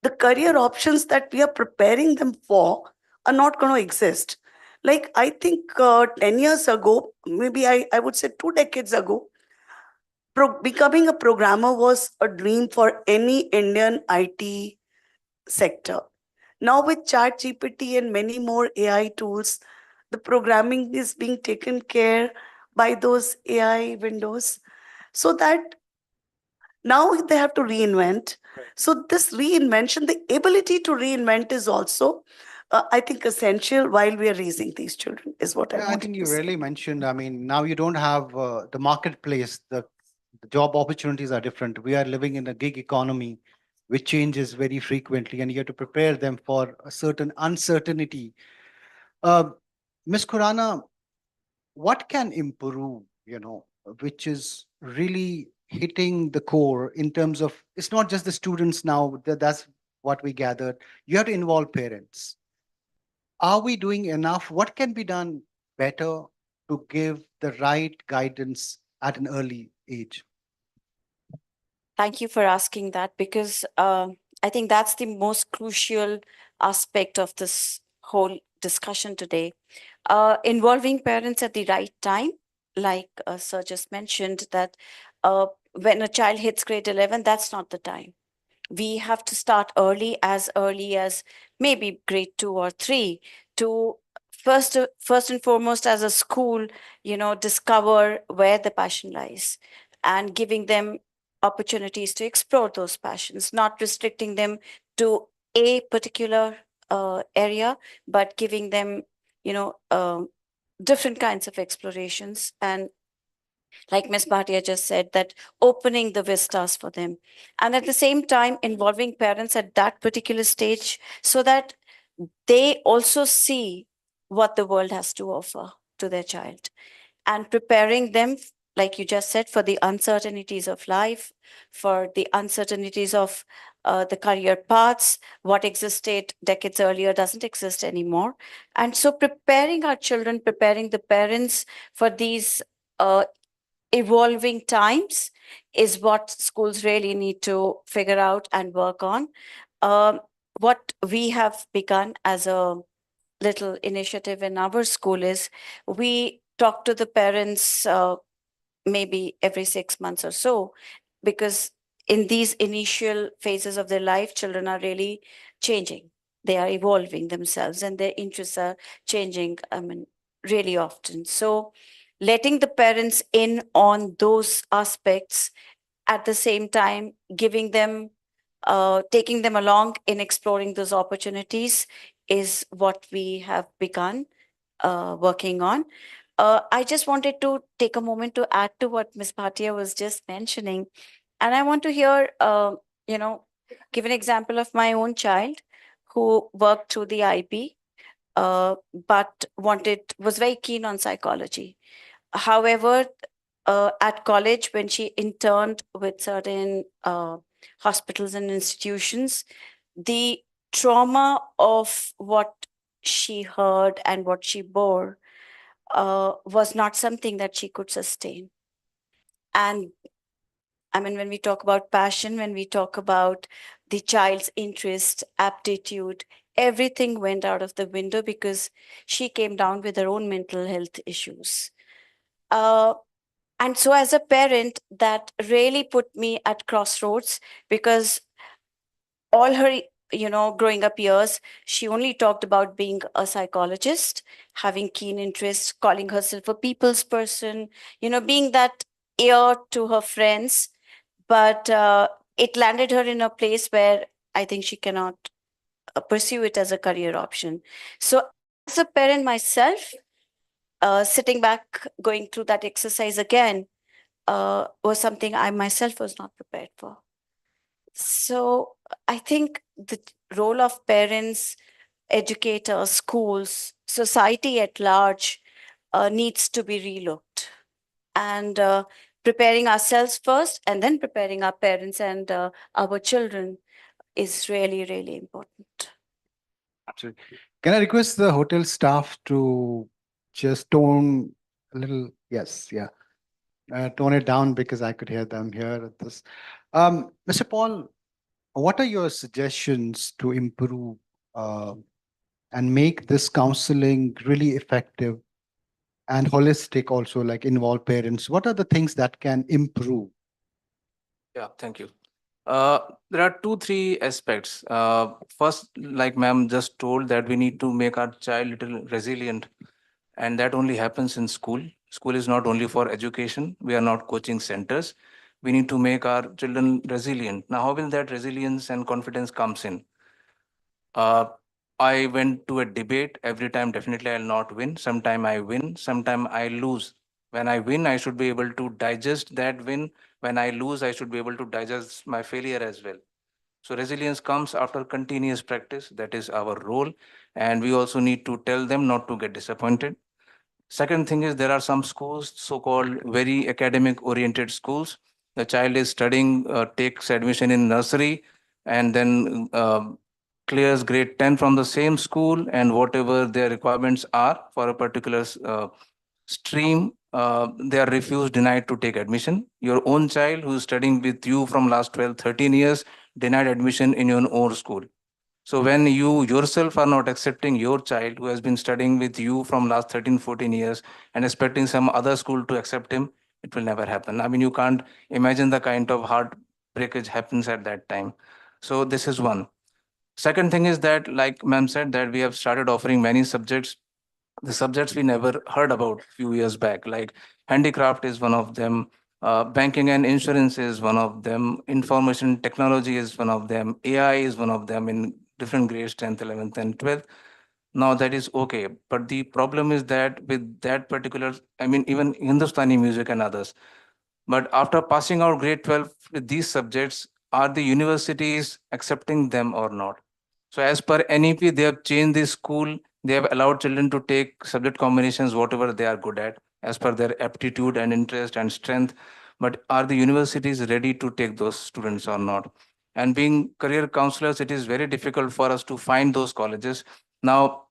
the career options that we are preparing them for are not going to exist. Like I think 10 years ago, maybe I would say 2 decades ago, becoming a programmer was a dream for any Indian IT sector. Now with ChatGPT and many more AI tools, the programming is being taken care by those AI windows, so that now they have to reinvent. So this reinvention, the ability to reinvent is also, I think, essential while we are raising these children, is what I
Yeah, I
wanted
think
to
you
say.
really mentioned, I mean, now you don't have the marketplace, the job opportunities are different. We are living in a gig economy, which changes very frequently, and you have to prepare them for a certain uncertainty. Uh, Ms. Khurana, what can improve, which is really hitting the core in terms of, it's not just the students now, that's what we gathered. You have to involve parents. Are we doing enough? What can be done better to give the right guidance at an early age?
Thank you for asking that, because I think that's the most crucial aspect of this whole discussion today. Involving parents at the right time, like Sir just mentioned, that when a child hits grade 11, that's not the time. We have to start early as maybe grade 2 or 3, to first and foremost, as a school, discover where the passion lies, and giving them opportunities to explore those passions, not restricting them to a particular area, but giving them, different kinds of explorations. And like Ms. Bhatia just said, that opening the vistas for them. And at the same time, involving parents at that particular stage, so that they also see what the world has to offer to their child, and preparing them, like you just said, for the uncertainties of life, for the uncertainties of the career paths. What existed decades earlier doesn't exist anymore. And so preparing our children, preparing the parents for these evolving times is what schools really need to figure out and work on. What we have begun as a little initiative in our school is, we talk to the parents maybe every 6 months or so, because in these initial phases of their life, children are really changing. They are evolving themselves, and their interests are changing, really often. So letting the parents in on those aspects, at the same time giving them, taking them along in exploring those opportunities, is what we have begun working on. I just wanted to take a moment to add to what Ms. Bhatia was just mentioning. And I want to hear, give an example of my own child who worked through the IB, but was very keen on psychology. However, at college, when she interned with certain hospitals and institutions, the trauma of what she heard and what she bore was not something that she could sustain. And I mean, when we talk about passion, when we talk about the child's interest, aptitude, everything went out of the window because she came down with her own mental health issues. And so as a parent, that really put me at crossroads, because all her, growing up years, she only talked about being a psychologist, having keen interest, calling herself a people's person, being that ear to her friends. But it landed her in a place where I think she cannot pursue it as a career option. So, as a parent myself, sitting back, going through that exercise again, was something I myself was not prepared for. So, I think the role of parents, educators, schools, society at large needs to be relooked. And preparing ourselves first and then preparing our parents and our children is really, really important.
Absolutely. Can I request the hotel staff to just tone a little? Yes, yeah. Tone it down because I could hear them here at this. Mr. Paul, what are your suggestions to improve and make this counseling really effective and holistic also, like involve parents? What are the things that can improve?
Yeah, thank you. There are two, three aspects. First, like ma'am just told, that we need to make our child little resilient, and that only happens in school. School is not only for education. We are not coaching centers. We need to make our children resilient. Now, how will that resilience and confidence comes in? I went to a debate. Every time, definitely, I'll not win. Sometime I win. Sometime I lose. When I win, I should be able to digest that win. When I lose, I should be able to digest my failure as well. So resilience comes after continuous practice. That is our role. And we also need to tell them not to get disappointed. Second thing is, there are some schools, so-called very academic oriented schools. The child is studying, takes admission in nursery, and then clears grade 10 from the same school, and whatever their requirements are for a particular stream, they are refused, denied to take admission. Your own child who is studying with you from last 12, 13 years, denied admission in your own school. So when you yourself are not accepting your child who has been studying with you from last 13, 14 years and expecting some other school to accept him, it will never happen. I mean, you can't imagine the kind of heartbreakage happens at that time. So this is one. Second thing is that, like ma'am said, that we have started offering many subjects, the subjects we never heard about a few years back, like handicraft is one of them, banking and insurance is one of them, information technology is one of them, AI is one of them in different grades, 10th, 11th, and 12th. Now that is okay. But the problem is that with that particular, I mean, even Hindustani music and others. But after passing out grade 12 with these subjects, are the universities accepting them or not? So as per NEP, they have changed the school. They have allowed children to take subject combinations, whatever they are good at, as per their aptitude and interest and strength. But are the universities ready to take those students or not? And being career counselors, it is very difficult for us to find those colleges. Now,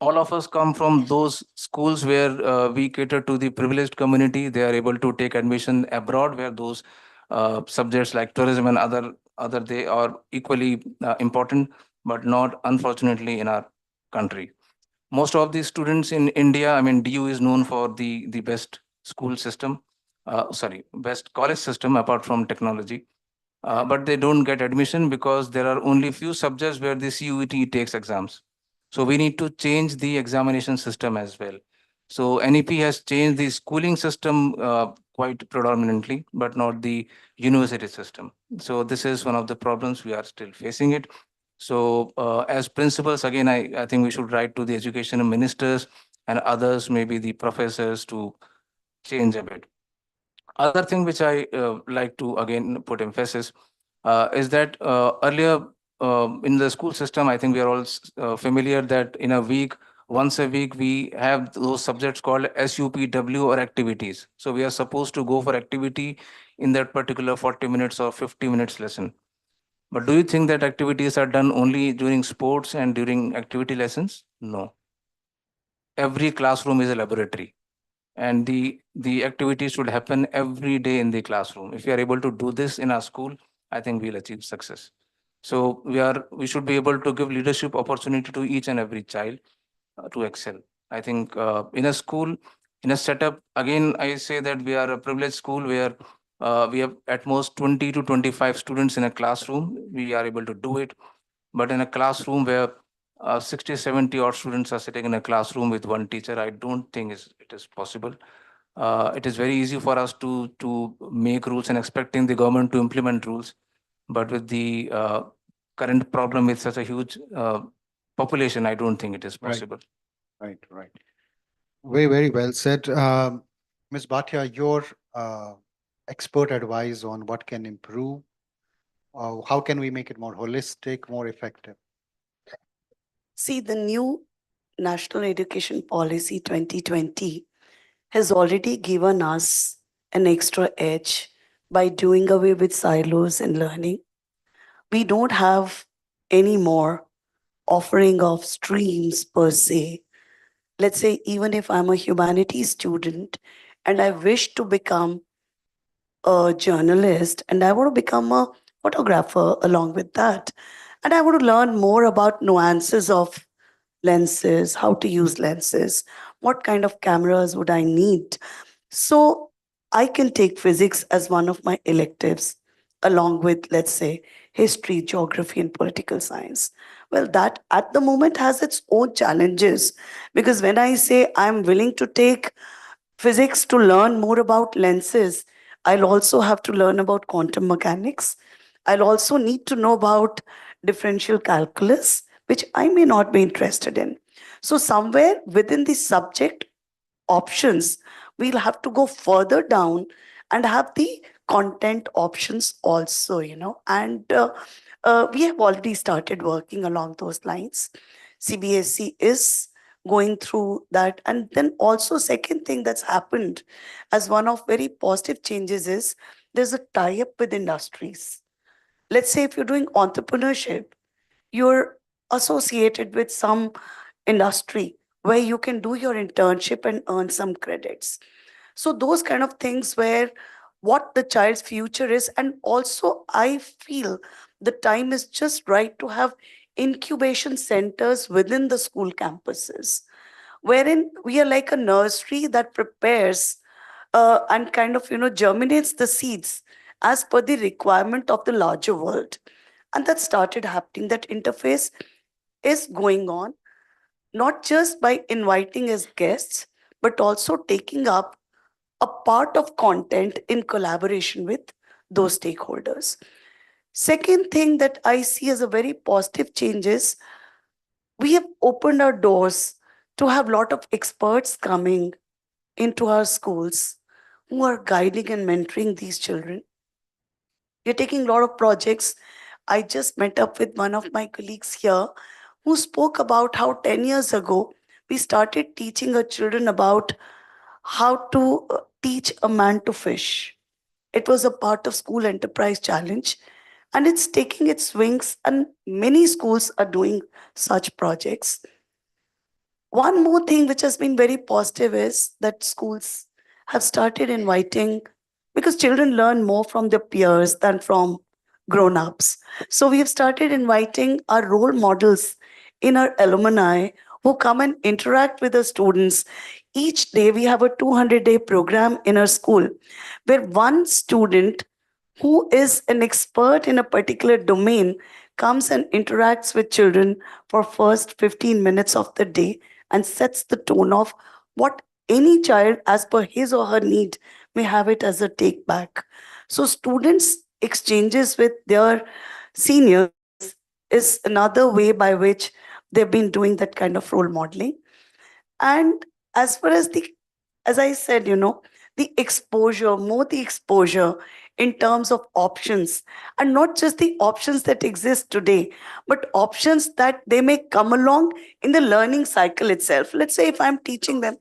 all of us come from those schools where we cater to the privileged community. They are able to take admission abroad, where those subjects like tourism and other they are equally important, but not unfortunately in our country. Most of the students in India, I mean, DU is known for the best school system, best college system apart from technology. But they don't get admission because there are only few subjects where the CUET takes exams. So we need to change the examination system as well. So NEP has changed the schooling system quite predominantly, but not the university system. So this is one of the problems we are still facing it. So as principals, again, I think we should write to the education ministers and others, maybe the professors, to change a bit. Other thing which I like to again put emphasis is that earlier in the school system, I think we are all familiar that in a week, once a week, we have those subjects called SUPW or activities. So we are supposed to go for activity in that particular 40 minutes or 50 minutes lesson. But do you think that activities are done only during sports and during activity lessons? No. Every classroom is a laboratory, and the activities should happen every day in the classroom. If we are able to do this in our school, I think we'll achieve success. So we should be able to give leadership opportunity to each and every child to excel. I think in a school, in a setup, again, I say that we are a privileged school where We have at most 20 to 25 students in a classroom. We are able to do it. But in a classroom where 60, 70 odd students are sitting in a classroom with one teacher, I don't think it is possible. It is very easy for us to make rules and expecting the government to implement rules. But with the current problem with such a huge population, I don't think it is
Right.
possible.
Right, right. Very, very well said. Ms. Bhatia, your expert advice on what can improve, how can we make it more holistic, more effective?
See, the new National Education Policy 2020 has already given us an extra edge by doing away with silos in learning. We don't have any more offering of streams per se. Let's say, even if I'm a humanities student and I wish to become a journalist and I want to become a photographer along with that, and I want to learn more about nuances of lenses, how to use lenses, what kind of cameras would I need. So I can take physics as one of my electives, along with, let's say, history, geography, and political science. Well, that at the moment has its own challenges, because when I say I'm willing to take physics to learn more about lenses, I'll also have to learn about quantum mechanics. I'll also need to know about differential calculus, which I may not be interested in. So, somewhere within the subject options, we'll have to go further down and have the content options also, and we have already started working along those lines. CBSE is going through that. And then also, second thing that's happened as one of very positive changes is there's a tie-up with industries. Let's say if you're doing entrepreneurship, you're associated with some industry where you can do your internship and earn some credits. So those kind of things where what the child's future is, and also I feel the time is just right to have incubation centers within the school campuses, wherein we are like a nursery that prepares and kind of germinates the seeds as per the requirement of the larger world. And that started happening. That interface is going on, not just by inviting as guests, but also taking up a part of content in collaboration with those stakeholders. Second thing that I see as a very positive change is we have opened our doors to have a lot of experts coming into our schools who are guiding and mentoring these children. We're taking a lot of projects. I just met up with one of my colleagues here who spoke about how 10 years ago we started teaching our children about how to teach a man to fish. It was a part of School Enterprise Challenge, and it's taking its wings, and many schools are doing such projects. One more thing which has been very positive is that schools have started inviting, because children learn more from their peers than from grown-ups. So we have started inviting our role models in our alumni who come and interact with the students. Each day we have a 200-day program in our school where one student who is an expert in a particular domain comes and interacts with children for first 15 minutes of the day and sets the tone of what any child as per his or her need may have it as a take back. So students exchanges with their seniors is another way by which they've been doing that kind of role modeling. And as far as I said, the exposure, more the exposure in terms of options, and not just the options that exist today, but options that they may come along in the learning cycle itself. Let's say if I'm teaching them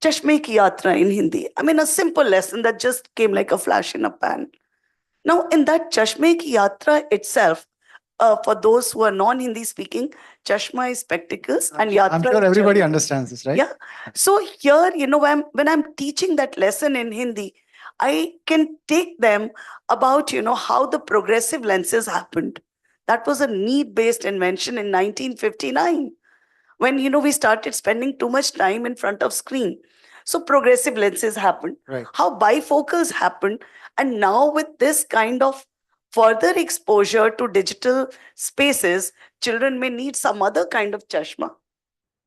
Chashme Ki Yatra in Hindi, I mean, a simple lesson that just came like a flash in a pan. Now, in that Chashme Ki Yatra itself, for those who are non-Hindi speaking, Chashma is spectacles and Yatra
I'm sure
is
everybody
journey.
understands this, right?
Yeah. So here, when I'm teaching that lesson in Hindi, I can take them about, how the progressive lenses happened. That was a need-based invention in 1959 when, we started spending too much time in front of screen. So progressive lenses happened.
Right.
How bifocals happened. And now with this kind of further exposure to digital spaces, children may need some other kind of chashma.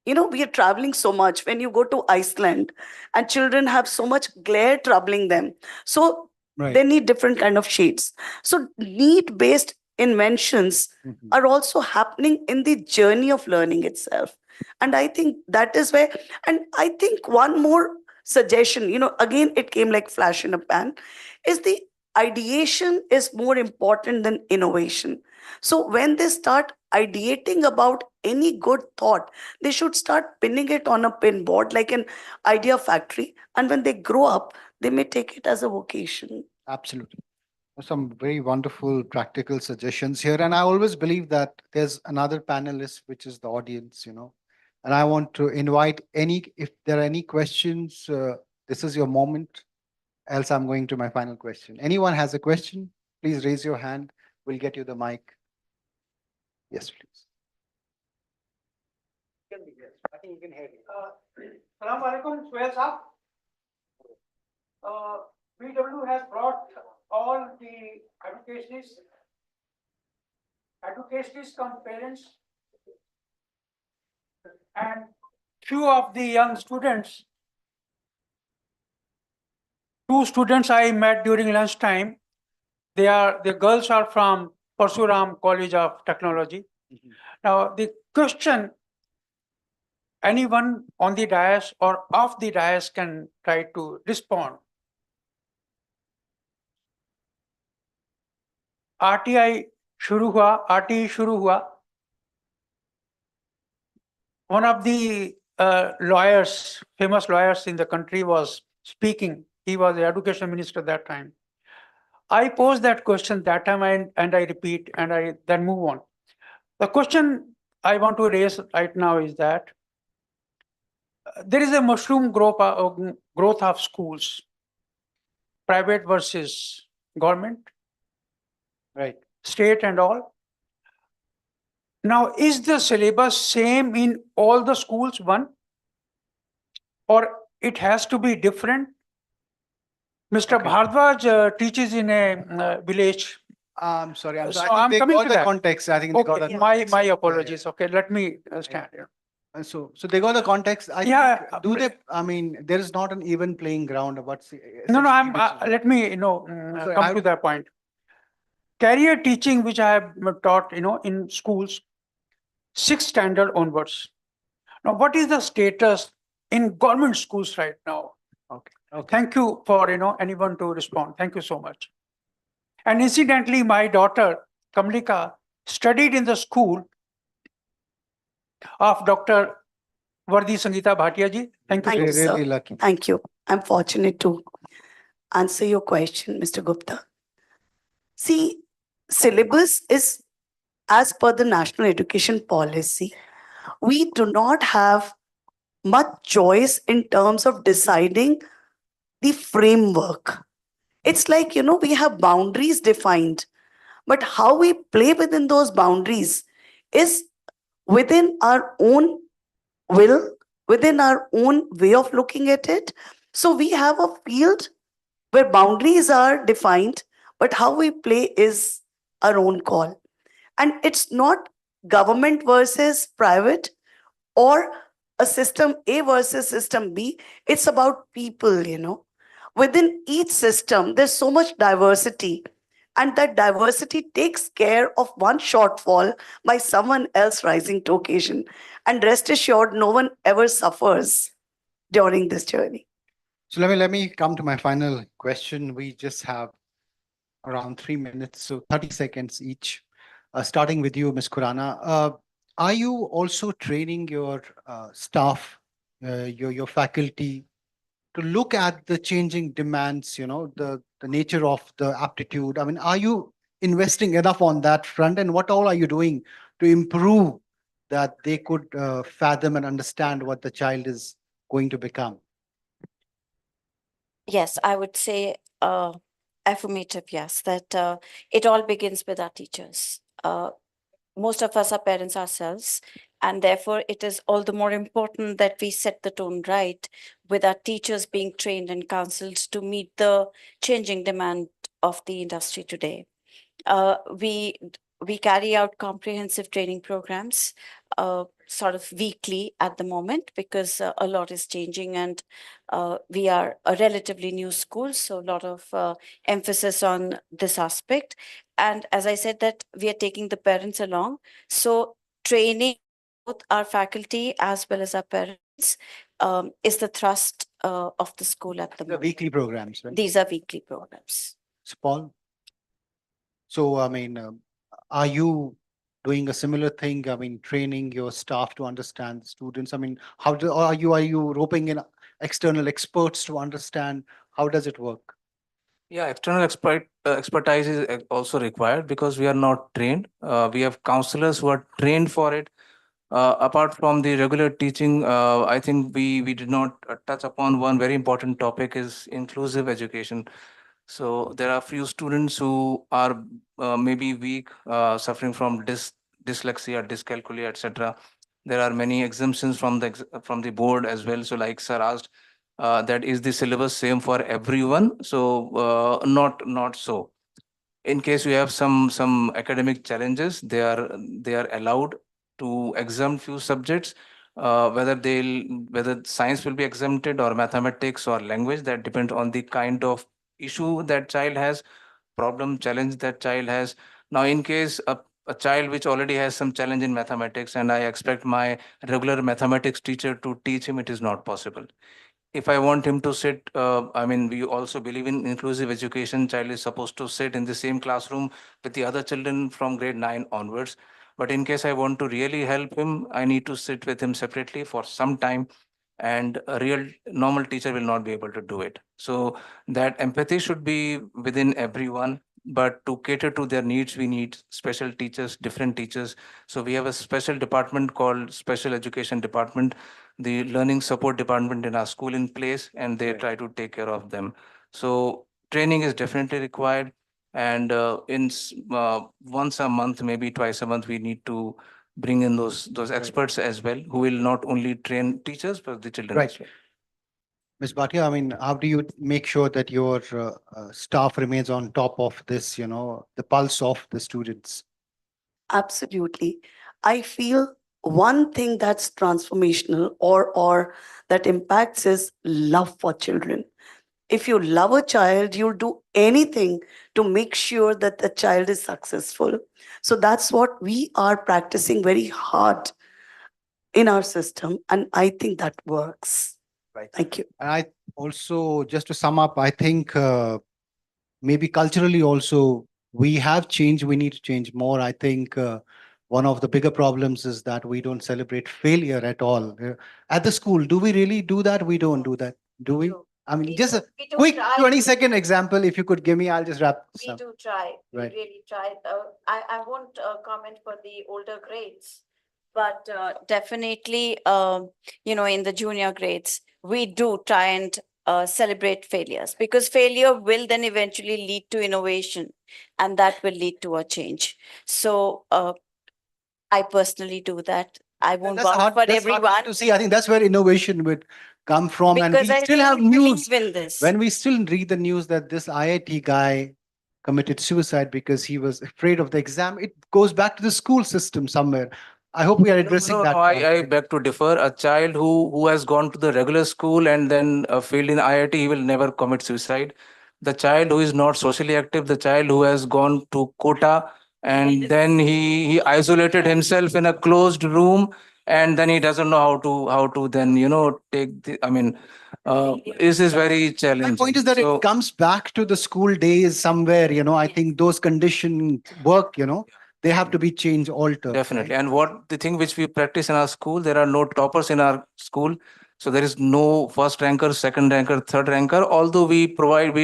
You know, we are traveling so much. When you go to Iceland and children have so much glare troubling them. So they need different kind of shades. So need-based inventions are also happening in the journey of learning itself. And I think that is where, and I think one more suggestion, you know, again, it came like flash in a pan, is the ideation is more important than innovation. So when they start ideating about any good thought, they should start pinning it on a pin board like an idea factory. And when they grow up, they may take it as a vocation.
Absolutely. Some very wonderful practical suggestions here. And I always believe that there's another panelist, which is the audience, you know. And I want to invite if there are any questions, this is your moment. Else I'm going to my final question. Anyone has a question? Please raise your hand. We'll get you the mic. Yes, please.
I think you can hear me. Assalamu alaikum, Suhail Saab. BW has brought all the educationists come parents, and few of the young students, two students I met during lunchtime, the girls are from Parsuram College of Technology. Now the question, anyone on the dais or off the dais can try to respond. RTE शुरू हुआ. One of the lawyers, famous lawyers in the country was speaking. He was the education minister that time. I posed that question that time and I repeat and I then move on. The question I want to raise right now is that there is a mushroom growth of schools, private versus government,
right,
state and all. Now, is the syllabus same in all the schools, one, or it has to be different? Mr. Bhardwaj teaches in a village.
I'm sorry.
So
I think they
coming
got
to
the
that.
context. I think they got
Okay,
the
my apologies. Okay, let me stand here.
So they got the context. I think, do they? I mean, there is not an even playing ground. What's
No, let me
Sorry,
come to that point. Career teaching, which I have taught, in schools, 6th standard onwards. Now, what is the status in government schools right now?
Okay.
Thank you for anyone to respond. Thank you so much. And incidentally, my daughter Kamlika studied in the school of Dr. Vardi Sangeeta Bhatia ji. Thank you.
Thank you, sir.
Really lucky.
Thank you. I'm fortunate to answer your question, Mr. Gupta. See, syllabus is as per the National Education Policy. We do not have much choice in terms of deciding the framework. It's like, we have boundaries defined, but how we play within those boundaries is within our own will, within our own way of looking at it. So we have a field where boundaries are defined, but how we play is our own call. And it's not government versus private or a system A versus system B. It's about people, Within each system, there's so much diversity. And that diversity takes care of one shortfall by someone else rising to occasion. And rest assured, no one ever suffers during this journey.
So let me come to my final question. We just have around 3 minutes, so 30 seconds each. Starting with you, Ms. Khurana. Are you also training your staff, your faculty, to look at the changing demands, the nature of the aptitude? I mean, are you investing enough on that front? And what all are you doing to improve that they could fathom and understand what the child is going to become?
Yes, I would say affirmative, yes, that it all begins with our teachers. Most of us are parents ourselves, And therefore, it is all the more important that we set the tone right with our teachers being trained and counseled to meet the changing demand of the industry today. We carry out comprehensive training programs sort of weekly at the moment because a lot is changing and we are a relatively new school, so a lot of emphasis on this aspect. And as I said, that we are taking the parents along. So training both our faculty as well as our parents is the thrust of the school at the moment.
Weekly programs, right?
These are weekly programs.
So, Paul, so I mean, are you doing a similar thing? I mean, training your staff to understand the students. I mean, how do are you roping in external experts to understand? How does it work?
Yeah, external expertise is also required because we are not trained. We have counselors who are trained for it. Apart from the regular teaching, I think we did not touch upon one very important topic is inclusive education. So there are few students who are maybe weak, suffering from dyslexia, dyscalculia, etc. There are many exemptions from the board as well. So like sir asked, that is the syllabus same for everyone? So not so. In case you have some academic challenges, they are allowed to exempt few subjects. Whether science will be exempted or mathematics or language, that depends on the kind of issue that child has, problem challenge that child has. Now in case a child which already has some challenge in mathematics and I expect my regular mathematics teacher to teach him, it is not possible. If I want him to sit, I mean, we also believe in inclusive education. Child is supposed to sit in the same classroom with the other children from grade 9 onwards. But in case I want to really help him, I need to sit with him separately for some time. And a real normal teacher will not be able to do it. So that empathy should be within everyone. But to cater to their needs, we need special teachers, different teachers. So we have a special department called Special Education Department, the learning support department in our school in place, and they try to take care of them. So training is definitely required. And once a month, maybe twice a month, we need to bring in those experts as well, who will not only train teachers, but the children as well.
Ms. Bhatia, I mean, how do you make sure that your staff remains on top of this, the pulse of the students?
Absolutely. I feel one thing that's transformational or that impacts is love for children. If you love a child, you'll do anything to make sure that the child is successful. So that's what we are practicing very hard in our system. And I think that works.
Right.
Thank you.
And I also, just to sum up, I think maybe culturally also, we have changed, we need to change more. I think one of the bigger problems is that we don't celebrate failure at all. At the school, do we really do that? We don't do that, do we? I mean, just a quick 20-second example, if you could give me, I'll just wrap this
We
up.
do try.
Right.
We really try. I won't comment for the older grades, but definitely, in the junior grades, we do try and celebrate failures because failure will then eventually lead to innovation and that will lead to a change. So I personally do that. I won't
That's
vouch
hard,
for
that's hard
everyone.
to see. I think that's where innovation would come from. And
Because
we
I
still have
really
news.
believe in this.
When we still read the news that this IIT guy committed suicide because he was afraid of the exam, it goes back to the school system somewhere. I hope we are addressing
No,
that.
I beg to differ. A child who has gone to the regular school and then failed in IIT, he will never commit suicide. The child who is not socially active, the child who has gone to Kota and then he isolated himself in a closed room and then he doesn't know how to then take the. I mean, this is very challenging.
My point is that
So,
it comes back to the school days somewhere, I think those conditions work, they have to be changed, altered.
definitely. And what the thing which we practice in our school, there are no toppers in our school. So there is no first ranker, second ranker, third ranker, although we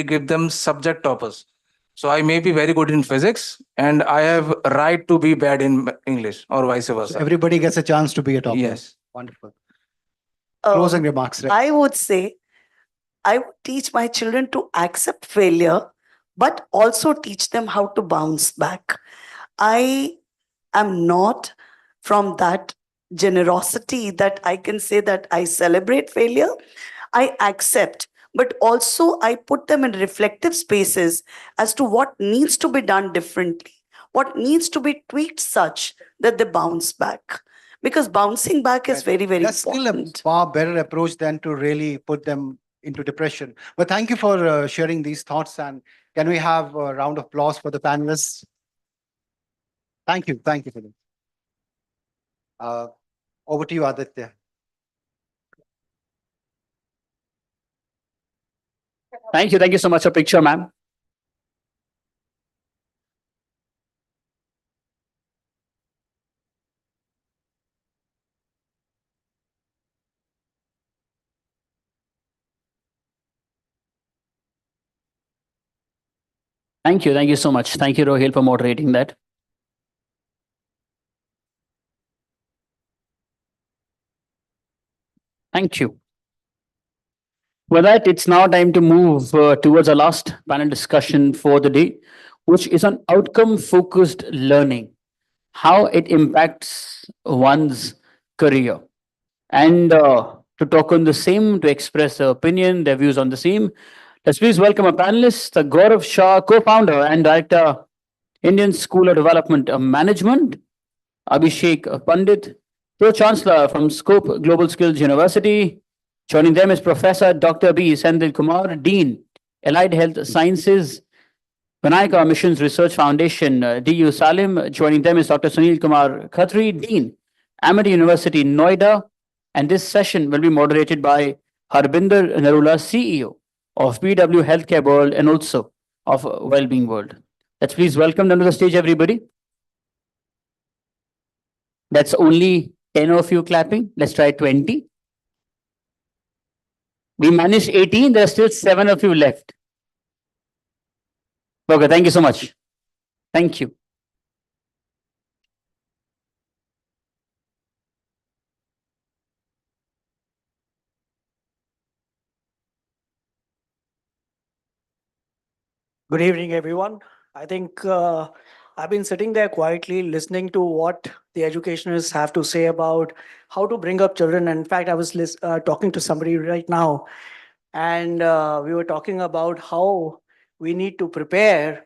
give them subject toppers. So I may be very good in physics and I have right to be bad in English or vice versa.
So everybody gets a chance to be a topper.
Yes.
Wonderful. Closing remarks. Right?
I would say I would teach my children to accept failure, but also teach them how to bounce back. I am not from that generosity that I can say that I celebrate failure, I accept, but also I put them in reflective spaces as to what needs to be done differently, what needs to be tweaked such that they bounce back. Because bouncing back is very, very
That's still a
important.
far better approach than to really put them into depression. But thank you for sharing these thoughts. And can we have a round of applause for the panelists? Thank you. Thank you for them. Over to you, Aditya.
Thank you. Thank you so much for picture, ma'am. Thank you. Thank you so much. Thank you, Rohil, for moderating that. Thank you. With that, it's now time to move towards our last panel discussion for the day, which is on outcome-focused learning, how it impacts one's career. And to talk on the same, to express their opinion, their views on the same, let's please welcome our panelists, Gaurav Shah, co-founder and director, Indian School of Development Management, Abhishek Pandit, Pro-Chancellor from Scope Global Skills University. Joining them is Professor Dr. B. Sendil Kumar, Dean, Allied Health Sciences, Vinayaka Missions Research Foundation, DU Salim. Joining them is Dr. Sunil Kumar Khatri, Dean, Amity University, Noida. And this session will be moderated by Harbinder Narula, CEO of BW Healthcare World and also of Wellbeing World. Let's please welcome them to the stage, everybody. That's only 10 of you clapping. Let's try 20. We managed 18. There are still 7 of you left. Okay, thank you so much. Thank you.
Good evening, everyone. I think I've been sitting there quietly listening to what the educationists have to say about how to bring up children. In fact, I was talking to somebody right now, and we were talking about how we need to prepare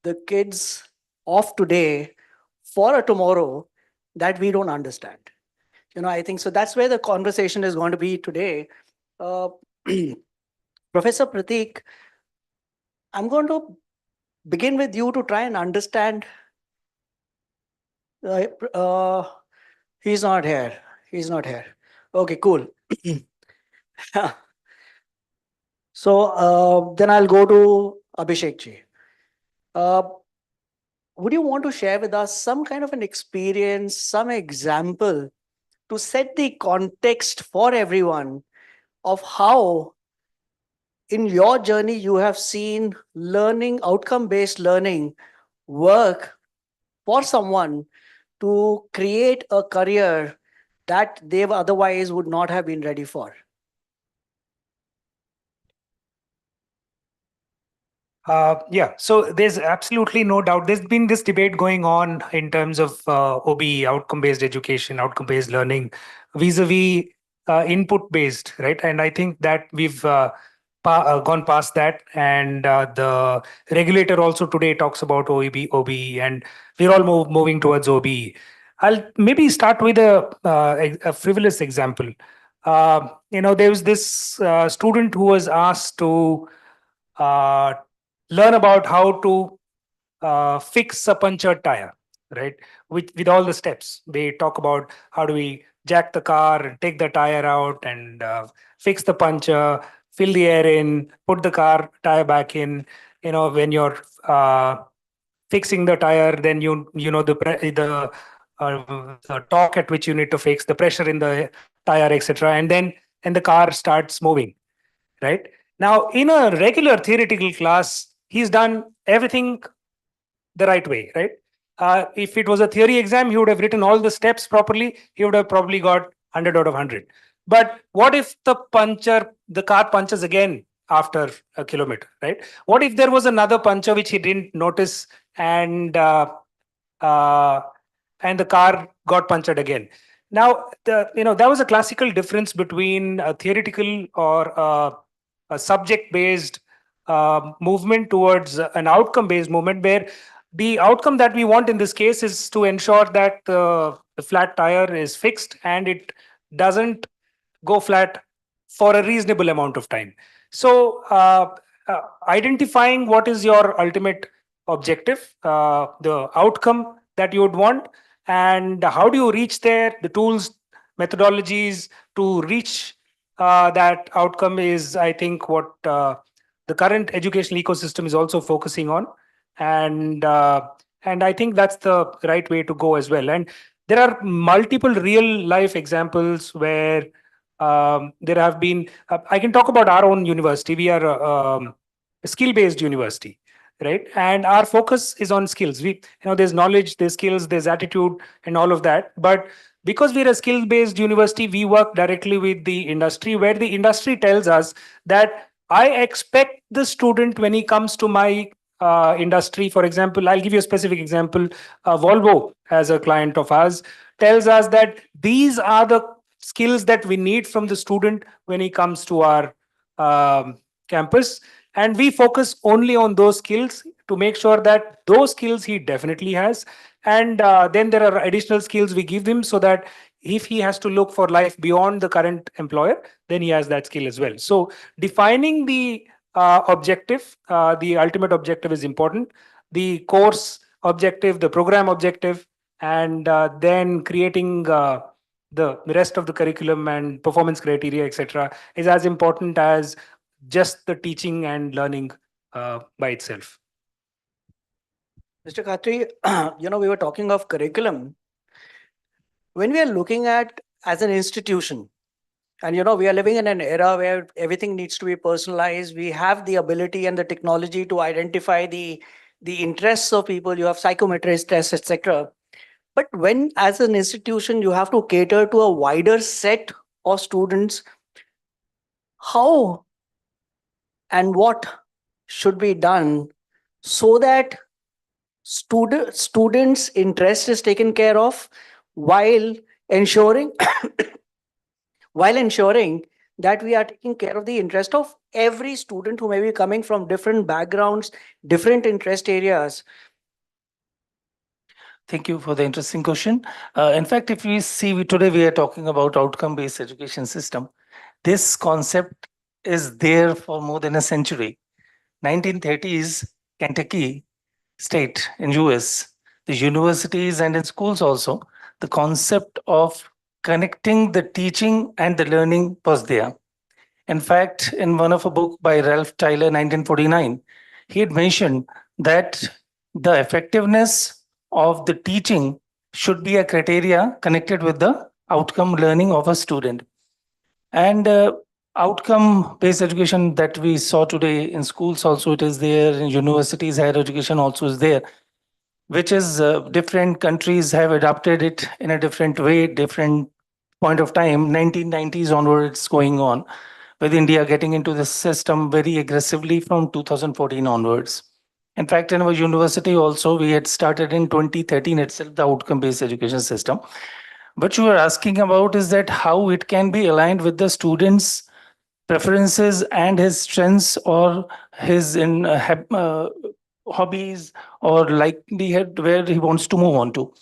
the kids of today for a tomorrow that we don't understand. I think so that's where the conversation is going to be today. Professor Pratik, I'm going to begin with you to try and understand. He's not here. He's not here. Okay, cool. So then I'll go to Abhishek ji. Would you want to share with us some kind of an experience, some example to set the context for everyone of how in your journey you have seen learning, outcome-based learning work for someone to create a career that they otherwise would not have been ready for?
Yeah, so there's absolutely no doubt. There's been this debate going on in terms of OBE, outcome-based education, outcome-based learning, vis-a-vis input-based, right? And I think that we've gone past that. And the regulator also today talks about OBE, and we're all moving towards OBE. I'll maybe start with a frivolous example. There was this student who was asked to learn about how to fix a punctured tire, right? With all the steps. They talk about how do we jack the car and take the tire out and fix the puncture, fill the air in, put the tire back in. When you're fixing the tire, then the torque at which you need to fix, the pressure in the tire, etc. And the car starts moving, right? Now, in a regular theoretical class, he's done everything the right way, right? If it was a theory exam, he would have written all the steps properly. He would have probably got 100 out of 100. But what if the car punches again after a kilometer, right? What if there was another puncture which he didn't notice and the car got punctured again? Now, that was a classical difference between a theoretical or a subject-based movement towards an outcome-based movement, where the outcome that we want in this case is to ensure that the flat tire is fixed and it doesn't go flat for a reasonable amount of time. So, identifying what is your ultimate objective, the outcome that you would want, and how do you reach there, the tools, methodologies to reach that outcome is, I think, what the current educational ecosystem is also focusing on. And I think that's the right way to go as well. And there are multiple real life examples where there have been, I can talk about our own university. We are a skill-based university, right? And our focus is on skills. There's knowledge, there's skills, there's attitude, and all of that. But because we're a skill-based university, we work directly with the industry, where the industry tells us that I expect the student, when he comes to my industry, for example, I'll give you a specific example. Volvo, as a client of ours, tells us that these are the skills that we need from the student when he comes to our campus. And we focus only on those skills to make sure that those skills he definitely has. And then there are additional skills we give him so that if he has to look for life beyond the current employer, then he has that skill as well. So defining the objective, the ultimate objective is important. The course objective, the program objective, and then creating the rest of the curriculum and performance criteria, etc., is as important as just the teaching and learning by itself.
Mr. Khatri, we were talking of curriculum. When we are looking at as an institution, and we are living in an era where everything needs to be personalized. We have the ability and the technology to identify the interests of people. You have psychometric tests, etc. But when, as an institution, you have to cater to a wider set of students, how and what should be done so that students' interest is taken care of while ensuring that we are taking care of the interest of every student who may be coming from different backgrounds, different interest areas?
Thank you for the interesting question. In fact, if we see, today we are talking about outcome-based education system. This concept is there for more than a century. 1930s, Kentucky state in US, the universities and in schools also, the concept of connecting the teaching and the learning was there. In fact, in one of a book by Ralph Tyler, 1949, he had mentioned that the effectiveness of the teaching should be a criteria connected with the outcome learning of a student. And outcome-based education that we saw today in schools also, it is there, in universities, higher education also is there, which is different countries have adopted it in a different way, different point of time. 1990s onwards going on, with India getting into the system very aggressively from 2014 onwards. In fact, in our university also, we had started in 2013 itself, the outcome-based education system. What you are asking about is that how it can be aligned with the students' preferences and his strengths or his hobbies or likelihood where he wants to move on to.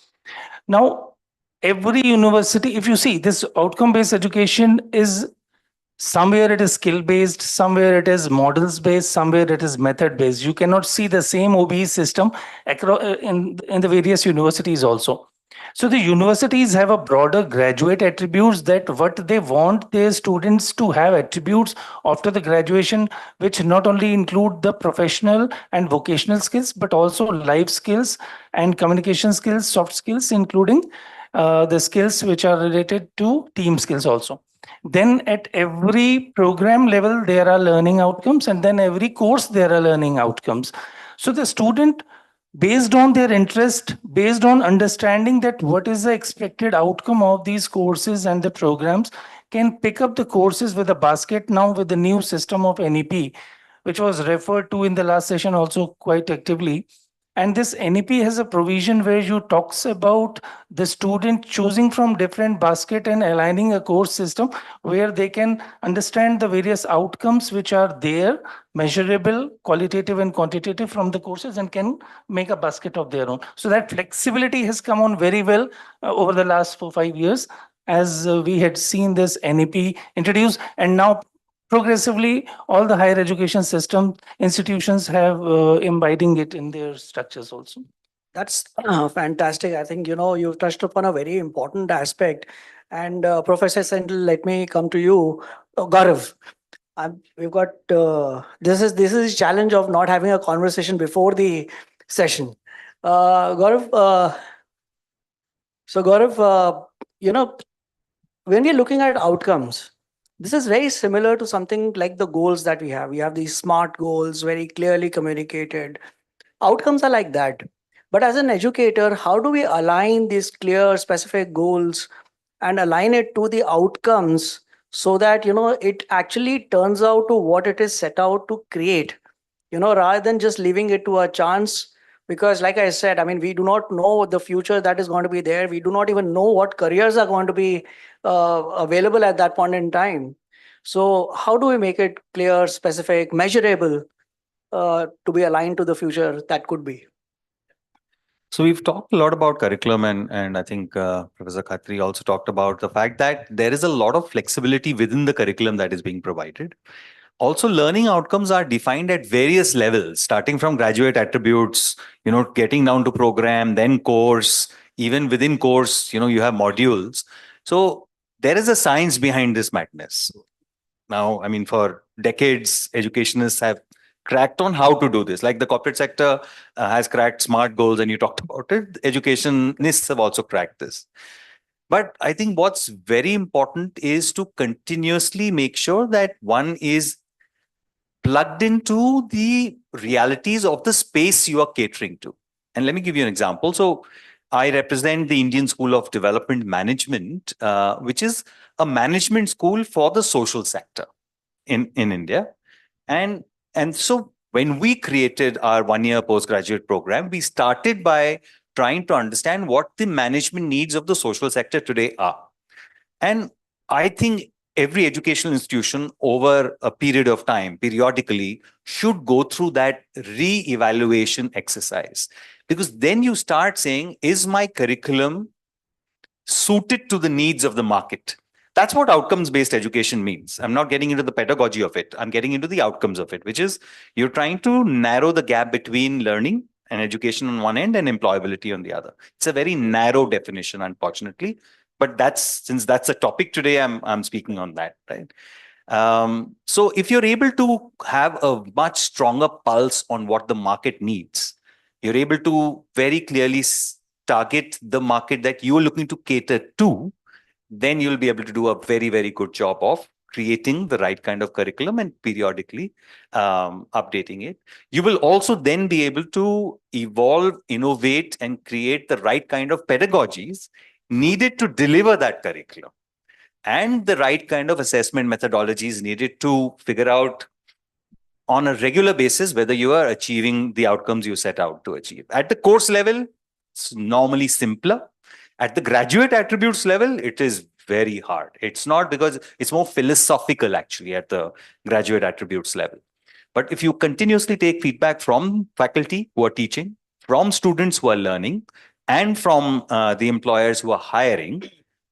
Now, every university, if you see, this outcome-based education is somewhere it is skill-based, somewhere it is models-based, somewhere it is method-based. You cannot see the same OBE system across, in the various universities also. So the universities have a broader graduate attributes that what they want their students to have attributes after the graduation, which not only include the professional and vocational skills, but also life skills and communication skills, soft skills, including the skills which are related to team skills also. Then at every program level, there are learning outcomes, and then every course there are learning outcomes. So the student, based on their interest, based on understanding that what is the expected outcome of these courses and the programs, can pick up the courses with a basket now with the new system of NEP, which was referred to in the last session also quite actively.
And this NEP has a provision where you talks about the student choosing from different basket and aligning a course system where they can understand the various outcomes which are there, measurable, qualitative and quantitative from the courses, and can make a basket of their own. So that flexibility has come on very well over the last 4-5 years, as we had seen this NEP introduced, and now progressively all the higher education system institutions have imbibing it in their structures also.
That's fantastic. I think, you've touched upon a very important aspect. And Professor Sendil, let me come to you. Gaurav, we've got, this is the challenge of not having a conversation before the session. Gaurav, when we're looking at outcomes, this is very similar to something like the goals that we have. We have these SMART goals, very clearly communicated. Outcomes are like that. But as an educator, how do we align these clear, specific goals and align it to the outcomes so that, it actually turns out to what it is set out to create, rather than just leaving it to a chance? Because like I said, I mean, we do not know the future that is going to be there. We do not even know what careers are going to be available at that point in time. So how do we make it clear, specific, measurable to be aligned to the future that could be?
So we've talked a lot about curriculum, and I think Professor Khatri also talked about the fact that there is a lot of flexibility within the curriculum that is being provided. Also, learning outcomes are defined at various levels, starting from graduate attributes, getting down to program, then course, even within course, you have modules. So there is a science behind this madness. Now, I mean, for decades, educationists have cracked on how to do this. Like the corporate sector has cracked SMART goals, and you talked about it. Educationists have also cracked this. But I think what's very important is to continuously make sure that one is plugged into the realities of the space you are catering to. And let me give you an example. So I represent the Indian School of Development Management, which is a management school for the social sector in India. And so when we created our one-year postgraduate program, we started by trying to understand what the management needs of the social sector today are. And I think every educational institution over a period of time, periodically, should go through that re-evaluation exercise. Because then you start saying, is my curriculum suited to the needs of the market? That's what outcomes-based education means. I'm not getting into the pedagogy of it. I'm getting into the outcomes of it, which is you're trying to narrow the gap between learning and education on one end and employability on the other. It's a very narrow definition, unfortunately. But since that's a topic today, I'm speaking on that, right? So if you're able to have a much stronger pulse on what the market needs, you're able to very clearly target the market that you're looking to cater to, then you'll be able to do a very, very good job of creating the right kind of curriculum and periodically updating it. You will also then be able to evolve, innovate, and create the right kind of pedagogies needed to deliver that curriculum, and the right kind of assessment methodologies needed to figure out on a regular basis whether you are achieving the outcomes you set out to achieve. At the course level, it's normally simpler. At the graduate attributes level, it is very hard. It's not, because it's more philosophical actually at the graduate attributes level. But if you continuously take feedback from faculty who are teaching, from students who are learning, and from the employers who are hiring,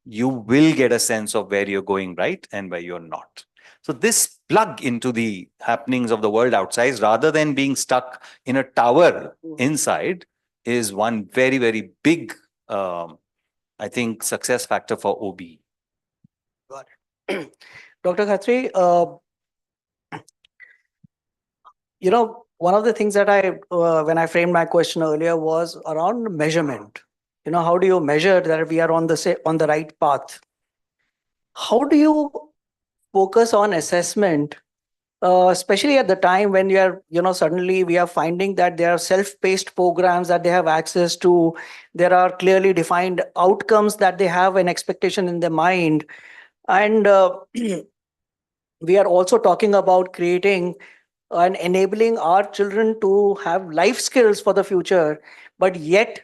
you will get a sense of where you're going right and where you're not. So this plug into the happenings of the world outside, rather than being stuck in a tower inside, is one very, very big, I think, success factor for OB.
Got it. Dr. Khatri, one of the things that when I framed my question earlier was around measurement. How do you measure that we are on the right path? How do you focus on assessment, especially at the time when suddenly we are finding that there are self-paced programs that they have access to, there are clearly defined outcomes that they have an expectation in their mind, and we are also talking about creating and enabling our children to have life skills for the future, but yet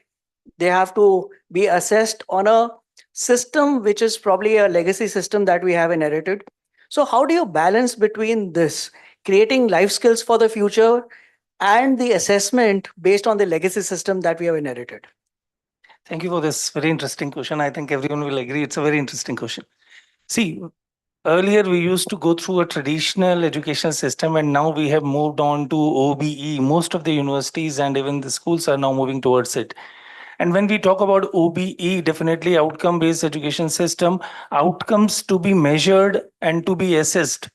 they have to be assessed on a system which is probably a legacy system that we have inherited. So, how do you balance between this, creating life skills for the future, and the assessment based on the legacy system that we have inherited?
Thank you for this very interesting question. I think everyone will agree it's a very interesting question. See, earlier we used to go through a traditional education system, and now we have moved on to OBE. Most of the universities and even the schools are now moving towards it. And when we talk about OBE, definitely outcome-based education system, outcomes to be measured and to be assessed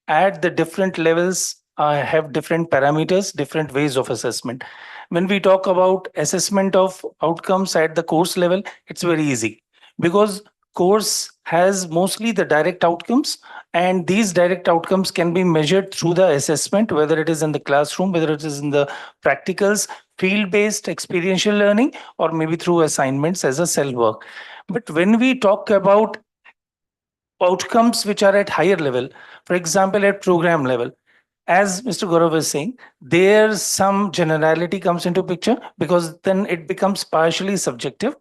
at the different levels have different parameters, different ways of assessment. When we talk about assessment of outcomes at the course level, it's very easy because course has mostly the direct outcomes, and these direct outcomes can be measured through the assessment, whether it is in the classroom, whether it is in the practicals, field-based experiential learning, or maybe through assignments as a cell work. But when we talk about outcomes which are at higher level, for example, at program level, as Mr. Gaurav was saying, there's some generality comes into picture because then it becomes partially subjective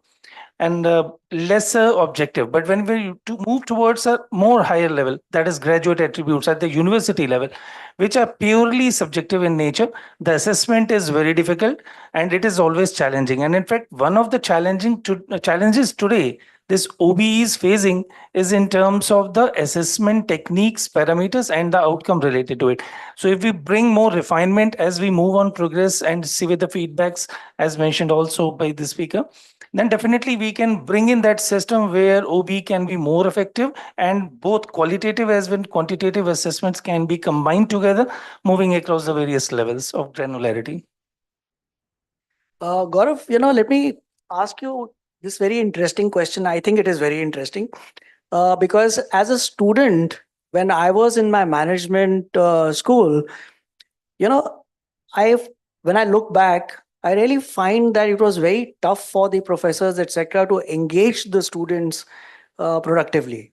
and lesser objective. But when we move towards a more higher level, that is graduate attributes at the university level, which are purely subjective in nature, the assessment is very difficult and it is always challenging. And in fact, one of the challenges today this OBE is facing is in terms of the assessment techniques, parameters, and the outcome related to it. So if we bring more refinement as we move on progress and see with the feedbacks, as mentioned also by the speaker, then definitely we can bring in that system where OB can be more effective and both qualitative as well quantitative assessments can be combined together, moving across the various levels of granularity.
Gaurav, let me ask you this very interesting question. I think it is very interesting because as a student, when I was in my management school, when I look back, I really find that it was very tough for the professors, etc., to engage the students productively.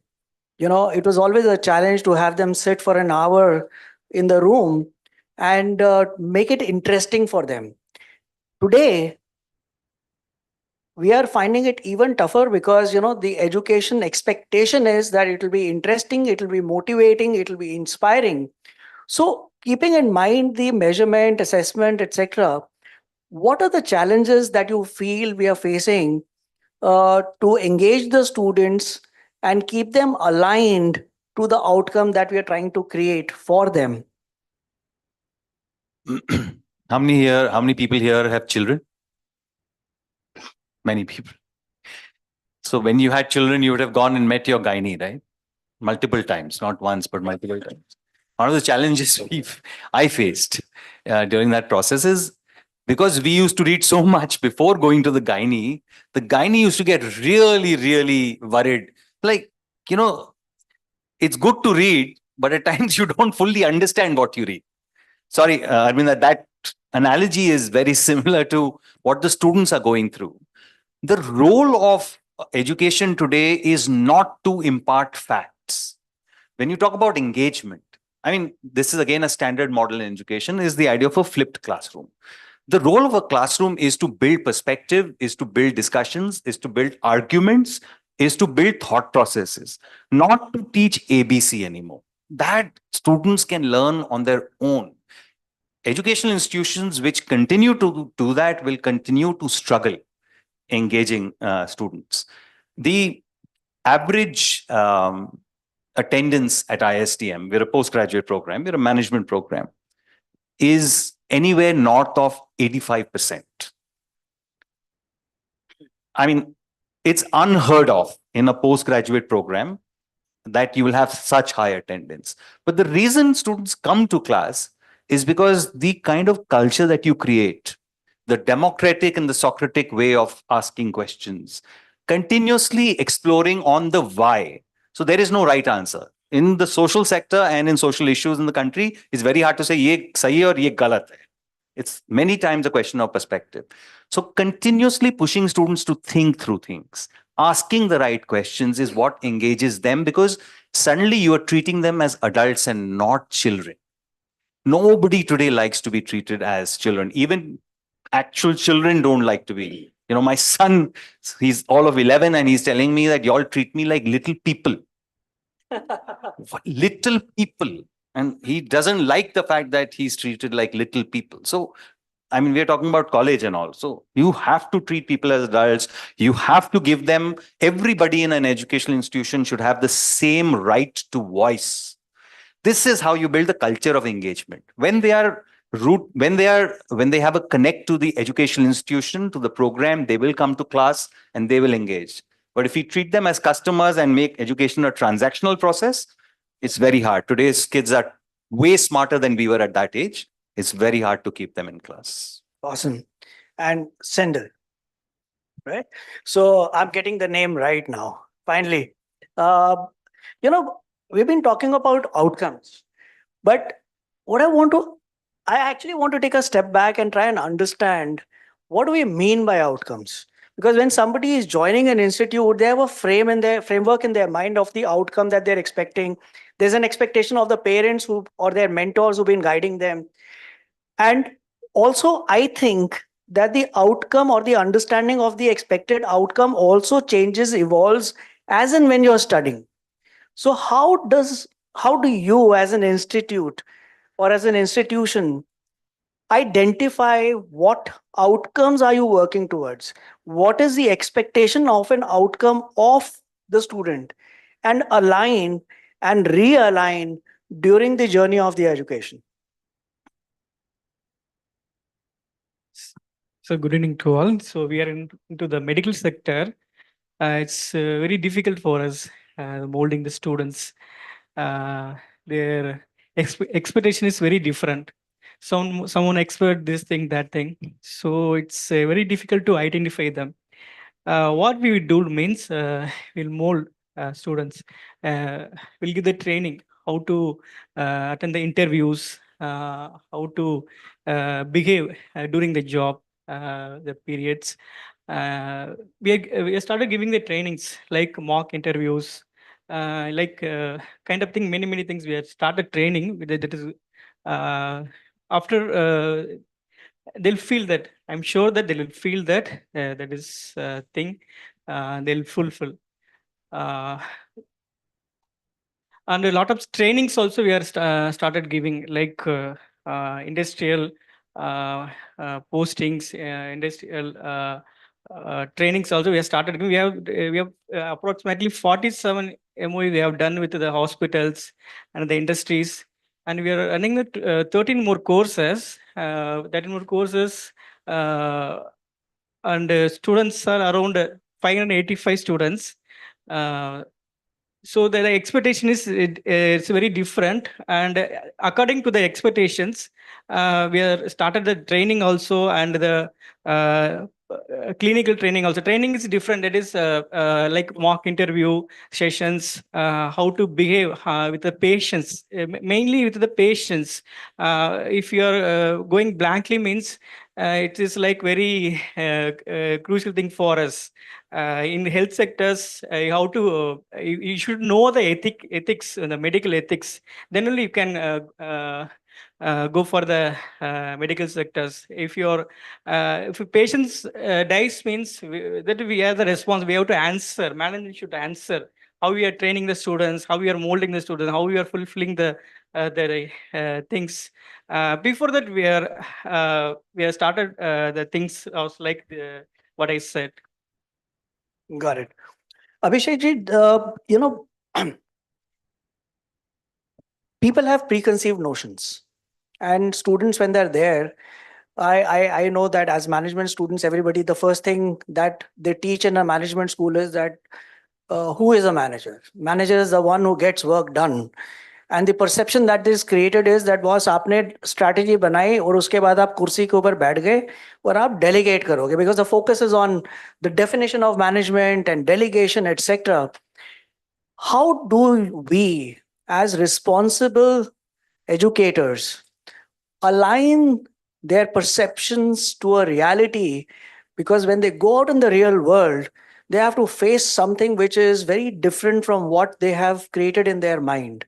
It was always a challenge to have them sit for an hour in the room and make it interesting for them. Today, we are finding it even tougher because the education expectation is that it will be interesting, it will be motivating, it will be inspiring. So keeping in mind the measurement, assessment, etc., what are the challenges that you feel we are facing to engage the students and keep them aligned to the outcome that we are trying to create for them?
How many people here have children? Many people. So when you had children, you would have gone and met your gynae, right? Multiple times, not once, but multiple times. One of the challenges I faced during that process is because we used to read so much before going to the gynae used to get really, really worried. Like, it's good to read, but at times you don't fully understand what you read. Sorry, I mean that analogy is very similar to what the students are going through. The role of education today is not to impart facts. When you talk about engagement, I mean, this is again a standard model in education, is the idea of a flipped classroom. The role of a classroom is to build perspective, is to build discussions, is to build arguments, is to build thought processes, not to teach ABC anymore. That students can learn on their own. Educational institutions which continue to do that will continue to struggle engaging students. The average attendance at ISTM, we're a postgraduate program, we're a management program, is anywhere north of 85%. I mean, it's unheard of in a postgraduate program that you will have such high attendance. But the reason students come to class is because the kind of culture that you create, the democratic and the Socratic way of asking questions, continuously exploring on the why. So there is no right answer. In the social sector and in social issues in the country, it's very hard to say ye sahi or ye galat hai. It's many times a question of perspective. So continuously pushing students to think through things, asking the right questions is what engages them, because suddenly you are treating them as adults and not children. Nobody today likes to be treated as children. Even actual children don't like to be. You know, my son, he's all of 11 and he's telling me that y'all treat me like little people. Little people. And he doesn't like the fact that he's treated like little people. So, I mean, we're talking about college and all. So you have to treat people as adults. You have to give them, everybody in an educational institution should have the same right to voice. This is how you build the culture of engagement. When they are when they have a connect to the educational institution, to the program, they will come to class and they will engage. But if we treat them as customers and make education a transactional process, it's very hard. Today's kids are way smarter than we were at that age. It's very hard to keep them in class.
Awesome. And Sendel, right? So I'm getting the name right now. Finally, you know, we've been talking about outcomes, but what I actually want to take a step back and try and understand what do we mean by outcomes? Because when somebody is joining an institute, they have a framework in their mind of the outcome that they're expecting. There's an expectation of the parents who or their mentors who've been guiding them. And also, I think that the outcome or the understanding of the expected outcome also changes, evolves as and when you're studying. So how do you as an institute or as an institution identify what outcomes are you working towards? What is the expectation of an outcome of the student, and align and realign during the journey of the education?
So good evening to all. So we are into the medical sector. It's very difficult for us molding the students. Their expectation is very different. Someone expert this thing, that thing. So it's very difficult to identify them. What we will do means we'll mold students. We'll give the training how to attend the interviews, how to behave during the job, the periods. We started giving the trainings like mock interviews, kind of thing. Many things we have started training with that is after they'll feel that. I'm sure that they will feel that that is thing they'll fulfill. And a lot of trainings also we are started giving, like industrial postings, industrial trainings also we have started giving. We have approximately 47 MOE we have done with the hospitals and the industries, and we are running the 13 more courses. 13 more courses, and students are around 585 students. So the expectation is it's very different, and according to the expectations, we are started the training also, and the clinical training also. Training is different. It is like mock interview sessions, how to behave with the patients, mainly with the patients. If you are going blankly means it is like very crucial thing for us. In health sectors, how to you should know the ethics, the medical ethics. Then only you can go for the medical sectors. If a patient's dies means that we have the response. We have to answer. Management should answer how we are training the students, how we are molding the students, how we are fulfilling the things. Before that, we are started the things of like what I said.
Got it. Abhishek ji, you know, people have preconceived notions, and students, when they're there, I know that as management students, everybody, the first thing that they teach in a management school is that who is a manager? Manager is the one who gets work done. And the perception that is created is that boss, आपने strategy बनाई और उसके बाद आप कुर्सी के ऊपर बैठ गए और आप delegate करोगे, because the focus is on the definition of management and delegation, etc. How do we, as responsible educators, align their perceptions to a reality? Because when they go out in the real world, they have to face something which is very different from what they have created in their mind.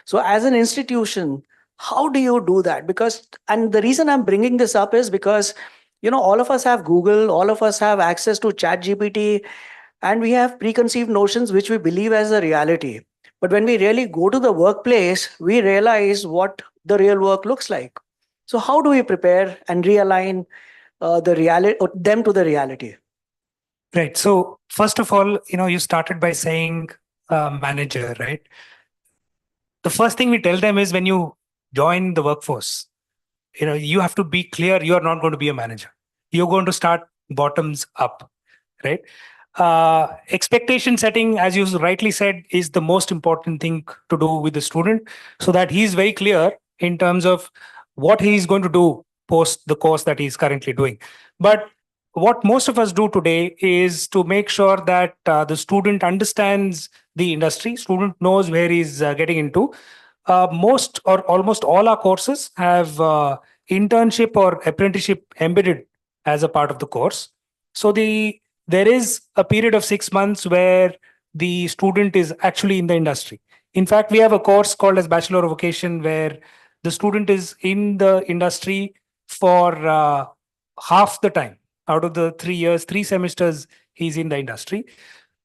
So as an institution, How do you do that? Because, and the reason I'm bringing this up is because, all of us have Google, all of us have access to ChatGPT, and we have preconceived notions which we believe as a reality. But when we really go to the workplace, we realize what the real work looks like. So how do we prepare and realign the reality, them to the reality?
Right. So first of all, you started by saying manager, right? The first thing we tell them is when you join the workforce, you have to be clear you are not going to be a manager. You're going to start bottoms up, right? Expectation setting, as you rightly said, is the most important thing to do with the student so that he's very clear in terms of what he's going to do post the course that he's currently doing. But what most of us do today is to make sure that the student understands the industry, student knows where he's getting into. Most or almost all our courses have internship or apprenticeship embedded as a part of the course. So there is a period of 6 months where the student is actually in the industry. In fact, we have a course called as Bachelor of Vocation where the student is in the industry for half the time. Out of the 3 years, 3 semesters, he's in the industry.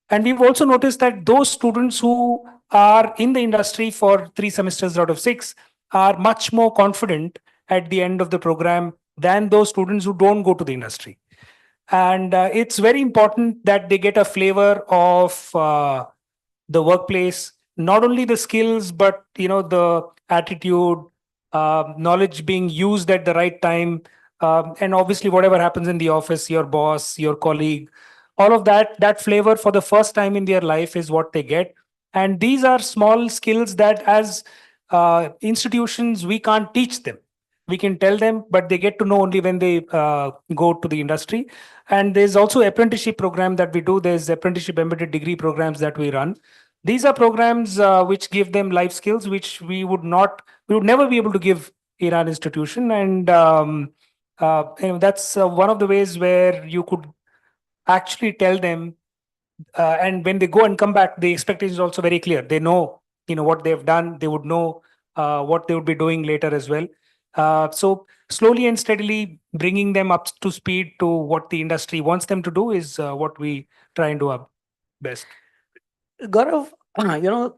And we've also noticed that those students who are in the industry for 3 semesters out of 6 are much more confident at the end of the program than those students who don't go to the industry. And it's very important that they get a flavor of the workplace, not only the skills, but the attitude, knowledge being used at the right time, and obviously whatever happens in the office, your boss, your colleague, all of that flavor for the first time in their life is what they get. And these are small skills that as institutions we can't teach them. We can tell them, but they get to know only when they go to the industry. And there's also apprenticeship program that we do. There's apprenticeship embedded degree programs that we run. These are programs which give them life skills, which we would never be able to give in our institution. And that's one of the ways where you could actually tell them. And when they go and come back, the expectation is also very clear. They know, what they've done. They would know what they would be doing later as well. So slowly and steadily bringing them up to speed to what the industry wants them to do is what we try and do our best.
Gaurav,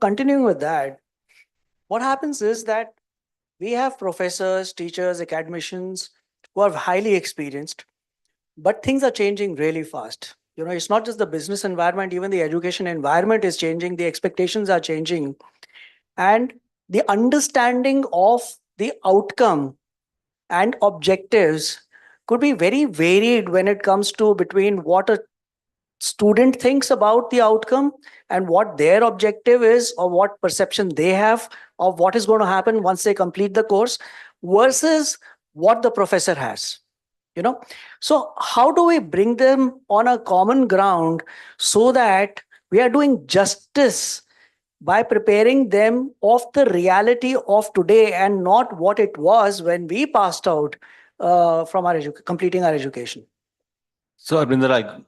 continuing with that, what happens is that we have professors, teachers, academicians who are highly experienced, but things are changing really fast. It's not just the business environment, even the education environment is changing, the expectations are changing, and the understanding of the outcome and objectives could be very varied when it comes to between what a student thinks about the outcome and what their objective is or what perception they have of what is going to happen once they complete the course versus what the professor has. So how do we bring them on a common ground so that we are doing justice by preparing them of the reality of today and not what it was when we passed out from our completing our education?
So Arvinder,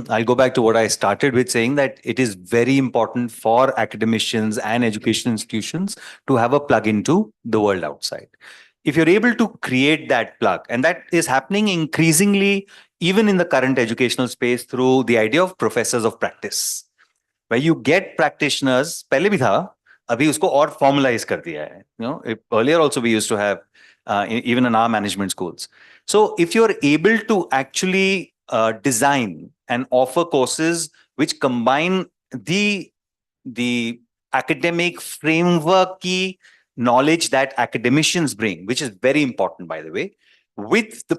I'll go back to what I started with, saying that it is very important for academicians and education institutions to have a plug into the world outside. If you're able to create that plug, and that is happening increasingly even in the current educational space through the idea of professors of practice, where you get practitioners, पहले भी था, अभी उसको और formalize कर दिया है. Earlier also we used to have, even in our management schools. So if you're able to actually design and offer courses which combine the academic framework key knowledge that academicians bring, which is very important, by the way, with the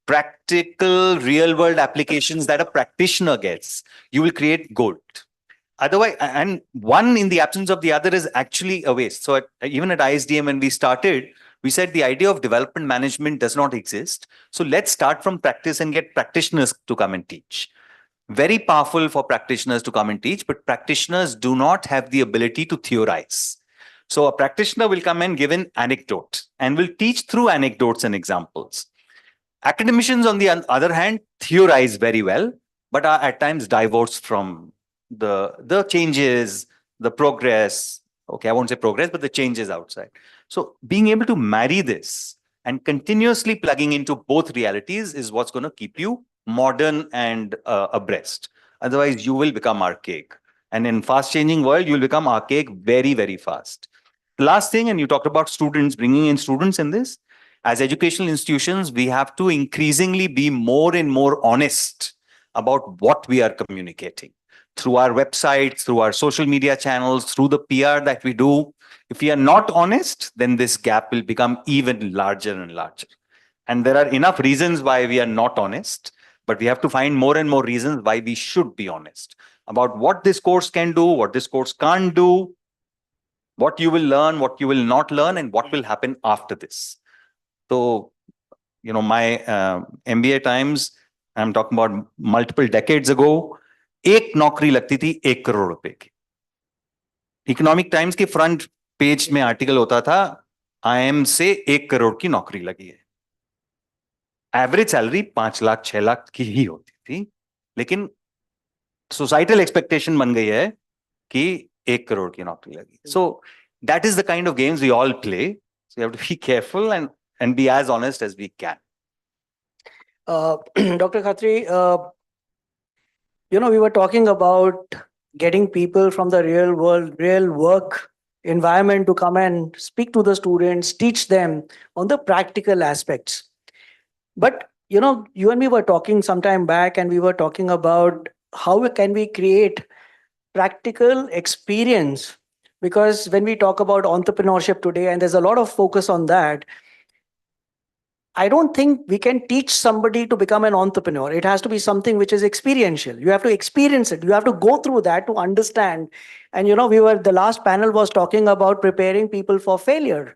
practical real world applications that a practitioner gets, you will create gold. Otherwise, and one in the absence of the other is actually a waste. So even at ISDM, when we started, we said the idea of development management does not exist. So let's start from practice and get practitioners to come and teach. Very powerful for practitioners to come and teach, but practitioners do not have the ability to theorize. So a practitioner will come and give an anecdote and will teach through anecdotes and examples. Academicians, on the other hand, theorize very well, but are at times divorced from the changes, the progress. Okay, I won't say progress, but the changes outside. So being able to marry this and continuously plugging into both realities is what's going to keep you modern and abreast. Otherwise, you will become archaic. And in fast changing world, you'll become archaic very, very fast. The last thing, and you talked about students, bringing in students in this, as educational institutions, we have to increasingly be more and more honest about what we are communicating through our websites, through our social media channels, through the PR that we do. If we are not honest, then this gap will become even larger and larger. And there are enough reasons why we are not honest, but we have to find more and more reasons why we should be honest about what this course can do, what this course can't do, what you will learn, what you will not learn, and what will happen after this. So, my MBA times, I'm talking about multiple decades ago, एक नौकरी लगती थी 1 करोड़ रुपए की. Economic times के front page में article होता था, IIM से 1 करोड़ की नौकरी लगी है. एवरेज सैलरी 5 लाख 6 लाख की ही होती थी, लेकिन सोसाइटल एक्सपेक्टेशन बन गई है कि 1 करोड़ की नौकरी लगी. So that is the kind of games we all play. So you have to be careful and be as honest as we can.
Dr. Khatri, we were talking about getting people from the real world, real work environment to come and speak to the students, teach them on the practical aspects. But, you and me were talking some time back, and we were talking about how can we create practical experience. Because when we talk about entrepreneurship today, and there's a lot of focus on that, I don't think we can teach somebody to become an entrepreneur. It has to be something which is experiential. You have to experience it. You have to go through that to understand. And, the last panel was talking about preparing people for failure.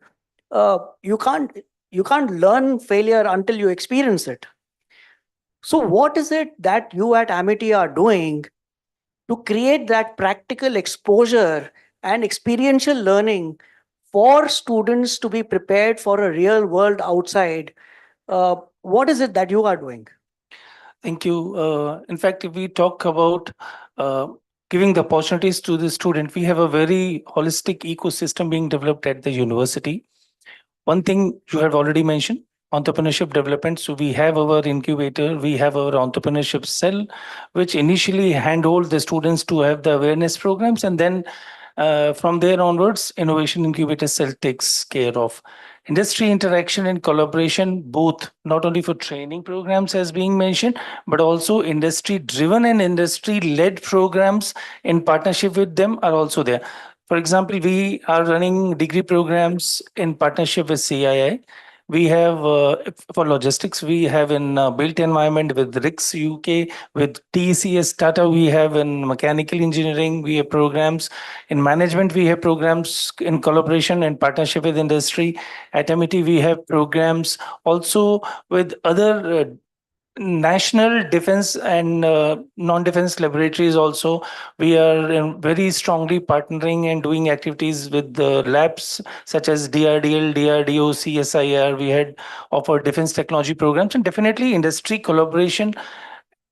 You can't learn failure until you experience it. So what is it that you at Amity are doing to create that practical exposure and experiential learning for students to be prepared for a real world outside? What is it that you are doing?
Thank you. In fact, if we talk about giving the opportunities to the student, we have a very holistic ecosystem being developed at the university. One thing you have already mentioned, entrepreneurship development. So we have our incubator, we have our entrepreneurship cell, which initially handhold the students to have the awareness programs, and then from there onwards, innovation incubator cell takes care of industry interaction and collaboration, both not only for training programs as being mentioned, but also industry driven and industry led programs in partnership with them are also there. For example, we are running degree programs in partnership with CII. We have for logistics, we have in built environment with RICS UK, with TCS Tata, we have in mechanical engineering, we have programs in management, we have programs in collaboration and partnership with industry. At MIT, we have programs also with other national defense and non-defense laboratories also. We are very strongly partnering and doing activities with the labs such as DRDL, DRDO, CSIR. We had offered defense technology programs, and definitely industry collaboration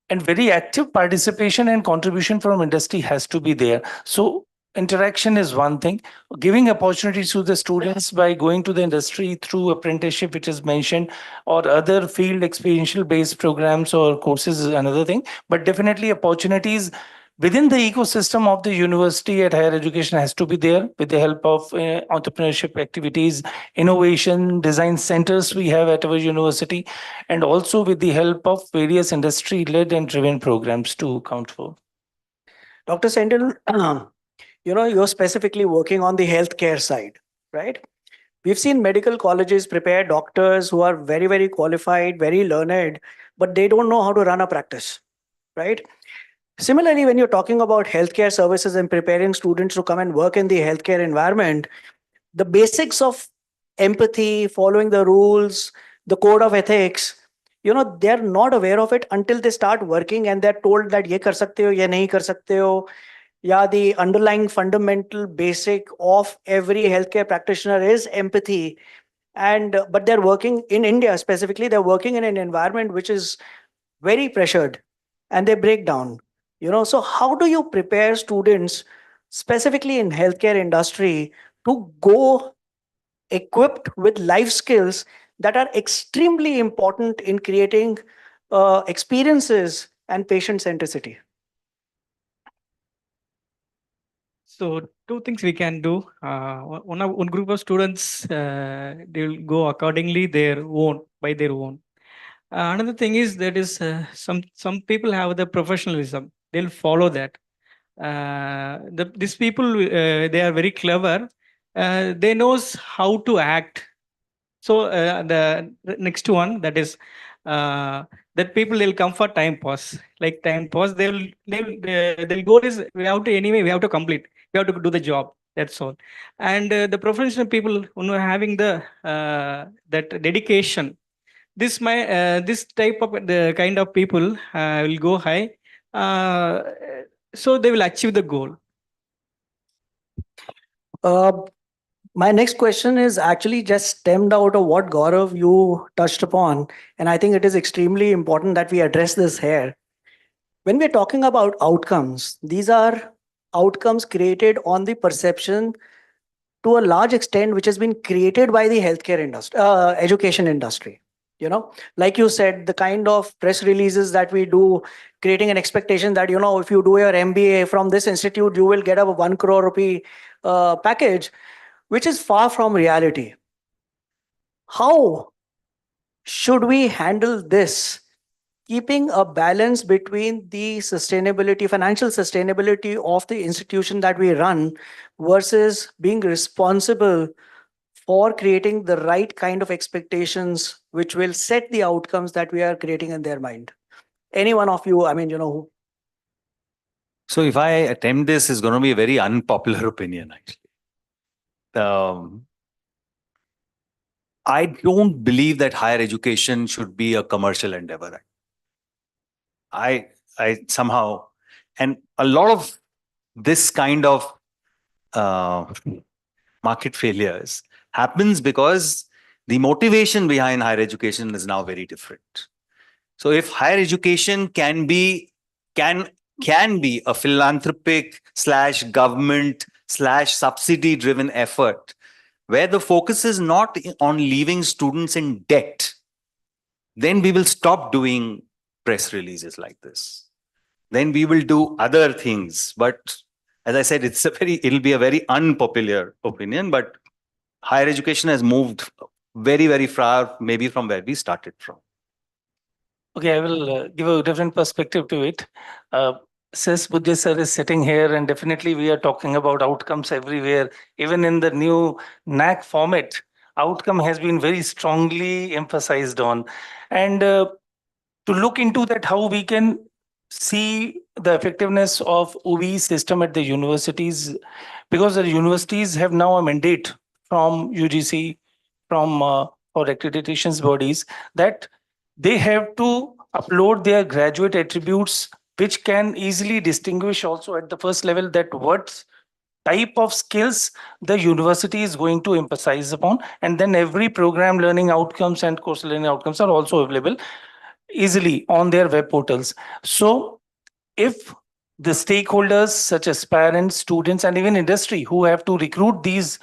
and very active participation and contribution from industry has to be there. So interaction is one thing. Giving opportunities to the students by going to the industry through apprenticeship, which is mentioned, or other field experiential based programs or courses is another thing. But definitely opportunities within the ecosystem of the university at higher education has to be there with the help of entrepreneurship activities, innovation, design centers we have at our university, and also with the help of various industry-led and driven programs to account for.
Dr. Sendil, you're specifically working on the healthcare side, right? We've seen medical colleges prepare doctors who are very, very qualified, very learned, but they don't know how to run a practice, right? Similarly, when you're talking about healthcare services and preparing students to come and work in the healthcare environment, the basics of empathy, following the rules, the code of ethics, they're not aware of it until they start working and they're told that ye kar sakte ho, ye nahi kar sakte ho. Yeah, the underlying fundamental basic of every healthcare practitioner is empathy. But they're working in India specifically, they're working in an environment which is very pressured and they break down. So how do you prepare students specifically in healthcare industry to go equipped with life skills that are extremely important in creating experiences and patient centricity?
So two things we can do. One group of students they will go accordingly their own by their own. Another thing is that is some people have the professionalism. They'll follow that. These people they are very clever. They knows how to act. So the next one that is that people they'll come for time pause. Like time pause, they'll goal is we have to anyway we have to complete. We have to do the job. That's all. And the professional people who are having the that dedication. This type of the kind of people will go high. Uh, so they will achieve the goal.
My next question is actually just stemmed out of what Gaurav you touched upon, and I think it is extremely important that we address this here. When we're talking about outcomes, these are outcomes created on the perception to a large extent, which has been created by the healthcare industry, education industry. You know, like you said, the kind of press releases that we do, creating an expectation that, you know, if you do your MBA from this institute, you will get a 1 crore rupee package, which is far from reality. How should we handle this? Keeping a balance between the sustainability, financial sustainability of the institution that we run versus being responsible for creating the right kind of expectations which will set the outcomes that we are creating in their mind. Any one of you, I mean, you know.
So if I attempt this, it's going to be a very unpopular opinion, actually. I don't believe that higher education should be a commercial endeavor. I somehow, and a lot of this kind of market failures happens because the motivation behind higher education is now very different. So if higher education can be a philanthropic / government / subsidy driven effort where the focus is not on leaving students in debt, then we will stop doing press releases like this. Then we will do other things. But as I said, it'll be a very unpopular opinion, but higher education has moved very, very far, maybe from where we started from.
Okay, I will give a different perspective to it. Sis Budje sir is sitting here, and definitely we are talking about outcomes everywhere. Even in the new NAC format, outcome has been very strongly emphasized on. And to look into that, how we can see the effectiveness of OBE system at the universities, because the universities have now a mandate from UGC, from or accreditations bodies, that they have to upload their graduate attributes, which can easily distinguish also at the first level that what type of skills the university is going to emphasize upon. And then every program learning outcomes and course learning outcomes are also available easily on their web portals. So if the stakeholders such as parents, students, and even industry who have to recruit these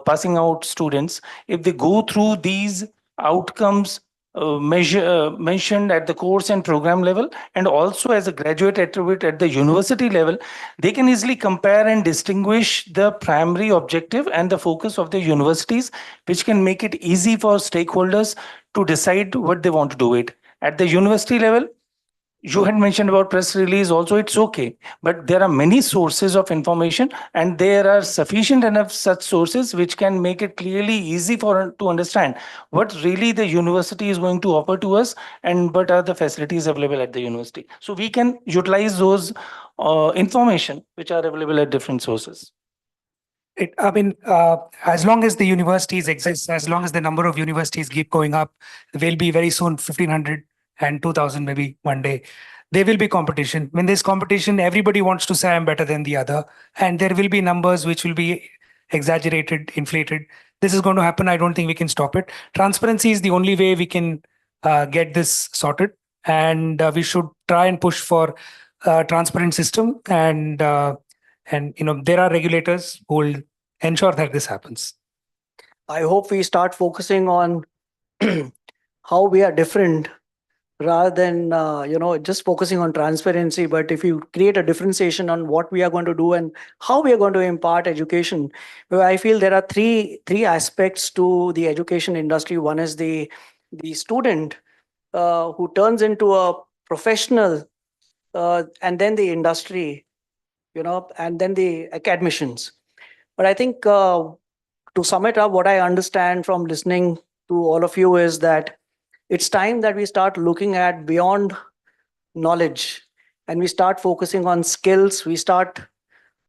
passing out students, if they go through these outcomes mentioned at the course and program level, and also as a graduate attribute at the university level, they can easily compare and distinguish the primary objective and the focus of the universities, which can make it easy for stakeholders to decide what they want to do it. At the university level, you had mentioned about press release also, it's okay, but there are many sources of information, and there are sufficient enough such sources which can make it clearly easy for to understand what really the university is going to offer to us and what are the facilities available at the university. So we can utilize those information which are available at different sources.
As long as the universities exist, as long as the number of universities keep going up, there will be very soon 1,500 and 2,000 maybe one day. There will be competition. When there's competition, everybody wants to say I'm better than the other. And there will be numbers which will be exaggerated, inflated. This is going to happen. I don't think we can stop it. Transparency is the only way we can get this sorted. And we should try and push for a transparent system. And you know, there are regulators who will ensure that this happens.
I hope we start focusing on how we are different rather than just focusing on transparency. But if you create a differentiation on what we are going to do and how we are going to impart education, well, I feel there are three aspects to the education industry. One is the student who turns into a professional, and then the industry, and then the academicians. But I think to sum it up, what I understand from listening to all of you is that it's time that we start looking at beyond knowledge and we start focusing on skills. We start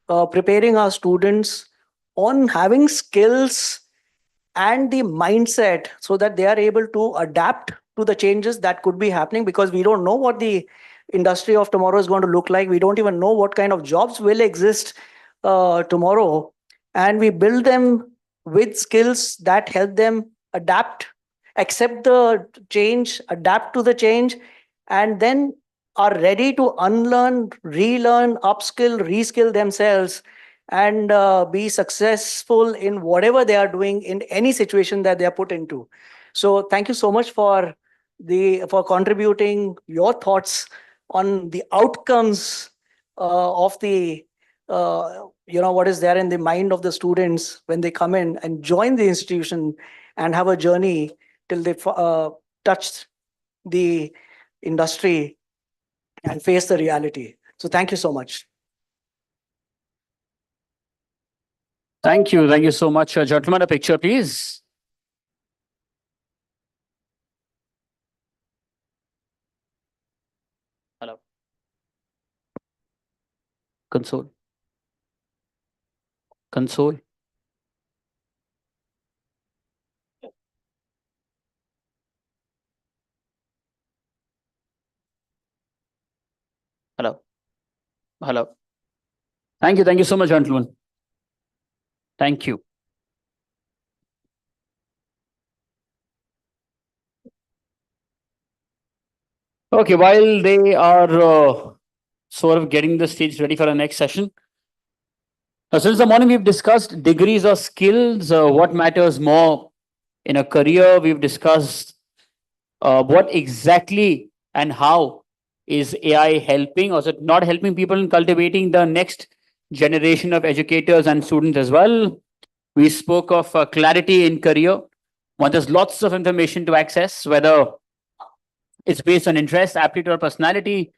preparing our students on having skills and the mindset so that they are able to adapt to the changes that could be happening, because we don't know what the industry of tomorrow is going to look like. We don't even know what kind of jobs will exist tomorrow. And we build them with skills that help them adapt, accept the change, adapt to the change, and then are ready to unlearn, relearn, upskill, reskill themselves, and be successful in whatever they are doing in any situation that they are put into. So thank you so much for contributing your thoughts on the outcomes of the what is there in the mind of the students when they come in and join the institution and have a journey till they touch the industry and face the reality. So thank you so much.
Thank you. Thank you so much. Gentlemen, a picture, please. Hello. Console. Console. Hello. Hello. Thank you. Thank you so much, gentlemen. Thank you. Okay, while they are sort of getting the stage ready for the next session, since the morning we've discussed degrees or skills, what matters more in a career. We've discussed what exactly and how is AI helping or is it not helping people in cultivating the next generation of educators and students as well. We spoke of clarity in career. When there's lots of information to access, whether it's based on interest, aptitude, or personality.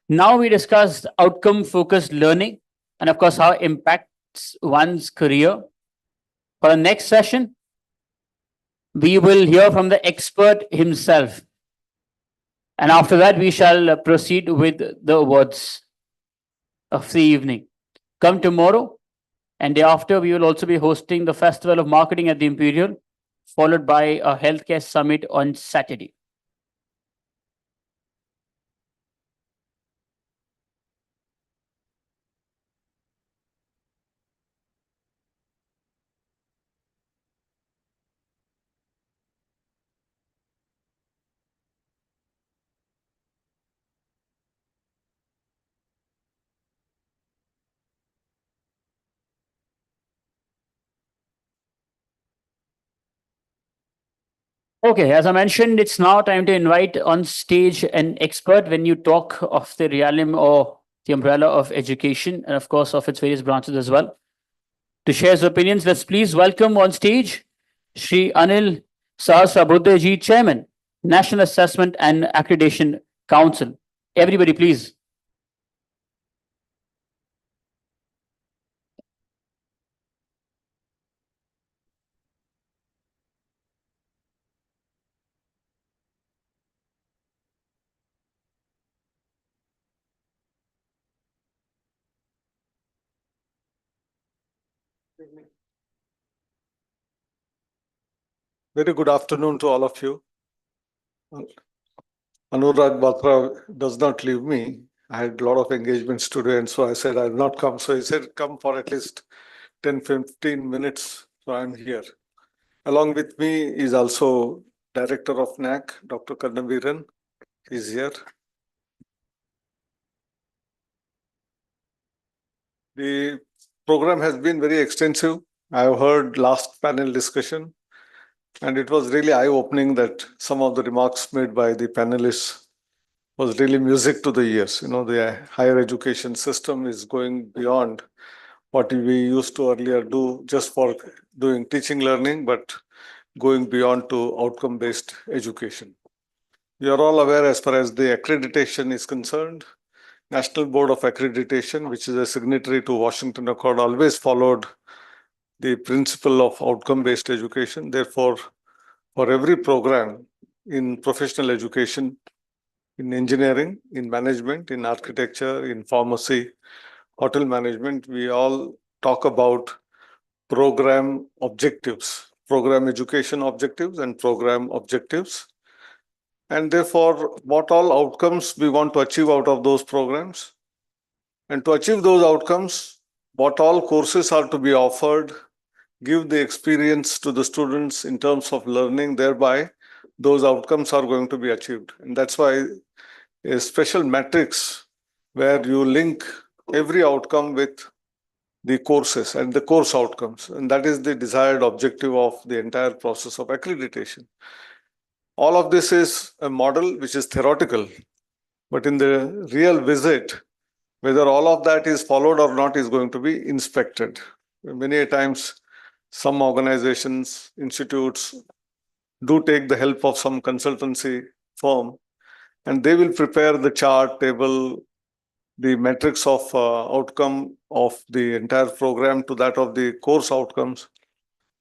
Now we discussed outcome focused learning and, of course, how it impacts one's career. For the next session, we will hear from the expert himself. And after that, we shall proceed with the awards of the evening. Come tomorrow and day after, we will also be hosting the Festival of Marketing at the Imperial, followed by a healthcare summit on Saturday. Okay, as I mentioned, it's now time to invite on stage an expert when you talk of the realm or the umbrella of education and, of course, of its various branches as well. To share his opinions, let's please welcome on stage Shri Anil Sahasrabudhe ji, Chairman, National Assessment and Accreditation Council. Everybody, please.
Very good afternoon to all of you. Anurag Batra does not leave me. I had a lot of engagements today, and so I said I'll not come. So he said, come for at least 10, 15 minutes. So I'm here. Along with me is also Director of NAC, Dr. Kannaviran. He's here. The program has been very extensive. I've heard last panel discussion. And it was really eye-opening that some of the remarks made by the panelists was really music to the ears. You know, the higher education system is going beyond what we used to earlier do just for doing teaching learning, but going beyond to outcome-based education. You are all aware as far as the accreditation is concerned. National Board of Accreditation, which is a signatory to Washington Accord, always followed the principle of outcome-based education. Therefore, for every program in professional education, in engineering, in management, in architecture, in pharmacy, hotel management, we all talk about program objectives, program education objectives and program objectives. And therefore, what all outcomes we want to achieve out of those programs. And to achieve those outcomes, what all courses are to be offered, give the experience to the students in terms of learning, thereby those outcomes are going to be achieved. And that's why a special matrix where you link every outcome with the courses and the course outcomes. And that is the desired objective of the entire process of accreditation. All of this is a model which is theoretical, but in the real visit, whether all of that is followed or not is going to be inspected. Many times, some organizations, institutes do take the help of some consultancy firm, and they will prepare the chart, table, the metrics of outcome of the entire program to that of the course outcomes.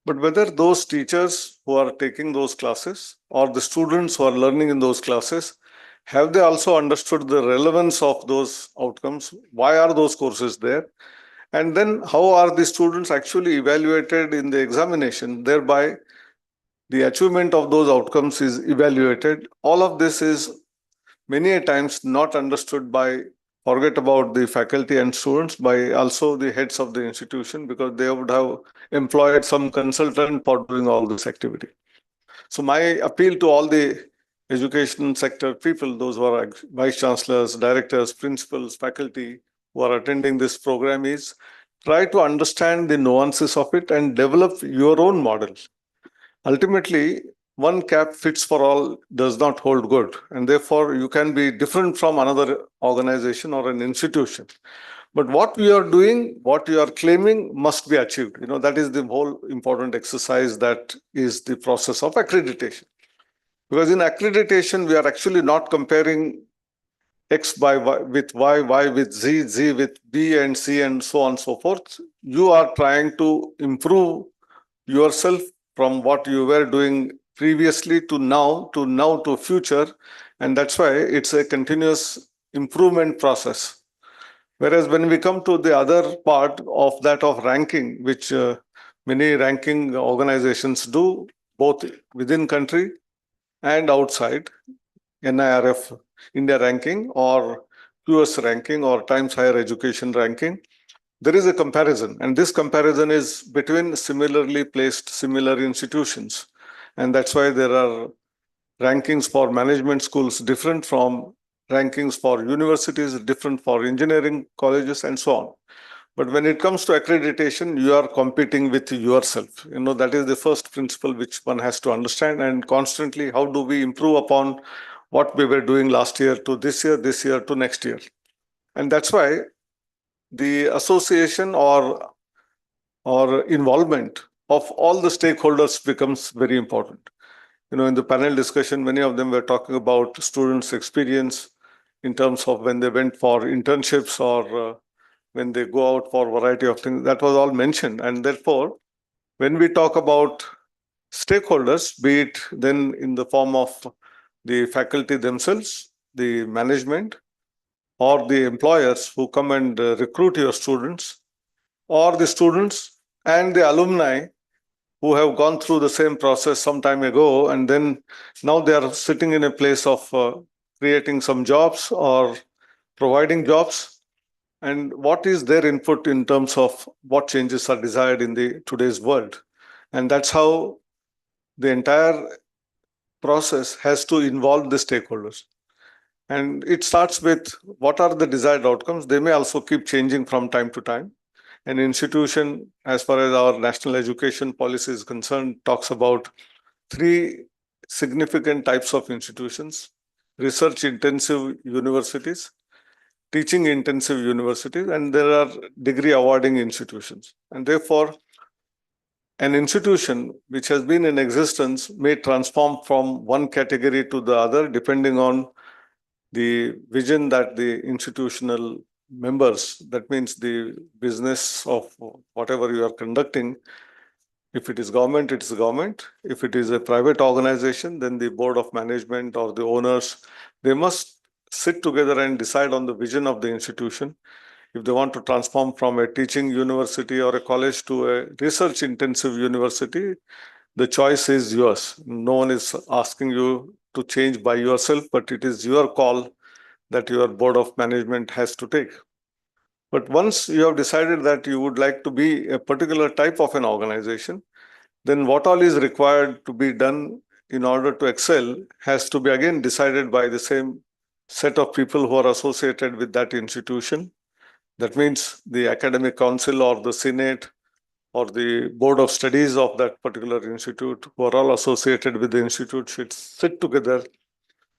But whether those teachers who are taking those classes or the students who are learning in those classes, have they also understood the relevance of those outcomes? Why are those courses there? And then how are the students actually evaluated in the examination? Thereby, the achievement of those outcomes is evaluated. All of this is many a times not understood by, forget about the faculty and students, by also the heads of the institution, because they would have employed some consultant for doing all this activity. So my appeal to all the education sector people, those who are vice chancellors, directors, principals, faculty who are attending this program, is try to understand the nuances of it and develop your own model. Ultimately, one cap fits for all does not hold good, and therefore you can be different from another organization or an institution. But what we are doing, what you are claiming must be achieved. You know, that is the whole important exercise that is the process of accreditation. Because in accreditation, we are actually not comparing X by Y with Y with Z, Z with B and C and so on and so forth. You are trying to improve yourself from what you were doing previously to now to future. And that's why it's a continuous improvement process. Whereas when we come to the other part of that of ranking, which many ranking organizations do, both within country and outside, NIRF, India ranking, or US ranking, or Times Higher Education ranking, there is a comparison. And this comparison is between similarly placed, similar institutions. And that's why there are rankings for management schools different from rankings for universities, different for engineering colleges, and so on. But when it comes to accreditation, you are competing with yourself. You know, that is the first principle which one has to understand. And constantly, how do we improve upon what we were doing last year to this year to next year? And that's why the association or involvement of all the stakeholders becomes very important. You know, in the panel discussion, many of them were talking about students' experience in terms of when they went for internships or when they go out for a variety of things. That was all mentioned. And therefore, when we talk about stakeholders, be it then in the form of the faculty themselves, the management, or the employers who come and recruit your students, or the students and the alumni who have gone through the same process some time ago, and then now they are sitting in a place of creating some jobs or providing jobs, and what is their input in terms of what changes are desired in the today's world. And that's how the entire process has to involve the stakeholders. And it starts with what are the desired outcomes. They may also keep changing from time to time. An institution, as far as our national education policy is concerned, talks about three significant types of institutions: research intensive universities, teaching intensive universities, and there are degree awarding institutions. And therefore, an institution which has been in existence may transform from one category to the other depending on the vision that the institutional members, that means the business of whatever you are conducting. If it is government, it is government. If it is a private organization, then the board of management or the owners, they must sit together and decide on the vision of the institution. If they want to transform from a teaching university or a college to a research intensive university, the choice is yours. No one is asking you to change by yourself, but it is your call that your board of management has to take. But once you have decided that you would like to be a particular type of an organization, then what all is required to be done in order to excel has to be again decided by the same set of people who are associated with that institution. That means the academic council or the senate or the board of studies of that particular institute, who are all associated with the institute, should sit together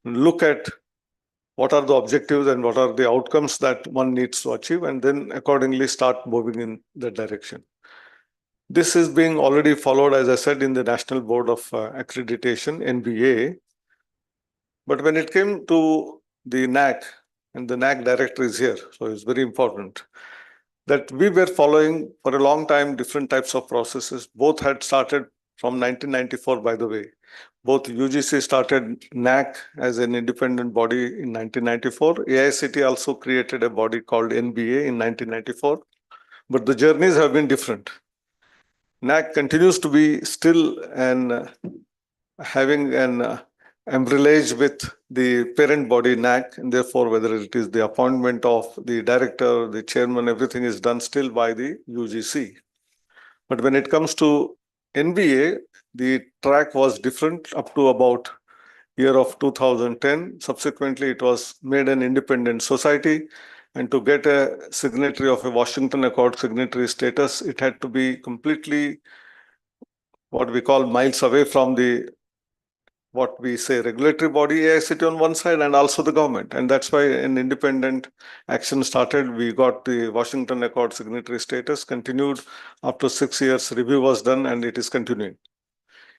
and look at what are the objectives and what are the outcomes that one needs to achieve, and then accordingly start moving in that direction. This is being already followed, as I said, in the National Board of Accreditation, NBA. But when it came to the NAC, and the NAC director is here, so it's very important, that we were following for a long time different types of processes. Both had started from 1994, by the way. Both UGC started NAC as an independent body in 1994. AICT also created a body called NBA in 1994. But the journeys have been different. NAC continues to be still having an umbrellage with the parent body NAC, and therefore whether it is the appointment of the director, the chairman, everything is done still by the UGC. But when it comes to NBA, the track was different up to about year of 2010. Subsequently, it was made an independent society, and to get a signatory of a Washington Accord signatory status, it had to be completely what we call miles away from the what we say regulatory body, AICT on one side, and also the government. And that's why an independent action started. We got the Washington Accord signatory status, continued after 6 years, review was done, and it is continuing.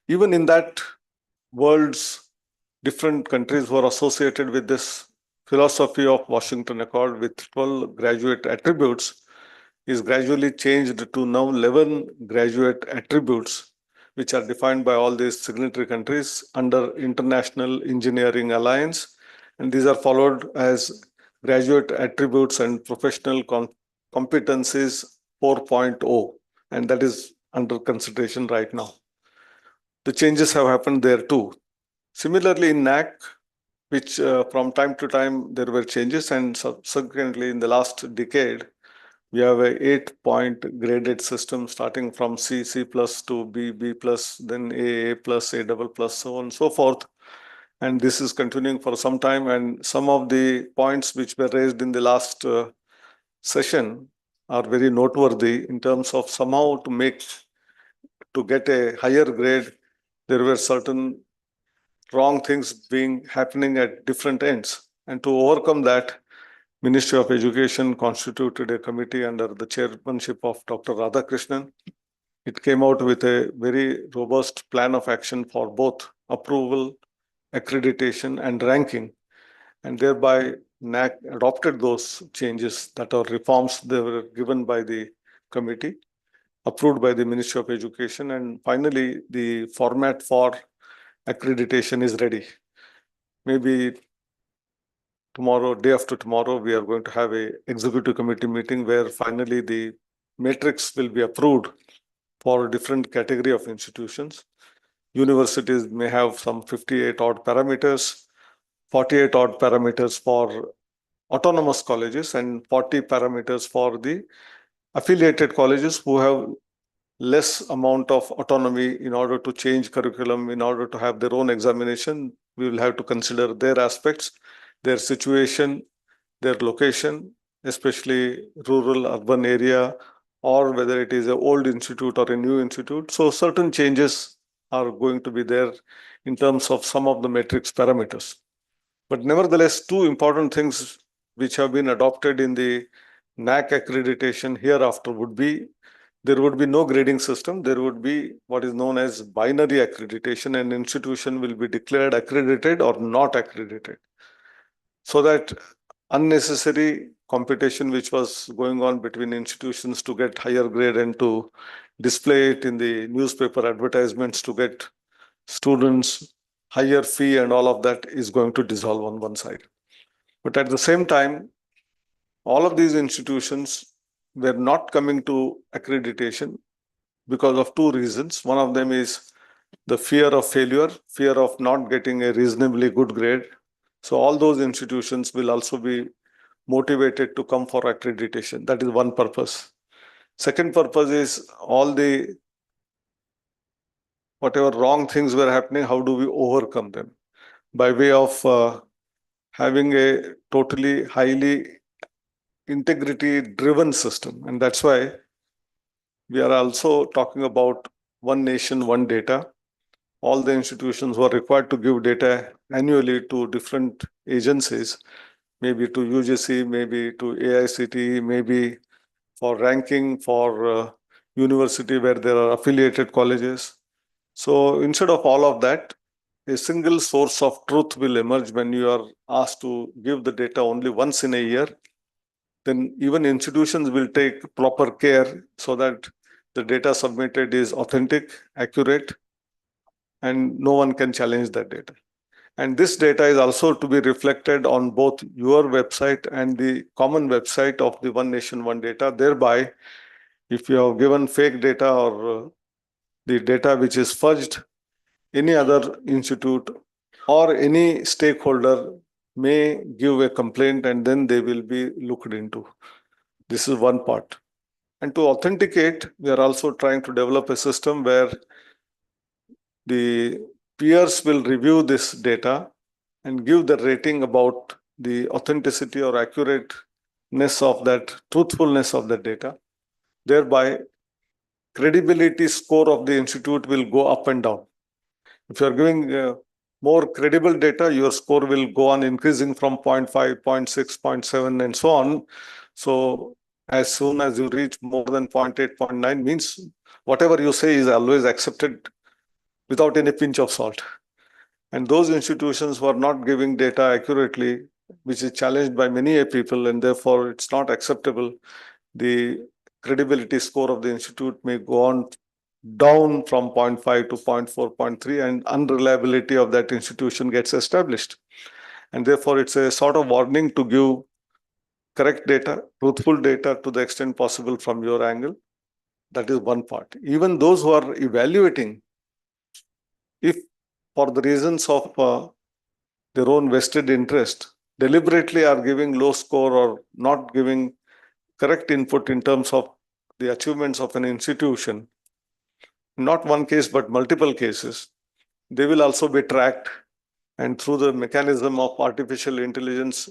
Even in that world's different countries were associated with this philosophy of Washington Accord with 12 graduate attributes is gradually changed to now 11 graduate attributes, which are defined by all these signatory countries under International Engineering Alliance. And these are followed as graduate attributes and professional competencies 4.0. And that is under consideration right now. The changes have happened there too. Similarly, in NAC, which from time to time there were changes, and subsequently in the last decade, we have a 8-point graded system starting from C, C plus to B, B plus, then A plus, A double plus, so on and so forth. And this is continuing for some time. And some of the points which were raised in the last session are very noteworthy in terms of somehow to get a higher grade, there were certain wrong things happening at different ends. And to overcome that, Ministry of Education constituted a committee under the chairmanship of Dr. Radhakrishnan. It came out with a very robust plan of action for both approval, accreditation, and ranking. And thereby, NAC adopted those changes that are reforms they were given by the committee, approved by the Ministry of Education. And finally, the format for accreditation is ready. Maybe tomorrow, day after tomorrow, we are going to have a executive committee meeting where finally the matrix will be approved for a different category of institutions. Universities may have some 58 odd parameters, 48 odd parameters for autonomous colleges, and 40 parameters for the affiliated colleges who have less amount of autonomy in order to change curriculum, in order to have their own examination. We will have to consider their aspects, their situation, their location, especially rural, urban area, or whether it is an old institute or a new institute. So certain changes are going to be there in terms of some of the metrics parameters. But nevertheless, two important things which have been adopted in the NAC accreditation hereafter would be, there would be no grading system. There would be what is known as binary accreditation. An institution will be declared accredited or not accredited, so that unnecessary competition which was going on between institutions to get higher grade and to display it in the newspaper advertisements to get students higher fee and all of that is going to dissolve on one side. But at the same time, all of these institutions were not coming to accreditation because of two reasons. One of them is the fear of failure, fear of not getting a reasonably good grade. So all those institutions will also be motivated to come for accreditation. That is one purpose. Second purpose is all the whatever wrong things were happening, how do we overcome them? By way of having a totally highly integrity driven system. And that's why we are also talking about one nation, one data. All the institutions were required to give data annually to different agencies, maybe to UGC, maybe to AICTE, maybe for ranking for university where there are affiliated colleges. So instead of all of that, a single source of truth will emerge when you are asked to give the data only once in a year. Then even institutions will take proper care so that the data submitted is authentic, accurate, and no one can challenge that data. And this data is also to be reflected on both your website and the common website of the One Nation, One Data. Thereby, if you have given fake data or the data which is fudged, any other institute or any stakeholder may give a complaint and then they will be looked into. This is one part. And to authenticate, we are also trying to develop a system where the peers will review this data and give the rating about the authenticity or accurateness of that, truthfulness of the data. Thereby, credibility score of the institute will go up and down. If you are giving more credible data, your score will go on increasing from 0.5, 0.6, 0.7, and so on. So as soon as you reach more than 0.8, 0.9 means whatever you say is always accepted without any pinch of salt. And those institutions who are not giving data accurately, which is challenged by many people, and therefore it's not acceptable, the credibility score of the institute may go on down from 0.5 to 0.4, 0.3, and unreliability of that institution gets established. And therefore, it's a sort of warning to give correct data, truthful data to the extent possible from your angle. That is one part. Even those who are evaluating, if for the reasons of their own vested interest, deliberately are giving low score or not giving correct input in terms of the achievements of an institution, not one case, but multiple cases, they will also be tracked. And through the mechanism of artificial intelligence,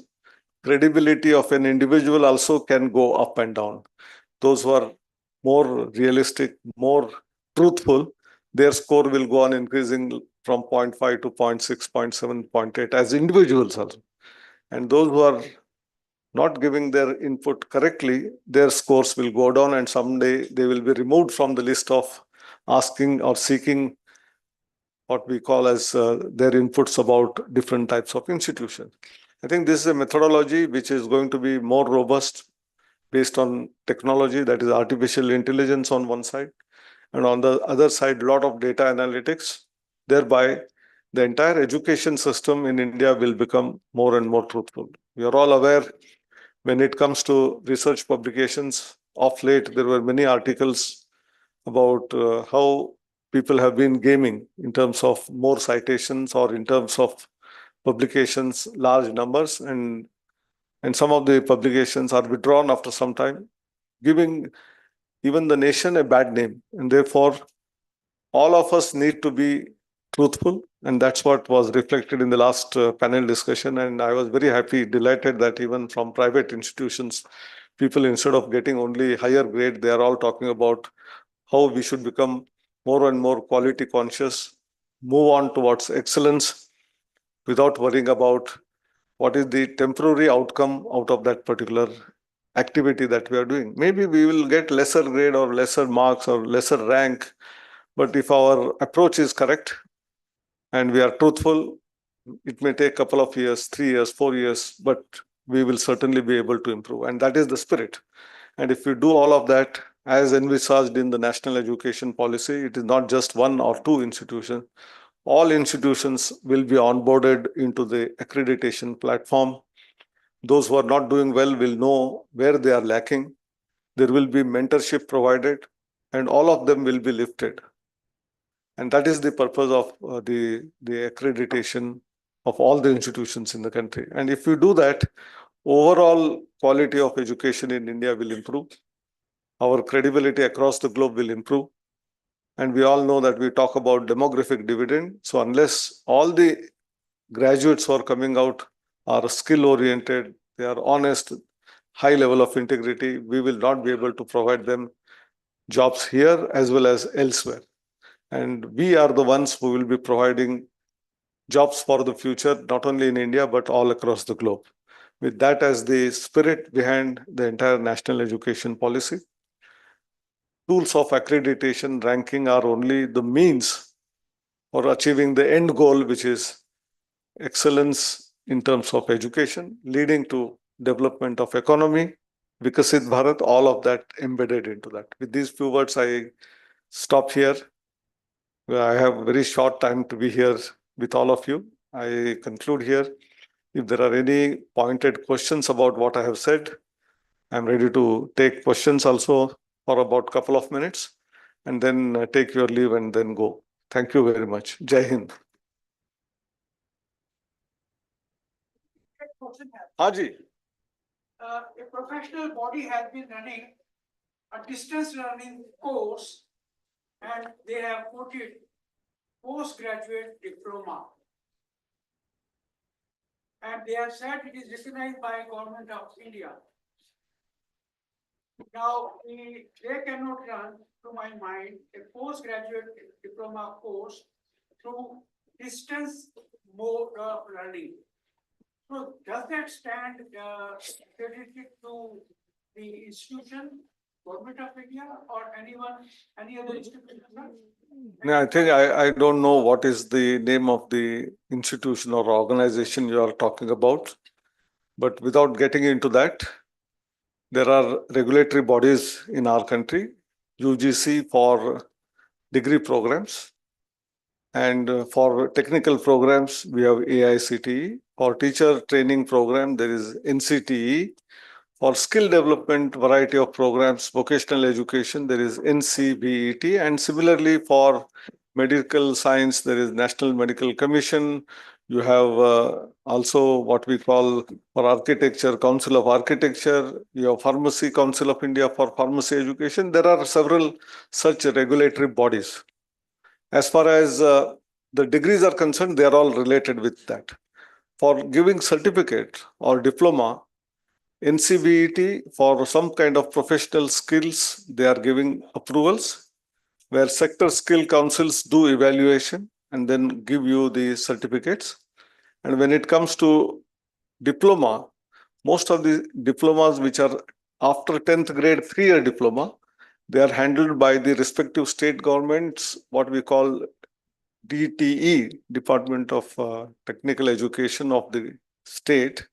credibility of an individual also can go up and down. Those who are more realistic, more truthful, their score will go on increasing from 0.5 to 0.6, 0.7, 0.8 as individuals also. And those who are not giving their input correctly, their scores will go down and someday they will be removed from the list of asking or seeking what we call as their inputs about different types of institutions. I think this is a methodology which is going to be more robust based on technology, that is artificial intelligence on one side, and on the other side, a lot of data analytics. Thereby, the entire education system in India will become more and more truthful. We are all aware when it comes to research publications, of late, there were many articles about how people have been gaming in terms of more citations or in terms of publications, large numbers, and some of the publications are withdrawn after some time, giving even the nation a bad name. And therefore, all of us need to be truthful. And that's what was reflected in the last panel discussion. And I was very happy, delighted that even from private institutions, people, instead of getting only higher grade, they are all talking about how we should become more and more quality conscious, move on towards excellence without worrying about what is the temporary outcome out of that particular activity that we are doing. Maybe we will get lesser grade or lesser marks or lesser rank, but if our approach is correct and we are truthful, it may take a couple of years, 3 years, 4 years, but we will certainly be able to improve. And that is the spirit. And if we do all of that, as envisaged in the national education policy, it is not just one or two institutions. All institutions will be onboarded into the accreditation platform. Those who are not doing well will know where they are lacking. There will be mentorship provided, and all of them will be lifted. And that is the purpose of the accreditation of all the institutions in the country. And if we do that, overall quality of education in India will improve. Our credibility across the globe will improve. And we all know that we talk about demographic dividend. So unless all the graduates who are coming out are skill oriented, they are honest, high level of integrity, we will not be able to provide them jobs here as well as elsewhere. And we are the ones who will be providing jobs for the future, not only in India, but all across the globe. With that as the spirit behind the entire national education policy, tools of accreditation ranking are only the means for achieving the end goal, which is excellence in terms of education, leading to development of economy, Vikasit Bharat, all of that embedded into that. With these few words, I stop here. I have very short time to be here with all of you. I conclude here. If there are any pointed questions about what I have said, I'm ready to take questions also for about a couple of minutes, and then take your leave and then go. Thank you very much. Jai Hind. Haji.
A professional body has been running a distance learning course, and they have quoted postgraduate diploma. And they have said it is recognized by Government of India. Now, they cannot run, to my mind, a postgraduate diploma course through distance mode of learning. So does that stand credited to the institution, Government of India, or anyone, any other institution?
No, I think I don't know what is the name of the institution or organization you are talking about. But without getting into that, there are regulatory bodies in our country, UGC for degree programs. And for technical programs, we have AICTE. For teacher training program, there is NCTE. For skill development, variety of programs, vocational education, there is NCBET. And similarly, for medical science, there is National Medical Commission. You have also what we call for architecture, Council of Architecture. You have Pharmacy Council of India for pharmacy education. There are several such regulatory bodies. As far as the degrees are concerned, they are all related with that. For giving certificate or diploma, NCBET for some kind of professional skills, they are giving approvals, where sector skill councils do evaluation and then give you the certificates. And when it comes to diploma, most of the diplomas which are after 10th grade 3-year diploma, they are handled by the respective state governments, what we call DTE, Department of Technical Education of the state.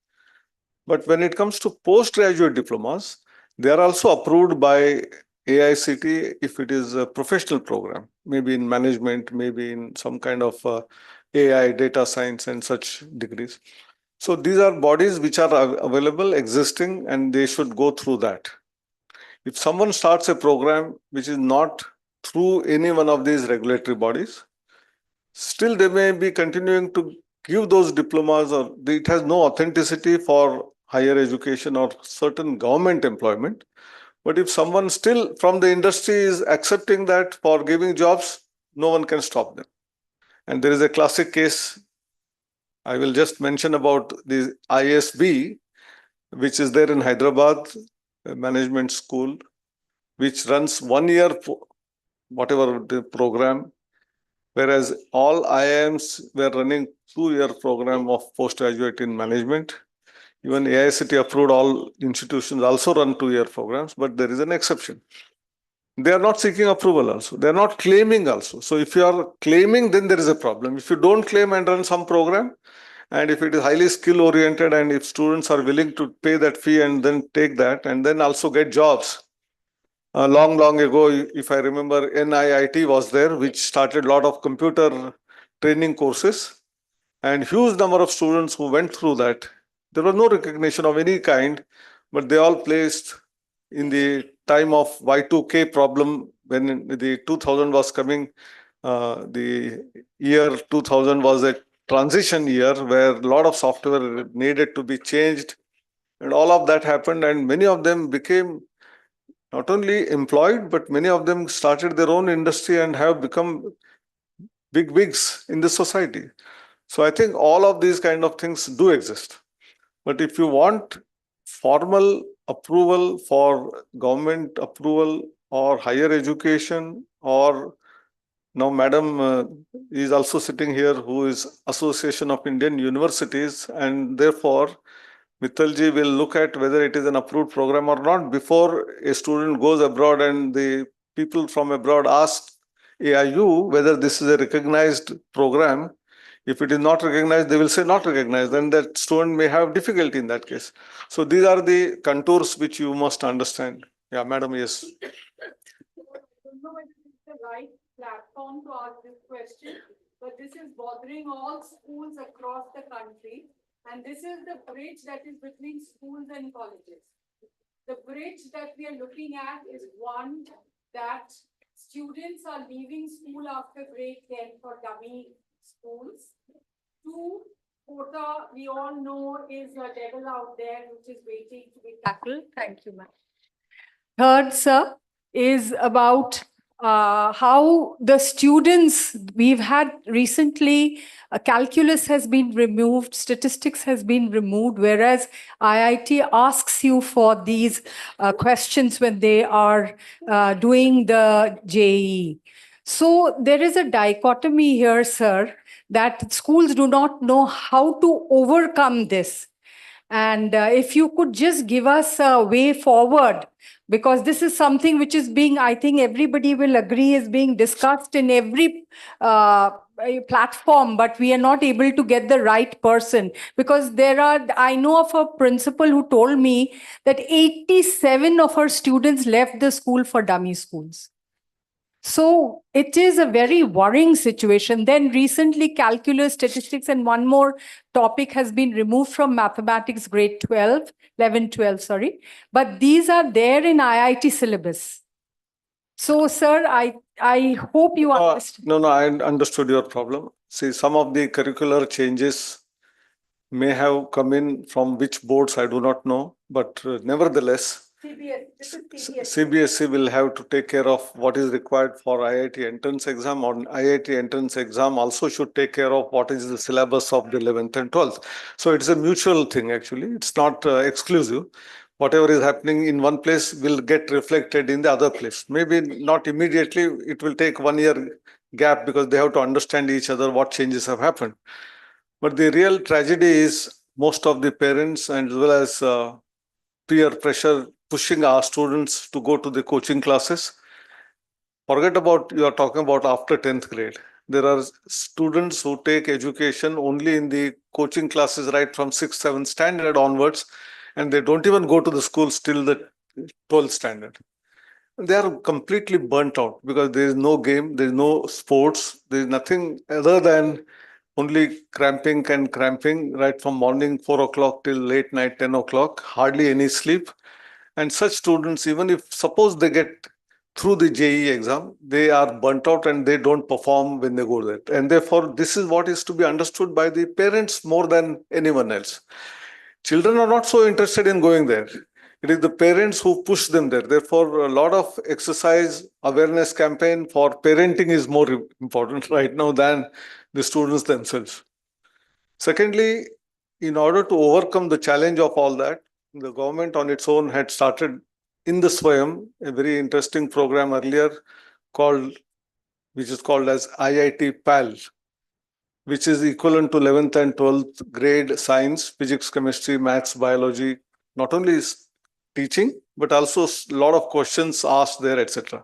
But when it comes to postgraduate diplomas, they are also approved by AICTE if it is a professional program, maybe in management, maybe in some kind of AI, data science and such degrees. So these are bodies which are available, existing, and they should go through that. If someone starts a program which is not through any one of these regulatory bodies, still they may be continuing to give those diplomas, or it has no authenticity for higher education or certain government employment. But if someone still from the industry is accepting that for giving jobs, no one can stop them. And there is a classic case, I will just mention about the ISB, which is there in Hyderabad, a management school, which runs 1 year whatever the program, whereas all IIMs were running 2-year program of postgraduate in management. Even AICT approved all institutions also run 2-year programs, but there is an exception. They are not seeking approval also. They are not claiming also. So if you are claiming, then there is a problem. If you don't claim and run some program, and if it is highly skill oriented, and if students are willing to pay that fee and then take that, and then also get jobs. Long ago, if I remember, NIIT was there, which started a lot of computer training courses, and huge number of students who went through that. There was no recognition of any kind, but they all placed in the time of Y2K problem, when the 2000 was coming. The year 2000 was a transition year where a lot of software needed to be changed, and all of that happened, and many of them became not only employed, but many of them started their own industry and have become big wigs in the society. So I think all of these kind of things do exist. But if you want formal approval for government approval or higher education, or now Madam is also sitting here, who is Association of Indian Universities, and therefore Mittalji will look at whether it is an approved program or not before a student goes abroad, and the people from abroad ask AIU whether this is a recognized program. If it is not recognized, they will say not recognized, then that student may have difficulty in that case. So these are the contours which you must understand. Yeah, Madam, yes.
I don't know whether this is the right platform to ask this question, but this is bothering all schools across the country. And this is the bridge that is between schools and colleges. The bridge that we are looking at is one, that students are leaving school after grade 10 for dummy schools. Two, quota, we all know, is a devil out there which is waiting to be tackled. Thank you, ma'am. Third, sir, is about how the students, we've had recently, calculus has been removed, statistics has been removed, whereas IIT asks you for these questions when they are doing the JEE. So there is a dichotomy here, sir, that schools do not know how to overcome this. And if you could just give us a way forward, because this is something which is being, I think everybody will agree, is being discussed in every platform, but we are not able to get the right person. Because I know of a principal who told me that 87 of her students left the school for dummy schools. So it is a very worrying situation. Then recently calculus, statistics, and one more topic has been removed from mathematics grade 12, 11, 12, sorry. But these are there in IIT syllabus. So sir, I hope you understand.
No, I understood your problem. See, some of the curricular changes may have come in from which boards, I do not know, but nevertheless, CBSE will have to take care of what is required for IIT entrance exam, or IIT entrance exam also should take care of what is the syllabus of the 11th and 12th. So it's a mutual thing actually. It's not exclusive. Whatever is happening in one place will get reflected in the other place. Maybe not immediately, it will take 1 year gap because they have to understand each other, what changes have happened. But the real tragedy is most of the parents, and as well as peer pressure, pushing our students to go to the coaching classes. Forget about, you are talking about after 10th grade. There are students who take education only in the coaching classes right from 6th, 7th standard onwards, and they don't even go to the schools till the 12th standard. They are completely burnt out because there is no game, there is no sports, there is nothing other than only cramping and cramping right from morning 4 o'clock till late night 10 o'clock, hardly any sleep. And such students, even if suppose they get through the JEE exam, they are burnt out and they don't perform when they go there. And therefore, this is what is to be understood by the parents more than anyone else. Children are not so interested in going there. It is the parents who push them there. Therefore, a lot of exercise awareness campaign for parenting is more important right now than the students themselves. Secondly, in order to overcome the challenge of all that, the government on its own had started in the Swayam, a very interesting program earlier which is called as IIT PAL, which is equivalent to 11th and 12th grade science, physics, chemistry, maths, biology. Not only is teaching, but also a lot of questions asked there, etc.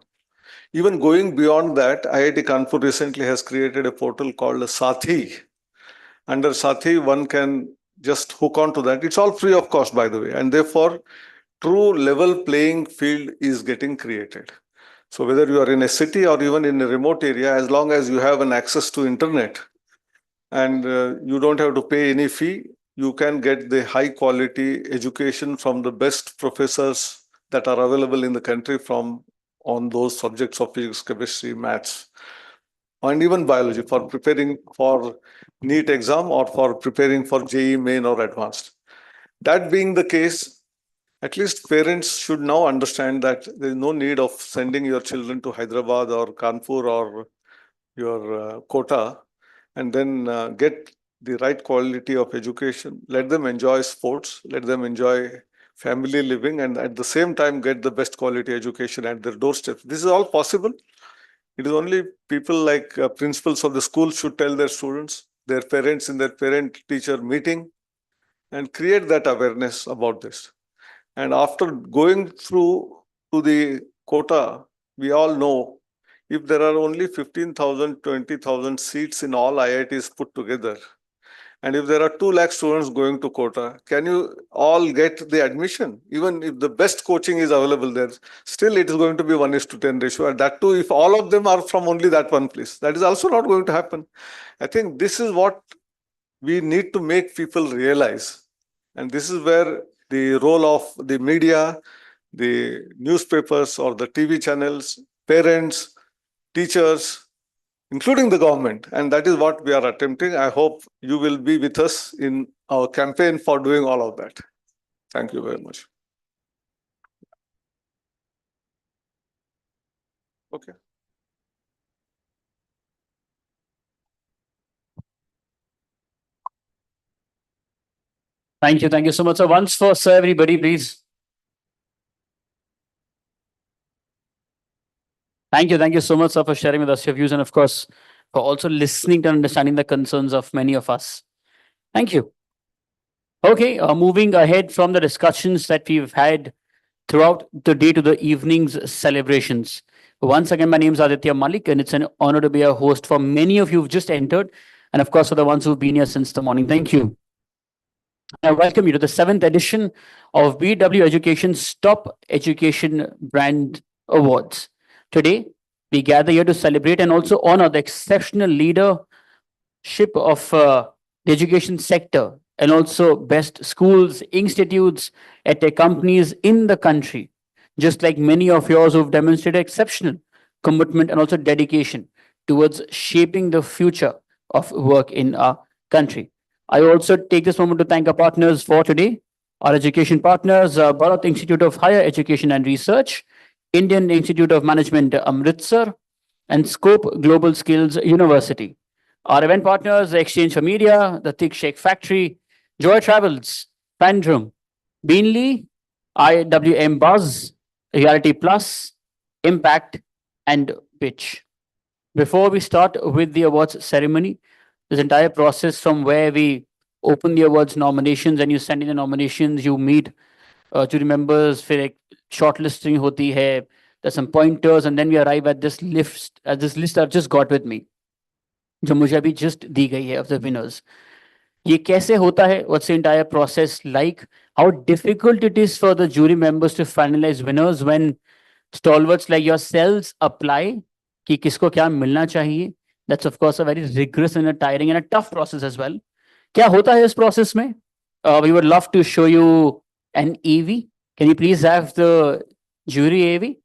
Even going beyond that, IIT Kanpur recently has created a portal called Sathi. Under Sathi, one can just hook on to that. It's all free of cost, by the way. And therefore, true level playing field is getting created. So whether you are in a city or even in a remote area, as long as you have an access to internet and you don't have to pay any fee, you can get the high quality education from the best professors that are available in the country on those subjects of physics, chemistry, maths, and even biology for preparing for NEET exam or for preparing for JEE main or advanced. That being the case, at least parents should now understand that there is no need of sending your children to Hyderabad or Kanpur or your Kota and then get the right quality of education. Let them enjoy sports, let them enjoy family living, and at the same time get the best quality education at their doorstep. This is all possible. It is only people like principals of the school should tell their students, their parents in their parent-teacher meeting, and create that awareness about this. And after going through to the quota, we all know if there are only 15,000, 20,000 seats in all IITs put together, and if there are 2 lakh students going to quota, can you all get the admission? Even if the best coaching is available there, still it is going to be 1:10 ratio. And that too, if all of them are from only that one place, that is also not going to happen. I think this is what we need to make people realize. And this is where the role of the media, the newspapers or the TV channels, parents, teachers, including the government. And that is what we are attempting. I hope you will be with us in our campaign for doing all of that. Thank you very much. Okay.
Thank you. Thank you so much. So once for sir, everybody, please. Thank you. Thank you so much, sir, for sharing with us your views and, of course, for also listening to understanding the concerns of many of us. Thank you. Okay, moving ahead from the discussions that we've had throughout the day to the evening's celebrations. Once again, my name is Aditya Malik, and it's an honor to be a host for many of you who've just entered, and of course, for the ones who've been here since the morning. Thank you. I welcome you to the 7th edition of BW Education's Top Education Brand Awards. Today, we gather here to celebrate and also honor the exceptional leadership of the education sector and also best schools, institutes, edtech companies in the country, just like many of yours who've demonstrated exceptional commitment and also dedication towards shaping the future of work in our country. I also take this moment to thank our partners for today, our education partners, Bharat Institute of Higher Education and Research, Indian Institute of Management, Amritsar, and Scope Global Skills University. Our event partners, Exchange for Media, the Thick Shake Factory, Joy Travels, Pandrum, Beanly, IWM Buzz, Reality Plus, Impact, and Pitch. Before we start with the awards ceremony, this entire process from where we open the awards nominations and you send in the nominations, you meet jury members, फिर एक shortlisting होती है, there's some pointers, and then we arrive at this list I've just got with me, जो मुझे अभी just दी गई है of the winners. ये कैसे होता है? What's the entire process like? How difficult it is for the jury members to finalize winners when stalwarts like yourselves apply कि किसको क्या मिलना चाहिए? That's of course a very rigorous and a tiring and a tough process as well. क्या होता है इस process में? We would love to show you an AV. Can you please have the jury AV?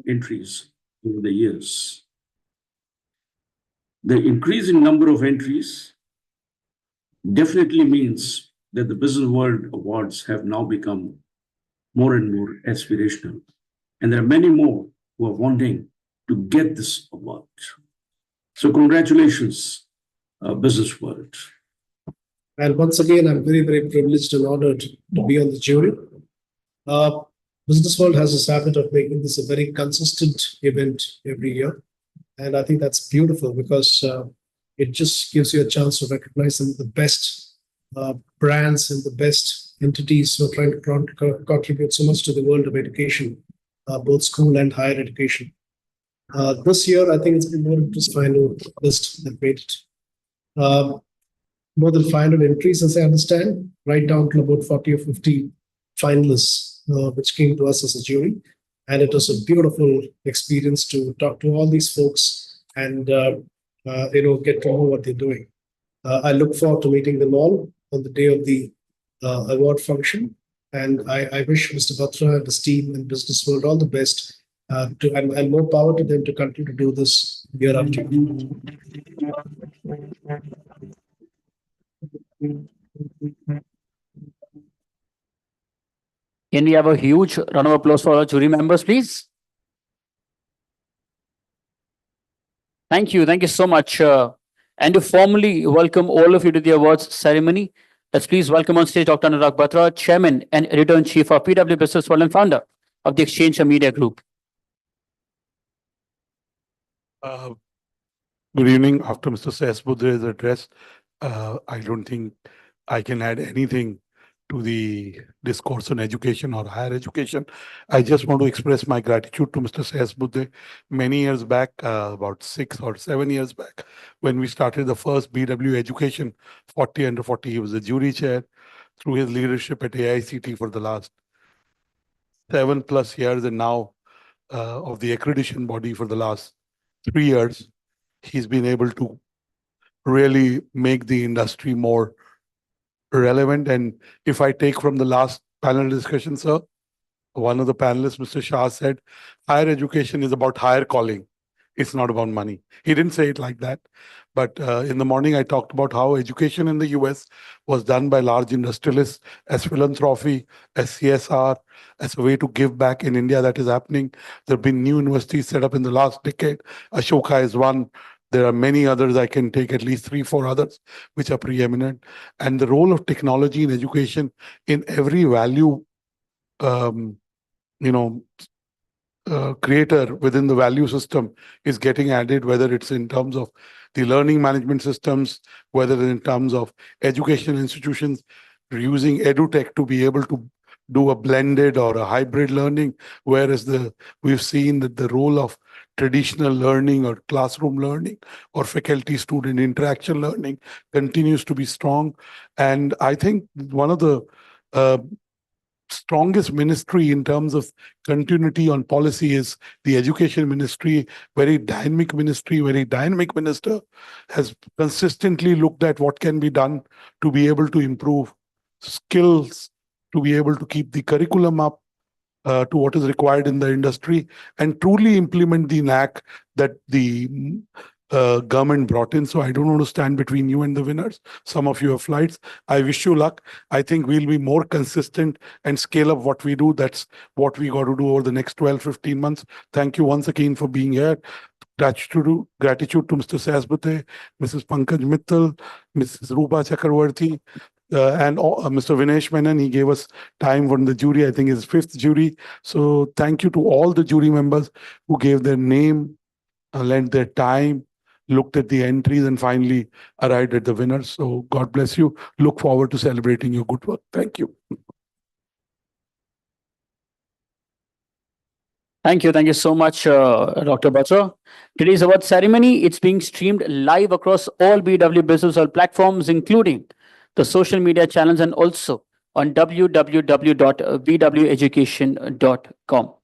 Entries over the years. The increasing number of entries definitely means that the Business World Awards have now become more and more aspirational. And there are many more who are wanting to get this award. So congratulations, Business World.
And once again, I'm very, very privileged and honored to be on the jury. Business World has this habit of making this a very consistent event every year. And I think that's beautiful because it just gives you a chance to recognize some of the best brands and the best entities who are trying to contribute so much to the world of education, both school and higher education. This year, I think it's been more than just final list that made it. More than 500 entries, as I understand, right down to about 40 or 50 finalists, which came to us as a jury. And it was a beautiful experience to talk to all these folks and get to know what they're doing. I look forward to meeting them all on the day of the award function. And I wish Mr. Batra and his team and Business World all the best and more power to them to continue to do this year after year.
Can we have a huge round of applause for our jury members, please? Thank you. Thank you so much. And to formally welcome all of you to the awards ceremony, let's please welcome on stage Dr. Anurag Batra, Chairman and Editor-in-Chief of PW Business World and founder of the Exchange Media Group.
Good evening. After Mr. Sesbuddha's address, I don't think I can add anything to the discourse on education or higher education. I just want to express my gratitude to Mr. Sesbuddha. Many years back, about 6 or 7 years back, when we started the first BW Education 40 under 40, he was the jury chair. Through his leadership at AICT for the last 7+ years, and now of the accreditation body for the last 3 years, he's been able to really make the industry more relevant. And if I take from the last panel discussion, sir, one of the panelists, Mr. Shah, said, higher education is about higher calling. It's not about money. He didn't say it like that. But in the morning, I talked about how education in the US was done by large industrialists as philanthropy, as CSR, as a way to give back. In India, that is happening. There have been new universities set up in the last decade. Ashoka is one. There are many others. I can take at least 3, 4 others, which are preeminent. And the role of technology in education in every value, creator within the value system is getting added, whether it's in terms of the learning management systems, whether in terms of education institutions, using edutech to be able to do a blended or a hybrid learning, whereas we've seen that the role of traditional learning or classroom learning or faculty-student interaction learning continues to be strong. And I think one of the strongest ministry in terms of continuity on policy is the education ministry. Very dynamic ministry, very dynamic minister has consistently looked at what can be done to be able to improve skills, to be able to keep the curriculum up to what is required in the industry and truly implement the NAC that the government brought in. So I don't want to stand between you and the winners. Some of you have flights. I wish you luck. I think we'll be more consistent and scale up what we do. That's what we got to do over the next 12, 15 months. Thank you once again for being here. Gratitude to Mr. Sesbuddha, Mrs. Pankaj Mittal, Mrs. Rupa Chakravarti, and Mr. Vinesh Menon. He gave us time from the jury. I think his 5th jury. So thank you to all the jury members who gave their name, lent their time, looked at the entries, and finally arrived at the winners. So God bless you. Look forward to celebrating your good work. Thank you.
Thank you. Thank you so much, Dr. Batra. Today's award ceremony, it's being streamed live across all BW Business World platforms, including the social media channels and also on www.bweducation.com.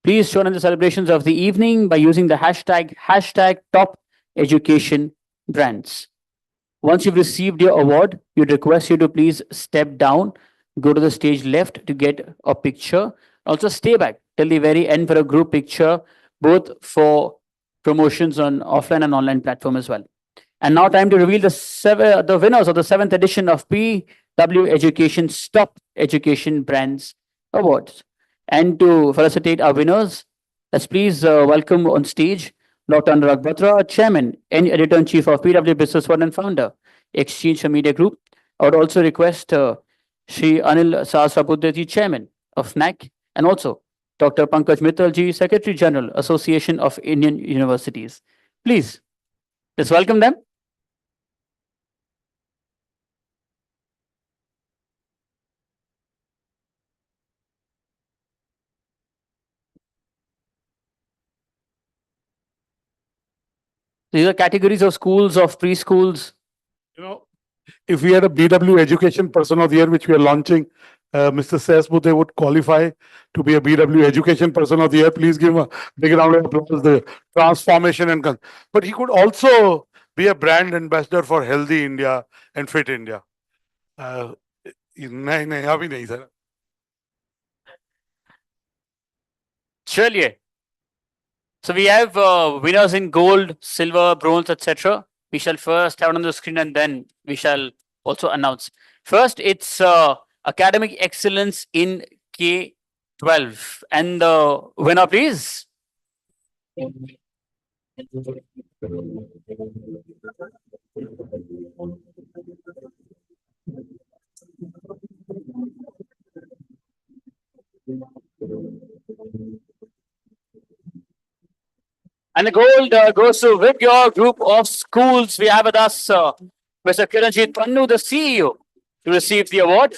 Please join in the celebrations of the evening by using the hashtag #TopEducationBrands. Once you've received your award, we'd request you to please step down, go to the stage left to get a picture. Also, stay back till the very end for a group picture, both for promotions on offline and online platform as well. And now, time to reveal the winners of the 7th edition of PW Education's Top Education Brands Awards. And to felicitate our winners, let's please welcome on stage Dr. Anurag Batra, Chairman and Editor-in-Chief of PW Business World and Founder, Exchange Media Group. I would also request Shri Anil Sahasrabudhe, Chairman of NAC, and also Dr. Pankaj Mittalji, Secretary General, Association of Indian Universities. Please, let's welcome them. These are categories of schools, of preschools.
You know, if we had a BW Education Person of the Year, which we are launching, Mr. Sesbudhe would qualify to be a BW Education Person of the Year. Please give him a big round of applause. The transformation but he could also be a brand ambassador for Healthy India and Fit India. नहीं अभी नहीं sir.
Chaliye. So we have winners in gold, silver, bronze, etc. We shall first have it on the screen and then we shall also announce. First, it's academic excellence in K-12. And the winner, please. And the gold goes to with your group of schools. We have with us Mr. Kiranjit Pannu, the CEO, to receive the award.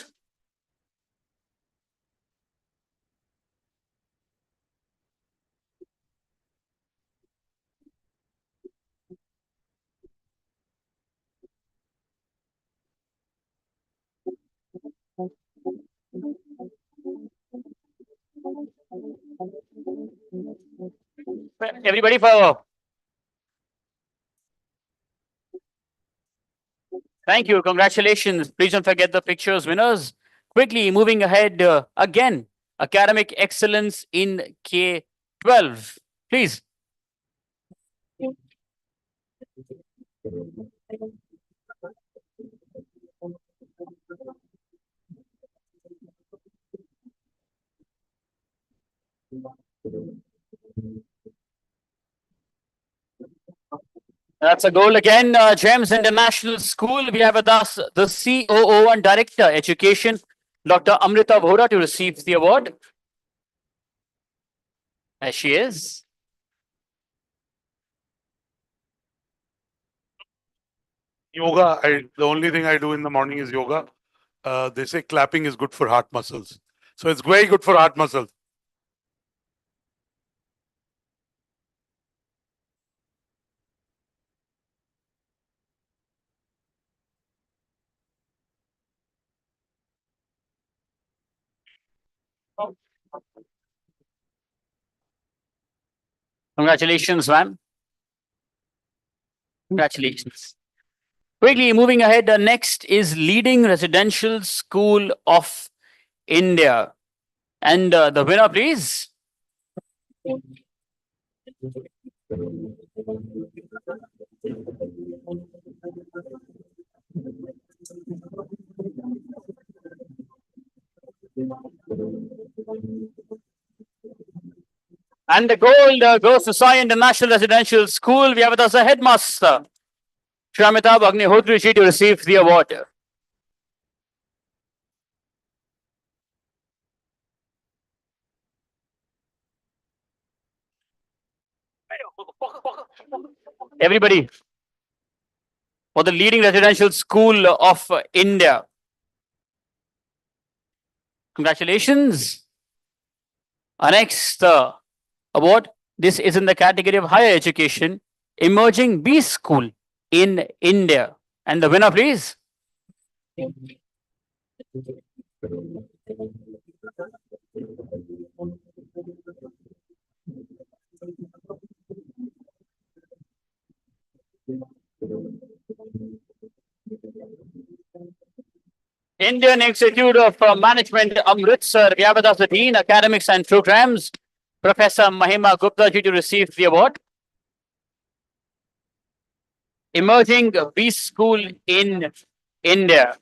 Everybody for. Thank you. Congratulations. Please don't forget the pictures, winners. Quickly moving ahead again. Academic excellence in K-12. Please. That's a goal again. GEMS International School. We have with us the COO and Director Education, Dr. Amrita Vohra, to receive the award. There she is.
Yoga, the only thing I do in the morning is yoga. They say clapping is good for heart muscles. So it's very good for heart muscles.
Congratulations, ma'am. Congratulations. Quickly moving ahead, the next is Leading Residential School of India. And the winner, please. And the gold goes to Sai International Residential School. We have with us a headmaster, Shramita Agnihotri, to receive the award. Everybody, for the Leading Residential School of India. Congratulations. Our next award, this is in the category of higher education, Emerging B School in India. And the winner, please. Indian Institute of Management, Amritsar. We have with us the Dean, Academics and Programs, Professor Mahima Gupta ji to receive the award. Emerging B School in India.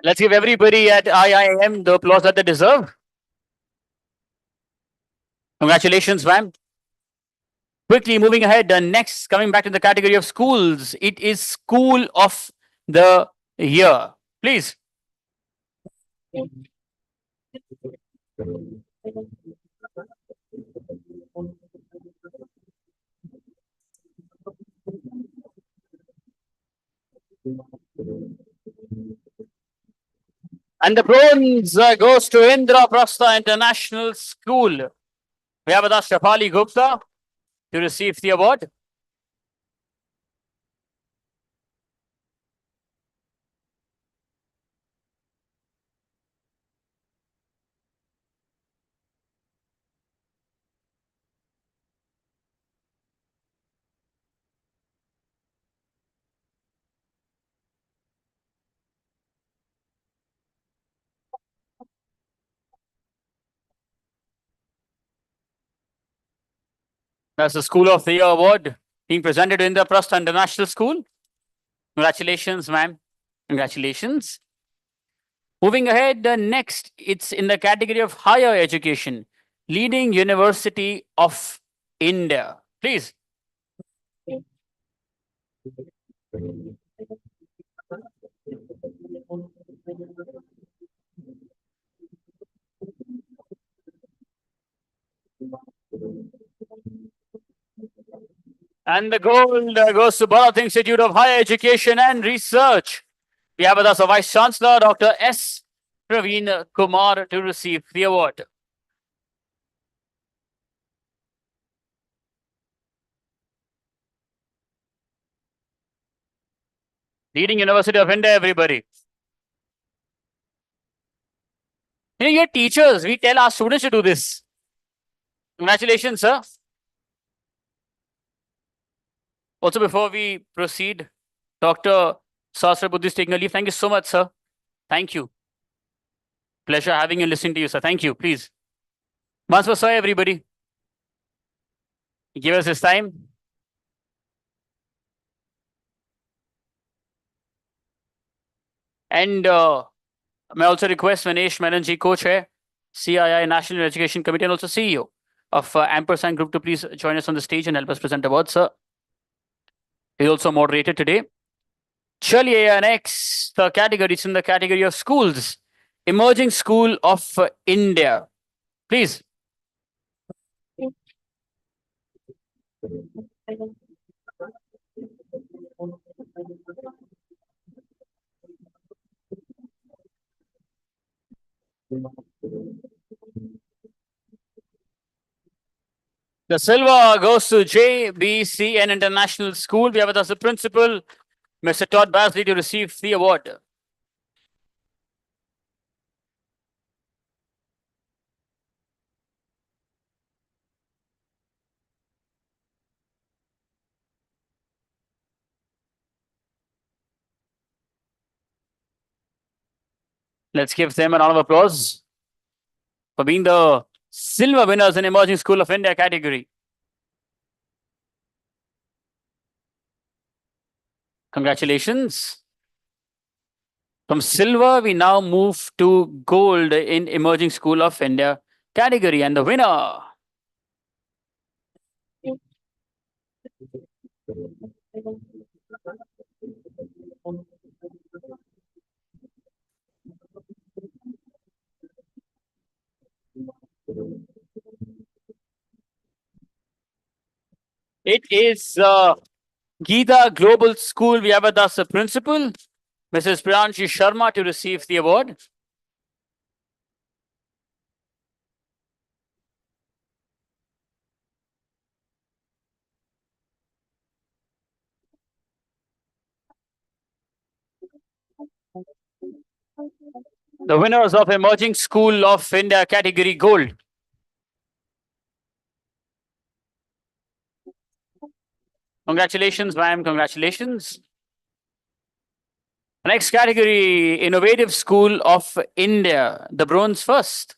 Let's give everybody at IIM the applause that they deserve. Congratulations, ma'am. Quickly moving ahead, next coming back to the category of schools, it is School of the Year. Please. And the bronze goes to Indraprastha International School. We have with us Shafali Gupta to receive the award. That's the School of the Year award being presented to Indraprastha International School. Congratulations, ma'am. Congratulations. Moving ahead, next, it's in the category of higher education, Leading University of India. Please. And the gold goes to Bharat Institute of Higher Education and Research. We have with us a Vice Chancellor, Dr. S. Praveen Kumar, to receive the award. Leading University of India, everybody. You know, you're teachers. We tell our students to do this. Congratulations, sir. Also, before we proceed, Dr. Sastra Buddhi is taking a leave. Thank you so much, sir. Thank you. Pleasure having and listening to you, sir. Thank you. Please. Once more, sir, everybody. Give us his time. And may I also request Manish Menon ji, co-chair, CII National Education Committee, and also CEO of Ampersand Group to please join us on the stage and help us present awards, sir. He also moderated today. Chaliye, next, the category is in the category of schools. Emerging School of India. Please. The silver goes to JBCN International School. We have with us the principal, Mr. Todd Basley, to receive the award. Let's give them a round of applause for being the silver winners in Emerging School of India category. Congratulations. From silver, we now move to gold in Emerging School of India category. And the winner it is Geeta Global School. We have with us the principal, Mrs. Priyanshi Sharma, to receive the award. The winners of Emerging School of India category gold. Congratulations, ma'am. Congratulations. Next category, Innovative School of India, the bronze first.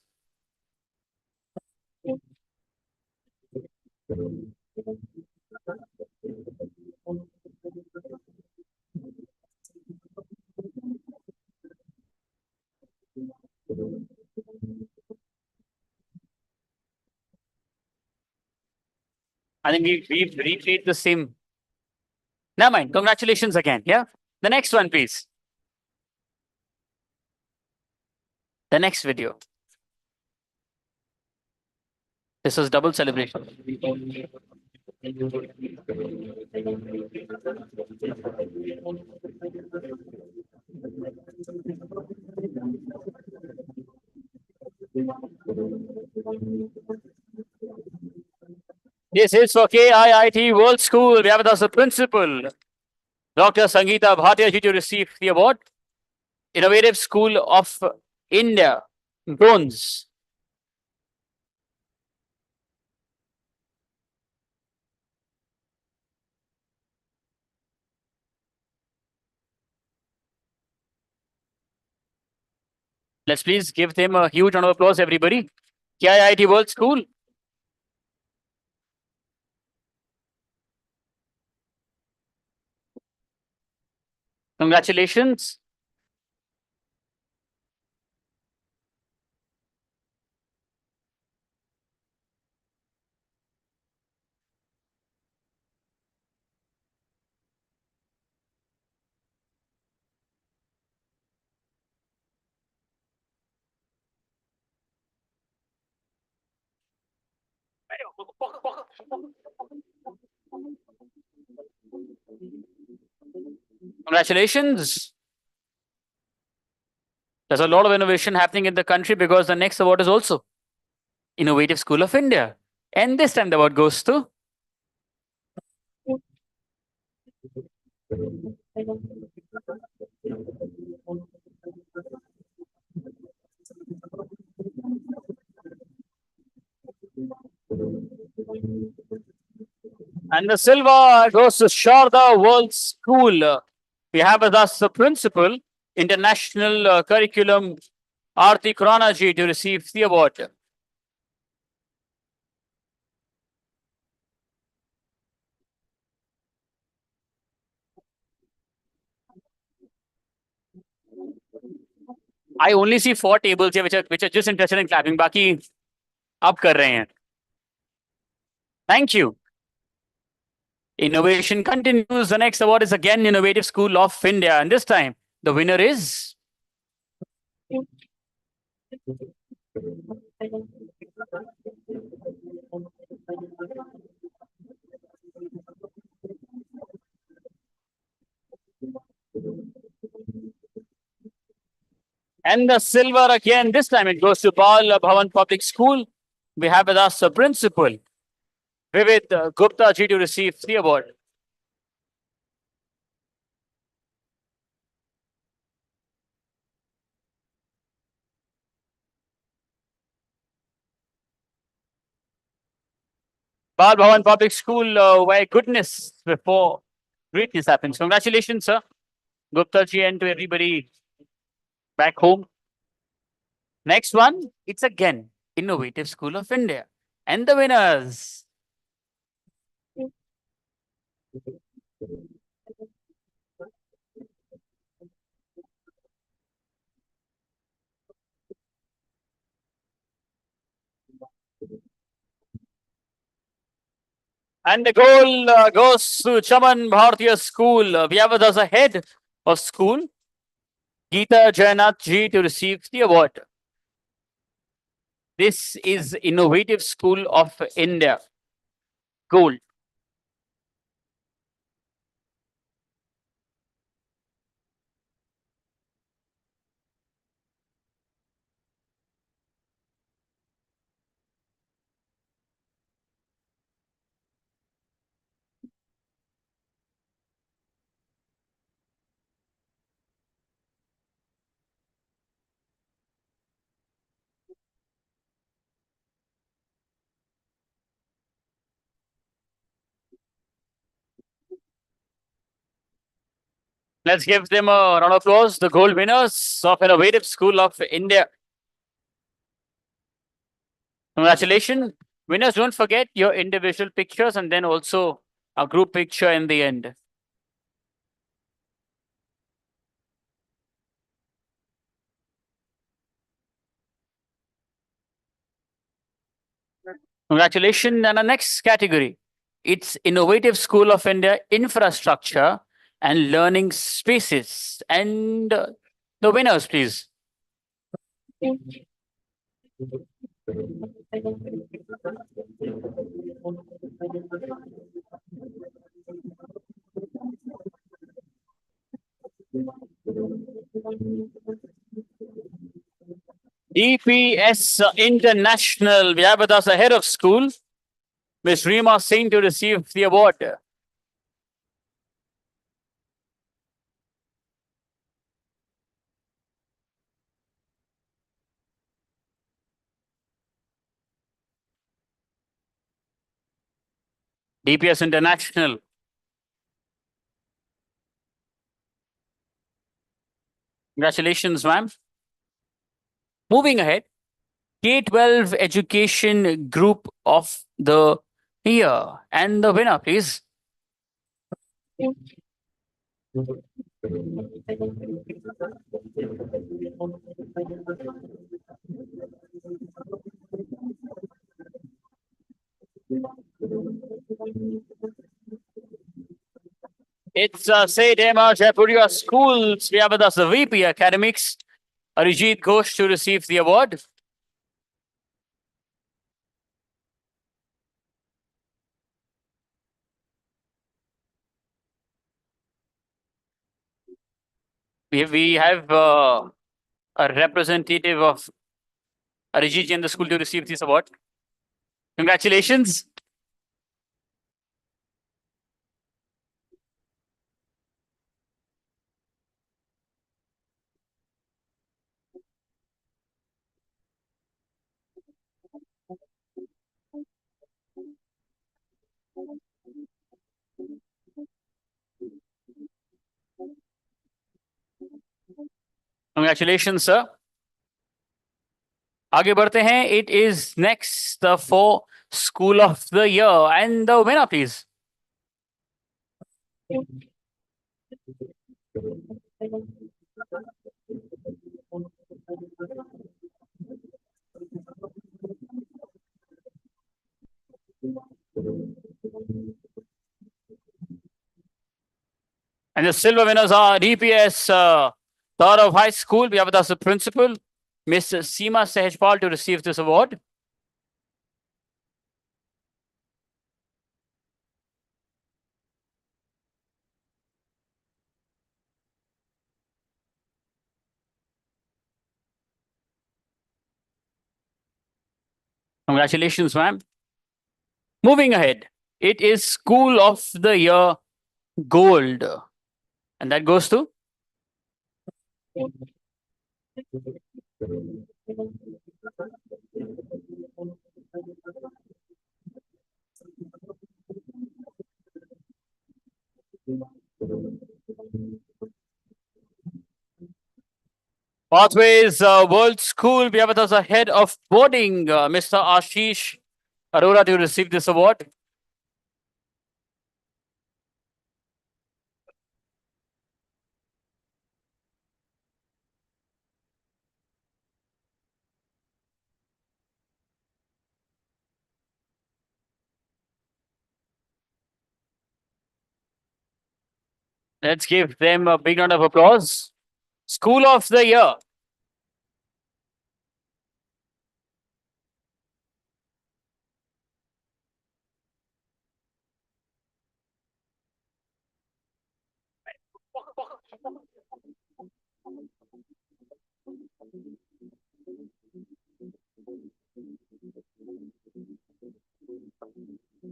I think we've replayed the same. Never mind. Congratulations again. Yeah. The next one, please. The next video. This was double celebration. This is for KIIT World School. We have with us the principal, Dr. Sangeeta Bhatia ji, to receive the award. Innovative School of India, bronze. Let's please give them a huge round of applause, everybody. KIIT World School. Congratulations. Congratulations. There's a lot of innovation happening in the country because the next award is also Innovative School of India. And this time the award goes to and the silver goes to Sharda World School. We have with us the principal, International Curriculum, Aarti Khurana ji, to receive the award. I only see 4 tables here which are just interested in clapping. बाकी अब कर रहे हैं. Thank you. Innovation continues. The next award is again Innovative School of India, and this time the winner is and the silver again. This time it goes to Bal Bhavan Public School. We have with us the principal, Vivid Gupta ji, to receive the award. Bal Bhavan Public School, where goodness before greatness happens. Congratulations, sir. Gupta ji, and to everybody back home. Next one, it's again Innovative School of India. And the winners. And the goal goes to Chaman Bhartiya School. We have with us a head of school, Geeta Jainath ji, to receive the award. This is Innovative School of India, gold. Let's give them a round of applause. The gold winners of Innovative School of India. Congratulations. Winners, don't forget your individual pictures and then also a group picture in the end. Congratulations. And the next category, it's Innovative School of India Infrastructure and Learning Spaces. And the winners, please. DPS International. We have with us a head of school, Ms. Rima Singh, to receive the award. DPS International. Congratulations, ma'am. Moving ahead, K-12 Education Group of the Year. And the winner, please. It's St. Emma Jaipuria Schools. We have with us the VP Academics, Arijit Ghosh, to receive the award. We have a representative of Arijit in the school to receive this award. Congratulations. Congratulations, sir. आगे बढ़ते हैं. It is next for School of the Year. And the winner, please. And the silver winners are DPS Tarav High School. We have with us the principal, Miss Seema Sehajpal, to receive this award. Congratulations, ma'am. Moving ahead, it is School of the Year Gold. And that goes to? Pathways World School. We have with us a head of boarding, Mr. Ashish Arora, to receive this award. Let's give them a big round of applause. School of the Year.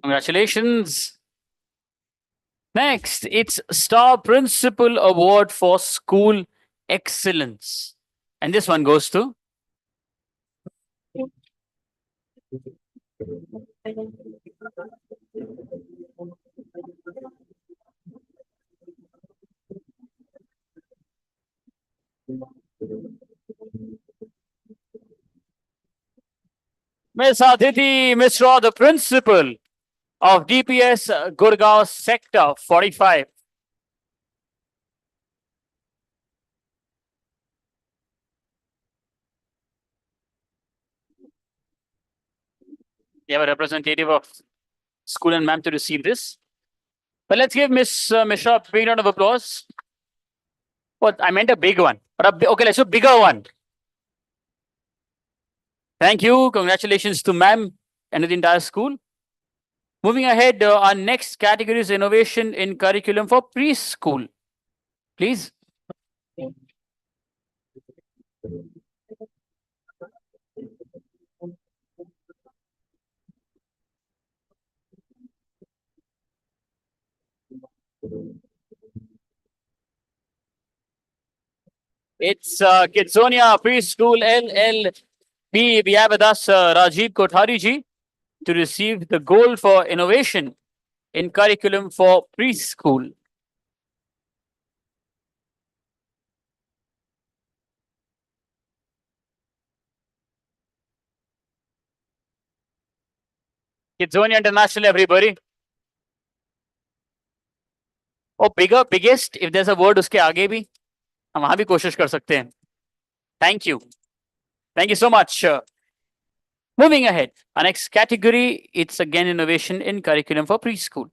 Congratulations. Next, it's Star Principal Award for School Excellence. And this one goes to? Ms. Aditi Mishra, the principal of DPS Gurgaon Sector 45. We have a representative of school and ma'am to receive this. But let's give Miss Mishra a big round of applause. What? I meant a big one. But okay, let's do a bigger one. Thank you. Congratulations to ma'am and the entire school. Moving ahead, our next category is innovation in curriculum for preschool. Please. It's Kidsonia Preschool LLB. We have with us Rajiv Kothari ji to receive the gold for innovation in curriculum for preschool. Kidsonia International, everybody. Oh, biggest, if there's a word उसके आगे भी हम वहां भी कोशिश कर सकते हैं. Thank you. Thank you so much. Moving ahead, our next category, it's again innovation in curriculum for preschool.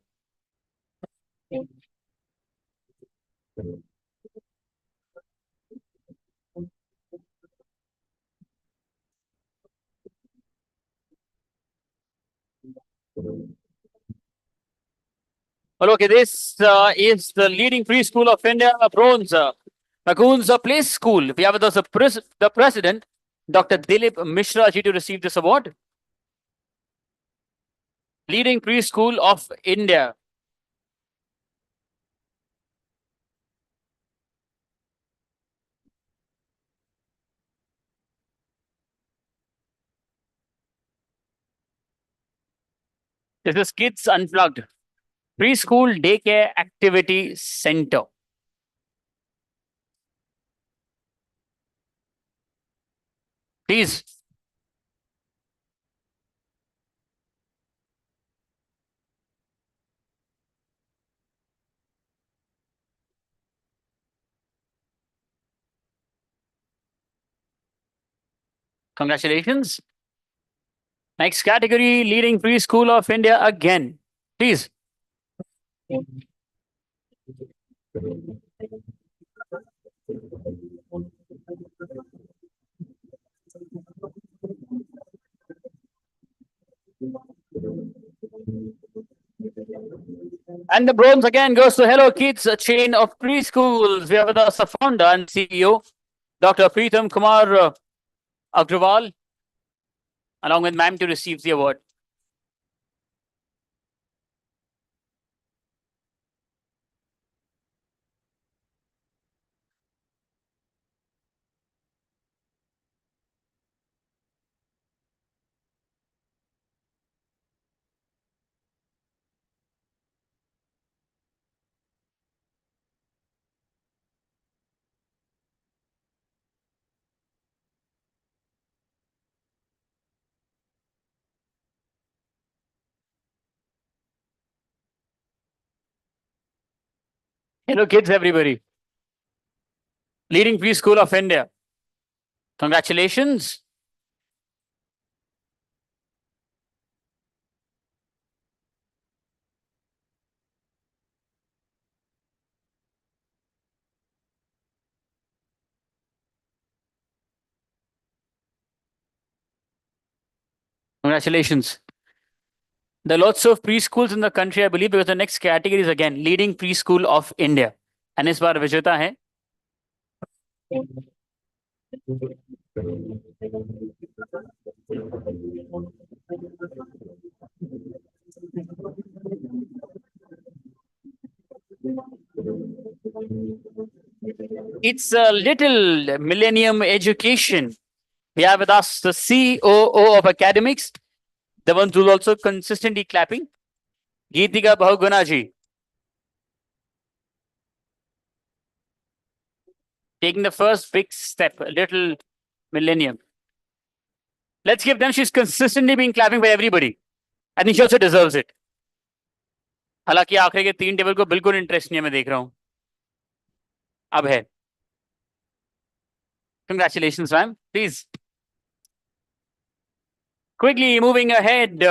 Well, okay, this is the leading preschool of India, Bronze, Magoon's Play School. We have with us the president, Dr. Dilip Mishra ji, to receive this award. Leading preschool of India. This is Kids Unplugged, Preschool Daycare Activity Center. Please. Congratulations. Next category, leading preschool of India again. Please. And the bronze again goes to Hello Kids, a chain of preschools. We have with us the founder and CEO, Dr. Preetham Kumar Agrawal, along with ma'am to receive the award. Hello Kids, everybody. Leading preschool of India. Congratulations. Congratulations. There are lots of preschools in the country, I believe, because the next category is again leading preschool of India. And इस बार विजेता है It's a Little Millennium Education. We have with us the COO of academics, the one who's also consistently clapping, Geetika Bahuguna ji. Taking the first big step, Little Millennium. Let's give them. She's consistently being clapping by everybody. I think she also deserves it. हालांकि आखिर के 3 table को बिल्कुल interest नहीं है मैं देख रहा हूं अब है Congratulations, ma'am. Please. Quickly moving ahead,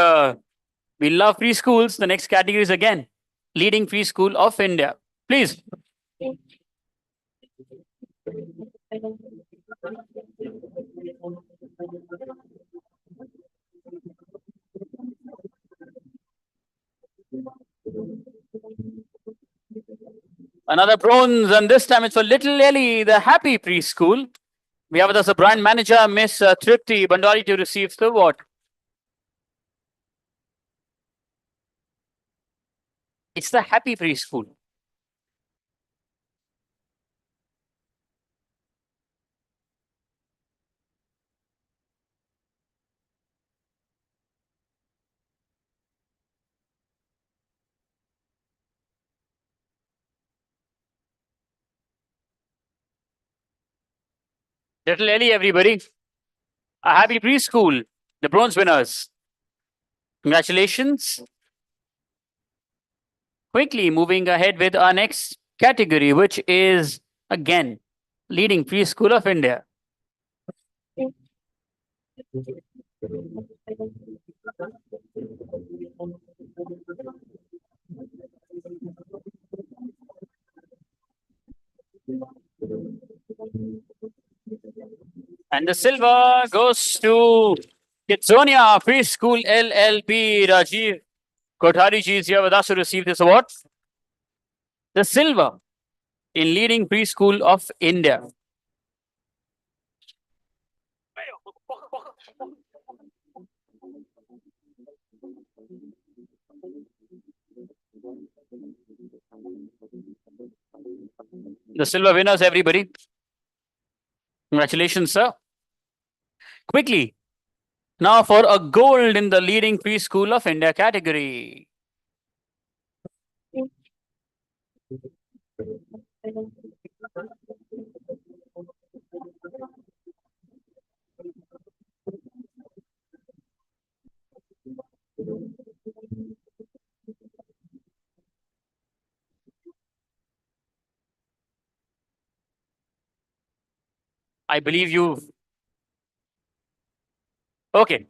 we love free schools. The next category is again leading free school of India. Please. Another bronze, and this time it's for Little Ellie, the happy preschool. We have with us a brand manager, Miss Tripti Bandari, to receive the award. It's the happy preschool. Little Ellie, everybody. A happy preschool, the bronze winners. Congratulations. Quickly moving ahead with our next category, which is again leading preschool of India. And the silver goes to Kitsonia Preschool LLP. Rajiv Kothari ji is here with us to receive this award. The silver in leading preschool of India. The silver winners, everybody. Congratulations, sir. Quickly, now for a gold in the leading preschool of India category. I believe you've. Okay.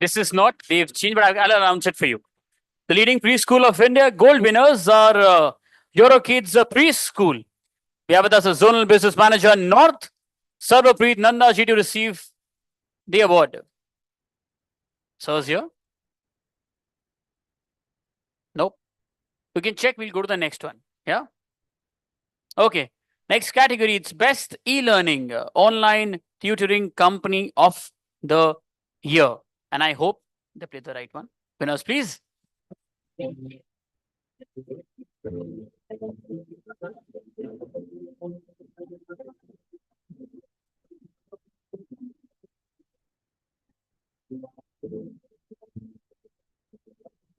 This is not, they've changed, but I'll announce it for you. The leading preschool of India gold winners are Eurokids Preschool. We have with us a zonal business manager, North, Sarvapreet Nanda ji, to receive the award. Sir's here? Nope. We can check, we'll go to the next one. Yeah? Okay. Next category, it's best e-learning online tutoring company of the year. And I hope they played the right one. Winners, please.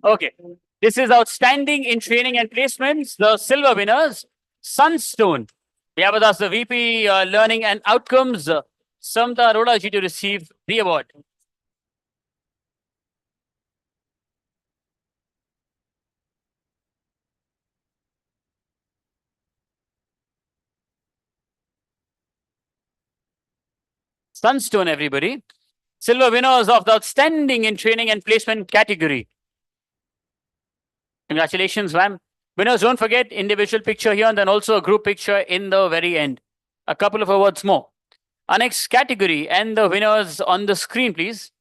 Okay. This is outstanding in training and placements. The silver winners, Sunstone. We have with us the VP Learning and Outcomes, Samta Arora ji, to receive the award. Sunstone, everybody. Silver winners of the outstanding in training and placement category. Congratulations, ma'am. Winners, don't forget individual picture here and then also a group picture in the very end. A couple of awards more. Our next category and the winners on the screen, please.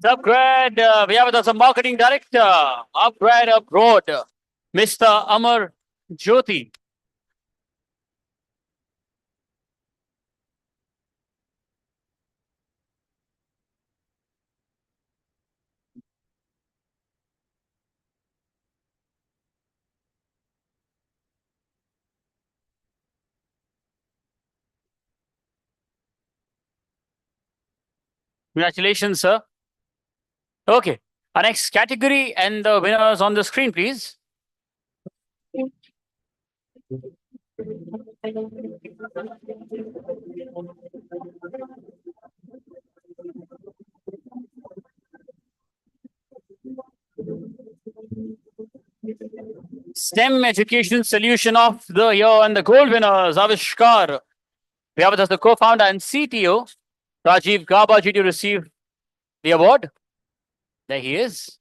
Upgrade, we have with us a marketing director, Upgrade Abroad, Mr. Amar Jyoti. Congratulations, sir. Okay. Our next category and the winners on the screen, please. STEM Education Solution of the Year and the gold winners, Avishkar. We have with us the co-founder and CTO, Rajiv Gabaji, to receive the award. There he is.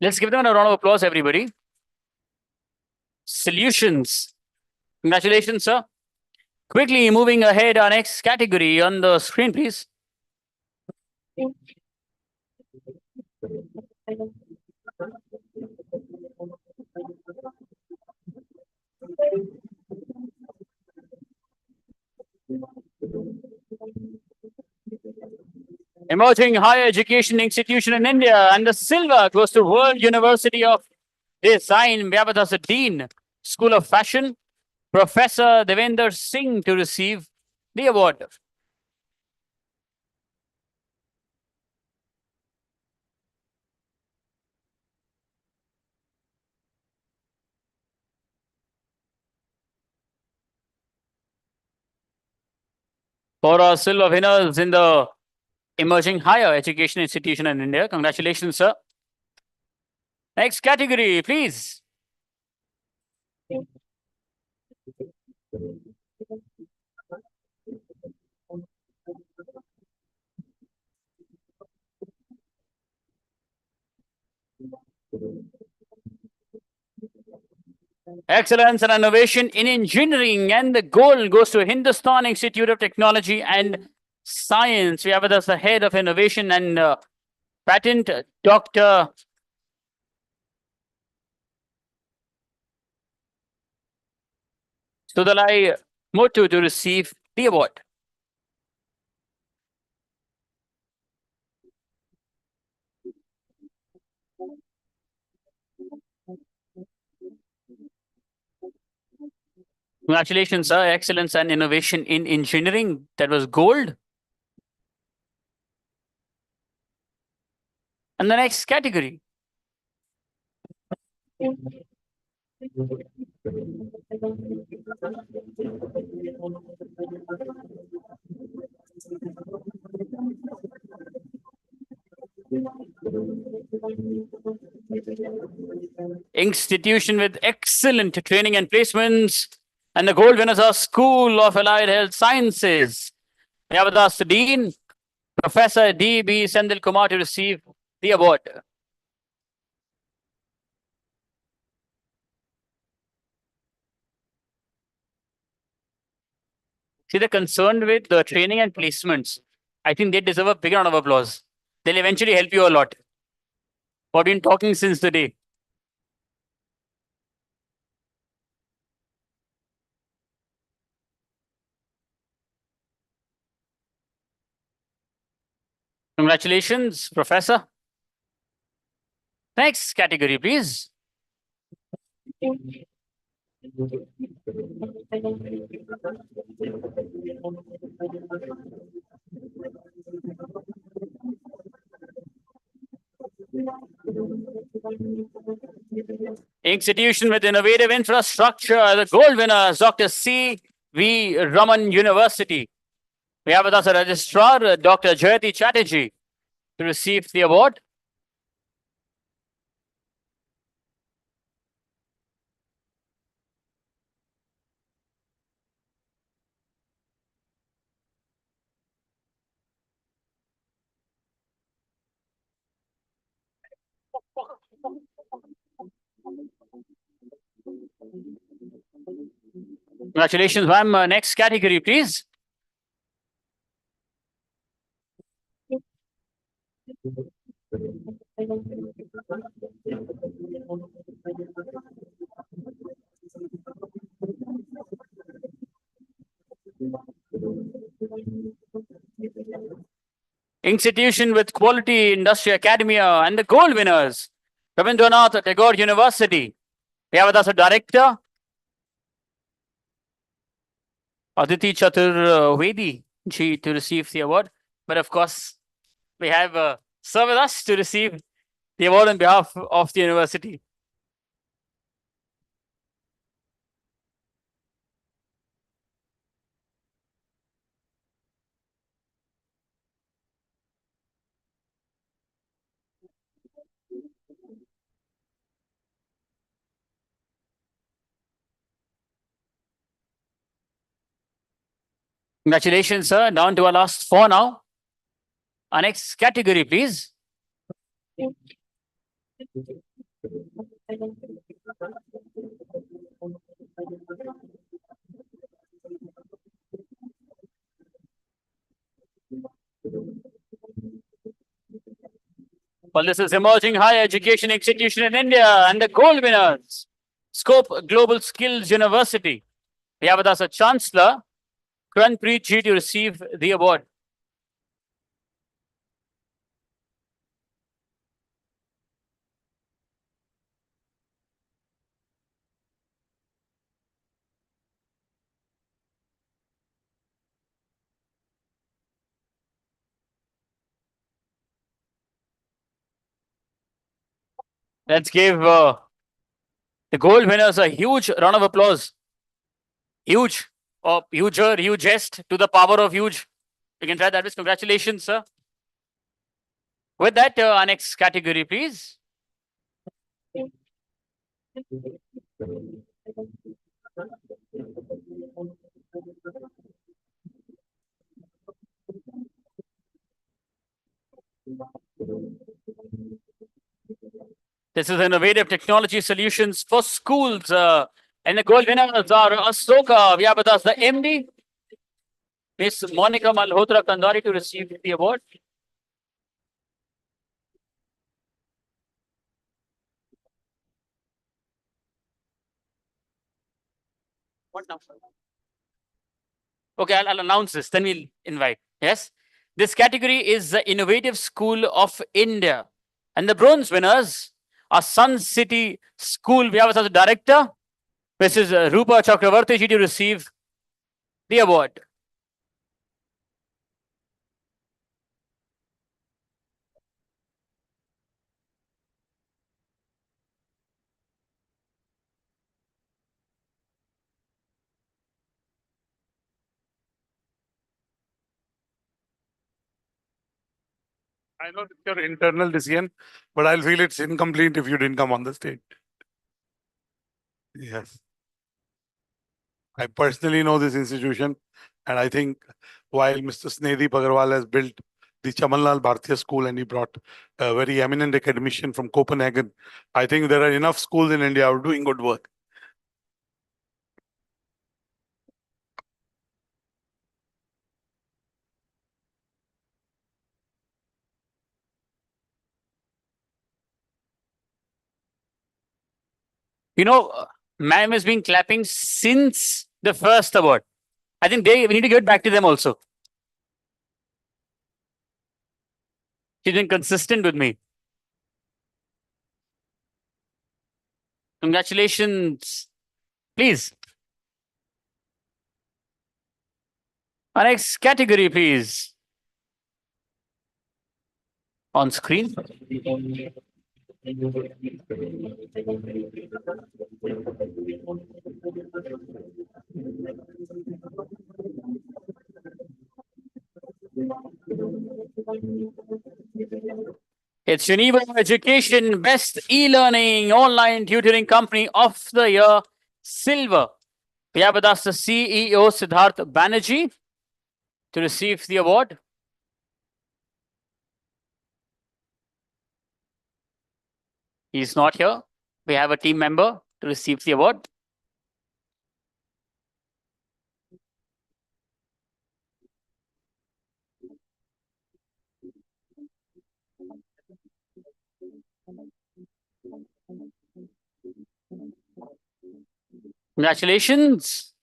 Let's give them a round of applause, everybody. Solutions. Congratulations, sir. Quickly moving ahead, our next category on the screen, please. Emerging Higher Education Institution in India, and the silver goes to World University of Design. We have with us the Dean, School of Fashion, Professor Devender Singh, to receive the award. For our silver winners in the Emerging Higher Education Institution in India, congratulations, sir. Next category, please. Excellence and Innovation in Engineering, and the gold goes to Hindustan Institute of Technology and Science. We have with us the head of innovation and patent, Dr. Sudalai Muthu, to receive the award. Congratulations, sir. Excellence and Innovation in Engineering. That was gold. And the next category. Institution with excellent training and placements. And the gold winners are School of Allied Health Sciences. We have with us the Dean, Professor D.B. Sendil Kumar, to receive the award. See, they're concerned with the training and placements. I think they deserve a big round of applause. They'll eventually help you a lot. We've been talking since the day. Congratulations, Professor. Next category, please. Institution with innovative infrastructure, the gold winners, Dr. C. V. Raman University. We have with us a registrar, Dr. Jayati Chatterjee, to receive the award. Congratulations, ma'am. Next category, please. institution with quality industry academia, and the gold winners, Rabindranath Tagore University. We have with us a director, Aditi Chaturvedi ji, to receive the award. But of course, we have sir with us to receive the award on behalf of the university. Congratulations, sir. Down to our last four now. Our next category, please. Well, this is Emerging Higher Education Institution in India and the gold winners, Scope Global Skills University. We have with us a Chancellor, Karanpreet ji, to receive the award. Let's give the gold winners a huge round of applause. Huge, or huger, hugest to the power of huge. You can try that. Congratulations, sir. With that, our next category, please. This is innovative technology solutions for schools. And the gold winners are Asoka. We have with us the MD, Miss Monica Malhotra Kandari, to receive the award. What now? Okay, I'll announce this, then we'll invite. Yes. This category is the Innovative School of India. And the bronze winners are Sun City School. We have with us the director, Mrs. Rupa Chakravarti ji, to receive the award.
I know it's your internal decision, but I'll feel it's incomplete if you didn't come on the stage. Yes. I personally know this institution, and I think while Mr. Snehdeep Agarwal has built the Chamanlal Bhartiya School and he brought a very eminent academician from Copenhagen, I think there are enough schools in India who are doing good work.
You know, ma'am has been clapping since the first award. I think we need to give it back to them also. She's been consistent with me. Congratulations. Please. Our next category, please. On screen. It's Geneva Education Best E-Learning Online Tutoring Company of the Year Silver. We have with us the CEO Siddharth Banerjee to receive the award. He's not here. We have a team member to receive the award. Congratulations.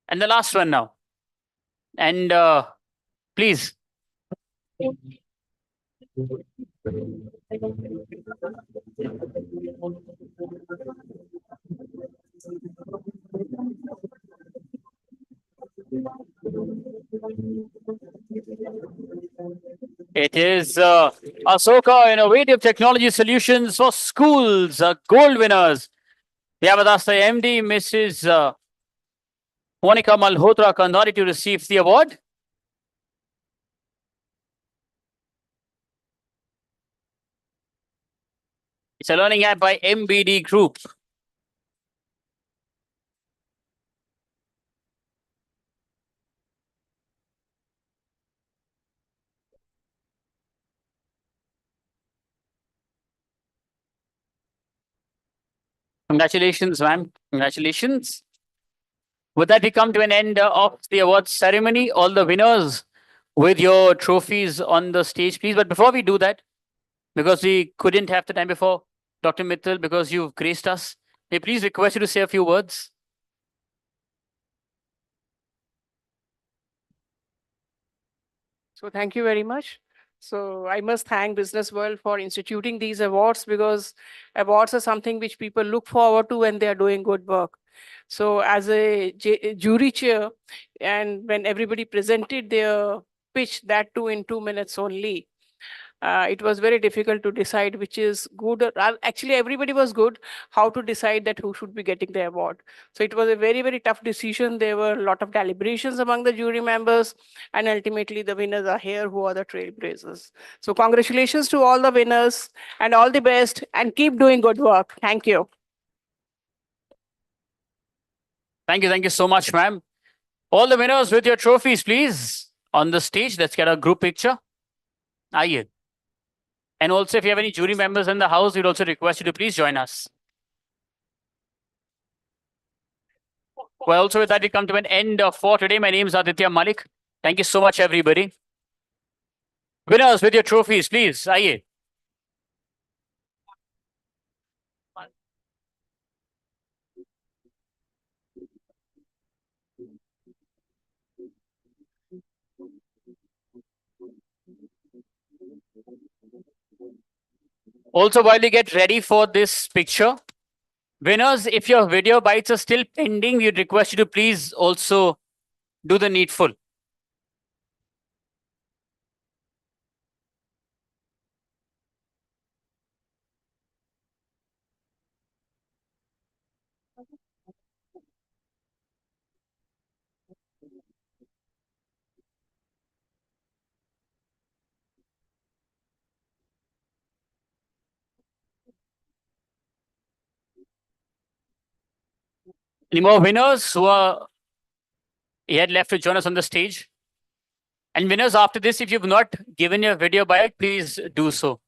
And the last one now. And please, It is Asoka Innovative Technology Solutions for Schools, gold winners. We have with us the MD, Mrs. Monica Malhotra Kandhari, to receive the award. It's a learning app by MBD Group. Congratulations, ma'am. Congratulations. With that, we come to an end of the awards ceremony. All the winners with your trophies on the stage, please. But before we do that, because we couldn't have the time before, Dr. Mittal, because you've graced us, may I please request you to say a few words.
So thank you very much. So I must thank Business World for instituting these awards, because awards are something which people look forward to when they are doing good work. So as a jury chair, and when everybody presented their pitch, that too in 2 minutes only, it was very difficult to decide which is good. Actually, everybody was good. How to decide that who should be getting the award? So it was a very, very tough decision. There were a lot of deliberations among the jury members, and ultimately the winners are here, who are the trailblazers. So congratulations to all the winners, and all the best, and keep doing good work. Thank you.
Thank you so much, ma'am. All the winners with your trophies, please, on the stage. Let's get a group picture. Aye. And also, if you have any jury members in the house, we'd also request you to please join us. Well, also with that, we come to an end for today. My name is Aditya Malik. Thank you so much, everybody. Winners with your trophies, please. Aye. Also, while you get ready for this picture, winners, if your video bites are still pending, we'd request you to please also do the needful. Any more winners who are yet left to join us on the stage? And winners, after this, if you've not given your video bite, please do so.